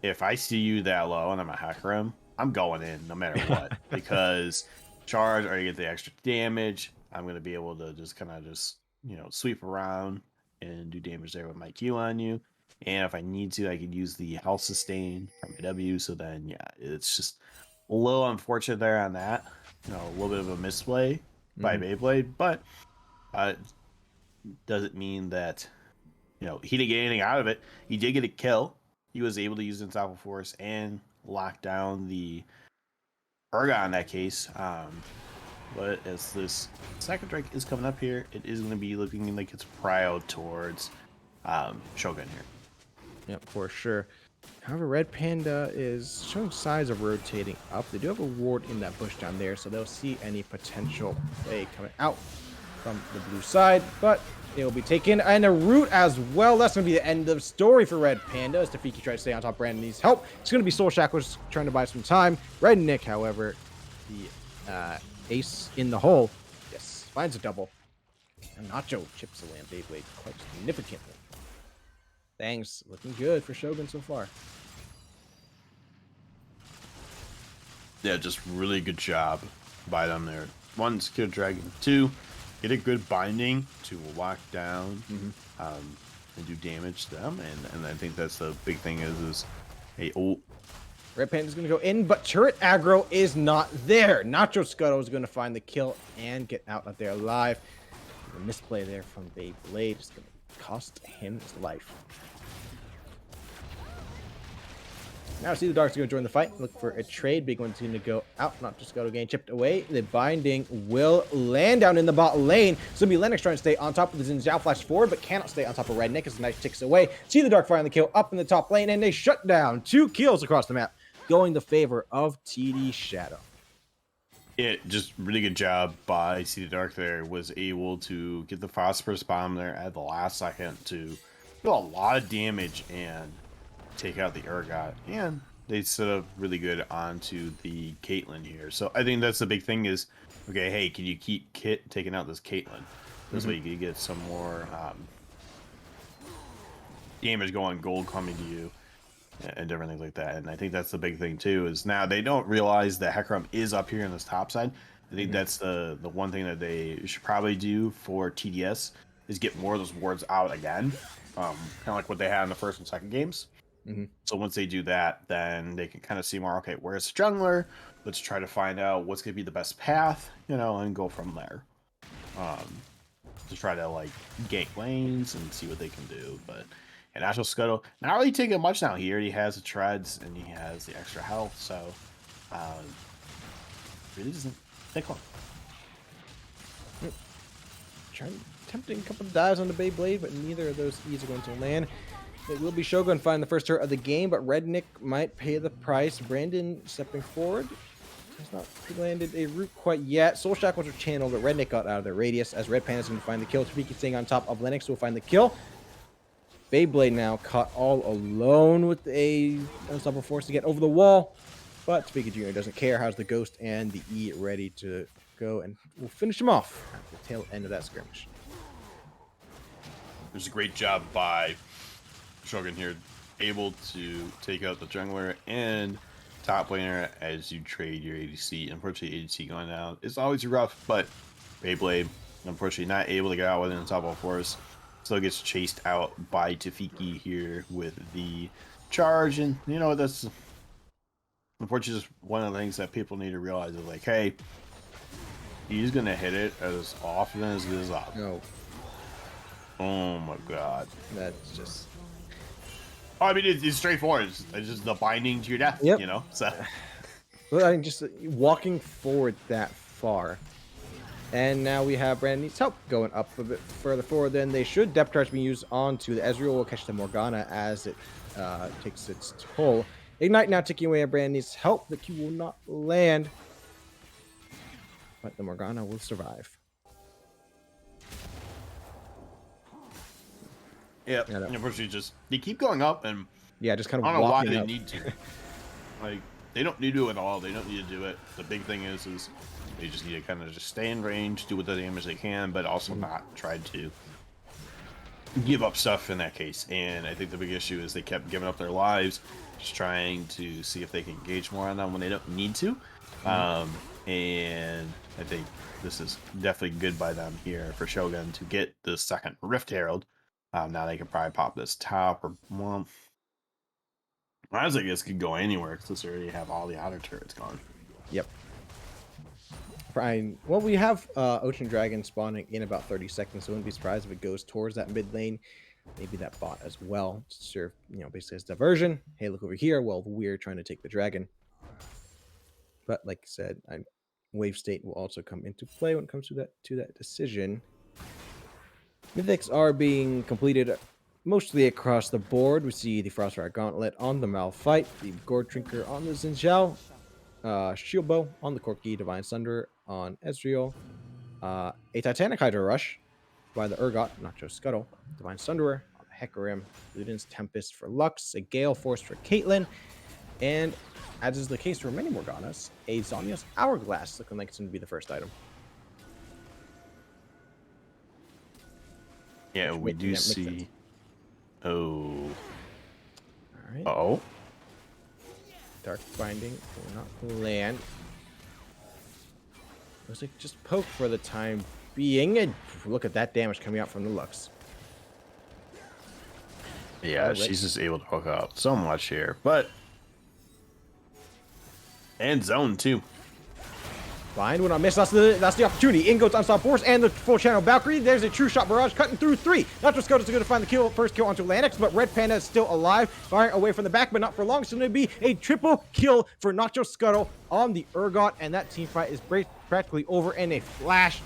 if I see you that low and I'm a hacker him, I'm going in no matter what. Because charge or you get the extra damage, I'm going to be able to just kind of sweep around and do damage there with my Q on you. And if I need to, I could use the health sustain from my W. So then, yeah, it's just a little unfortunate there on that. A little bit of a misplay by Beyblade, but doesn't mean that, he didn't get anything out of it. He did get a kill. He was able to use Unstoppable Force and lock down the Ergon in that case. But as this second drink is coming up here, it is going to be looking like it's prio towards Shogun here. Yep, for sure. However, Red Panda is showing signs of rotating up. They do have a ward in that bush down there, so they'll see any potential play coming out from the blue side, but it will be taken. And a root as well. That's going to be the end of the story for Red Panda as Tafiki tries to stay on top. Brandon needs help. It's going to be Soul Shackles trying to buy some time. Red Nick, however, the ace in the hole, yes, finds a double. And Nacho chips away on Beyblade quite significantly. Thanks. Looking good for Shogun so far. Yeah, just really good job by them there. One, Skill Dragon. Two, get a good binding to lock down and do damage to them. And I think that's the big thing is hey, Red Panda's going to go in, but turret aggro is not there. Nacho Scuttle is going to find the kill and get out of there alive. The misplay there from Beyblade is going to cost him his life. Now See the Dark's going to join the fight. Look for a trade. Big one's going to go out. Not just Scuttle getting chipped away. The binding will land down in the bot lane. So it'll be Lennox trying to stay on top of the Xin Zhao flash forward, but cannot stay on top of Red Nick as the knife ticks away. See the Dark firing the kill up in the top lane, and they shut down 2 kills across the map, going the favor of TD Shadow. It just really good job by See the Dark there. Was able to get the phosphorus bomb there at the last second to do a lot of damage and take out the Urgot, and they set up really good onto the Caitlyn here. So I think that's the big thing is, okay, hey, can you keep Kit taking out this Caitlyn? This way you can get some more damage going, gold coming to you, and different things like that. And I think that's the big thing too, is now they don't realize that Hecarim is up here in this top side. I think that's the one thing that they should probably do for TDS is get more of those wards out again. Kind of like what they had in the first and second games. So once they do that, then they can kind of see more, okay, where's the jungler? Let's try to find out what's going to be the best path, and go from there. To try to, like, gank lanes and see what they can do. But, and Nacho Scuttle, not really taking much now. He already has the treads and he has the extra health, so really doesn't take long. Attempting a couple of dives on the Beyblade, but neither of those E's are going to land. It will be Shogun finding the first turret of the game, but Red Nick might pay the price. Brandon stepping forward. Has not landed a root quite yet. Soul Shackles are channeled, but Red Nick got out of their radius as Red Panda's going to find the kill. Tafiki staying on top of Lennox will find the kill. Beyblade now caught all alone with a unstoppable force to get over the wall. But Speaker Jr. doesn't care. How's the Ghost and the E ready to go, and we'll finish him off at the tail end of that skirmish. There's a great job by Shogun here, able to take out the jungler and top laner as you trade your ADC. Unfortunately, ADC going down is always rough, but Beyblade, unfortunately, not able to get out with an unstoppable force. Still gets chased out by Tafiki here with the charge, and you know that's unfortunately just one of the things that people need to realize is like, hey, he's gonna hit it as often as it is up. No, Oh my god. that's just. I mean, it's straightforward. It's just the binding to your death, Yep. you know? So, Well, I mean, just walking forward that far. And now we have Brandon needs help going up a bit further forward than they should. Depth charge being used onto the Ezreal will catch the Morgana as it takes its toll. Ignite now ticking away at Brandon needs help. The Q will not land. But the Morgana will survive. yeah, Yeah, no. unfortunately, just they keep going up, and Yeah, just kind I of don't know why walking they up. need to. Like, they don't need to at all. They don't need to do it. The big thing is they just need to kind of just stay in range, do what the damage they can, but also not try to give up stuff in that case. And I think the big issue is they kept giving up their lives, just trying to see if they can engage more on them when they don't need to. And I think this is definitely good by them here for Shogun to get the second Rift Herald. Now they can probably pop this top, or well, I guess could go anywhere since they already have all the outer turrets gone. Yep. Fine. Well, we have Ocean Dragon spawning in about 30 seconds, so I wouldn't be surprised if it goes towards that mid lane. Maybe that bot as well to serve, basically as diversion. Hey, look over here. Well, we're trying to take the dragon. But like I said, wave state will also come into play when it comes to that decision. Mythics are being completed mostly across the board. We see the Frostfire Gauntlet on the Malphite, the Gourd Drinker on the Zinjiao, Shield Bow on the Corki, Divine Sunder on Ezreal, a Titanic Hydra Rush by the Urgot, Nacho Scuttle, Divine Sunderer on the Hecarim, Luden's Tempest for Lux, a Gale Force for Caitlyn, and as is the case for many Morganas, a Zonia's Hourglass looking like it's going to be the first item. Yeah, Which we makes do sense. see. Oh. All right. Oh. Dark Binding will not land. Looks like just poke for the time being. And look at that damage coming out from the Lux. Yeah, Alright. she's just able to hook up so much here, but and zone too. Blind will not miss. That's the opportunity. In goes Unstoppable Force and the full channel Valkyrie. There's a true shot barrage cutting through 3. Nacho Scott is going to find the first kill onto Lanix, but Red Panda is still alive, firing away from the back, but not for long. So it's going to be a triple kill for Nacho Scuttle on the Urgot, and that team fight is practically over in a flash.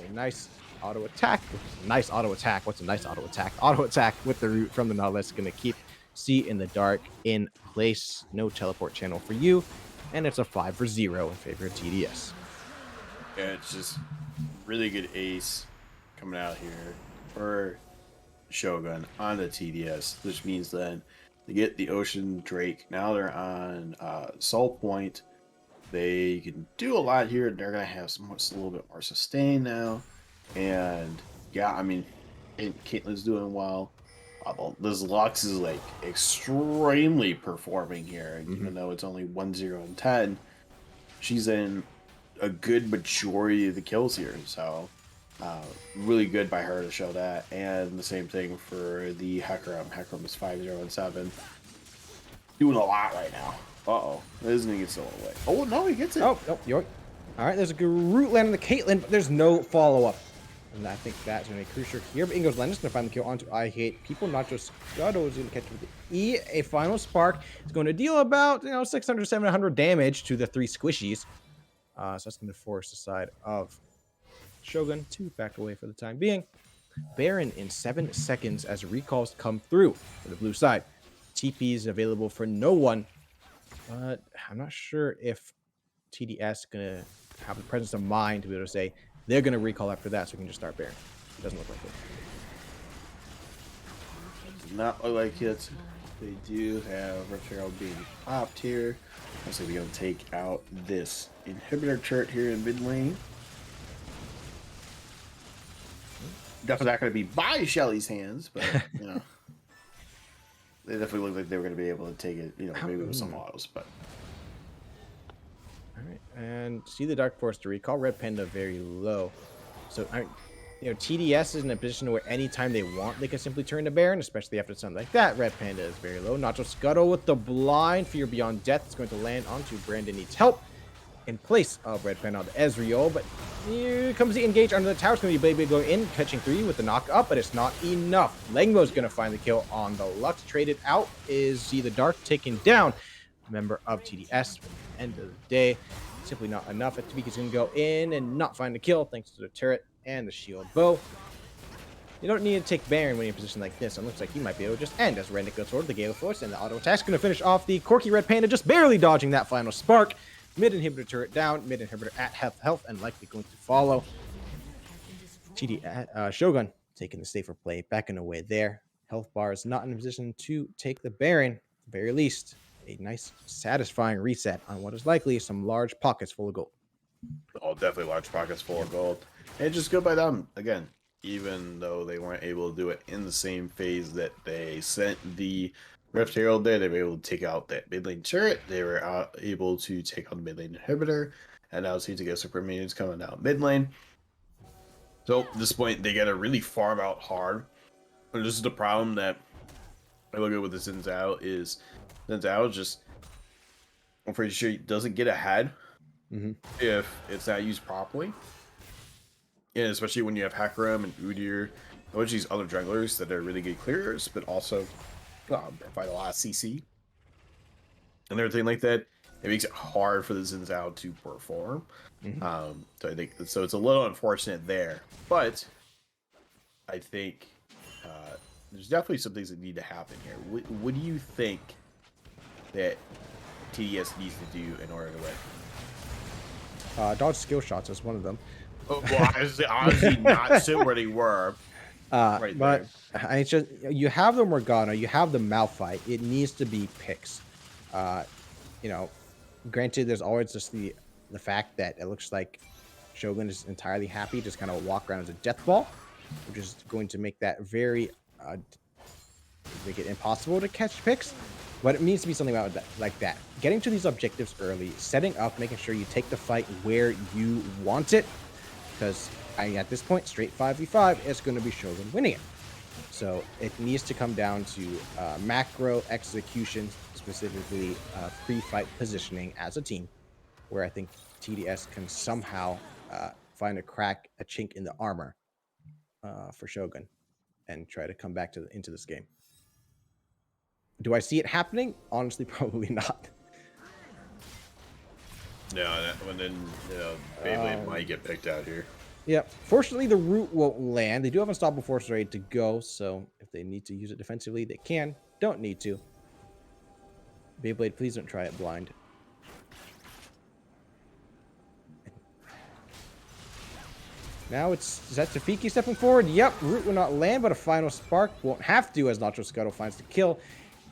A nice auto attack. Nice auto attack. What's a nice auto attack? Auto attack with the root from the Nautilus. Going to keep C in the dark in place. No teleport channel for you. And it's a 5-0 in favor of TDS. Yeah, it's just really good ace coming out here for Shogun on the TDS, which means then they get the Ocean Drake. Now they're on Soul Point. They can do a lot here. They're going to have a little bit more sustain now. And yeah, I mean, Caitlyn's doing well. This Lux is like extremely performing here, and even though it's only 1-0 and 10, she's in a good majority of the kills here. So really good by her to show that. And the same thing for the Hecarim. Hecarim is 5-0 and 7, doing a lot right now. Uh-oh, this is gonna get stolen away. Oh no, he gets it. Oh, nope, yoink. All right, there's a root land on the Caitlyn, but there's no follow-up. And I think that's going to be crucial here. But Ingo's Lennis going to find the kill onto I Hate People. Nacho Scuttle is going to catch with the E. A final spark is going to deal about 600, 700 damage to the 3 squishies. So that's going to force the side of Shogun to back away for the time being. Baron in 7 seconds as recalls come through for the blue side. TP is available for no one. But I'm not sure if TDS is going to have the presence of mind to be able to say, they're going to recall after that, so we can just start Baron. It doesn't look like it. not look like it. They do have Runeterra being popped here. So we're going to take out this inhibitor turret here in mid lane. Definitely not going to be by Shelly's hands, but you know, they definitely looked like they were going to be able to take it. You know, maybe with some autos, but. All right, and see the Dark Force to recall Red Panda very low. So you know, TDS is in a position where anytime they want, they can simply turn to Baron, especially after something like that. Red Panda is very low. Nacho Scuttle with the blind. Fear Beyond Death is going to land onto Brandon Needs Help in place of Red Panda on the Ezreal. But here comes the engage under the tower. It's going to be Blade going in, catching 3 with the knock up, but it's not enough. Langmo is going to find the kill on the Lux. Traded out is See the Dark taken down. Member of TDS. At the end of the day, simply not enough. Tabika is going to go in and not find the kill thanks to the turret and the shield bow. You don't need to take Baron when you're in a position like this. It looks like he might be able to just end as Rendick goes forward. The Gale Force and the auto attack's going to finish off the Corky Red Panda, just barely dodging that final spark. Mid inhibitor turret down, mid inhibitor at half health, and likely going to follow. Shogun taking the safer play, backing away there. Health bar is not in a position to take the Baron, at the very least. A nice, satisfying reset on what is likely some large pockets full of gold. Oh, definitely large pockets full of gold. And just good by them. Again, even though they weren't able to do it in the same phase that they sent the Rift Herald there, they were able to take out that mid lane turret. They were able to take out the mid lane inhibitor. And now it seems to get super minions coming out mid lane. So at this point, they got to really farm out hard. And this is the problem that I look at with the Xin Zhao is Xin Zhao just, I'm pretty sure he doesn't get ahead if it's not used properly. And especially when you have Hakaram and Udyr, a bunch of these other junglers that are really good clearers, but also provide a lot of CC and everything like that. It makes it hard for the Xin Zhao to perform. So I think so. It's a little unfortunate there, but I think there's definitely some things that need to happen here. What do you think that TDS needs to do in order to win? Dodge skill shots is one of them. Well, honestly, not sit where they were. Right, but I just you have the Morgana, you have the Malphite. It needs to be picks. You know, granted, there's always just the fact that it looks like Shogun is entirely happy, just kind of walk around as a death ball, which is going to make that very make it impossible to catch picks. But it needs to be something about that, like that. Getting to these objectives early, setting up, making sure you take the fight where you want it. Because at this point, straight 5v5 is going to be Shogun winning it. So it needs to come down to macro execution, specifically pre-fight positioning as a team, where I think TDS can somehow find a chink in the armor for Shogun, and try to come back into this game. Do I see it happening? Honestly, probably not. No, then Beyblade might get picked out here. Yeah, fortunately, the root won't land. They do have Unstoppable Force ready to go, so if they need to use it defensively, they can. Don't need to. Beyblade, please don't try it blind. Now is that Tafiki stepping forward? Yep, root will not land, but a final spark won't have to as Nacho Scuttle finds the kill.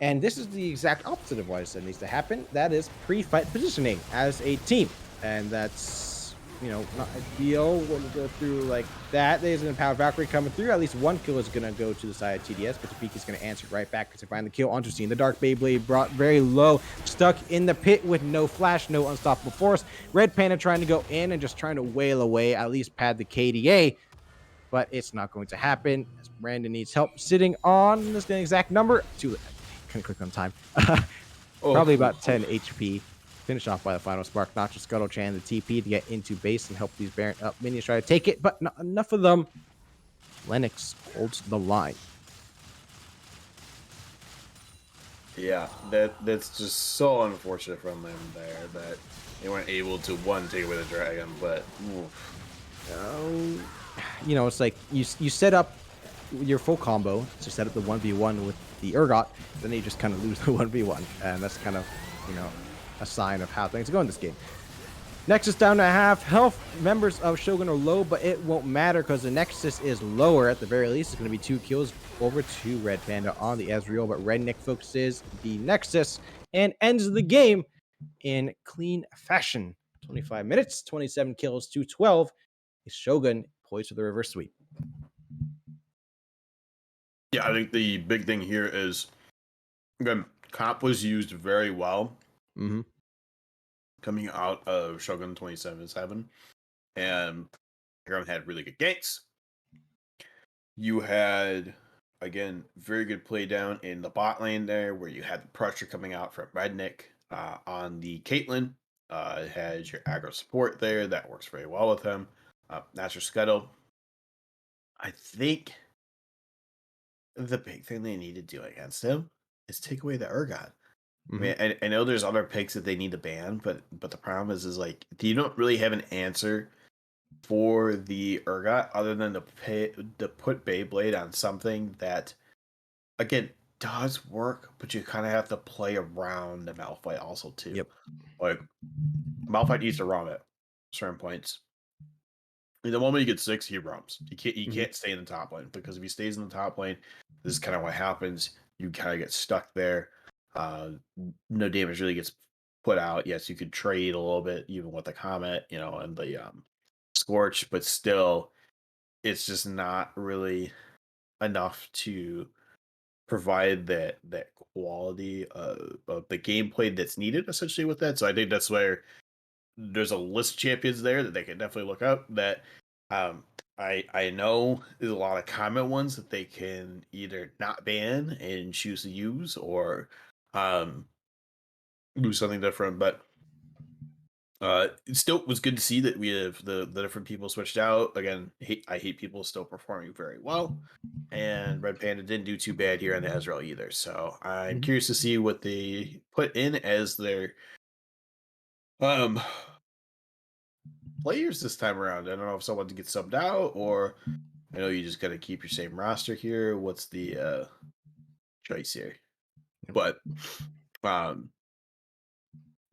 And this is the exact opposite of what I said needs to happen. That is pre-fight positioning as a team. And that's, you know, not ideal when you go through like that. There's an Empowered Valkyrie coming through. At least one kill is going to go to the side of TDS, but Tafiki is going to answer right back to find the kill onto Scene. The Dark Beyblade brought very low, stuck in the pit with no flash, no Unstoppable Force. Red Panda trying to go in and just trying to wail away, at least pad the KDA. But it's not going to happen as Brandon needs help sitting on this exact number. Click on time. Probably about 10 HP. Finish off by the final spark. Nacho Scuttle Chan the TP to get into base and help these Baron up minions try to take it, but not enough of them. Lennox holds the line. Yeah, that's just so unfortunate from them there that they weren't able to take away the dragon, but you know, it's like you set up your full combo to set up the 1v1 with the Urgot, then you just kind of lose the 1v1, and that's kind of, you know, a sign of how things go in this game. Nexus down to half. Health members of Shogun are low, but it won't matter because the Nexus is lower. At the very least, it's going to be 2 kills over to Red Panda on the Ezreal, but Redneck focuses the Nexus and ends the game in clean fashion. 25 minutes, 27 kills to 12. Is Shogun poised for the reverse sweep? Yeah, I think the big thing here is, again, comp was used very well coming out of Shogun 27-7, and everyone had really good ganks. You had, again, very good play down in the bot lane there, where you had the pressure coming out from Rednick on the Caitlyn. It has your aggro support there. That works very well with him. Natural Scuttle. I think the big thing they need to do against him is take away the Urgot. I mean, I know there's other picks that they need to ban, but the problem is like you don't really have an answer for the Urgot other than to put Beyblade on something that, again, does work, but you kind of have to play around the Malphite also too. Yep. Like Malphite needs to roam at certain points. And the moment you get 6, he roams. You can't stay in the top lane, because if he stays in the top lane, this is kind of what happens. You kind of get stuck there. No damage really gets put out. Yes, you could trade a little bit, even with the Comet, and the Scorch, but still, it's just not really enough to provide that quality of the gameplay that's needed, essentially, with that. So I think that's where there's a list of champions there that they can definitely look up. That I know there's a lot of common ones that they can either not ban and choose to use, or do something different. But it still was good to see that we have the different people switched out. Again, I hate people still performing very well, and Red Panda didn't do too bad here on the Ezreal either. So I'm curious to see what they put in as their um players this time around. I don't know if someone gets subbed out, or I know you just got to keep your same roster here. What's the choice here? But I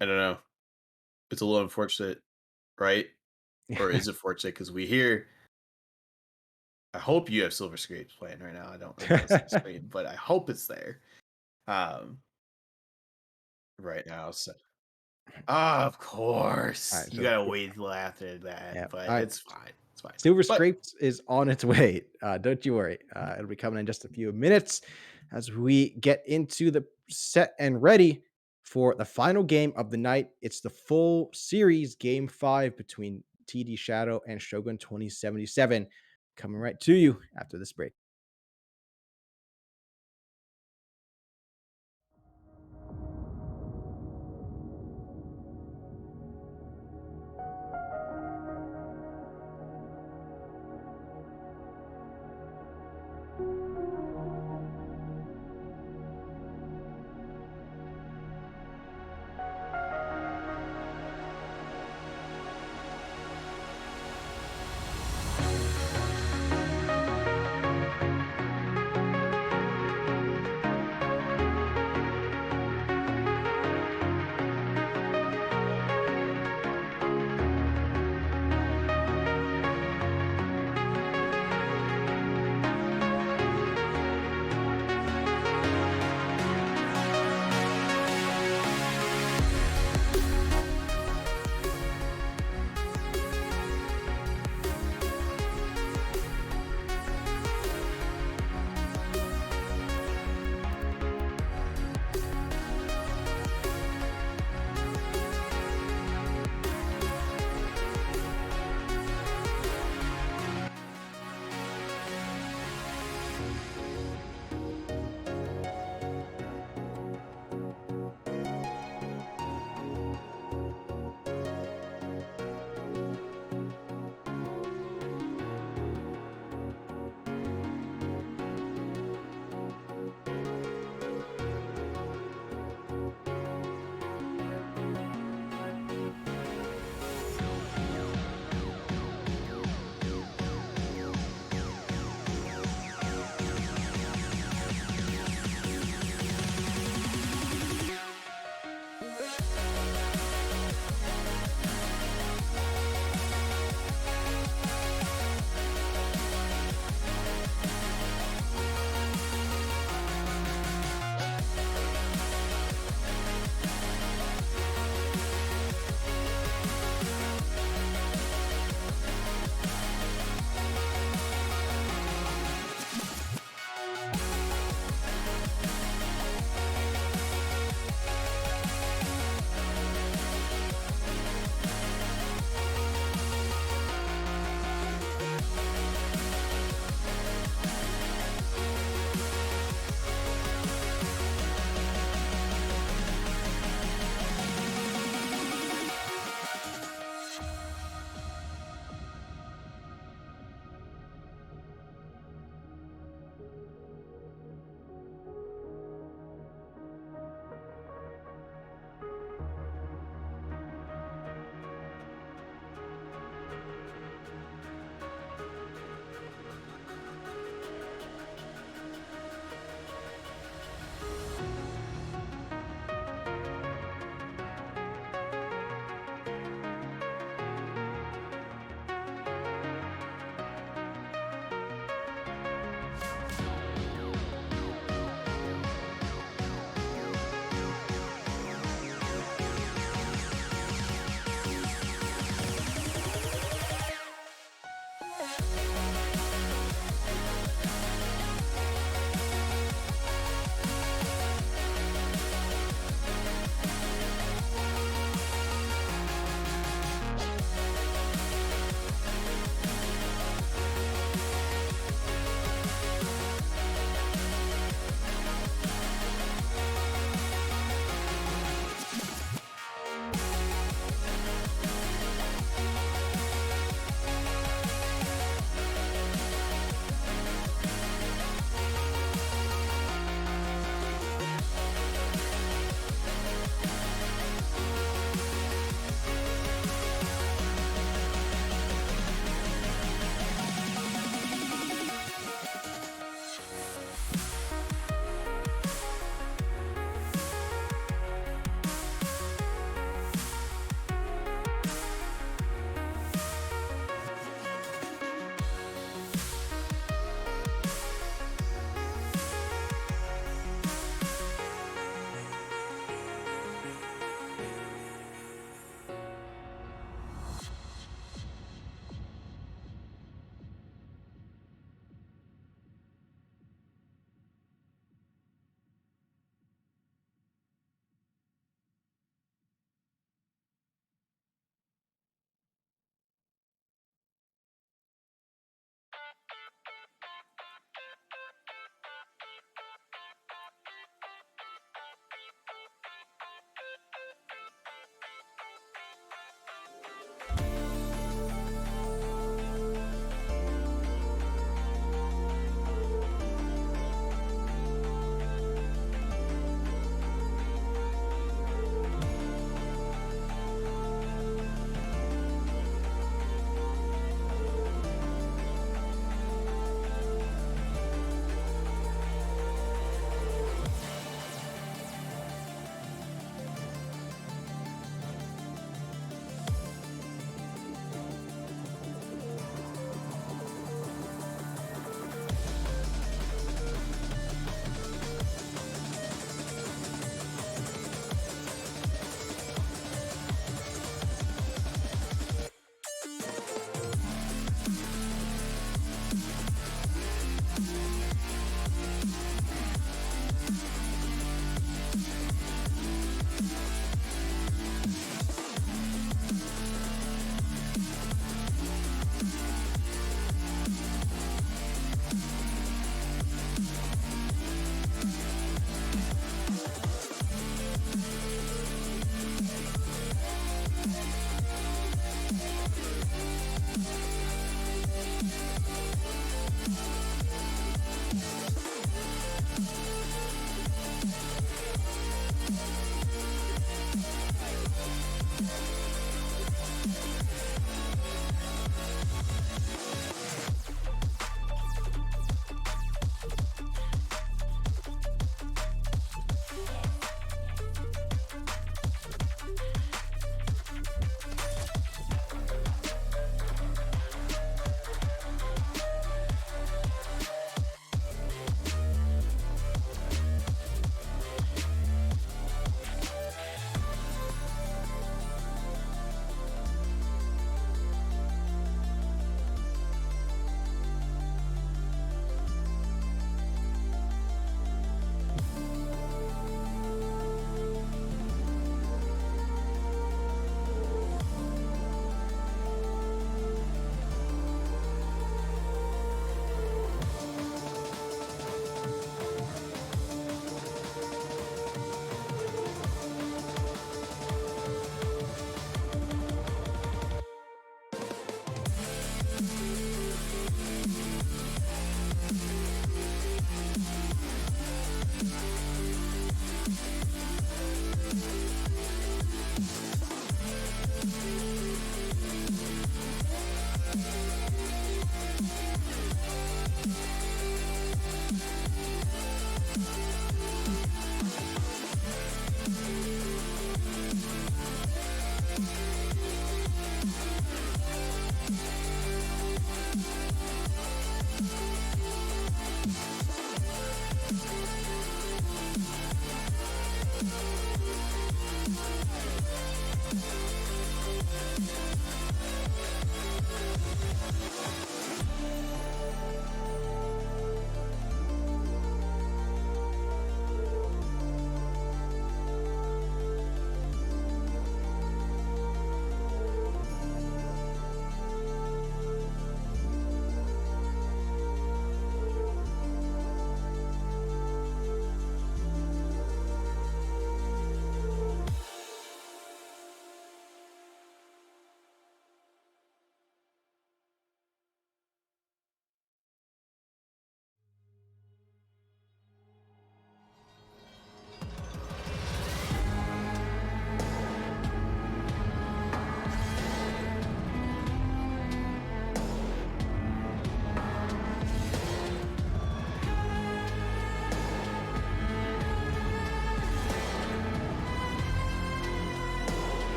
don't know. It's a little unfortunate, right? Or is it fortunate? Because we hear. I hope you have Silver Scrapes playing right now. I don't see the screen, but I hope it's there. Um, right now. So, of course, Alright, you so gotta wait till after that, yeah, but alright. it's fine. It's fine. Silver But Scrapes is on its way. Don't you worry. It'll be coming in just a few minutes as we get into the set and ready for the final game of the night. It's the full series, game 5 between TD Shadow and Shogun 2077. Coming right to you after this break.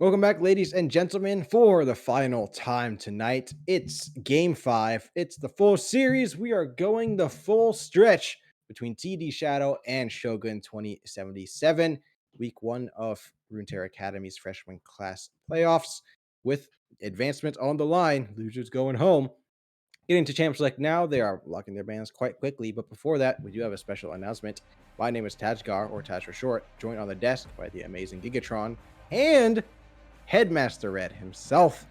Welcome back, ladies and gentlemen, for the final time tonight. It's game 5. It's the full series. We are going the full stretch between TD Shadow and Shogun 2077, week 1 of Runeterra Academy's freshman class playoffs, with advancement on the line. Losers going home. Getting to Champ Select now, they are locking their bans quite quickly, but before that, we do have a special announcement. My name is Tajgar, or Taj for short, joined on the desk by the amazing Gigatron and Headmaster Red himself.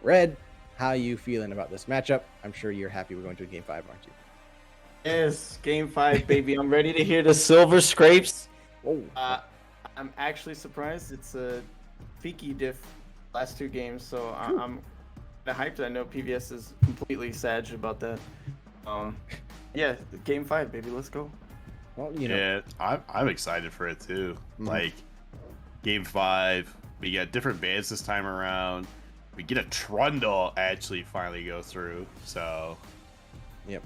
Red, how you feeling about this matchup? I'm sure you're happy we're going to game 5, aren't you? Yes, game 5, baby. I'm ready to hear the silver scrapes. Oh, I'm actually surprised it's a Fiki diff last 2 games, so I'm hyped. I know PVS is completely sad about that. Yeah, game 5, baby. Let's go. well, Yeah, I'm excited for it too. Like game 5, we get different bans this time around. We get a Trundle actually finally go through. So yep.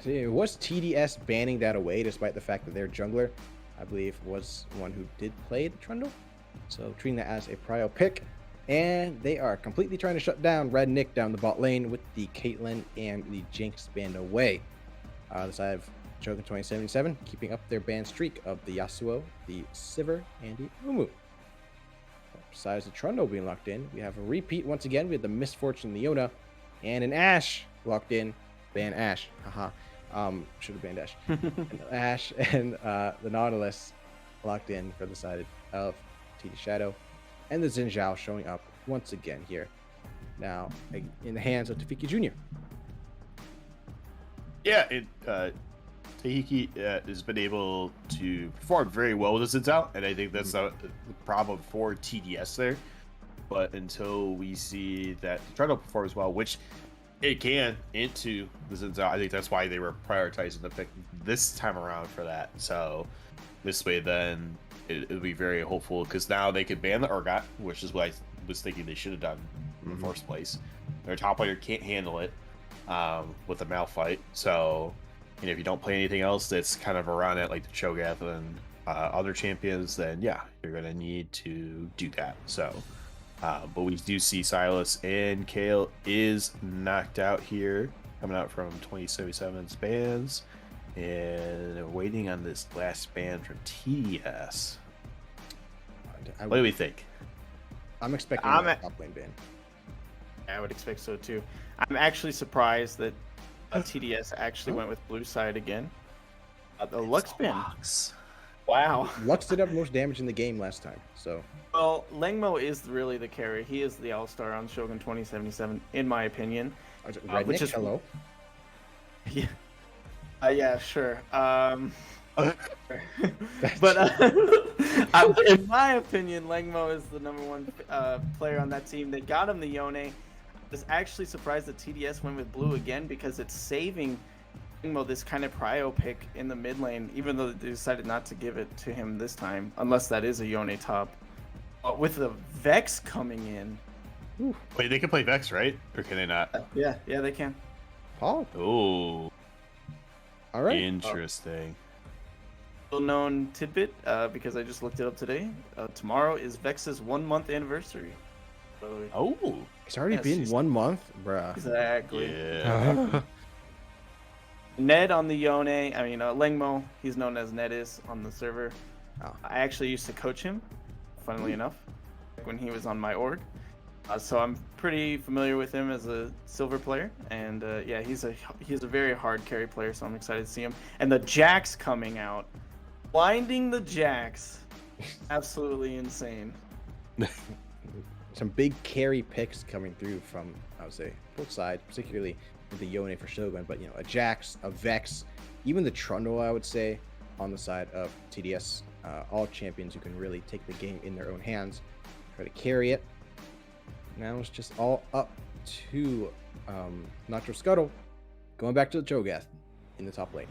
Was TDS banning that away despite the fact that their jungler, I believe, was one who did play the Trundle? So treating that as a prio pick. And they are completely trying to shut down Red Nick down the bot lane with the Caitlyn and the Jinx banned away. The side of Shogun 2077 keeping up their ban streak of the Yasuo, the Sivir, and the Umu. Besides the Trundle being locked in, we have a repeat once again. We have the Misfortune Leona and an Ashe locked in. Ban Ashe. Haha. Should have banned Ashe. And Ashe and the Nautilus locked in for the side of TD Shadow. And the Xin Zhao showing up once again here. Now in the hands of Tafiki Jr. yeah, Tahiki has been able to perform very well with the Sins out, and I think that's the problem for TDS there. But until we see that Trundle performs well, which it can into the Sins out, I think that's why they were prioritizing the pick this time around for that. So this way, then it'll be very hopeful because now they could ban the Urgot, which is what I was thinking they should have done in the first place. Their top laner can't handle it with the Malphite, so. And if you don't play anything else that's kind of around it, like the Cho'Gath and other champions, then yeah, you're going to need to do that. So, but we do see Silas and Kale is knocked out here, coming out from 2077's bans, and waiting on this last ban from TDS. What do we think? I'm expecting a top lane ban. I would expect so too. I'm actually surprised that TDS actually went with blue side again. The Lux ban. Wow. Lux did have most damage in the game last time, so. Well, Lengmo is really the carry. He is the all-star on Shogun 2077, in my opinion. Red Nick, hello. Yeah. Yeah, sure. But in my opinion, Lengmo is the #1 player on that team. They got him the Yone. I was actually surprised that TDS went with blue again because it's saving Lengmo this kind of prio pick in the mid lane, even though they decided not to give it to him this time, unless that is a Yone top. But with the Vex coming in. Wait, they can play Vex, right? Or can they not? Yeah, they can. Paul. Oh. All right. Interesting. Known tidbit, because I just looked it up today. Tomorrow is Vex's 1-month anniversary. So, Oh. It's already been 1 month, bruh. exactly. Yeah. Ned on the Yone, Lengmo, he's known as Nedis on the server. Oh. I actually used to coach him, funnily enough, when he was on my org. So I'm pretty familiar with him as a silver player, and yeah, he's a very hard carry player, so I'm excited to see him. And the Jax coming out, blinding the Jax, absolutely insane. Some big carry picks coming through from, I would say, both sides, particularly with the Yone for Shogun, but a Jax, a Vex, even the Trundle, I would say, on the side of TDS. All champions who can really take the game in their own hands, try to carry it. Now it's just all up to Nacho Scuttle going back to the Cho'Gath in the top lane.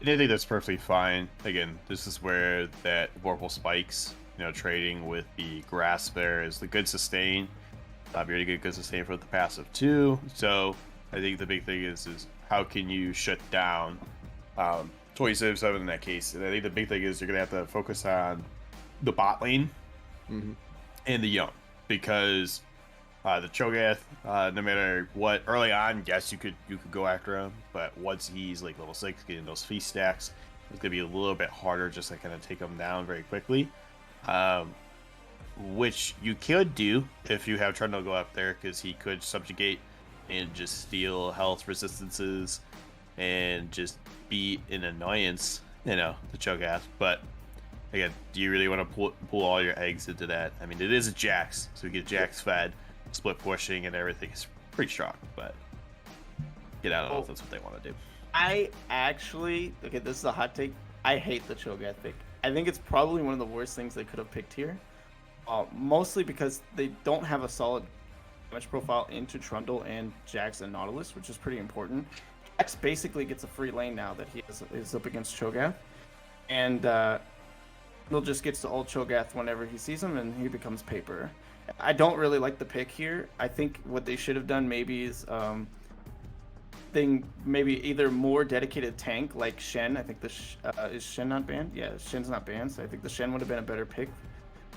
And I think that's perfectly fine. Again, this is where that Vorpal spikes, trading with the Grasp there is the good sustain. You're going to get good sustain for the passive too. So I think the big thing is how can you shut down 27 in that case. And I think the big thing is you're going to have to focus on the bot lane and the Yone, because the Cho'Gath, no matter what, early on, yes, you could go after him, but once he's like level 6, getting those feast stacks, it's gonna be a little bit harder just to kind of take him down very quickly. Which you could do if you have Trundle go up there, because he could subjugate and just steal health resistances and just be an annoyance, the Cho'Gath. But again, do you really want to pull all your eggs into that? I mean, it is a Jax, so you get Jax fed, split pushing, and everything is pretty strong. But I don't know if that's what they want to do. I actually, okay, this is a hot take. I hate the Cho'Gath pick. I think it's probably one of the worst things they could have picked here. Mostly because they don't have a solid damage profile into Trundle and Jax and Nautilus, which is pretty important. Jax basically gets a free lane now that he is up against Cho'Gath, and Trundle just gets to ult Cho'Gath whenever he sees him, and he becomes paper. I don't really like the pick here. I think what they should have done maybe is maybe either more dedicated tank like Shen. I think is Shen not banned? Yeah, Shen's not banned, so I think the Shen would have been a better pick.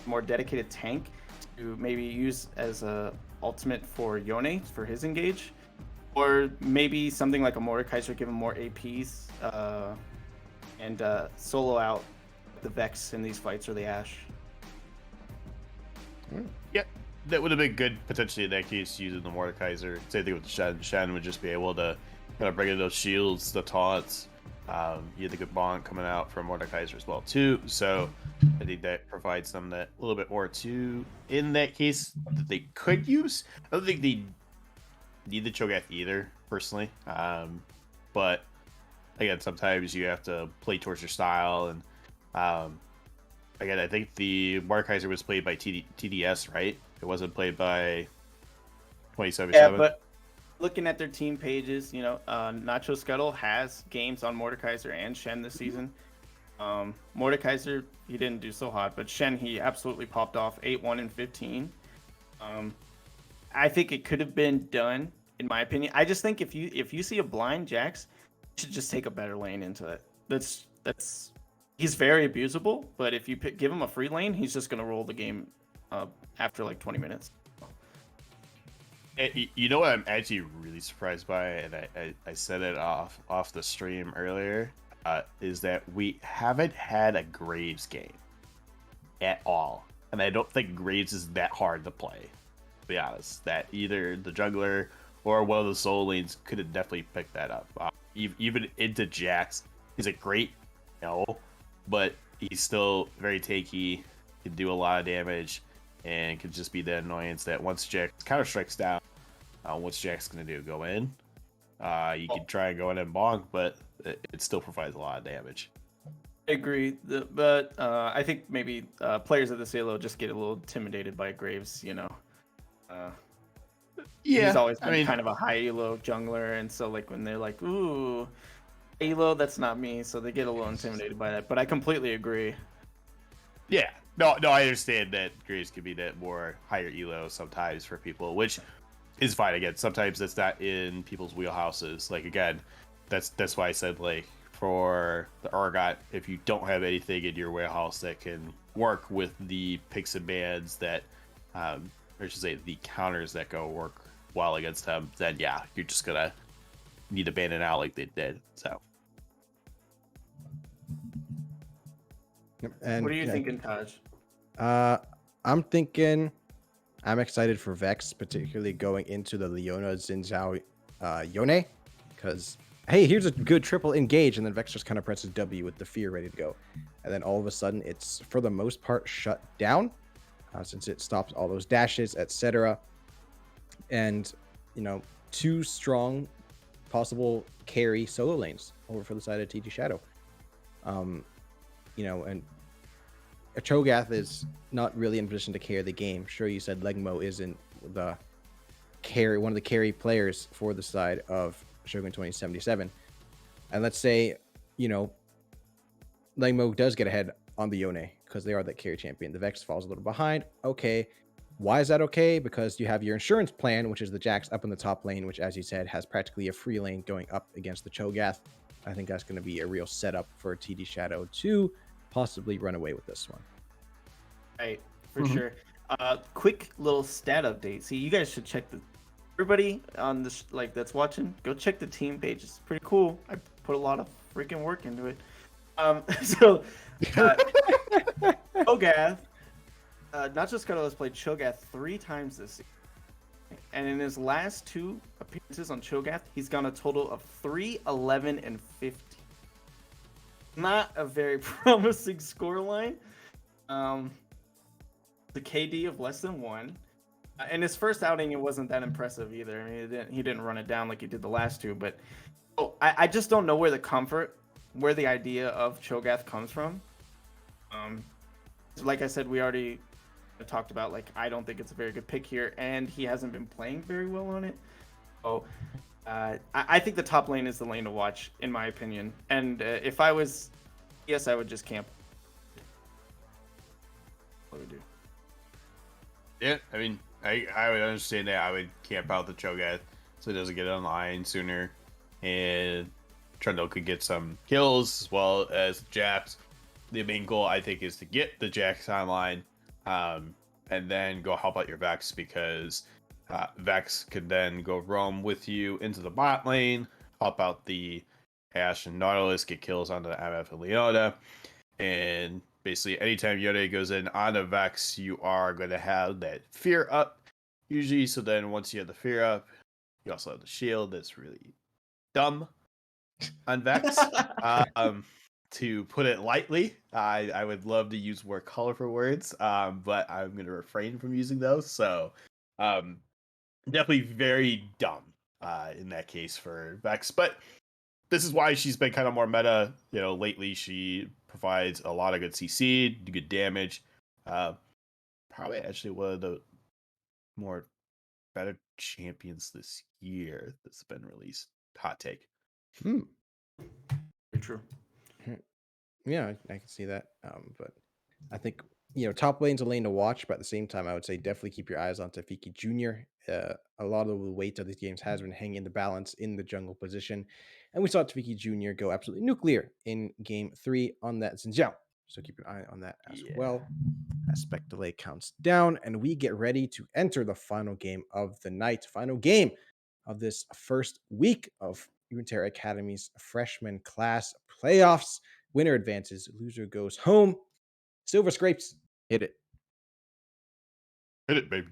More dedicated tank to maybe use as a ultimate for Yone for his engage, or maybe something like a Mordekaiser, give him more APs and solo out the Vex in these fights, or the Ashe. Yep, that would have been good potentially in that case, using the Mordekaiser. Same thing with Shen. Shen would just be able to kind of bring in those shields, the taunts. You had the good bonk coming out from Mordekaiser as well too, so I think that provides them that little bit more too. In that case, that they could use. I don't think they need the Cho'Gath either, personally. But again, sometimes you have to play towards your style, and again, I think the Mordekaiser was played by TDS, right? It wasn't played by 2077. Yeah, but looking at their team pages, Nacho Scuttle has games on Mordekaiser and Shen this season. Mordekaiser, he didn't do so hot, but Shen, he absolutely popped off 8-1 and 15. I think it could have been done, in my opinion. I just think if you see a blind Jax, you should just take a better lane into it. That's he's very abusable, but if you give him a free lane, he's just gonna roll the game after like 20 minutes. You know what I'm actually really surprised by, and I said it off the stream earlier, is that we haven't had a Graves game at all. And I don't think Graves is that hard to play, to be honest. That either the jungler or one of the solo lanes could have definitely picked that up. Even into Jax, is it great? No. But he's still very tanky, can do a lot of damage, and could just be the annoyance that once Jax counter strikes down, what's Jax gonna do? Go in? You can try and go in and bonk, but it still provides a lot of damage. I agree, but I think maybe players of the Elo just get a little intimidated by Graves. He's always been kind of a high elo jungler, and so like when they're like, "Ooh, elo, that's not me," so they get a little intimidated by that. But I completely agree. Yeah, no, I understand that Graves could be that more higher elo sometimes for people, which is fine. Again, sometimes that's not in people's wheelhouses. Like again, that's why I said like for the Argot, if you don't have anything in your warehouse that can work with the picks and bans that, or I should say the counters that go work well against them, then yeah, you're just gonna need to ban it out like they did. So. And what are you thinking, Taj? I'm thinking I'm excited for Vex, particularly going into the Leona Xin Zhao Yone, because hey, here's a good triple engage, and then Vex just kind of presses W with the fear ready to go, and then all of a sudden it's for the most part shut down, since it stops all those dashes, etc. And two strong possible carry solo lanes over for the side of TG Shadow. And a Cho'Gath is not really in position to carry the game. Sure, you said Legmo isn't one of the carry players for the side of Shogun 2077. And let's say, Legmo does get ahead on the Yone because they are that carry champion. The Vex falls a little behind. Okay. Why is that okay? Because you have your insurance plan, which is the Jax up in the top lane, which, as you said, has practically a free lane going up against the Cho'Gath. I think that's going to be a real setup for TD Shadow to possibly run away with this one. Right. for Mhm. sure. Quick little stat update. See, you guys should check everybody on this that's watching. Go check the team page. It's pretty cool. I put a lot of freaking work into it. So Cho'Gath, not just Cuddle has played Cho'Gath 3 times this season. And in his last 2 appearances on Cho'Gath, he's gone a total of 3, 11, and 15. Not a very promising scoreline. The KD of less than 1. In his first outing, it wasn't that impressive either. I mean, he didn't run it down like he did the last 2. But I just don't know where the idea of Cho'Gath comes from. Like I said, we already talked about, I don't think it's a very good pick here, and he hasn't been playing very well on it. So I think the top lane is the lane to watch, in my opinion. And if I was, yes, I would just camp. What would we do? Yeah, I mean, I would understand that. I would camp out the Cho'Gath so it doesn't get online sooner, and Trundle could get some kills as well as Jax. The main goal, I think, is to get the Jax online, and then go help out your Vex, because Vex could then go roam with you into the bot lane, help out the Ashe and Nautilus, get kills on the MF and Leona, and basically anytime Yone goes in on a Vex, you are going to have that fear up, usually. So then once you have the fear up, you also have the shield. That's really dumb on Vex. To put it lightly, I would love to use more colorful words, but I'm going to refrain from using those. So definitely very dumb in that case for Vex. But this is why she's been kind of more meta. Lately she provides a lot of good CC, good damage. Probably actually one of the more better champions this year that's been released. Hot take. Very true. Yeah, I can see that. But I think top lane's a lane to watch, but at the same time, I would say definitely keep your eyes on Tafiki Jr. A lot of the weight of these games has been hanging in the balance in the jungle position, and we saw Tafiki Jr. go absolutely nuclear in Game 3 on that Xinjiao. So keep an eye on that as well. Aspect delay counts down, and we get ready to enter the final game of the night, final game of this first week of Runeterra Academy's freshman class playoffs. Winner advances, loser goes home. Silver scrapes, hit it. Hit it, baby.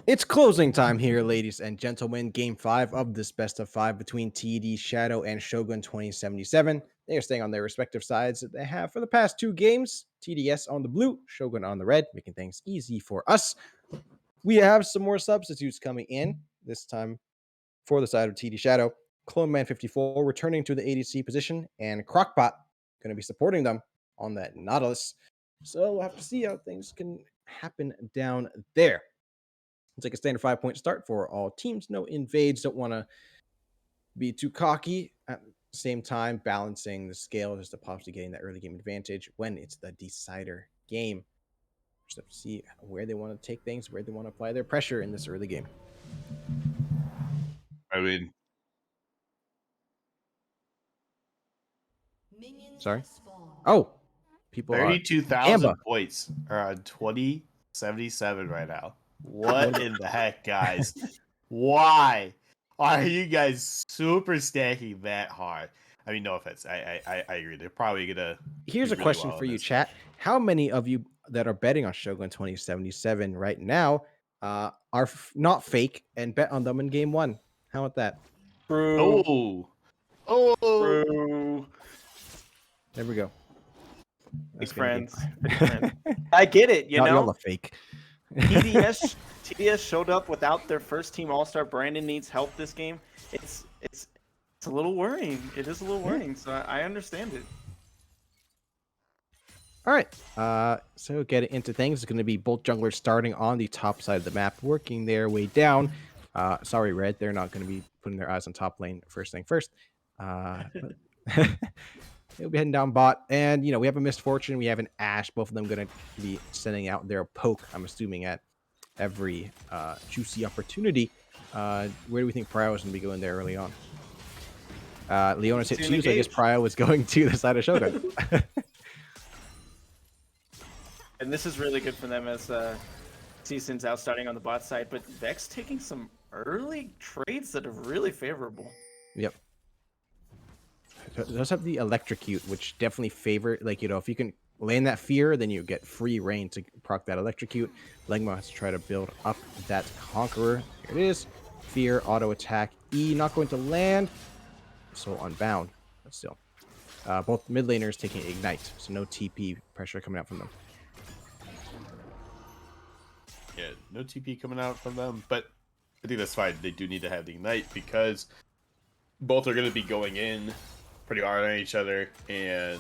It's closing time here, ladies and gentlemen. Game 5 of this best of 5 between TD Shadow and Shogun 2077. They are staying on their respective sides that they have for the past 2 games. TDS on the blue, Shogun on the red, making things easy for us. We have some more substitutes coming in, this time for the side of TD Shadow. Clone Man 54 returning to the ADC position, and Crockpot going to be supporting them on that Nautilus. So we'll have to see how things can happen down there. It's like a standard 5-point start for all teams. No invades. Don't want to be too cocky. At the same time, balancing the scale just to possibly getting that early game advantage when it's the decider game. Just have to see where they want to take things, where they want to apply their pressure in this early game. I mean, Sorry. Oh, people are 32,000 Gamba. points are on 2077 right now. What in the heck, guys? Why are you guys super stacking that hard? I mean, no offense. I agree. They're probably gonna. Here's do a really question well for in you, this chat. match. How many of you that are betting on Shogun 2077 right now are not fake and bet on them in game 1? How about that? True. Oh, True. There we go. Big That's gonna friends. be Big friends. I get it, you not y'all know? are fake. TDS showed up without their first team all-star. Brandon needs help this game. It's a little worrying. It is a little worrying, so I understand it. All right. So getting into things, it's going to be both junglers starting on the top side of the map, working their way down. Sorry, Red, they're not going to be putting their eyes on top lane first thing first. But they'll be heading down bot, and we have a misfortune. We have an Ashe. Both of them going to be sending out their poke. I'm assuming at every juicy opportunity. Where do we think Prio is going to be going there early on? Leona's hit 2, so I guess Prio was going to the side of Shogun. And this is really good for them as Season's out starting on the bot side, but Vex taking some early trades that are really favorable. Yep. It does have the electrocute, which definitely favor, if you can land that fear, then you get free reign to proc that electrocute. Legma has to try to build up that conqueror. Here it is. Fear, auto attack, E, not going to land. So unbound, but still. Both mid laners taking ignite, so no TP pressure coming out from them. yeah, no TP coming out from them, but I think that's fine. They do need to have the ignite because both are going to be going in pretty hard on each other, and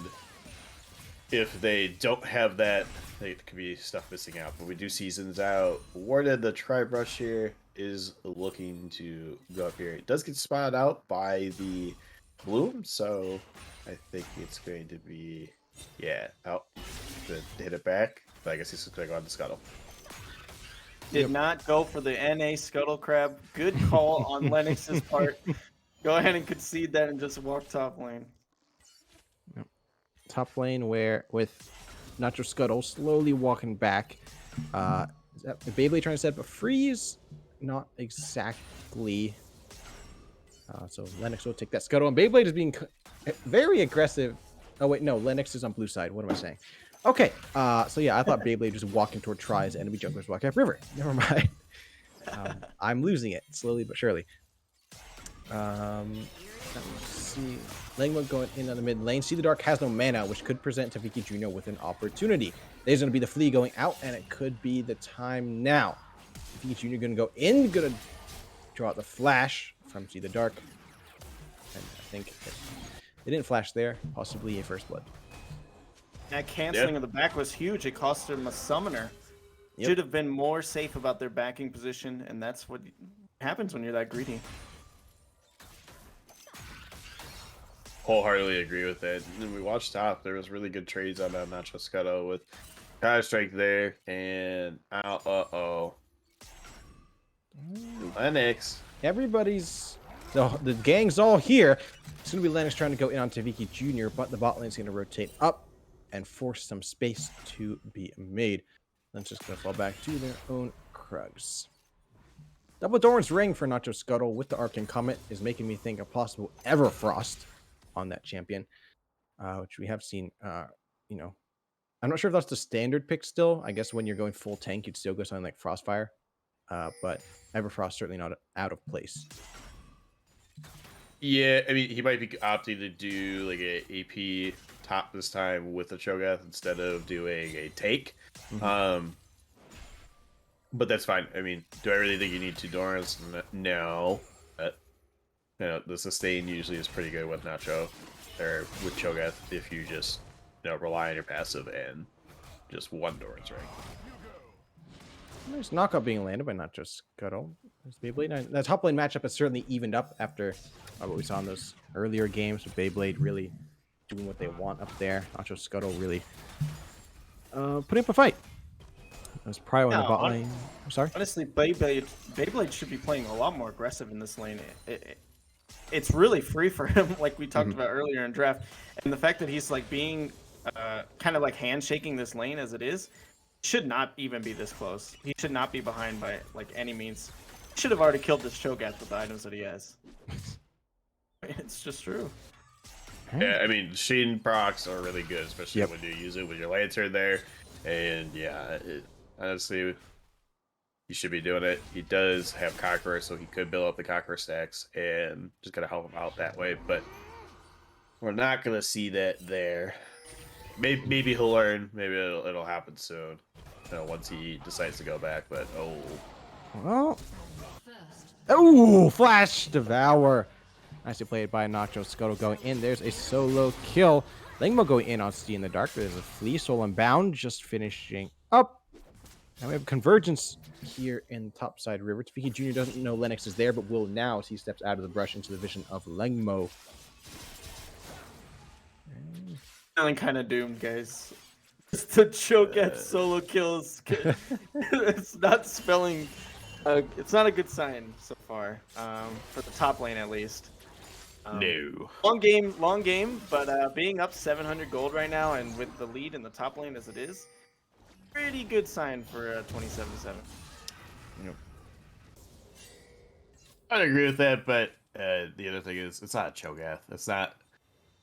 if they don't have that, there could be stuff missing out. But we do Seasons out. Warded, the Tri-Brush here is looking to go up here. It does get spotted out by the Bloom, so I think it's going to be, out to hit it back. But I guess he's going to go on the Scuttle. Did not go for the NA Scuttle Crab. Good call on Lennox's part. Go ahead and concede that and just walk top lane. Yep. Top lane with Nacho Scuttle slowly walking back. Is that Beyblade trying to set up a freeze? Not exactly. So Lennox will take that Scuttle, and Beyblade is being very aggressive. Oh wait, no, Lennox is on blue side. What am I saying? Okay, so yeah, I thought Beyblade was walking toward Try's enemy junglers walking up river. Never mind. I'm losing it slowly but surely. Let's see. Langma going in on the mid lane. See the Dark has no mana, which could present Tafiki Jr. with an opportunity. There's going to be the flea going out, and it could be the time now. Tafiki Jr. going to go in, going to draw out the flash from See the Dark. And I think they didn't flash there. Possibly a first blood. That canceling of the back was huge. It cost him a summoner. Yep. Should have been more safe about their backing position, and that's what happens when you're that greedy. Wholeheartedly agree with that. And we watched top. There was really good trades on that Nacho Scuttle with Counter Strike there, and Lennox. Everybody's the gang's all here. It's gonna be Lennox trying to go in on Taviki Jr., but the bot lane's gonna rotate up and force some space to be made. Lennox just gonna fall back to their own Krugs. Double Doran's Ring for Nacho Scuttle with the Arcane Comet is making me think a possible Everfrost on that champion, which we have seen. I'm not sure if that's the standard pick still. I guess when you're going full tank, you'd still go something like Frostfire. but Everfrost certainly not out of place. Yeah, I mean, he might be opting to do like a AP top this time with a Cho'Gath instead of doing a take. But that's fine. I mean, do I really think you need 2 Dorans? No. But, the sustain usually is pretty good with Nacho, or with Cho'Gath, if you just, rely on your passive and just 1 Doran's right. Nice knockup being landed by not just Scuttle. There's Beyblade. The top lane matchup has certainly evened up after what we saw in those earlier games with Beyblade really doing what they want up there. Nacho Scuttle really putting up a fight. That's probably on the bot lane. I'm sorry. Honestly, Beyblade should be playing a lot more aggressive in this lane. It's really free for him, like we talked about earlier in draft, and the fact that he's like being kind of like handshaking this lane as it is, should not even be this close. He should not be behind by like any means. He should have already killed this Cho'Gath with the items that he has. It's just true. Yeah, I mean, Sheen procs are really good, especially when you use it with your Lantern there. And yeah, honestly, he should be doing it. He does have Conqueror, so he could build up the Conqueror stacks and just gotta help him out that way. But we're not gonna see that there. Maybe he'll learn. Maybe it'll happen soon. Once he decides to go back. But Flash Devour. Nicely played by Nacho Scuttle going in. There's a solo kill. Langmo going in on Stee in the Dark. There's a Flea Soul Unbound just finishing up. Now we have Convergence here in the top side river. Tafiki Jr. doesn't know Lennox is there, but will now as he steps out of the brush into the vision of Langmo. Feeling kind of doomed, guys. The Cho'Gath solo kills. It's not spelling. It's not a good sign so far. For the top lane at least. No. Long game, but being up 700 gold right now and with the lead in the top lane as it is, pretty good sign for 27-7. Yep. I'd agree with that, but the other thing is, it's not Cho'Gath. It's not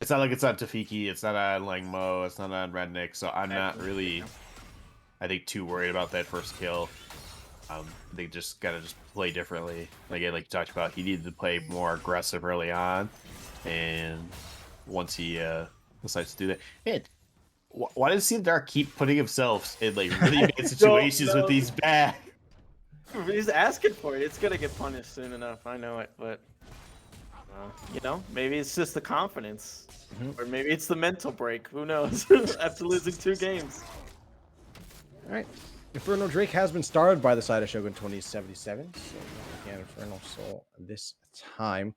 like it's on Tafiki. It's not on Langmo. It's not on Rednick. So I'm not really, I think, too worried about that first kill. They just gotta play differently. Again, like you talked about, he needed to play more aggressive early on, and once he decides to do that, man, why does Steve Dark keep putting himself in like really bad situations with these bad? He's asking for it. It's gonna get punished soon enough. I know it, but maybe it's just the confidence, or maybe it's the mental break. Who knows? After losing 2 games. All right. Infernal Drake has been started by the side of Shogun 2077, so again, Infernal Soul this time.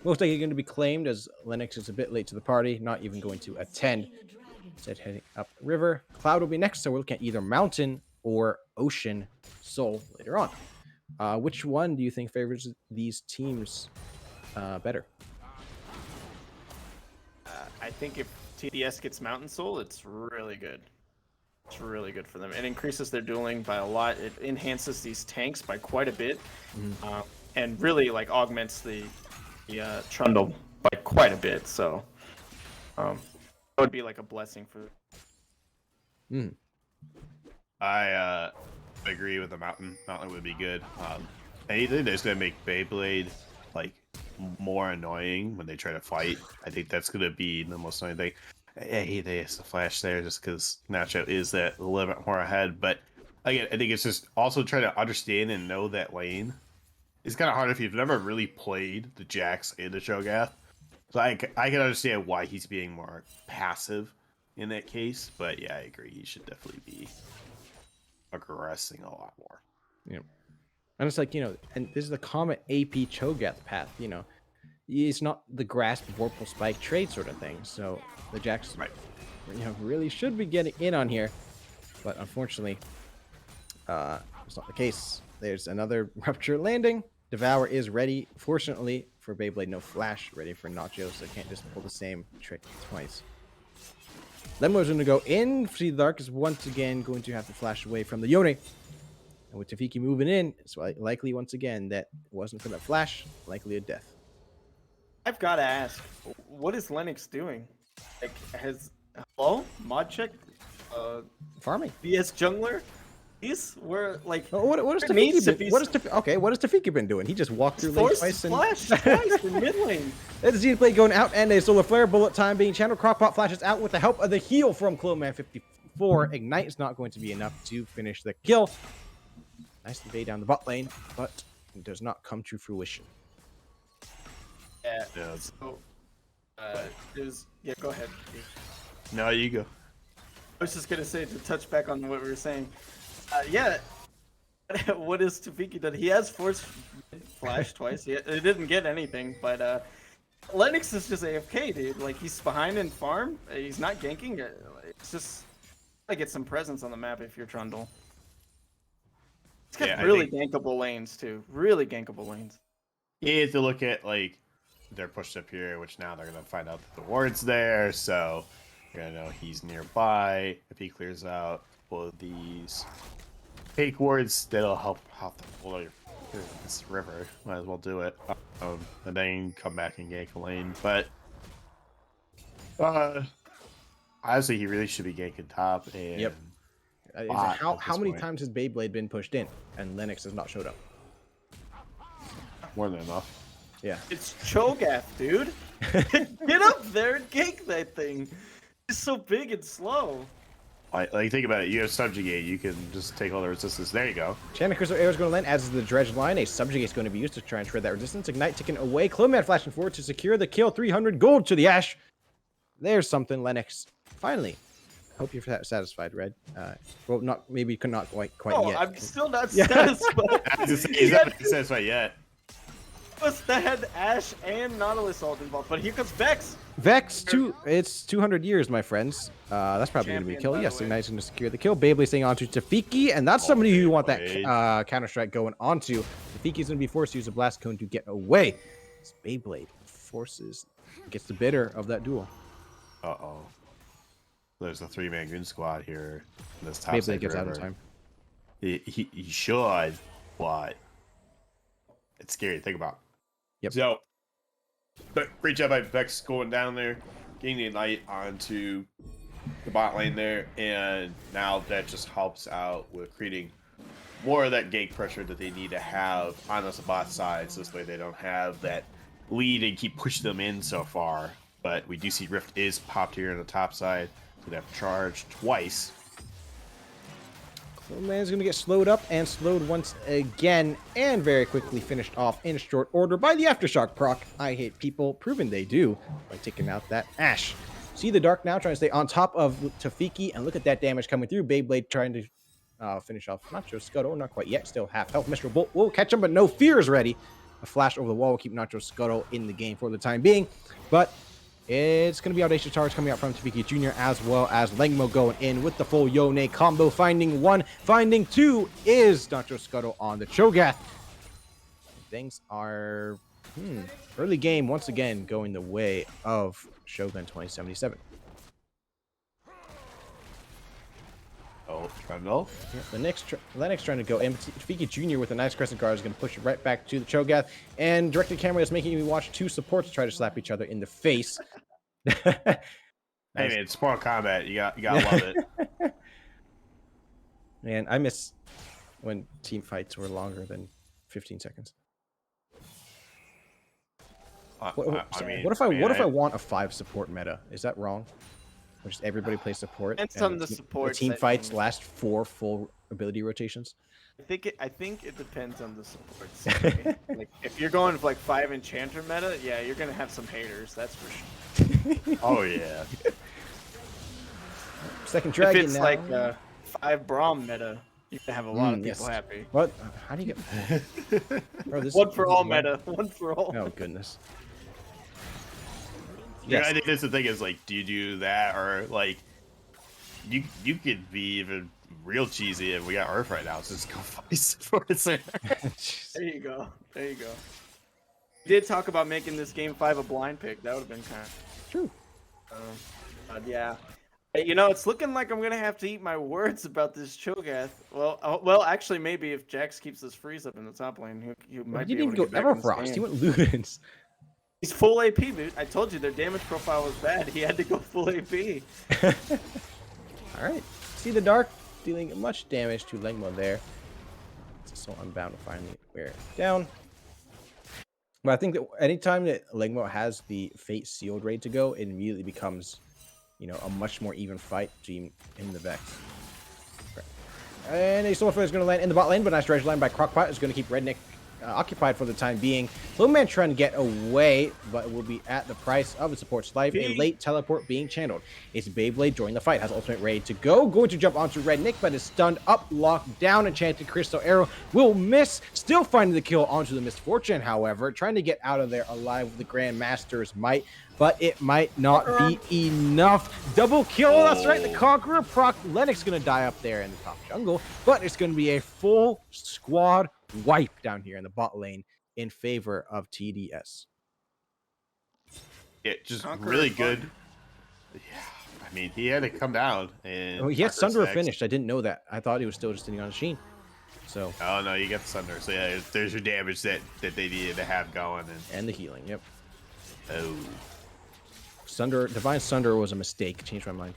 Looks like he's going to be claimed as Lennox is a bit late to the party, not even going to attend. Instead, heading up the river. Cloud will be next, so we're looking at either Mountain or Ocean Soul later on. Which one do you think favors these teams better? I think if TDS gets Mountain Soul, it's really good. It's really good for them. It increases their dueling by a lot. It enhances these tanks by quite a bit, and really like augments the Trundle by quite a bit. So, it would be like a blessing for. I agree with the Mountain. Mountain would be good. Anything that's gonna make Beyblade like more annoying when they try to fight, I think that's gonna be the most annoying thing. I hate the flash there just because Nacho is that a little bit more ahead. But again, I think it's just also trying to understand and know that lane. It's kind of hard if you've never really played the Jax in the Cho'Gath. So I can understand why he's being more passive in that case. But yeah, I agree. He should definitely be aggressing a lot more. Yeah. And it's like, and this is the common AP Cho'Gath path, It's not the grasp Vorpal Spike trade sort of thing. So the Jax, really should be getting in on here. But unfortunately, it's not the case. There's another Rupture landing. Devour is ready. Fortunately for Beyblade, no flash ready for Nacho, so can't just pull the same trick twice. Lemmo's going to go in. See, the Dark is once again going to have to flash away from the Yone. And with Tafiki moving in, it's likely once again that it wasn't for that flash, likely a death. I've got to ask, what is Lennox doing? Like, hello? Mod check? Farming. BS jungler? He's where like What has there needs to Tafiki be been? What has Tafiki been doing? He just walked through lane force twice and flash twice in mid lane. there's the Xenoblade going out and a solar flare. Bullet time being channeled. Crockpot flashes out with the help of the heal from Cloman54. Ignite is not going to be enough to finish the kill. Nice invade down the bot lane, but it does not come to fruition. Yeah. Yeah. So, go ahead. No, you go. I was just gonna say to touch back on what we were saying. Yeah. What is Tafiki done? He has force flash twice. He didn't get anything, but Lennox is just AFK, dude. Like he's behind in farm. He's not ganking. It's just gotta get some presence on the map if you're Trundle. It's got really gankable lanes too. Really gankable lanes. You have to look at like they're pushed up here, which now they're gonna find out that the ward's there, so you're gonna know he's nearby. If he clears out both of these fake wards, that'll help out the flow this river. Might as well do it. And then come back and gank a lane. But honestly, he really should be ganking top. And Yep. How many times has Beyblade been pushed in and Lennox has not showed up? More than enough. Yeah. It's Cho'Gath, dude. Get up there and gank that thing. It's so big and slow. Like think about it. You have subjugate. You can just take all the resistance. There you go. Channeling Crystal Arrow is going to land, as is the Dredge line. A Subjugate is going to be used to try and shred that resistance. Ignite taken away. Cloman flashing forward to secure the kill. 300 gold to the Ash. There's something, Lennox. Finally. Hope you're satisfied, Red. Well, maybe not quite Oh, yet. I'm still not satisfied. He's not satisfied yet. That had Ash and Nautilus all involved, but here comes Vex. Vex, it's 200 years, my friends. That's probably going to be a kill. Yes, Ignite's going to secure the kill. Beyblade staying onto Tafiki, and that's somebody who you want that counter-strike going onto. Tafiki's going to be forced to use a Blast Cone to get away. This Beyblade gets the bitter of that duel. Uh-oh. There's a 3-man goon squad here in this top Beyblade side gets out river. of time. He should, but it's scary to think about. Yep. So, but great job by Vex going down there, getting the Ignite onto the bot lane there, and now that just helps out with creating more of that gank pressure that they need to have on us bot side, so this way they don't have that lead and keep pushing them in so far. But we do see Rift is popped here on the top side, so they have to charge twice. Cloman's going to get slowed up and slowed once again, and very quickly finished off in short order by the Aftershock proc. I hate people, proving they do, by taking out that Ash. See the Dark now trying to stay on top of Tafiki, and look at that damage coming through. Beyblade trying to finish off Nacho Scuttle, not quite yet, still half health. Mr. Bolt will catch him, but no fear is ready. A flash over the wall will keep Nacho Scuttle in the game for the time being, but it's going to be Audacious Charge coming out from Tafiki Jr. as well as Lengmo going in with the full Yone combo. Finding one, finding two is Nacho Scuttle on the Cho'Gath. Things are early game once again going the way of Shogun 2077. Oh, Trundle. Yeah, Lennox trying to go in. Tafiki Jr. with a nice crescent guard is going to push it right back to the Cho'Gath. And directed camera is making me watch two supports try to slap each other in the face. Hey man, it's Mortal Kombat. You gotta love it. Man, I miss when team fights were longer than 15 seconds. What if I want a 5 support meta? Is that wrong? Or just everybody plays support? Depends on the support. The team fights last 4 full ability rotations. I think it depends on the support. Like if you're going for like 5 enchanter meta, yeah, you're gonna have some haters. That's for sure. Oh yeah. Second dragon. If it's now. like 5 Braum meta, you can have a lot of people happy. What? How do you get? Bro, One for all meta. One for all. Oh goodness. Yeah, Yes. I think that's the thing is like, do you do that or like, you could be even real cheesy and we got Earth right now, so just go fight supports there. There you go. There you go. We did talk about making this game 5 a blind pick. That would have been kind of True. yeah. You know, it's looking like I'm gonna have to eat my words about this Cho'Gath. Well, actually, maybe if Jax keeps this freeze up in the top lane, he might He be able didn't to go get back in this Everfrost. game. He went Ludens. He's full AP, dude. I told you their damage profile was bad. He had to go full AP. All right. See the Dark dealing much damage to Lengmo there. It's so unbound to finally wear it down. But I think that anytime that Lengmo has the Fate Sealed ready to go, it immediately becomes, you know, a much more even fight between him and the Vex. And a Soulflare is going to land in the bot lane, but nice dredge line by Crockpot is going to keep Redneck occupied for the time being. Flowman trying to get away, but it will be at the price of a support's life. A late teleport being channeled. It's Beyblade joining the fight, has ultimate ready to go. Going to jump onto Redneck, but is stunned up, locked down. Enchanted Crystal Arrow will miss. Still finding the kill onto the Misfortune, however. Trying to get out of there alive with the Grandmaster's might, but it might not be enough. Double kill, that's right, the Conqueror proc. Lennox gonna die up there in the top jungle, but it's gonna be a full squad wipe down here in the bot lane in favor of TDS. Yeah, just really good. Yeah, I mean, he had to come down and. Oh, he had Sunder finished. I didn't know that. I thought he was still just sitting on a Sheen. So. Oh no, you got the Sunder. So yeah, there's your damage that they needed to have going, and the healing. Yep. Oh. Sunder, Divine Sunder was a mistake. Changed my mind.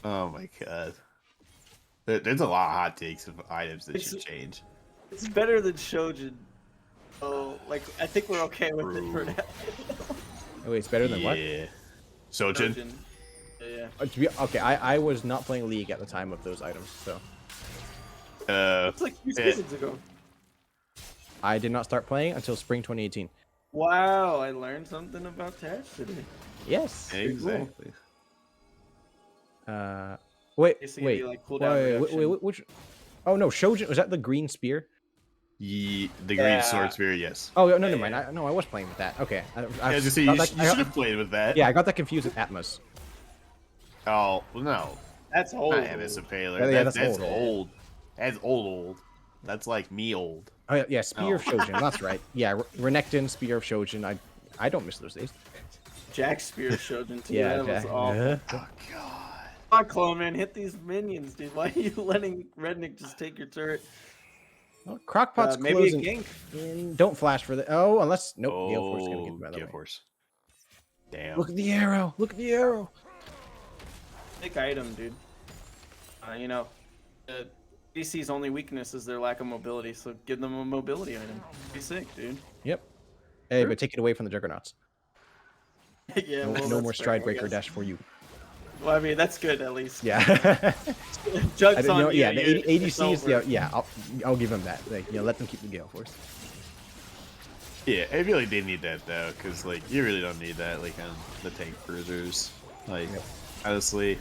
Oh my god. There's a lot of hot takes of items that should change. It's better than Shogun. Oh, like I think we're okay with it for now. Oh, wait, it's better than what? Yeah. Shogun. Yeah. Okay, I was not playing League at the time of those items, so. It's like 2 seasons ago. I did not start playing until spring 2018. Wow, I learned something about Tash today. Yes. Exactly. Wait, like, wait, which? Oh no, Shogun, was that the green spear? The green sword spear, yes. Oh no, never mind. I was playing with that. Okay. You should have played with that. Yeah, I got that confused with Atmos. Oh well, no. That's old. Not Atmos Impaler. Yeah, that's old. That's old. That's like me old. Oh yeah, Spear of Shogun. That's right. Yeah, Renekton, Spear of Shogun. I don't miss those days. Jack Spear of Shogun too. Yeah, that was Jack. awful. Oh god. Come on, Clone Man, hit these minions, dude. Why are you letting Redneck just take your turret? Well, Crockpot's maybe closing a gank. in. Don't flash for the. Oh, unless nope. Gale Force is gonna get by the Gale way. Force. Damn. Look at the arrow. Look at the arrow. Sick item, dude. You know, DC's only weakness is their lack of mobility, so give them a mobility item. Be sick, dude. Yep. Hey, but take it away from the Juggernauts. Yeah, No, well, no more fair, Stride I Breaker guess. dash for you. Well, I mean, that's good at least. Yeah. Jugs on you. Yeah, the it's ADCs. over. Yeah, I'll give them that. Like, let them keep the Gale Force. Yeah, I feel like they need that though, because like you really don't need that like on the tank cruisers. Like honestly,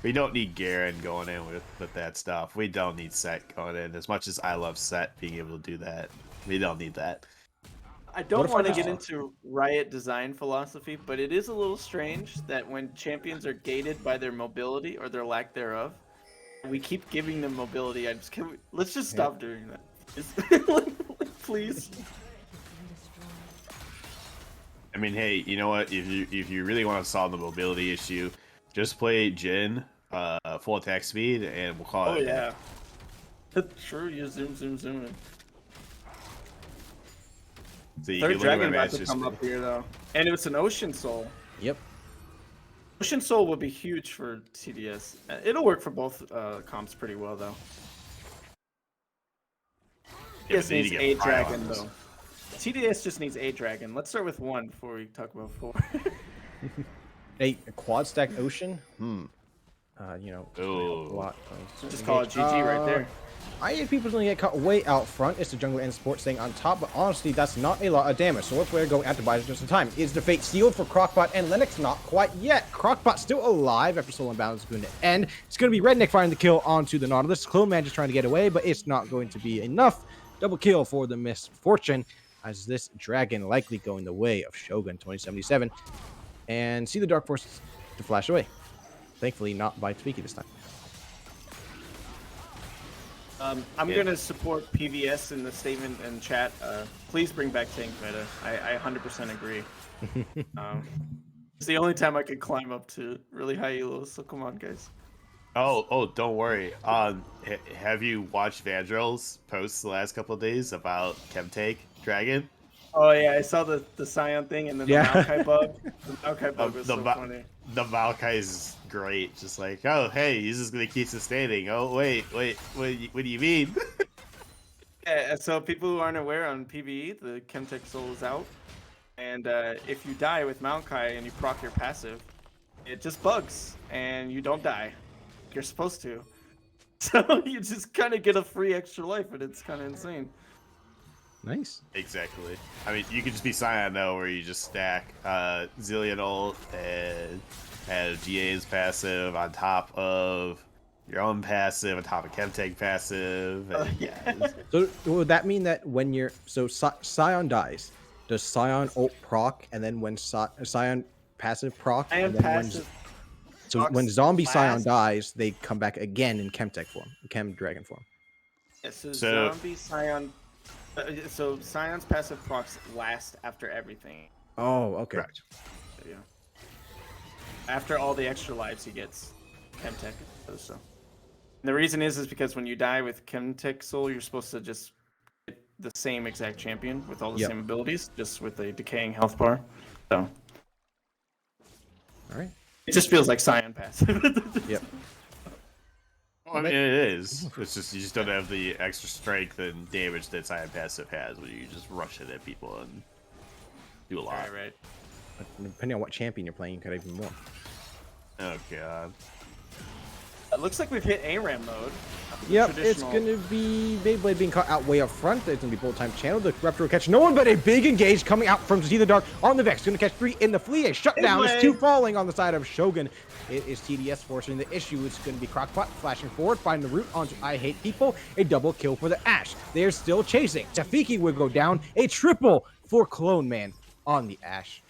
we don't need Garen going in with that stuff. We don't need Set going in. As much as I love Set being able to do that, we don't need that. I don't want to get into Riot design philosophy, but it is a little strange that when champions are gated by their mobility or their lack thereof, we keep giving them mobility. Let's just stop doing that. Please. I mean, hey, you know what? If you really want to solve the mobility issue, just play Jhin, full attack speed, and we'll call it. Oh yeah. That's true. You zoom in. So Third dragon about to come up here though, and it's an Ocean Soul. Yep. Ocean Soul would be huge for TDS. It'll work for both comps pretty well though. TDS needs a dragon though. TDS just needs a dragon. Let's start with one before we talk about four. A quad stack Ocean. You know, a Ooh. lot. Just call it GG right there. I hate people going to get caught way out front. It's the jungle and support staying on top, but honestly, that's not a lot of damage. So let's go after buys just in time. Is the fate sealed for Crockpot and Lennox? Not quite yet. Crockpot still alive after Soul Unbound is going to end. It's going to be Redneck firing the kill onto the Nautilus. Clone Man just trying to get away, but it's not going to be enough. Double kill for the Misfortune, as this dragon likely going the way of Shogun 2077. And see the Dark Force to flash away. Thankfully, not by Tweaky this time. I'm going to support PVS in the statement and chat. Please bring back tank meta. I 100% agree. It's the only time I could climb up to really high elos, so come on, guys. Oh, don't worry. Have you watched Vandrel's posts the last couple of days about Chemtake Dragon? Oh yeah, I saw the Scion thing and then the Yeah. Maokai bug. The Maokai bug was the so Ma- funny. The Maokai is great. Just like, oh, hey, he's just gonna keep sustaining. Oh, wait, what do you mean? Yeah, so people who aren't aware on PvE, the Chemtech Soul is out, and if you die with Maokai and you proc your passive, it just bugs and you don't die. You're supposed to. So you just kind of get a free extra life, and it's kind of insane. Nice. Exactly. I mean, you could just be Scion though, where you just stack Zillion ult and GA's passive on top of your own passive, on top of Chemtech passive. And, yeah. So would that mean that when you're Scion dies, does Scion ult proc, and then when Scion passive proc, I am and then passive. when zombie Scion last- dies, they come back again in Chemtech form, Chem Dragon form. Yeah, so So- zombie Scion. So Scion's passive procs last after everything. Oh, okay. Correct. So, yeah. After all the extra lives he gets, Chemtech. So. And the reason is because when you die with Chemtech Soul, you're supposed to just get the same exact champion with all the Yep. same abilities, just with a decaying health bar. So All right. it just feels like Scion passive. Yep. Well, I mean, it is. It's just you just don't have the extra strength and damage that Scion passive has, where you just rush it at people and do a lot. right. But depending on what champion you're playing, you could have even more. Oh god. It looks like we've hit ARAM mode. Yep, it's Traditional- gonna be Beyblade being caught out way up front. It's gonna be bullet time channel. The Raptor will catch no one but a big engage coming out from See the Dark on the Vex. Gonna catch 3 in the Flea. A shutdown. There's 2 falling on the side of Shogun. It is TDS forcing the issue. It's gonna be Crockpot flashing forward, finding the route onto I Hate People. A double kill for the Ash. They're still chasing. Tafiki will go down. A triple for Clone Man on the Ash.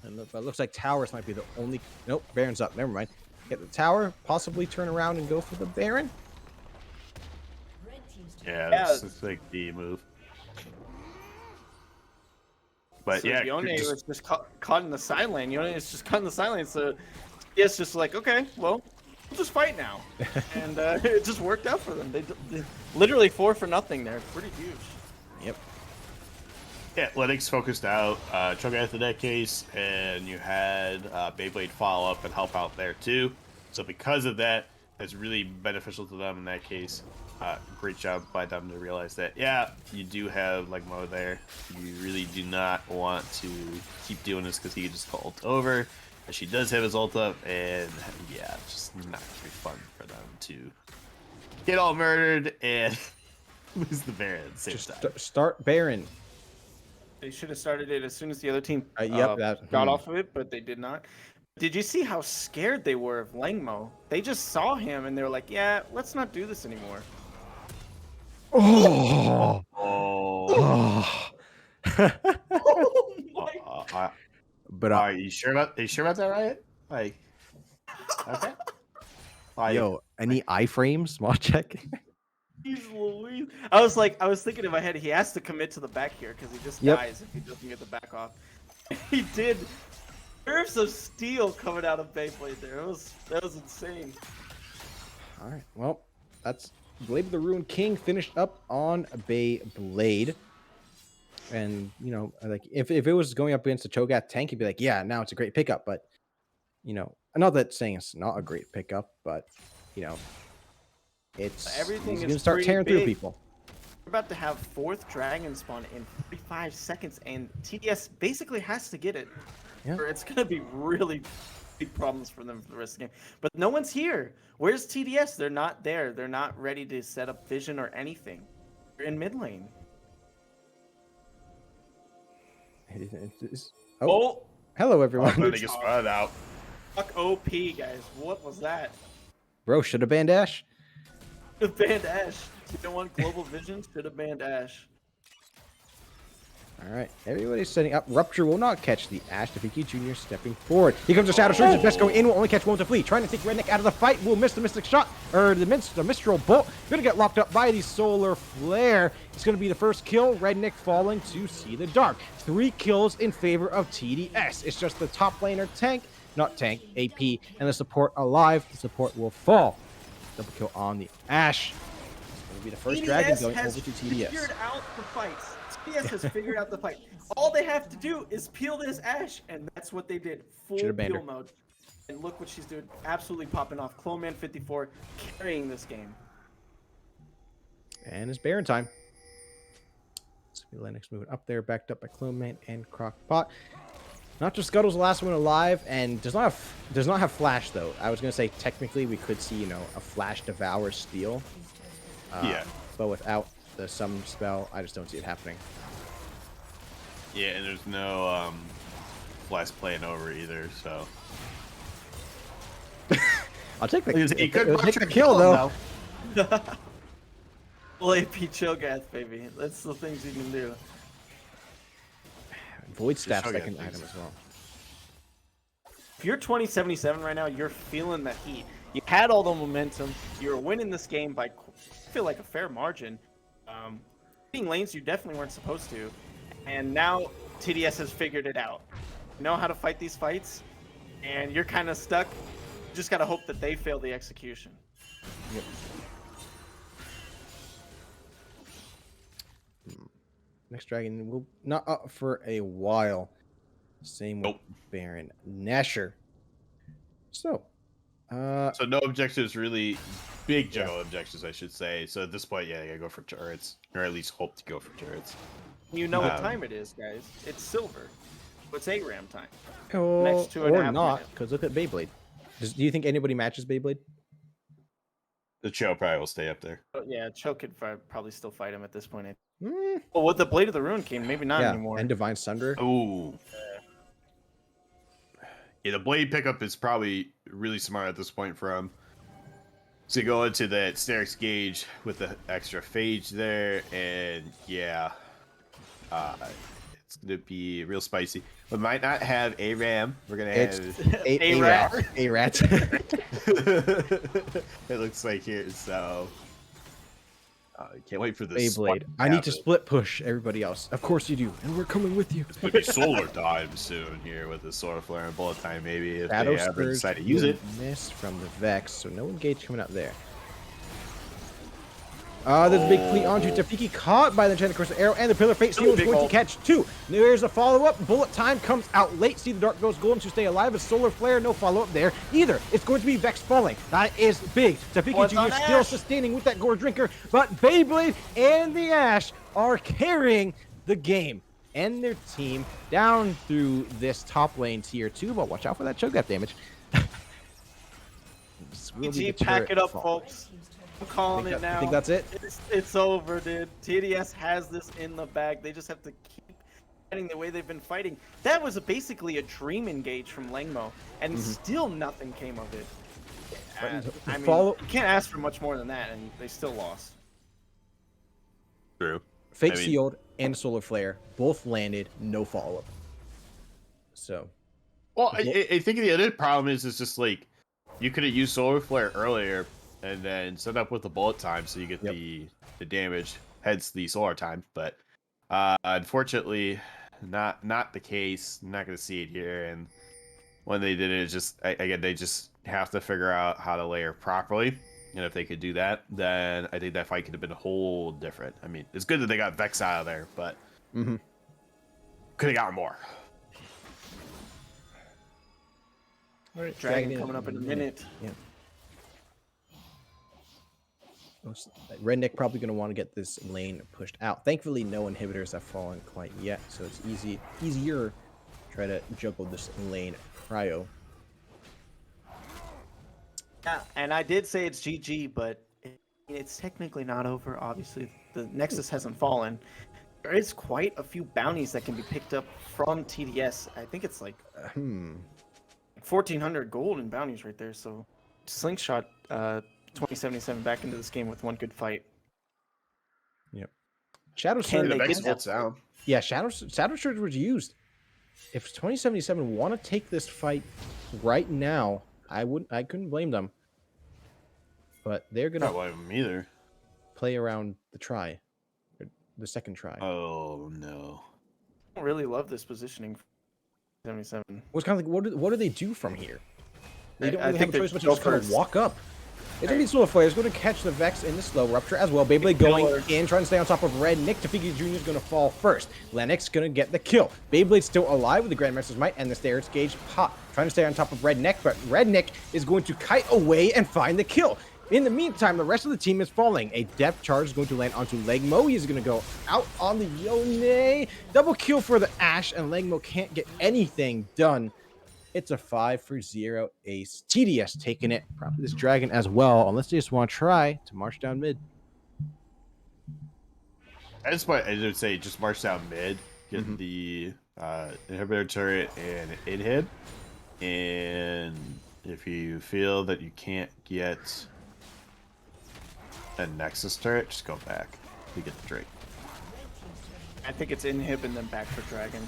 And it looks like Towers might be the only. Nope, Baron's up. Never mind. Get the tower, possibly turn around and go for the Baron. Yeah, Yeah. that's like the move. But So yeah, Yone just- was just caught in the side lane. Yone is just caught in the side lane, so it's just like, okay, well, we'll just fight now. And it just worked out for them. They literally 4 for nothing there. Pretty huge. Yep. yeah, Lennox focused out Cho'Gath in that case, and you had Beyblade follow up and help out there too. So because of that, that's really beneficial to them in that case. Great job by them to realize that, yeah, you do have Legmo there. You really do not want to keep doing this because he can just ult over. And she does have his ult up, and yeah, just not gonna be fun for them to get all murdered and lose the Baron at the same Just time. start Baron. They should have started it as soon as the other team Yep, got off of it, but they did not. Did you see how scared they were of Langmo? They just saw him and they were like, yeah, let's not do this anymore. Oh. Oh, But are you sure about that, Riot? Like, okay. Like, yo, any iframes? Small check. Jeez Louise. I was thinking in my head, he has to commit to the back here because he just Yep. dies if he doesn't get the back off. He did. Nerves of steel coming out of Beyblade there. That was insane. All right. Well, that's Blade of the Ruined King finished up on Beyblade. And, you know, like if it was going up against a Cho'Gath tank, you'd be like, yeah, now it's a great pickup. But, you know, not that saying it's not a great pickup, but, you know, it's Everything he's is gonna start pretty tearing through big. people. We're about to have 4th Dragon spawn in 45 seconds, and TDS basically has to get it. Yeah. Or it's going to be really big problems for them for the rest of the game. But no one's here. Where's TDS? They're not there. They're not ready to set up vision or anything. They're in mid lane. Oh, Hello, oh, everyone. then they get spotted out. fuck OP, guys. What was that? Bro, should have banned Ash. Should have banned Ash. You don't want global vision? Should have banned Ash. All right, everybody's setting up. Rupture will not catch the Ash. Tafiki Jr. stepping forward. Here comes the Shadow Surge. Best going in will only catch one to flee. Trying to take Redneck out of the fight. Will miss the Mystic Shot. Or the Mistral Bolt. Gonna get locked up by the Solar Flare. It's gonna be the first kill. Redneck falling to See the Dark. 3 kills in favor of TDS. It's just the top laner tank, not tank, AP, and the support alive. The support will fall. Double kill on the Ash. It's gonna be the first dragon going over to TDS. figured out the fights TDS has figured out the fight. All they have to do is peel this Ashe, and that's what they did. Full Should've banned her. peel mode. And look what she's doing. Absolutely popping off. Cloman 54 carrying this game. And it's Baron time. So Lennox moving up there, backed up by Clone and Crockpot. Not just Scuttle's the last one alive, and does not have Flash though. I was gonna say technically we could see, you know, a Flash Devour steal. Yeah. But without the summon spell, I just don't see it happening. Yeah, and there's no Flash playing over either, so. I'll take the, He could take the kill though. Full AP Cho'Gath, baby. That's the things you can do. Void Staff's Shogun second things. item as well. If you're 2077 right now, you're feeling the heat. You had all the momentum. You're winning this game by, I feel like, a fair margin. Being lanes you definitely weren't supposed to. And now TDS has figured it out. You know how to fight these fights, and you're kind of stuck. You just got to hope that they fail the execution. Yep. Next dragon will not up for a while. Same with Baron Nashor. So, So no objectives really, big jungle objectives, I should say. So at this point, yeah, you gotta go for turrets, or at least hope to go for turrets. You know what time it is, guys. It's silver. It's 8-ram time. oh, Next 2.5 or not, minutes. because look at Beyblade. Do you think anybody matches Beyblade? The Cho probably will stay up there. But yeah, Cho could probably still fight him at this point. Mm, Well, with the Blade of the Rune King, maybe not yeah, anymore. and Divine Sunder. Ooh. Yeah, the blade pickup is probably really smart at this point for him. So you go into that Sterix gauge with the extra phage there, and yeah, it's gonna be real spicy. We might not have a ram. We're gonna It's have A-Rat. A-Rat. it looks like here. So can't wait for this. Beyblade. I need to split push everybody else. Of course you do, and we're coming with you. It's gonna be solar time soon here with the solar flare and bullet time. Maybe if Shadow they ever Scourge decide to use it. Miss from the Vex, so no engage coming up there. There's a big fleet onto Tafiki, caught by the Enchanted Crystal Arrow, and the Pillar Fate Seal is big going ult. to catch two. There's a follow-up. Bullet time comes out late. See the Dark Ghost Golem to stay alive. A Solar Flare, no follow-up there either. It's going to be Vex falling. That is big. Tafiki What's on Jr. still Ashe? sustaining with that Gore Drinker, but Beyblade and the Ashe are carrying the game and their team down through this top lane tier 2, but watch out for that Cho'Gath damage. This will be the GG, pack turret it up, fall. folks. I'm calling it now. I think that's it. It's over, dude. TDS has this in the bag. They just have to keep fighting the way they've been fighting. That was basically a dream engage from Lengmo, and still nothing came of it. I mean, you can't ask for much more than that, and they still lost. True. Fake I mean- Sealed and Solar Flare both landed, no follow-up. So, Well, I think the other problem is just like you could have used solar flare earlier and then set up with the bullet time so you get the damage, hence the solar time. But unfortunately, not the case. Not going to see it here. And when they did it, it's just again they just have to figure out how to layer properly. And if they could do that, then I think that fight could have been a whole different. I mean, it's good that they got Vex out of there, but could have gotten more. all right, Dragon coming up in a minute. Yeah. Redneck probably going to want to get this lane pushed out. Thankfully, no inhibitors have fallen quite yet, so it's easier to try to juggle this lane cryo. Yeah, and I did say it's GG, but it's technically not over. Obviously, the Nexus hasn't fallen. There is quite a few bounties that can be picked up from TDS. I think it's like 1,400 gold in bounties right there. So Slingshot 2077 back into this game with one good fight. Yep. Shadow Can Surge. they Vex get holds down. Yeah, Shadow Surge was used. If 2077 want to take this fight right now, I couldn't blame them. But they're Not gonna blame them either. play around the try, or the second try. Oh no. I don't really love this positioning. 77. Was kind of like, what do they do from here? They don't I really think have a they choice but to go just kind of first. walk up. It's going to be Solar Flare. It's going to catch the Vex in the slow rupture as well. Beyblade going in, trying to stay on top of Red. Nick Tafiki Jr. is going to fall first. Lennox going to get the kill. Beyblade still alive with the Grandmaster's Might and the Stairs Gauge pop. Trying to stay on top of Red Nick, but Red Nick is going to kite away and find the kill. In the meantime, the rest of the team is falling. A depth charge is going to land onto Legmo. He's going to go out on the Yone. Double kill for the Ash, and Legmo can't get anything done. It's a 5-0 ace. TDS taking it. Probably this dragon as well, unless they just want to try to march down mid. I would say just march down mid, get the inhibitor turret and inhib. And if you feel that you can't get a Nexus turret, just go back to get the Drake. I think it's inhib and then back for dragon.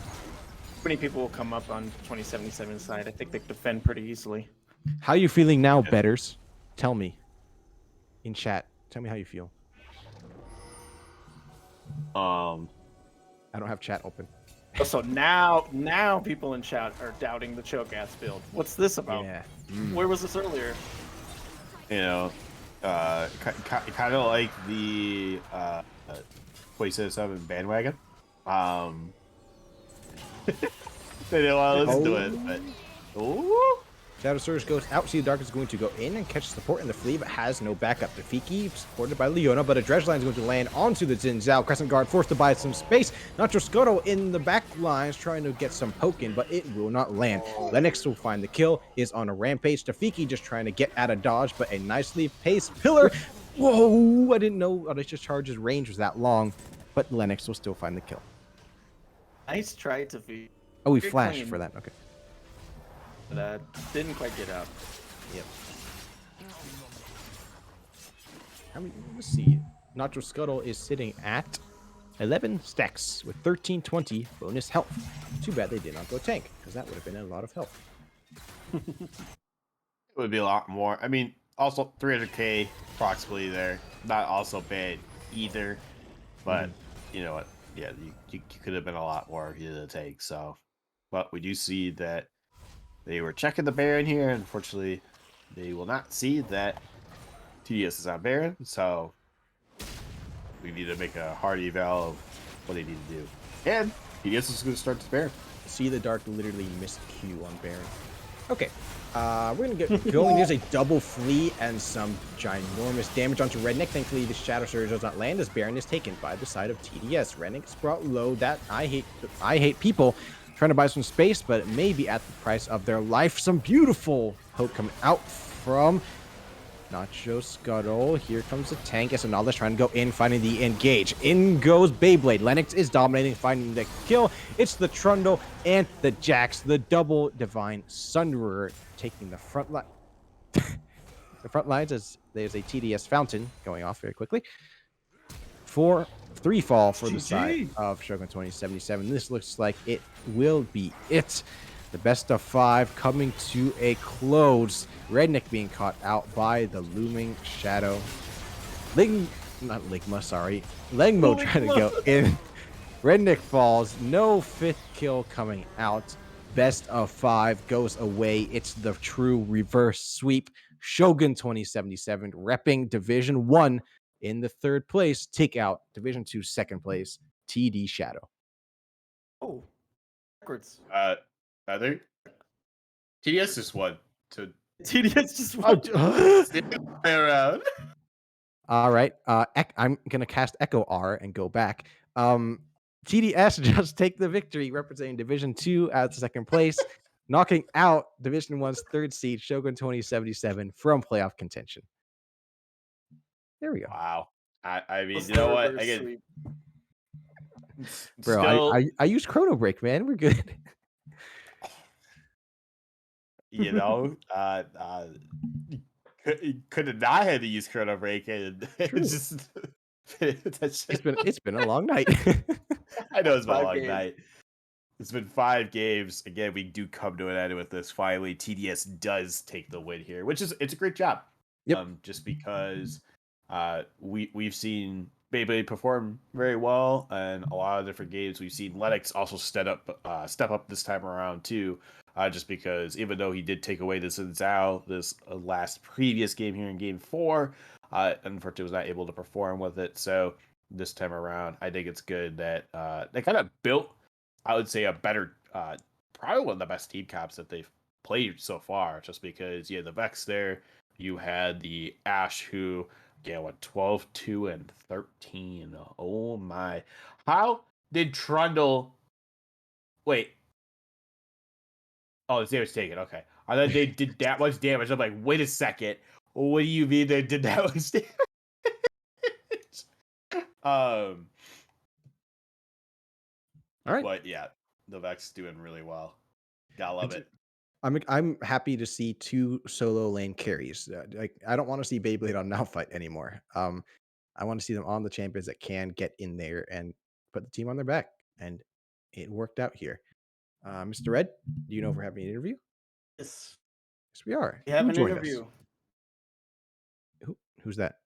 Many people will come up on 2077 side. I think they defend pretty easily. How are you feeling now, betters? Tell me. In chat. Tell me how you feel. I don't have chat open. So now people in chat are doubting the Cho'Gath build. What's this about? Yeah. Where was this earlier? You know, kind of like the PlayStation bandwagon. They didn't want to listen to it, but ooh. Shadow Surge goes out. See the Dark is going to go in and catch support in the Flea, but has no backup. Tafiki supported by Leona, but a Dredge line is going to land onto the Xin Zhao. Crescent Guard forced to buy some space. Nacho Scuttle in the back lines trying to get some poking, but it will not land. Lennox will find the kill, is on a rampage. Tafiki just trying to get out of dodge, but a nicely paced pillar. Whoa, I didn't know Audacious Charge's range was that long, but Lennox will still find the kill. Nice try to feed. Oh, we flashed for that. Okay. That didn't quite get out. Yep. Let's see. Nacho Scuttle is sitting at 11 stacks with 1320 bonus health. Too bad they did not go tank, because that would have been a lot of health. It would be a lot more. I mean, also 300k approximately there. Not also bad either. But you know what? Yeah, you could have been a lot more if you did a take. So, but we do see that they were checking the Baron here. Unfortunately, they will not see that TDS is on Baron. So we need to make a hard eval of what they need to do. And TDS is going to start this Baron. See the Dark literally missed Q on Baron. Okay. We're going to get going. There's a double Flea and some ginormous damage onto Redneck. Thankfully, the Shadow Surge does not land as Baron is taken by the side of TDS. Redneck is brought low. That I hate people trying to buy some space, but it may be at the price of their life. Some beautiful poke coming out from Nacho Scuttle. Here comes the tank. Esmeralda's trying to go in, finding the engage. In goes Beyblade. Lennox is dominating, finding the kill. It's the Trundle and the Jax, the double Divine Sunderer, taking the front line. The front lines as there's a TDS fountain going off very quickly. 3 fall for the side of Shogun 2077. This looks like it will be it. The best of 5 coming to a close. Redneck being caught out by the looming shadow. Legmo trying to go in. Redneck falls. No 5th kill coming out. Best of 5 goes away. It's the true reverse sweep. Shogun 2077 repping Division 1 in the 3rd place. Take out Division 2 2nd place. TD Shadow. Oh, backwards. I think TDS just won to TDS just won. around. All right. I'm gonna cast Echo R and go back. TDS just take the victory, representing Division 2 at 2nd place, knocking out Division 1's 3rd seed, Shogun 2077, from playoff contention. There we go. Wow. I mean, you know what? Again, bro, still, I use Chrono Break, man. We're good. You know, could have not had to use Chrono Break, and just it's been a long night. I know it's been a long night. It's been 5 games. Again, we do come to an end with this. Finally, TDS does take the win here, which is it's a great job. Yep. Just because we've seen Beyblade performed very well in a lot of different games. We've seen Lennox also step up this time around too, just because even though he did take away this Zhao this last previous game here in Game 4, unfortunately was not able to perform with it. So this time around, I think it's good that they kind of built, I would say, a better, probably one of the best team caps that they've played so far. Just because you had the Vex there, you had the Ash who. Yeah, what 12, 2, and 13. Oh my. How did Trundle wait? Oh, the damage taken. Okay. I thought they did that much damage. I'm like, wait a second. What do you mean they did that much damage? um All right. but yeah, the Vex doing really well. Gotta love it. I'm happy to see 2 solo lane carries. Like I don't want to see Beyblade on Now Fight anymore. I want to see them on the champions that can get in there and put the team on their back, and it worked out here. Mr. Red, do you know if we're having an interview? Yes, Yes, we are. we have Who an joined us? interview. Who's that?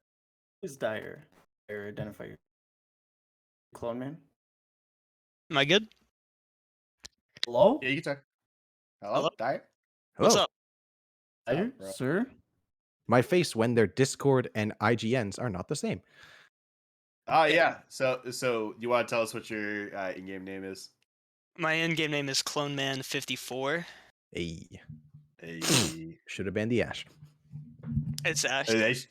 Who's Dyer? Dyer, identify your clone man. Am I good? Hello? Yeah, you can talk. Hello? Hello, Diet? What's Hello. up? Dyer, bro. sir? My face when their Discord and IGNs are not the same. Oh yeah. So you want to tell us what your in-game name is? My in-game name is CloneMan54. Hey, Hey. should have been the Ash. It's Ash. They sh-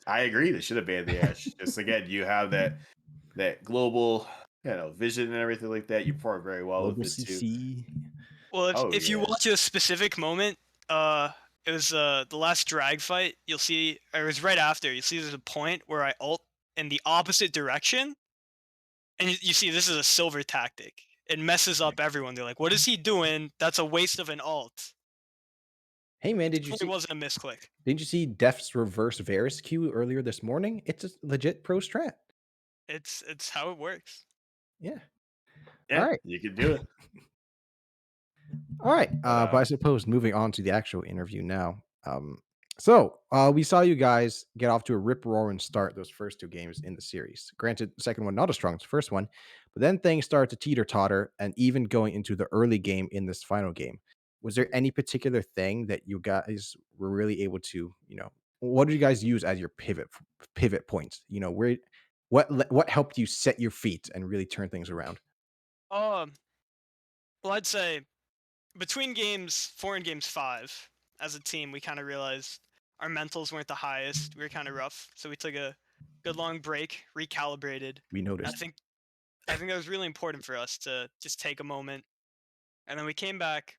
I agree. They should have banned the Ash. Just again, you have that global, vision and everything like that. You perform very well Global with it too. CC. Well, if, Oh if you yeah. watch a specific moment, it was the last drag fight. You'll see, or it was right after. You see, there's a point where I ult in the opposite direction, and you see this is a silver tactic. It messes up everyone. They're like, "What is he doing? That's a waste of an ult." Hey man, did you It see? wasn't a misclick. Didn't you see Def's reverse Varus Q earlier this morning? It's a legit pro strat. It's how it works. Yeah. Yeah, All right. you can do it. All right. But I suppose moving on to the actual interview now. We saw you guys get off to a rip roaring start those first 2 games in the series. Granted, the second one not as strong as the first one, but then things started to teeter totter, and even going into the early game in this final game. Was there any particular thing that you guys were really able to, what did you guys use as your pivot points? What helped you set your feet and really turn things around? Um, well, I'd say between games 4 and games 5, as a team, we kind of realized our mentals weren't the highest. We were kind of rough, so we took a good long break, recalibrated. We And noticed. I think that was really important for us to just take a moment, and then we came back.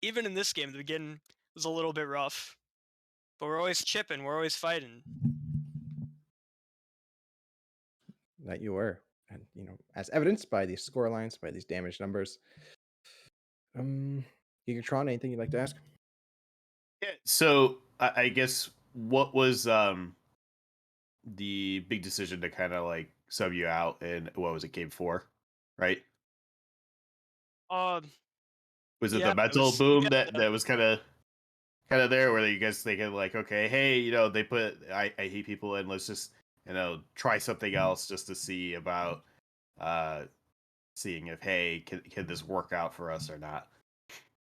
Even in this game, the beginning was a little bit rough, but we're always chipping, we're always fighting. That you were, and as evidenced by these score lines, by these damage numbers. Gigatron, anything you'd like to ask? Yeah. So I guess what was the big decision to kind of like sub you out in what was it, game 4, right? Um, Was it yeah, the mental we boom had that was kind of there where you guys thinking like, okay, hey, they put I hate people and let's just try something else just to see about seeing if hey can this work out for us or not.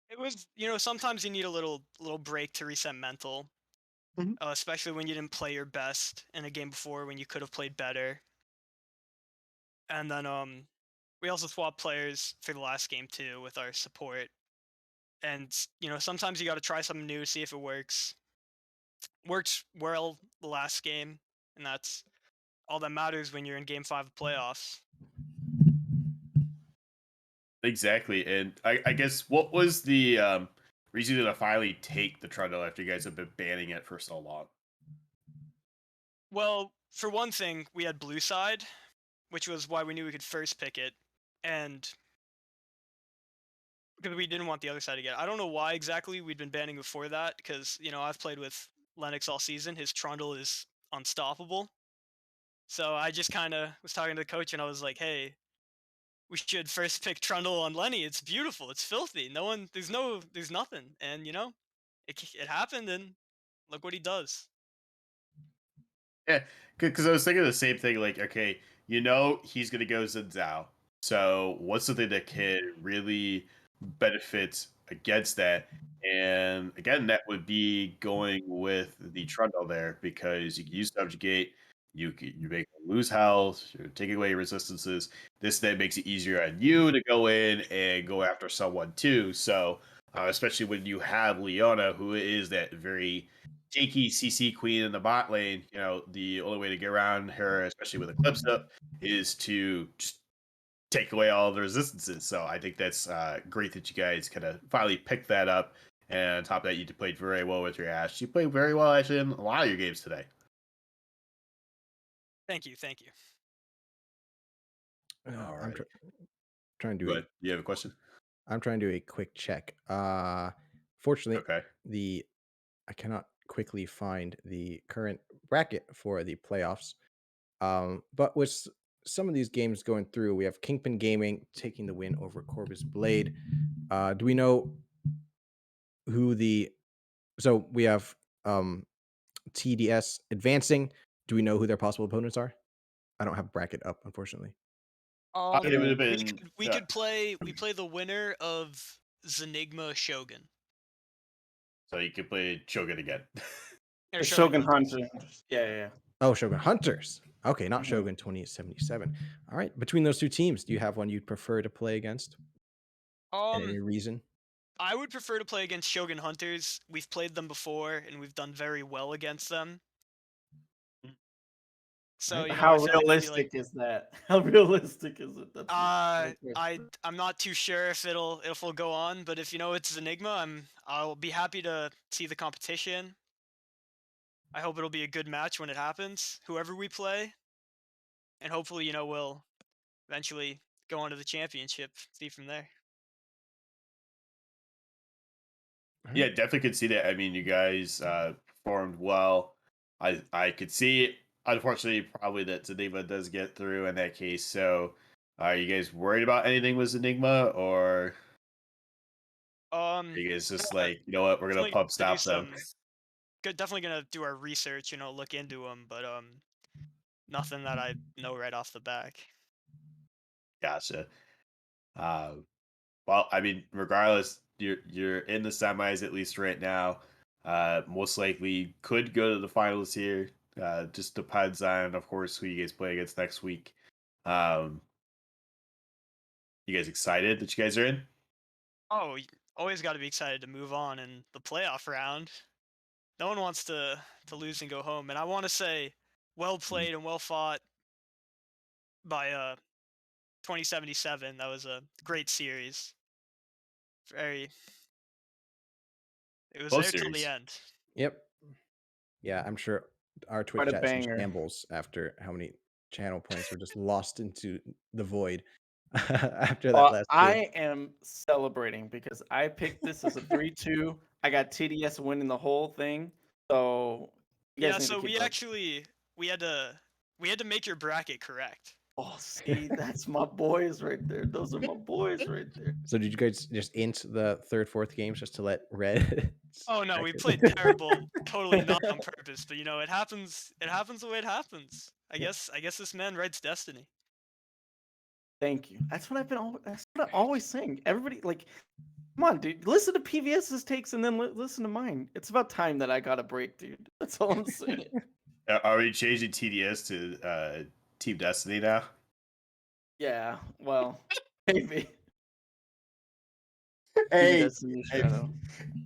it was, sometimes you need a little break to reset mental, Mhm. especially when you didn't play your best in a game before when you could have played better. And then we also swapped players for the last game too with our support. And sometimes you got to try something new, see if it works. Worked well the last game, and that's all that matters when you're in Game 5 of playoffs. Exactly. And I guess what was the reason to finally take the Trundle after you guys have been banning it for so long? Well, for one thing, we had blue side, which was why we knew we could first pick it, and because we didn't want the other side to get it. I don't know why exactly we'd been banning before that, because I've played with Lennox all season. His Trundle is unstoppable. So I just kind of was talking to the coach, and I was like, "Hey, we should first pick Trundle on Lenny. It's beautiful. It's filthy. There's nothing." And it happened, and look what he does. Yeah, because I was thinking the same thing. Like, okay, you know, he's gonna go Zenzao. So, what's the thing that can really benefit against that? And again, that would be going with the Trundle there because you can use subjugate, you make them lose health, you're taking away resistances. This then makes it easier on you to go in and go after someone too. So, especially when you have Leona, who is that very Jakey CC queen in the bot lane, you know, the only way to get around her, especially with Eclipse up, is to just take away all the resistances. So I think that's great that you guys kind of finally picked that up. And on top of that, you played very well with your Ash. You played very well actually in a lot of your games today. Thank you, thank you. All I'm right. trying to do But you have a question? I'm trying to do a quick check. Fortunately, Okay. I cannot quickly find the current bracket for the playoffs. But with some of these games going through, we have Kingpin Gaming taking the win over Corvus Blade. Do we know who the so we have TDS advancing? Do we know who their possible opponents are? I don't have bracket up, unfortunately. It would Yeah. have been We play the winner of Zenigma Shogun. so you could play Shogun again. Or The Shogun Shogun Hunters. Hunter. Yeah. Oh, Shogun Hunters. Okay, not Mhm. Shogun 2077. All right. Between those two teams, do you have one you'd prefer to play against? And any Um, reason? I would prefer to play against Shogun Hunters. We've played them before, and we've done very well against them. All So, right. you know, How I feel like it'd be like, realistic is that? How realistic is it? That's the question. I'm not too sure if it'll go on, but if you know it's Enigma, I'll be happy to see the competition. I hope it'll be a good match when it happens, whoever we play, and hopefully, you know, we'll eventually go on to the championship. See from there. All Yeah, right. definitely could see that. I mean, you guys performed well. I could see it. Unfortunately, probably that Enigma does get through in that case. So, are you guys worried about anything with Enigma, or are you guys just Uh, like, you know what, we're gonna definitely pump gonna do stop them? some. Definitely gonna do our research. You know, look into them, but nothing that I know right off the back. Gotcha. Uh, well, I mean, regardless, you're in the semis at least right now. Most likely could go to the finals here. Just depends on, of course, who you guys play against next week. Um, you guys excited that you guys are in? Oh, always got to be excited to move on in the playoff round. No one wants to lose and go home, and I want to say, well Mhm. played and well fought by 2077. That was a great series. Very. It was Both there till the series. end. Yep. Yeah, I'm sure our Twitch Quite a chat's in banger. shambles after how many channel points were just lost into the void after that last game. I am celebrating because I picked this as a 3-2. I got TDS winning the whole thing. So you Yeah, guys need to so keep up. we had to make your bracket correct. Oh, see, that's my boys right there. Those are my boys right there. So did you guys just int the third, fourth games just to let Red? Oh no, back we played in? terrible, totally not on purpose. But you know, it happens. It happens the way it happens. Yeah. I guess this man writes destiny. Thank you. That's what that's what I'm always saying. Everybody, like, come on, dude. Listen to PVS's takes and then listen to mine. It's about time that I got a break, dude. That's all I'm saying. Are we changing TDS to Team Destiny now? Yeah, well, maybe. Maybe Hey, that's the new hey, shadow.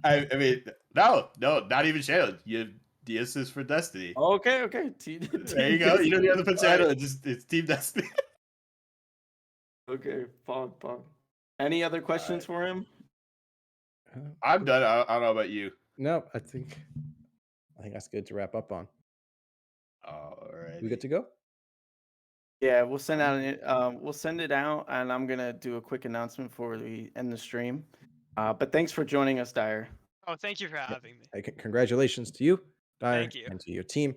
I mean, no, not even Shadow. You have DS is for Destiny. Okay. There Team you go. You don't even have to put All right. Shadow. It's Team Destiny. Okay, Pog. Any other All questions right, for him? I'm done. I don't know about you. No, I think that's good to wrap up on. We good Alrighty. to go? Yeah, we'll send it out, and I'm gonna do a quick announcement before we end the stream. But thanks for joining us, Dyer. Oh, thank you for Yeah. having me. Hey, congratulations to you, Dyer, Thank you. and to your team.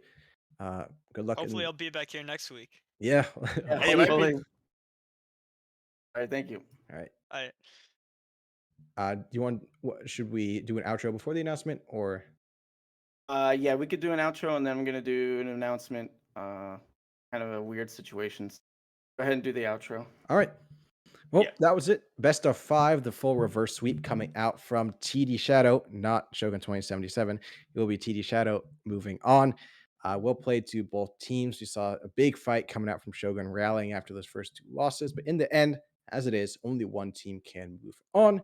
Good luck Hopefully, in I'll be back here next week. yeah. Yeah, Hey, you might hopefully. be. hopefully. All right, thank you. All right. I Do you want? Should we do an outro before the announcement or? Yeah, we could do an outro, and then I'm gonna do an announcement. Kind of a weird situation. Go ahead and do the outro. All right. Well, Yeah. that was it. Best of 5, the full reverse sweep coming out from TD Shadow, not Shogun 2077. It will be TD Shadow moving on. We'll play to both teams. We saw a big fight coming out from Shogun rallying after those first 2 losses, but in the end, as it is, only one team can move on.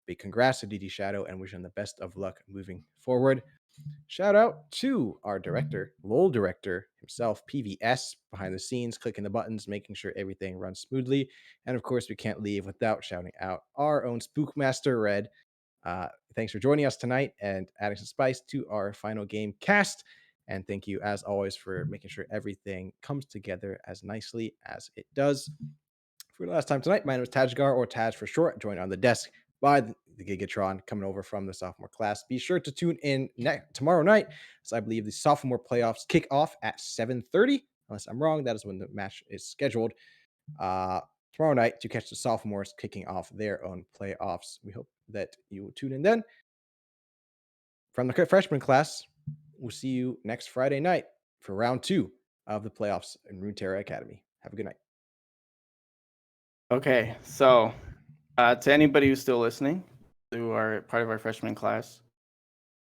Big congrats to TD Shadow and wish them the best of luck moving forward. Shout out to our director, LOL director himself, PVS, behind the scenes, clicking the buttons, making sure everything runs smoothly. And of course, we can't leave without shouting out our own Spookmaster Red. Thanks for joining us tonight and adding some spice to our final game cast. And thank you, as always, for making sure everything comes together as nicely as it does. For the last time tonight, my name is Tajgar, or Taj for short, joined on the desk by the Gigatron coming over from the sophomore class. Be sure to tune in tomorrow night, as I believe the sophomore playoffs kick off at 7:30. Unless I'm wrong, that is when the match is scheduled. Tomorrow night to catch the sophomores kicking off their own playoffs. We hope that you will tune in then. From the freshman class, we'll see you next Friday night for round 2 of the playoffs in Runeterra Academy. Have a good night. Okay, so to anybody who's still listening, who are part of our freshman class,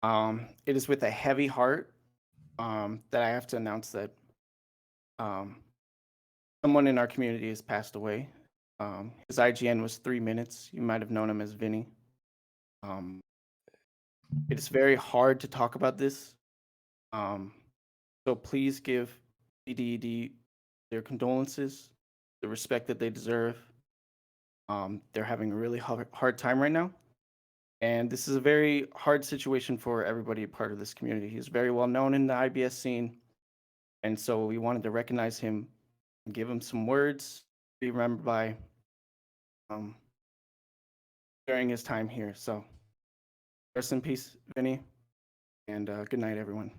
it is with a heavy heart that I have to announce that someone in our community has passed away. His IGN was 3 minutes. You might have known him as Vinny. It is very hard to talk about this. So please give DDED their condolences, the respect that they deserve. They're having a really hard time right now. And this is a very hard situation for everybody a part of this community. He's very well known in the IBS scene. And so we wanted to recognize him and give him some words to be remembered by during his time here. So rest in peace, Vinny, and good night, everyone.